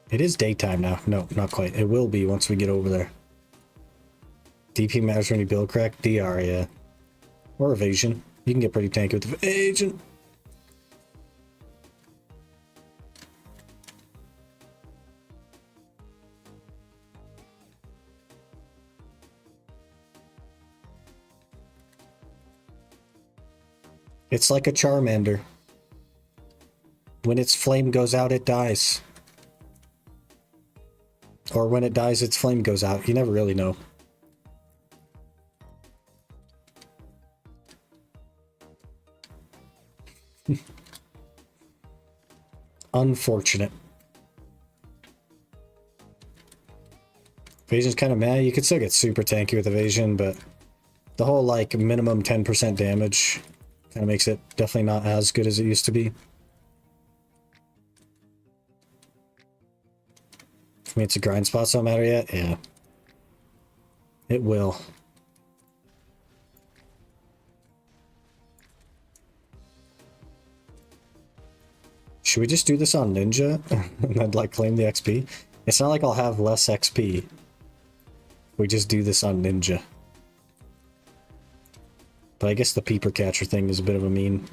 It is daytime now. No, not quite. It will be once we get over there. DP matters when you build correct. DR, yeah. Or evasion. You can get pretty tanky with evasion. It's like a Charmander. When its flame goes out, it dies. Or when it dies, its flame goes out. You never really know. Unfortunate. Evasion's kind of meh. You could still get super tanky with evasion, but the whole like minimum 10% damage kind of makes it definitely not as good as it used to be. I mean, it's a grind spot, so don't matter yet? Yeah. It will. Should we just do this on Ninja? And then, like, claim the XP? It's not like I'll have less XP. We just do this on Ninja. But I guess the peeper catcher thing is a bit of a meme.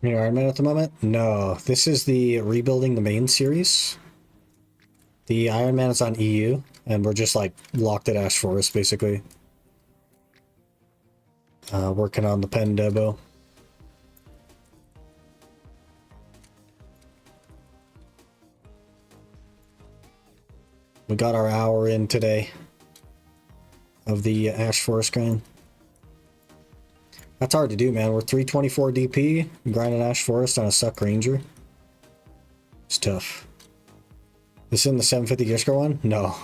You're Iron Man at the moment? No, this is the rebuilding the main series. The Iron Man is on EU, and we're just like locked at Ash Forest basically. Working on the pen debo. We got our hour in today of the Ash Forest grind. That's hard to do, man. We're 324 DP, grinding Ash Forest on a Suck Ranger. It's tough. This in the 750 gear score one? No.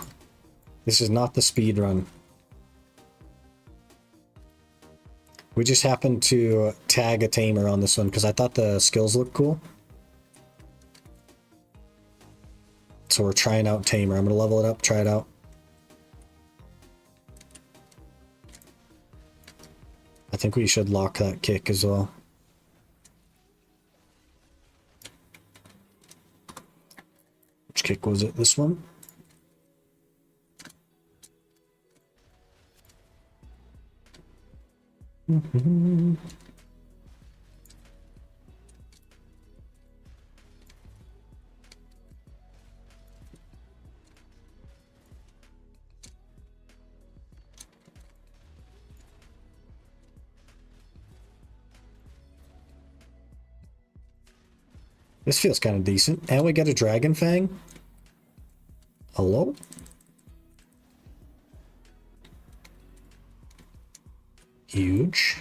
This is not the speed run. We just happened to tag a tamer on this one because I thought the skills looked cool. So we're trying out tamer. I'm going to level it up, try it out. I think we should lock that kick as well. Which kick was it? This one? This feels kind of decent. And we get a Dragon Fang. Hello? Huge.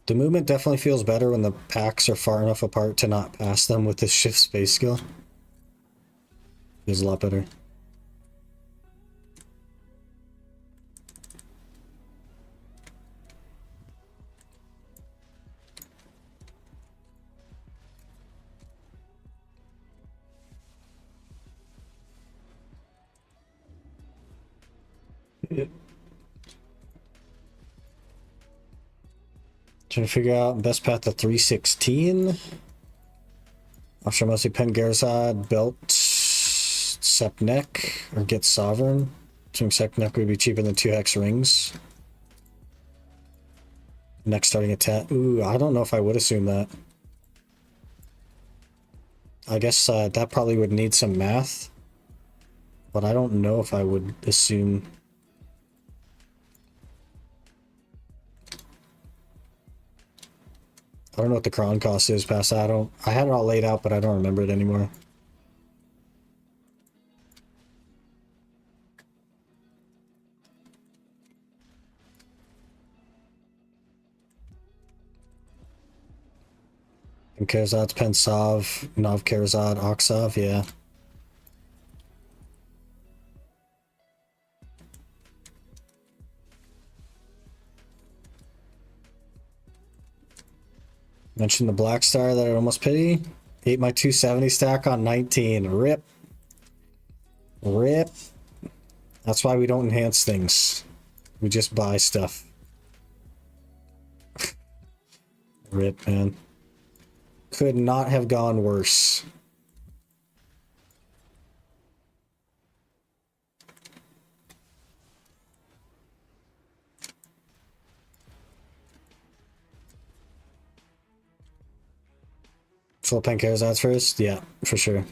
The movement definitely feels better when the packs are far enough apart to not pass them with this shift space skill. Feels a lot better. Trying to figure out best path to 316. After mostly Pen Garzad, Belt, Sepnek, or get Sovereign. Assuming Sepnek would be cheaper than 2 Hex Rings. Next starting attack. Ooh, I don't know if I would assume that. I guess that probably would need some math. But I don't know if I would assume. I don't know what the cron cost is past that. I had it all laid out, but I don't remember it anymore. And Karazad's Pensav, Nav Karazad, Oxav, yeah. Mentioned the Black Star that I almost pity. Ate my 270 stack on 19. Rip. Rip. That's why we don't enhance things. We just buy stuff. Rip, man. Could not have gone worse. Full Pen Karazad's first? Yeah, for sure.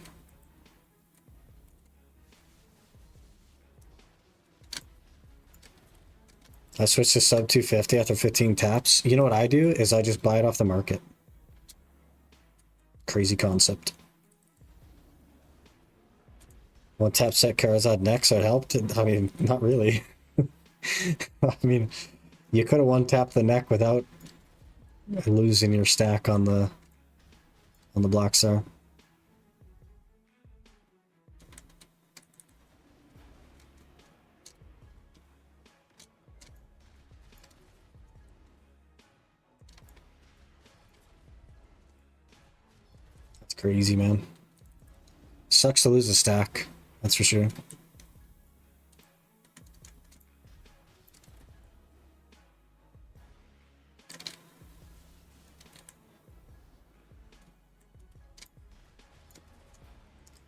I switched to sub 250 after 15 taps. You know what I do is I just buy it off the market. Crazy concept. One tap set Karazad next, so it helped. I mean, not really. I mean, you could have one tapped the neck without losing your stack on the Black Star. That's crazy, man. Sucks to lose a stack, that's for sure.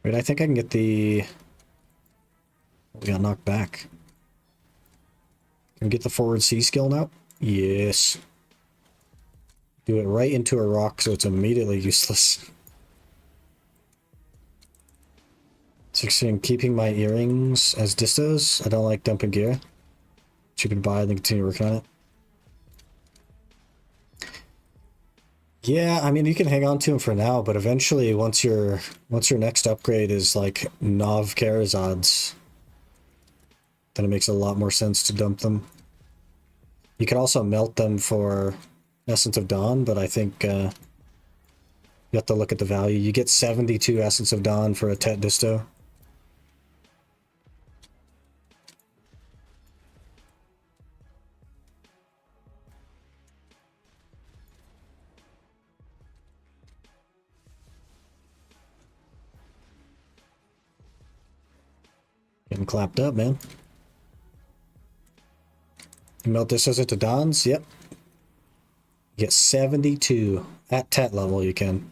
Wait, I think I can get the... We got knocked back. Can we get the forward C skill now? Yes. Do it right into a rock so it's immediately useless. 16, keeping my earrings as distos. I don't like dumping gear. Cheaper to buy, then continue working on it. Yeah, I mean, you can hang on to them for now, but eventually, once your next upgrade is like Nav Karazads, then it makes a lot more sense to dump them. You could also melt them for Essence of Dawn, but I think you have to look at the value. You get 72 Essence of Dawn for a Tet Disto. Getting clapped up, man. You melt this as into Dons? Yep. You get 72. At Tet level you can.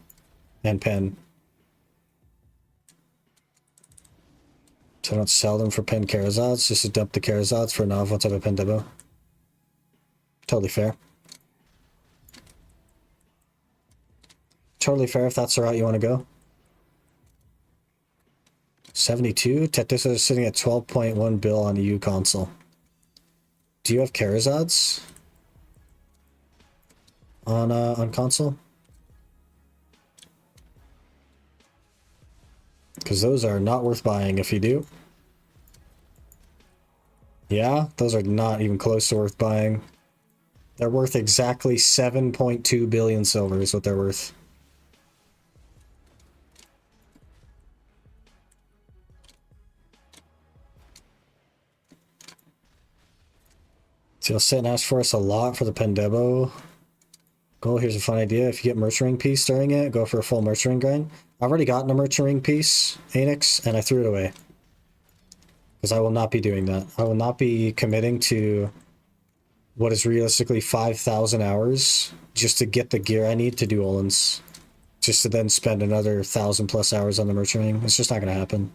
And Pen. So I don't sell them for pen Karazods, just to dump the Karazods for Nav once I have a pen Debo. Totally fair. Totally fair if that's the route you want to go. 72? Tetris is sitting at 12.1 bill on EU console. Do you have Karazods on console? Because those are not worth buying if you do. Yeah, those are not even close to worth buying. They're worth exactly 7.2 billion silver is what they're worth. So you'll sit and ask for us a lot for the Pendebo. Goal, here's a fun idea. If you get Merchant Ring piece during it, go for a full Merchant Ring grind. I've already gotten a Merchant Ring piece, Anix, and I threw it away. Because I will not be doing that. I will not be committing to what is realistically 5,000 hours just to get the gear I need to do Olins. Just to then spend another 1,000 plus hours on the Merchant Ring. It's just not going to happen.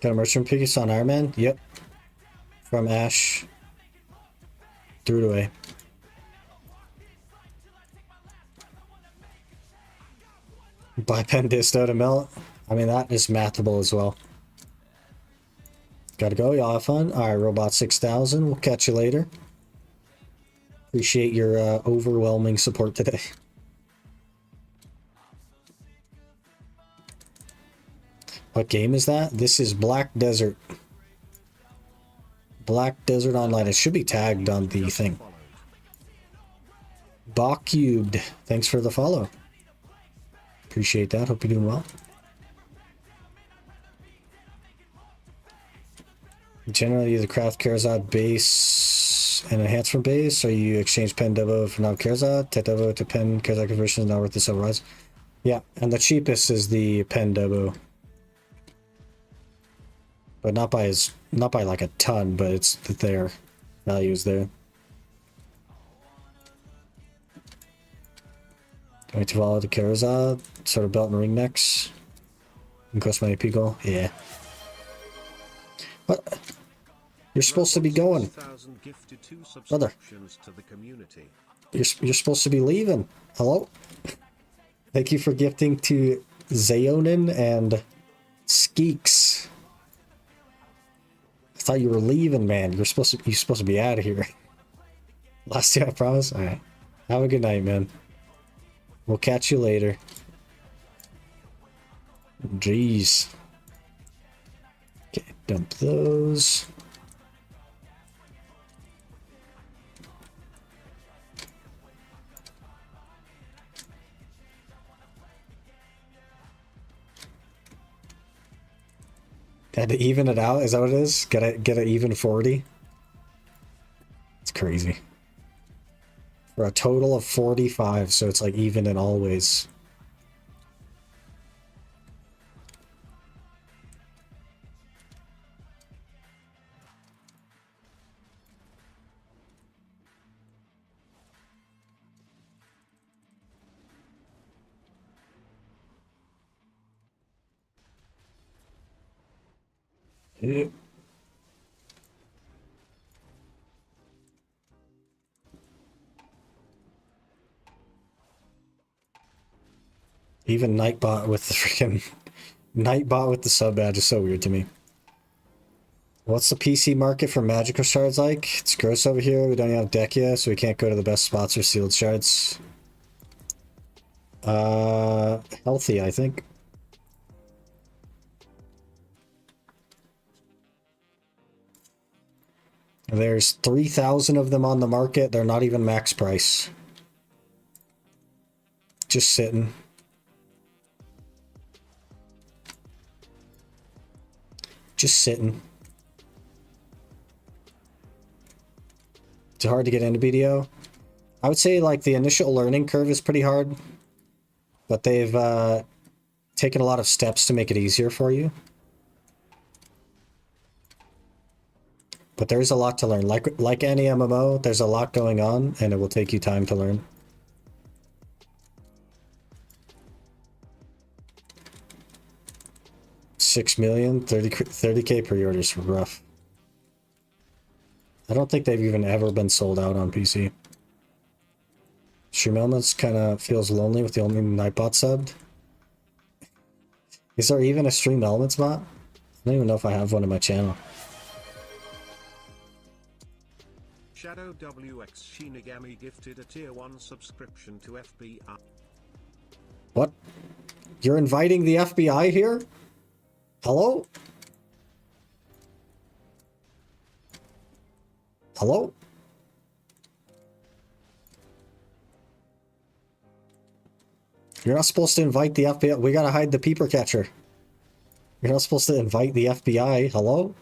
Got a Merchant piece on Iron Man? Yep. From Ash. Threw it away. Buy pen disto to melt. I mean, that is mathable as well. Gotta go. Y'all have fun. Alright, Robot 6000. We'll catch you later. Appreciate your overwhelming support today. What game is that? This is Black Desert. Black Desert Online. It should be tagged on the thing. Bach Cubed. Thanks for the follow. Appreciate that. Hope you're doing well. Generally, either craft Karazad base and enhancement base, or you exchange pen Devo for non Karazad. Tet Devo to pen Karazad conversion is not worth the silver. Yeah, and the cheapest is the pen Devo. But not by like a ton, but it's their value is there. Going to follow the Karazad, sort of belt and ring necks. And cost my AP goal. Yeah. What? You're supposed to be going. Brother. You're supposed to be leaving. Hello? Thank you for gifting to Zayonin and Skeeks. I thought you were leaving, man. You're supposed to be out of here. Last year, I promise. All right. Have a good night, man. We'll catch you later. Jeez. Okay, dump those. Had to even it out, is that what it is? Get an even 40? It's crazy. For a total of 45, so it's like even in all ways. Yeah. Even Nightbot with the freaking Nightbot with the sub badge is so weird to me. What's the PC market for magical shards like? It's gross over here. We don't even have deck yet, so we can't go to the best spots for sealed shards. Healthy, I think. There's 3,000 of them on the market. They're not even max price. Just sitting. Just sitting. It's hard to get into BDO. I would say like the initial learning curve is pretty hard, but they've taken a lot of steps to make it easier for you. But there is a lot to learn. Like any MMO, there's a lot going on, and it will take you time to learn. $6 million, 30K pre-orders, rough. I don't think they've even ever been sold out on PC. Stream Elements kind of feels lonely with the only Nightbot subbed. Is there even a Stream Elements bot? I don't even know if I have one in my channel.
Shadow WX Shinigami gifted a tier 1 subscription to FBI.
What? You're inviting the FBI here? Hello? Hello? You're not supposed to invite the FBI. We gotta hide the peeper catcher. You're not supposed to invite the FBI. Hello?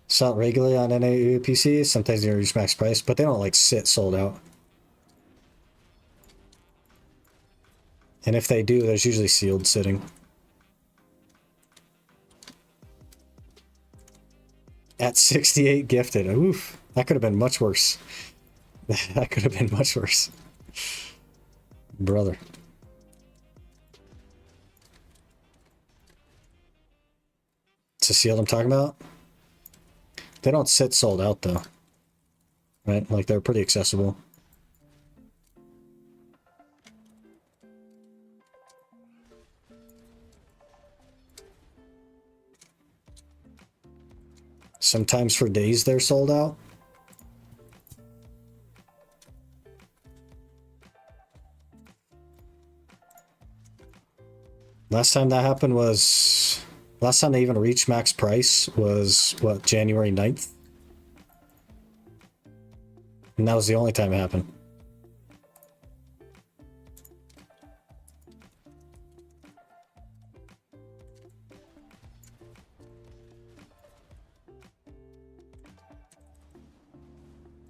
Sell it regularly on NAU PC. Sometimes they reach max price, but they don't like sit sold out. And if they do, there's usually sealed sitting. At 68 gifted. Oof. That could have been much worse. That could have been much worse. Brother. It's a sealed I'm talking about? They don't sit sold out though. Right? Like they're pretty accessible. Sometimes for days they're sold out. Last time that happened was... Last time they even reached max price was, what, January 9th? And that was the only time it happened.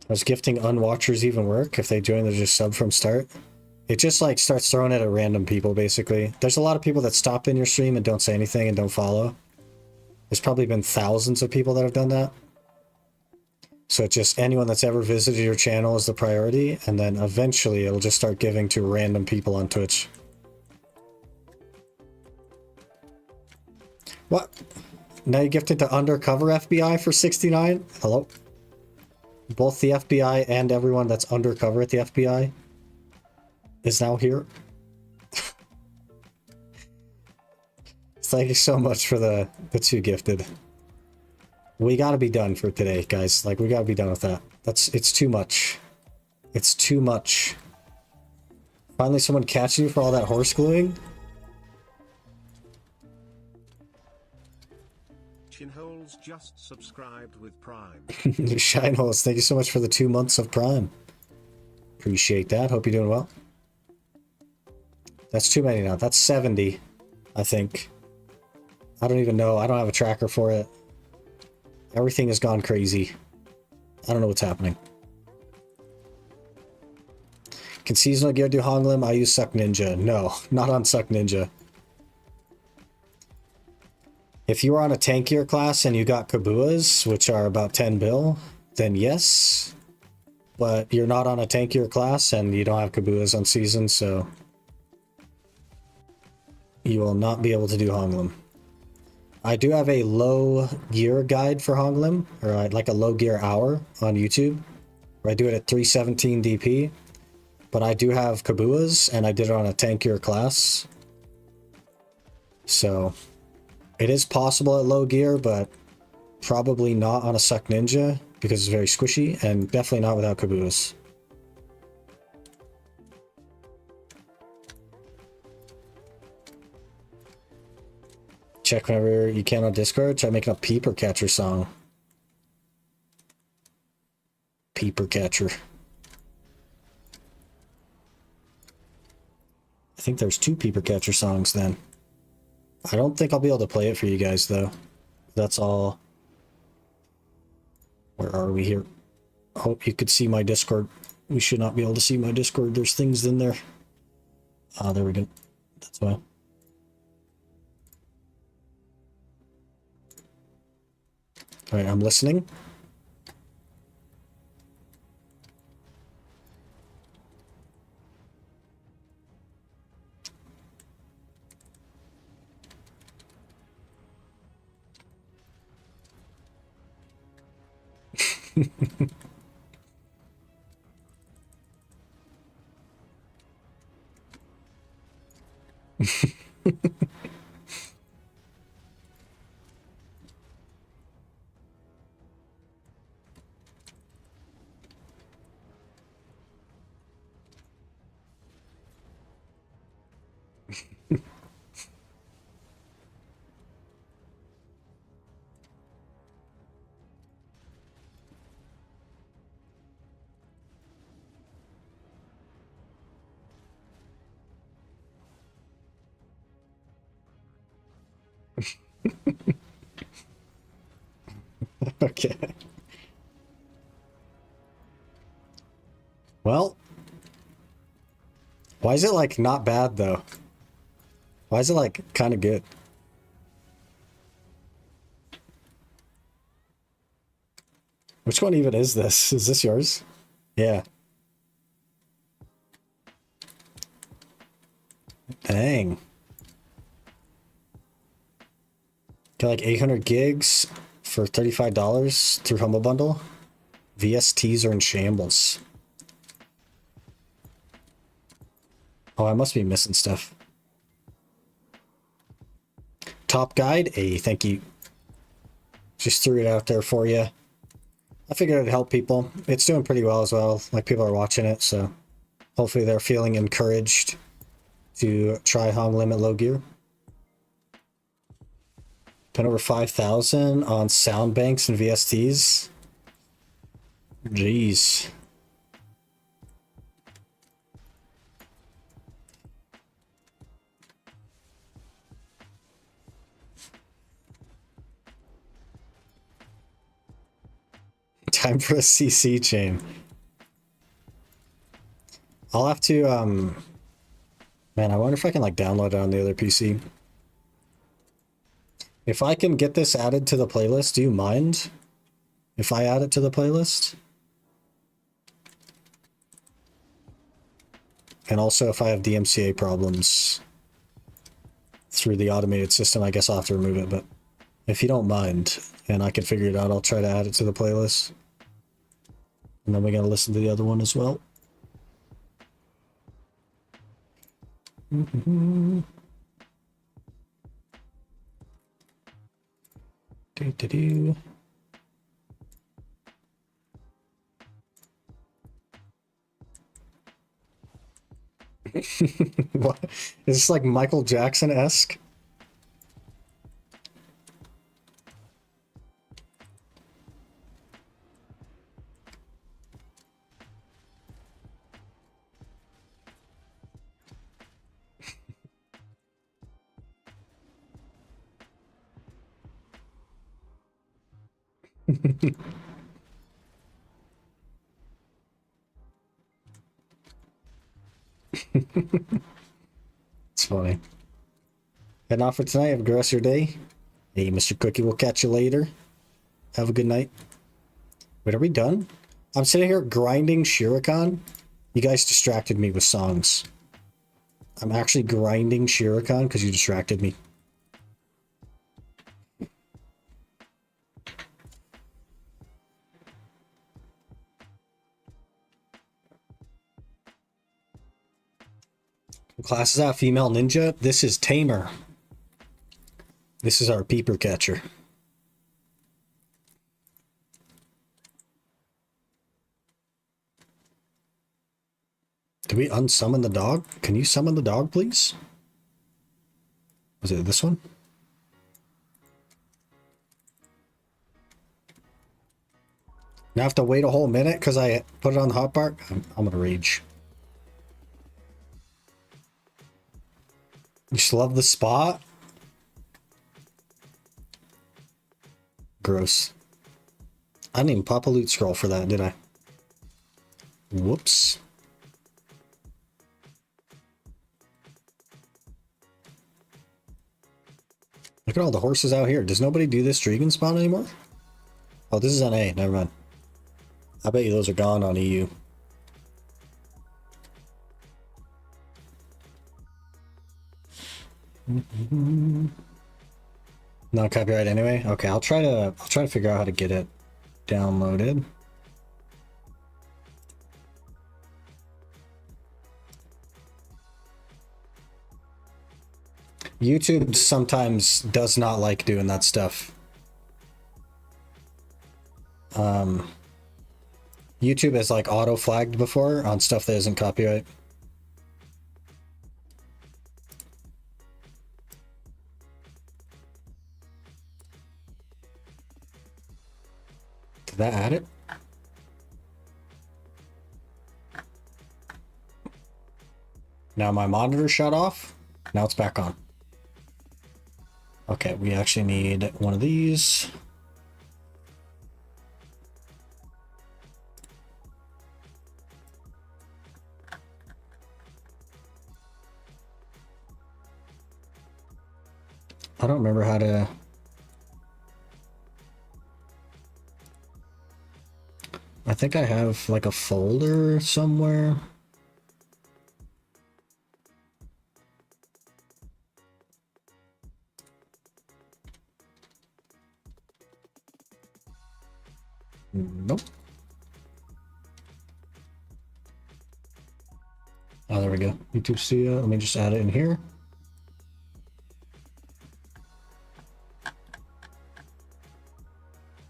Does gifting unwatchers even work if they join the just sub from start? It just like starts throwing it at random people basically. There's a lot of people that stop in your stream and don't say anything and don't follow. There's probably been thousands of people that have done that. So it's just anyone that's ever visited your channel is the priority, and then eventually it'll just start giving to random people on Twitch. What? Now you gifted to undercover FBI for 69? Hello? Both the FBI and everyone that's undercover at the FBI is now here. Thank you so much for the two gifted. We gotta be done for today, guys. Like, we gotta be done with that. It's too much. It's too much. Finally someone catch you for all that horse gluing?
Shinholes just subscribed with Prime.
Shineholes, thank you so much for the 2 months of Prime. Appreciate that. Hope you're doing well. That's too many now. That's 70, I think. I don't even know. I don't have a tracker for it. Everything has gone crazy. I don't know what's happening. Can seasonal gear do Honglim? I use Suck Ninja. No, not on Suck Ninja. If you are on a tankier class and you got Kabuas, which are about 10 bill, then yes. But you're not on a tankier class and you don't have Kabuas on season, so you will not be able to do Honglim. I do have a low gear guide for Honglim, or like a low gear hour on YouTube, where I do it at 317 DP. But I do have Kabuas, and I did it on a tankier class. So it is possible at low gear, but probably not on a Suck Ninja, because it's very squishy, and definitely not without Kabuas. Check whenever you can on Discord. Try making a peeper catcher song. Peeper catcher. I think there's 2 peeper catcher songs then. I don't think I'll be able to play it for you guys though. That's all. Where are we here? Hope you could see my Discord. We should not be able to see my Discord. There's things in there. Ah, there we go. That's why. All right, I'm listening. Okay. Well, why is it like not bad though? Why is it like kind of good? Which one even is this? Is this yours? Yeah. Dang. Got like 800 gigs for $35 through Humble Bundle. VSTs are in shambles. Oh, I must be missing stuff. Top Guide, thank you. Just threw it out there for you. I figured it'd help people. It's doing pretty well as well. Like, people are watching it, so hopefully they're feeling encouraged to try Hong Limit Low Gear. Spent over 5,000 on sound banks and VSTs. Jeez. Time for a CC chain. I'll have to, man, I wonder if I can like download it on the other PC. If I can get this added to the playlist, do you mind if I add it to the playlist? And also if I have DMCA problems through the automated system, I guess I'll have to remove it, but if you don't mind and I can figure it out, I'll try to add it to the playlist. And then we gotta listen to the other one as well. Do. What? Is this like Michael Jackson-esque? It's funny. Heading off for tonight. Have a good rest of your day. Hey, Mr. Cookie, we'll catch you later. Have a good night. Wait, are we done? I'm sitting here grinding Shuriken. You guys distracted me with songs. I'm actually grinding Shuriken because you distracted me. Class is out, female ninja. This is Tamer. This is our peeper catcher. Did we unsummon the dog? Can you summon the dog, please? Was it this one? Now I have to wait a whole minute because I put it on the hotbar? I'm gonna rage. You just love the spot? Gross. I didn't even pop a loot scroll for that, did I? Whoops. Look at all the horses out here. Does nobody do this Dragon spawn anymore? Oh, this is NA. Never mind. I bet you those are gone on EU. Not copyright anyway. Okay, I'll try to figure out how to get it downloaded. YouTube sometimes does not like doing that stuff. YouTube has like auto flagged before on stuff that isn't copyright. Did that add it? Now my monitor shut off. Now it's back on. Okay, we actually need one of these. I don't remember how to... I think I have like a folder somewhere. Nope. Oh, there we go. YouTube Studio. Let me just add it in here.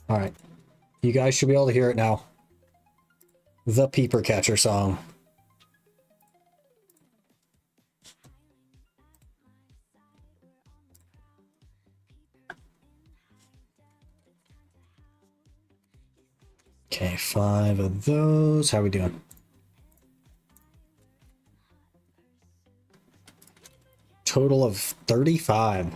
All right. You guys should be able to hear it now. The Peeper Catcher song. Okay, 5 of those. How are we doing? Total of 35.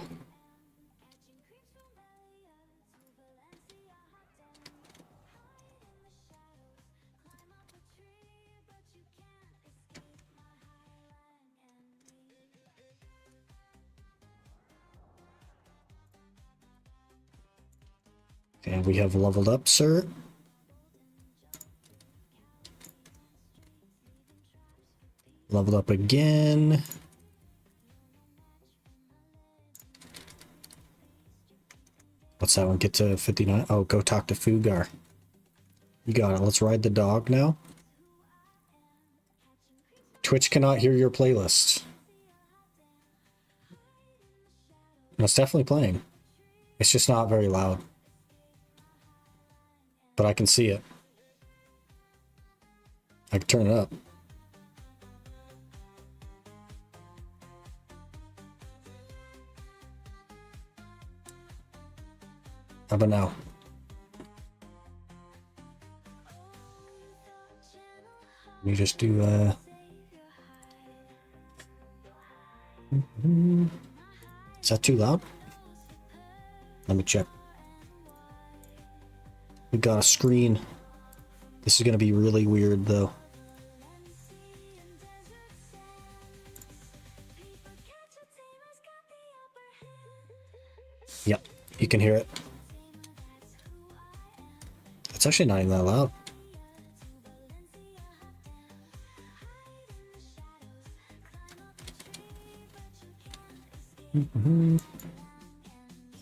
Okay, we have leveled up, sir. Leveled up again. What's that one? Get to 59. Oh, go talk to Fugar. You got it. Let's ride the dog now. Twitch cannot hear your playlist. No, it's definitely playing. It's just not very loud. But I can see it. I can turn it up. How about now? Let me just do Is that too loud? Let me check. We got a screen. This is gonna be really weird though. Yep, you can hear it. It's actually not even that loud.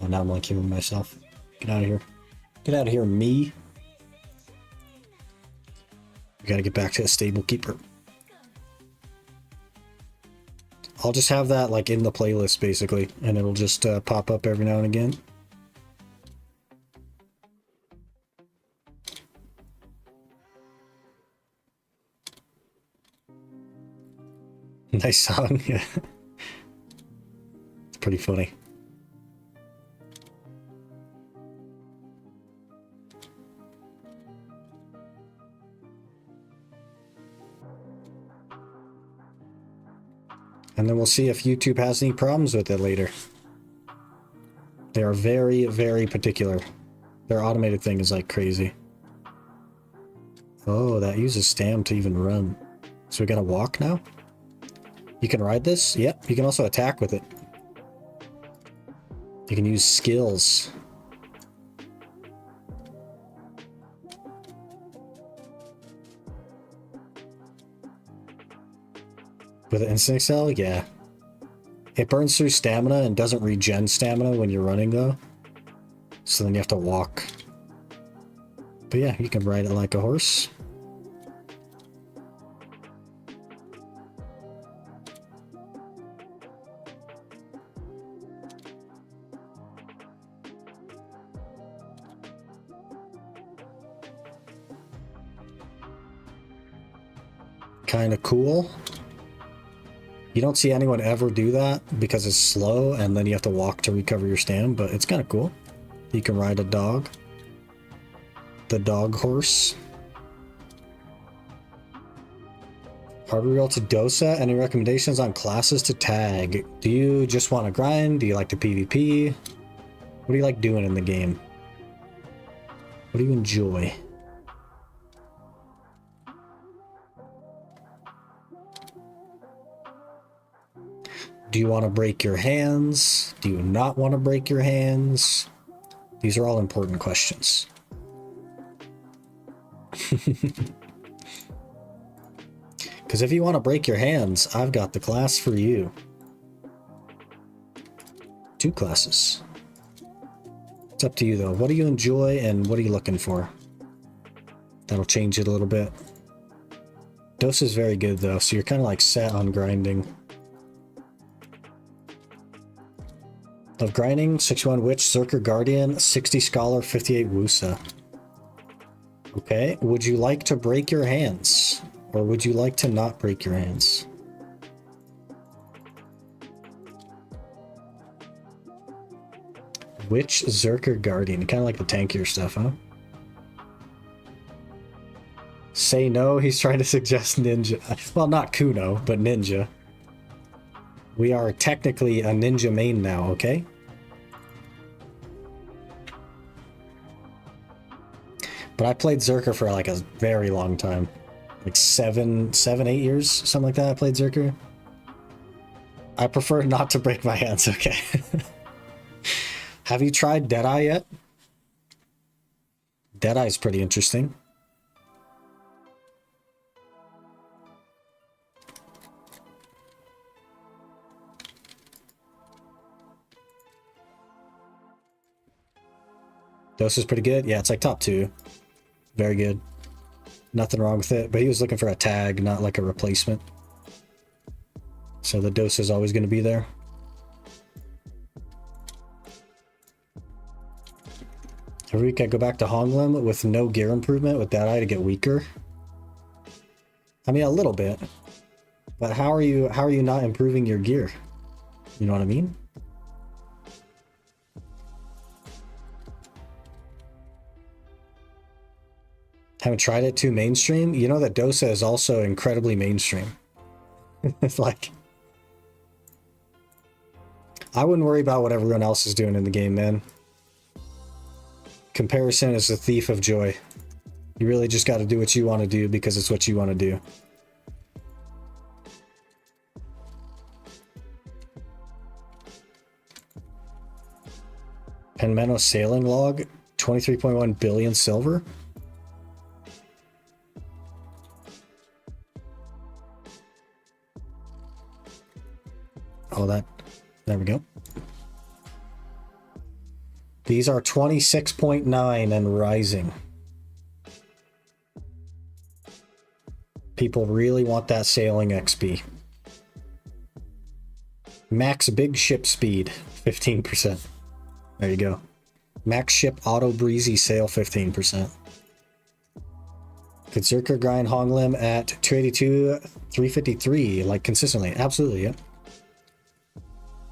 Oh, now I'm like hearing myself. Get out of here. Get out of here, me. We gotta get back to a stable keeper. I'll just have that like in the playlist basically, and it'll just pop up every now and again. Nice song, yeah. It's pretty funny. And then we'll see if YouTube has any problems with it later. They are very, very particular. Their automated thing is like crazy. Oh, that uses stam to even run. So we gotta walk now? You can ride this? Yep, you can also attack with it. You can use skills. With an instant excel? Yeah. It burns through stamina and doesn't regen stamina when you're running, though. So then you have to walk. But yeah, you can ride it like a horse. Kind of cool. You don't see anyone ever do that because it's slow and then you have to walk to recover your stam, but it's kind of cool. You can ride a dog. The dog horse. Arboreal to Dosa, any recommendations on classes to tag? Do you just want to grind? Do you like to PvP? What do you like doing in the game? What do you enjoy? Do you want to break your hands? Do you not want to break your hands? These are all important questions. Because if you want to break your hands, I've got the class for you. 2 classes. It's up to you though. What do you enjoy and what are you looking for? That'll change it a little bit. Dose is very good though, so you're kind of like set on grinding. Love grinding, 61 Witch, Zerker Guardian, 60 Scholar, 58 Wusa. Okay, would you like to break your hands? Or would you like to not break your hands? Witch, Zerker Guardian, kind of like the tankier stuff, huh? Say no, he's trying to suggest ninja. Well, not Kuno, but ninja. We are technically a ninja main now, okay? But I played Zerker for like a very long time. Like 7, 8 years, something like that I played Zerker. I prefer not to break my hands, okay? Have you tried Deadeye yet? Deadeye's pretty interesting. Dose is pretty good. Yeah, it's like top 2. Very good. Nothing wrong with it. But he was looking for a tag, not like a replacement. So the dose is always going to be there. Every week I go back to Honglim with no gear improvement with that eye to get weaker. I mean, a little bit. But how are you not improving your gear? You know what I mean? Haven't tried it too mainstream. You know that Dosa is also incredibly mainstream. It's like, I wouldn't worry about what everyone else is doing in the game, man. Comparison is the thief of joy. You really just got to do what you want to do because it's what you want to do. Penmeno sailing log, 23.1 billion silver. Oh, there we go. These are 26.9 and rising. People really want that sailing XP. Max big ship speed, 15%. There you go. Max ship auto breezy sail, 15%. Could Zerker grind Honglim at 282, 353, like consistently? Absolutely, yeah.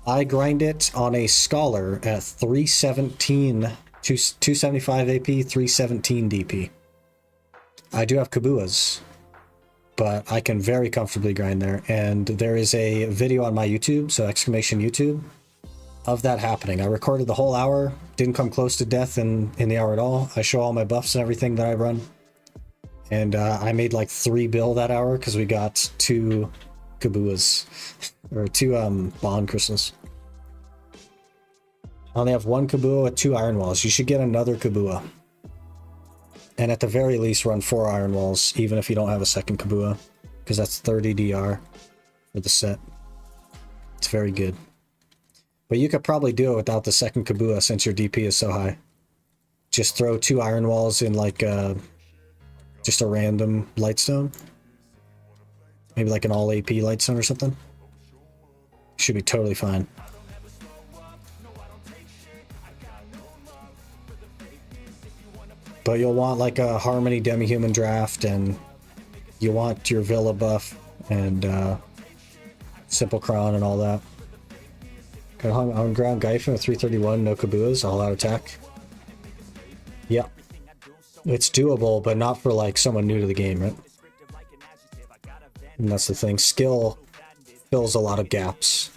I grind it on a Scholar at 317, 275 AP, 317 DP. I do have Kabuas, but I can very comfortably grind there. And there is a video on my YouTube, so exclamation YouTube, of that happening. I recorded the whole hour, didn't come close to death in the hour at all. I show all my buffs and everything that I run. And I made like 3 bill that hour because we got 2 Kabuas, or 2 bond crystals. I only have 1 Kabua with 2 iron walls. You should get another Kabua. And at the very least run 4 iron walls, even if you don't have a second Kabua, because that's 30 DR. for the set. It's very good. But you could probably do it without the second Kabua since your DP is so high. Just throw 2 iron walls in like just a random lightstone. Maybe like an all AP lightstone or something. Should be totally fine. But you'll want like a Harmony Demi-Human draft, and you want your Villa buff and Simple Crown and all that. Got on ground Gyphin with 331, no Kabuas, all out attack. Yep. It's doable, but not for like someone new to the game, right? And that's the thing. Skill fills a lot of gaps.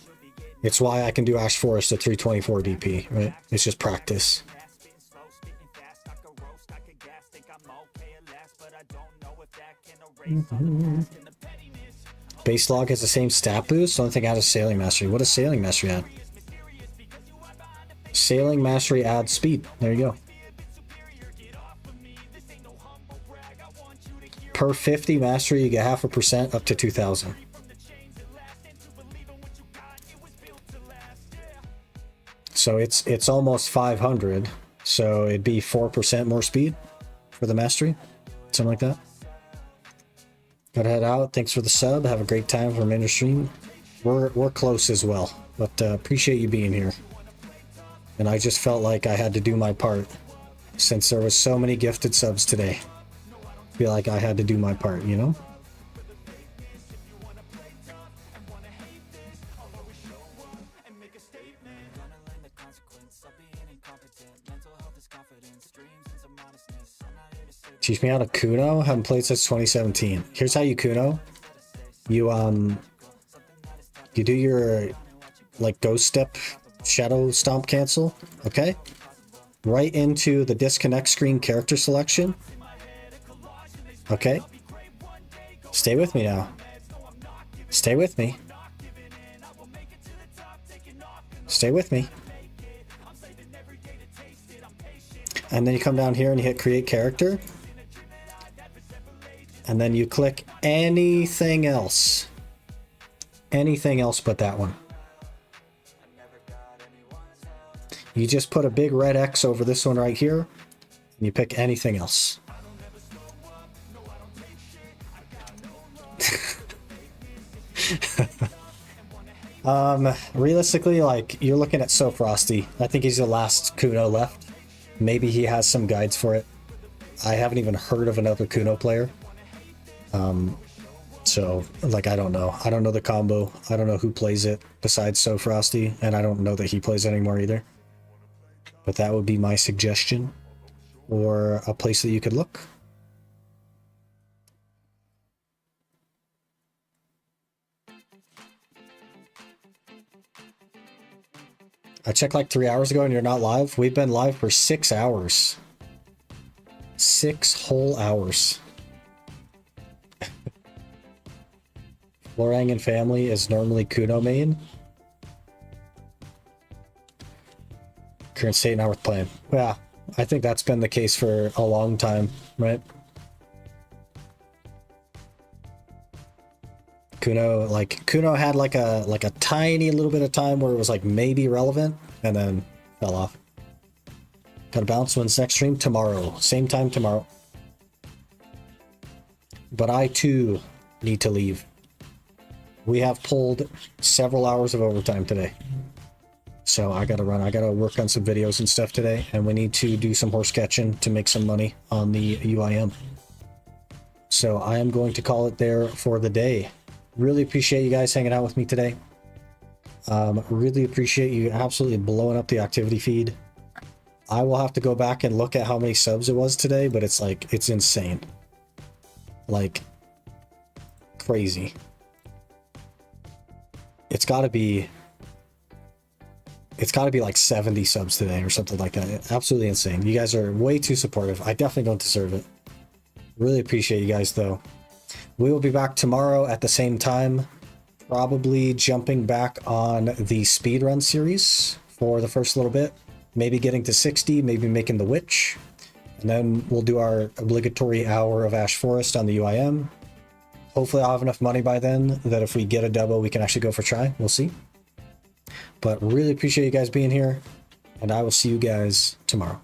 It's why I can do Ash Forest at 324 DP, right? It's just practice. Base log has the same stat boost. Only thing out is Sailing Mastery. What does Sailing Mastery add? Sailing Mastery adds speed. There you go. Per 50 mastery, you get 0.5% up to 2,000. So it's almost 500. So it'd be 4% more speed for the mastery, something like that. Gotta head out. Thanks for the sub. Have a great time for remainder stream. We're close as well, but appreciate you being here. And I just felt like I had to do my part since there was so many gifted subs today. Feel like I had to do my part, you know? Teach me how to Kuno. Haven't played since 2017. Here's how you Kuno. You do your like ghost step shadow stomp cancel, okay? Right into the disconnect screen character selection. Okay. Stay with me now. Stay with me. Stay with me. And then you come down here and you hit create character. And then you click anything else. Anything else but that one. You just put a big red X over this one right here. And you pick anything else. Realistically, like, you're looking at So Frosty. I think he's the last Kuno left. Maybe he has some guides for it. I haven't even heard of another Kuno player. So, like, I don't know. I don't know the combo. I don't know who plays it besides So Frosty, and I don't know that he plays it anymore either. But that would be my suggestion, or a place that you could look. I checked like 3 hours ago and you're not live. We've been live for 6 hours. 6 whole hours. Florang and family is normally Kuno main. Current state not worth playing. Yeah, I think that's been the case for a long time, right? Kuno had like a tiny little bit of time where it was like maybe relevant and then fell off. Gotta bounce when's next stream? Tomorrow. Same time tomorrow. But I too need to leave. We have pulled several hours of overtime today. So I gotta run. I gotta work on some videos and stuff today, and we need to do some horse catching to make some money on the UIM. So I am going to call it there for the day. Really appreciate you guys hanging out with me today. Really appreciate you absolutely blowing up the activity feed. I will have to go back and look at how many subs it was today, but it's like, it's insane. Like, crazy. It's gotta be like 70 subs today or something like that. Absolutely insane. You guys are way too supportive. I definitely don't deserve it. Really appreciate you guys though. We will be back tomorrow at the same time, probably jumping back on the speedrun series for the first little bit, maybe getting to 60, maybe making the witch, and then we'll do our obligatory hour of Ash Forest on the UIM. Hopefully I'll have enough money by then that if we get a double, we can actually go for try. We'll see. But really appreciate you guys being here, and I will see you guys tomorrow.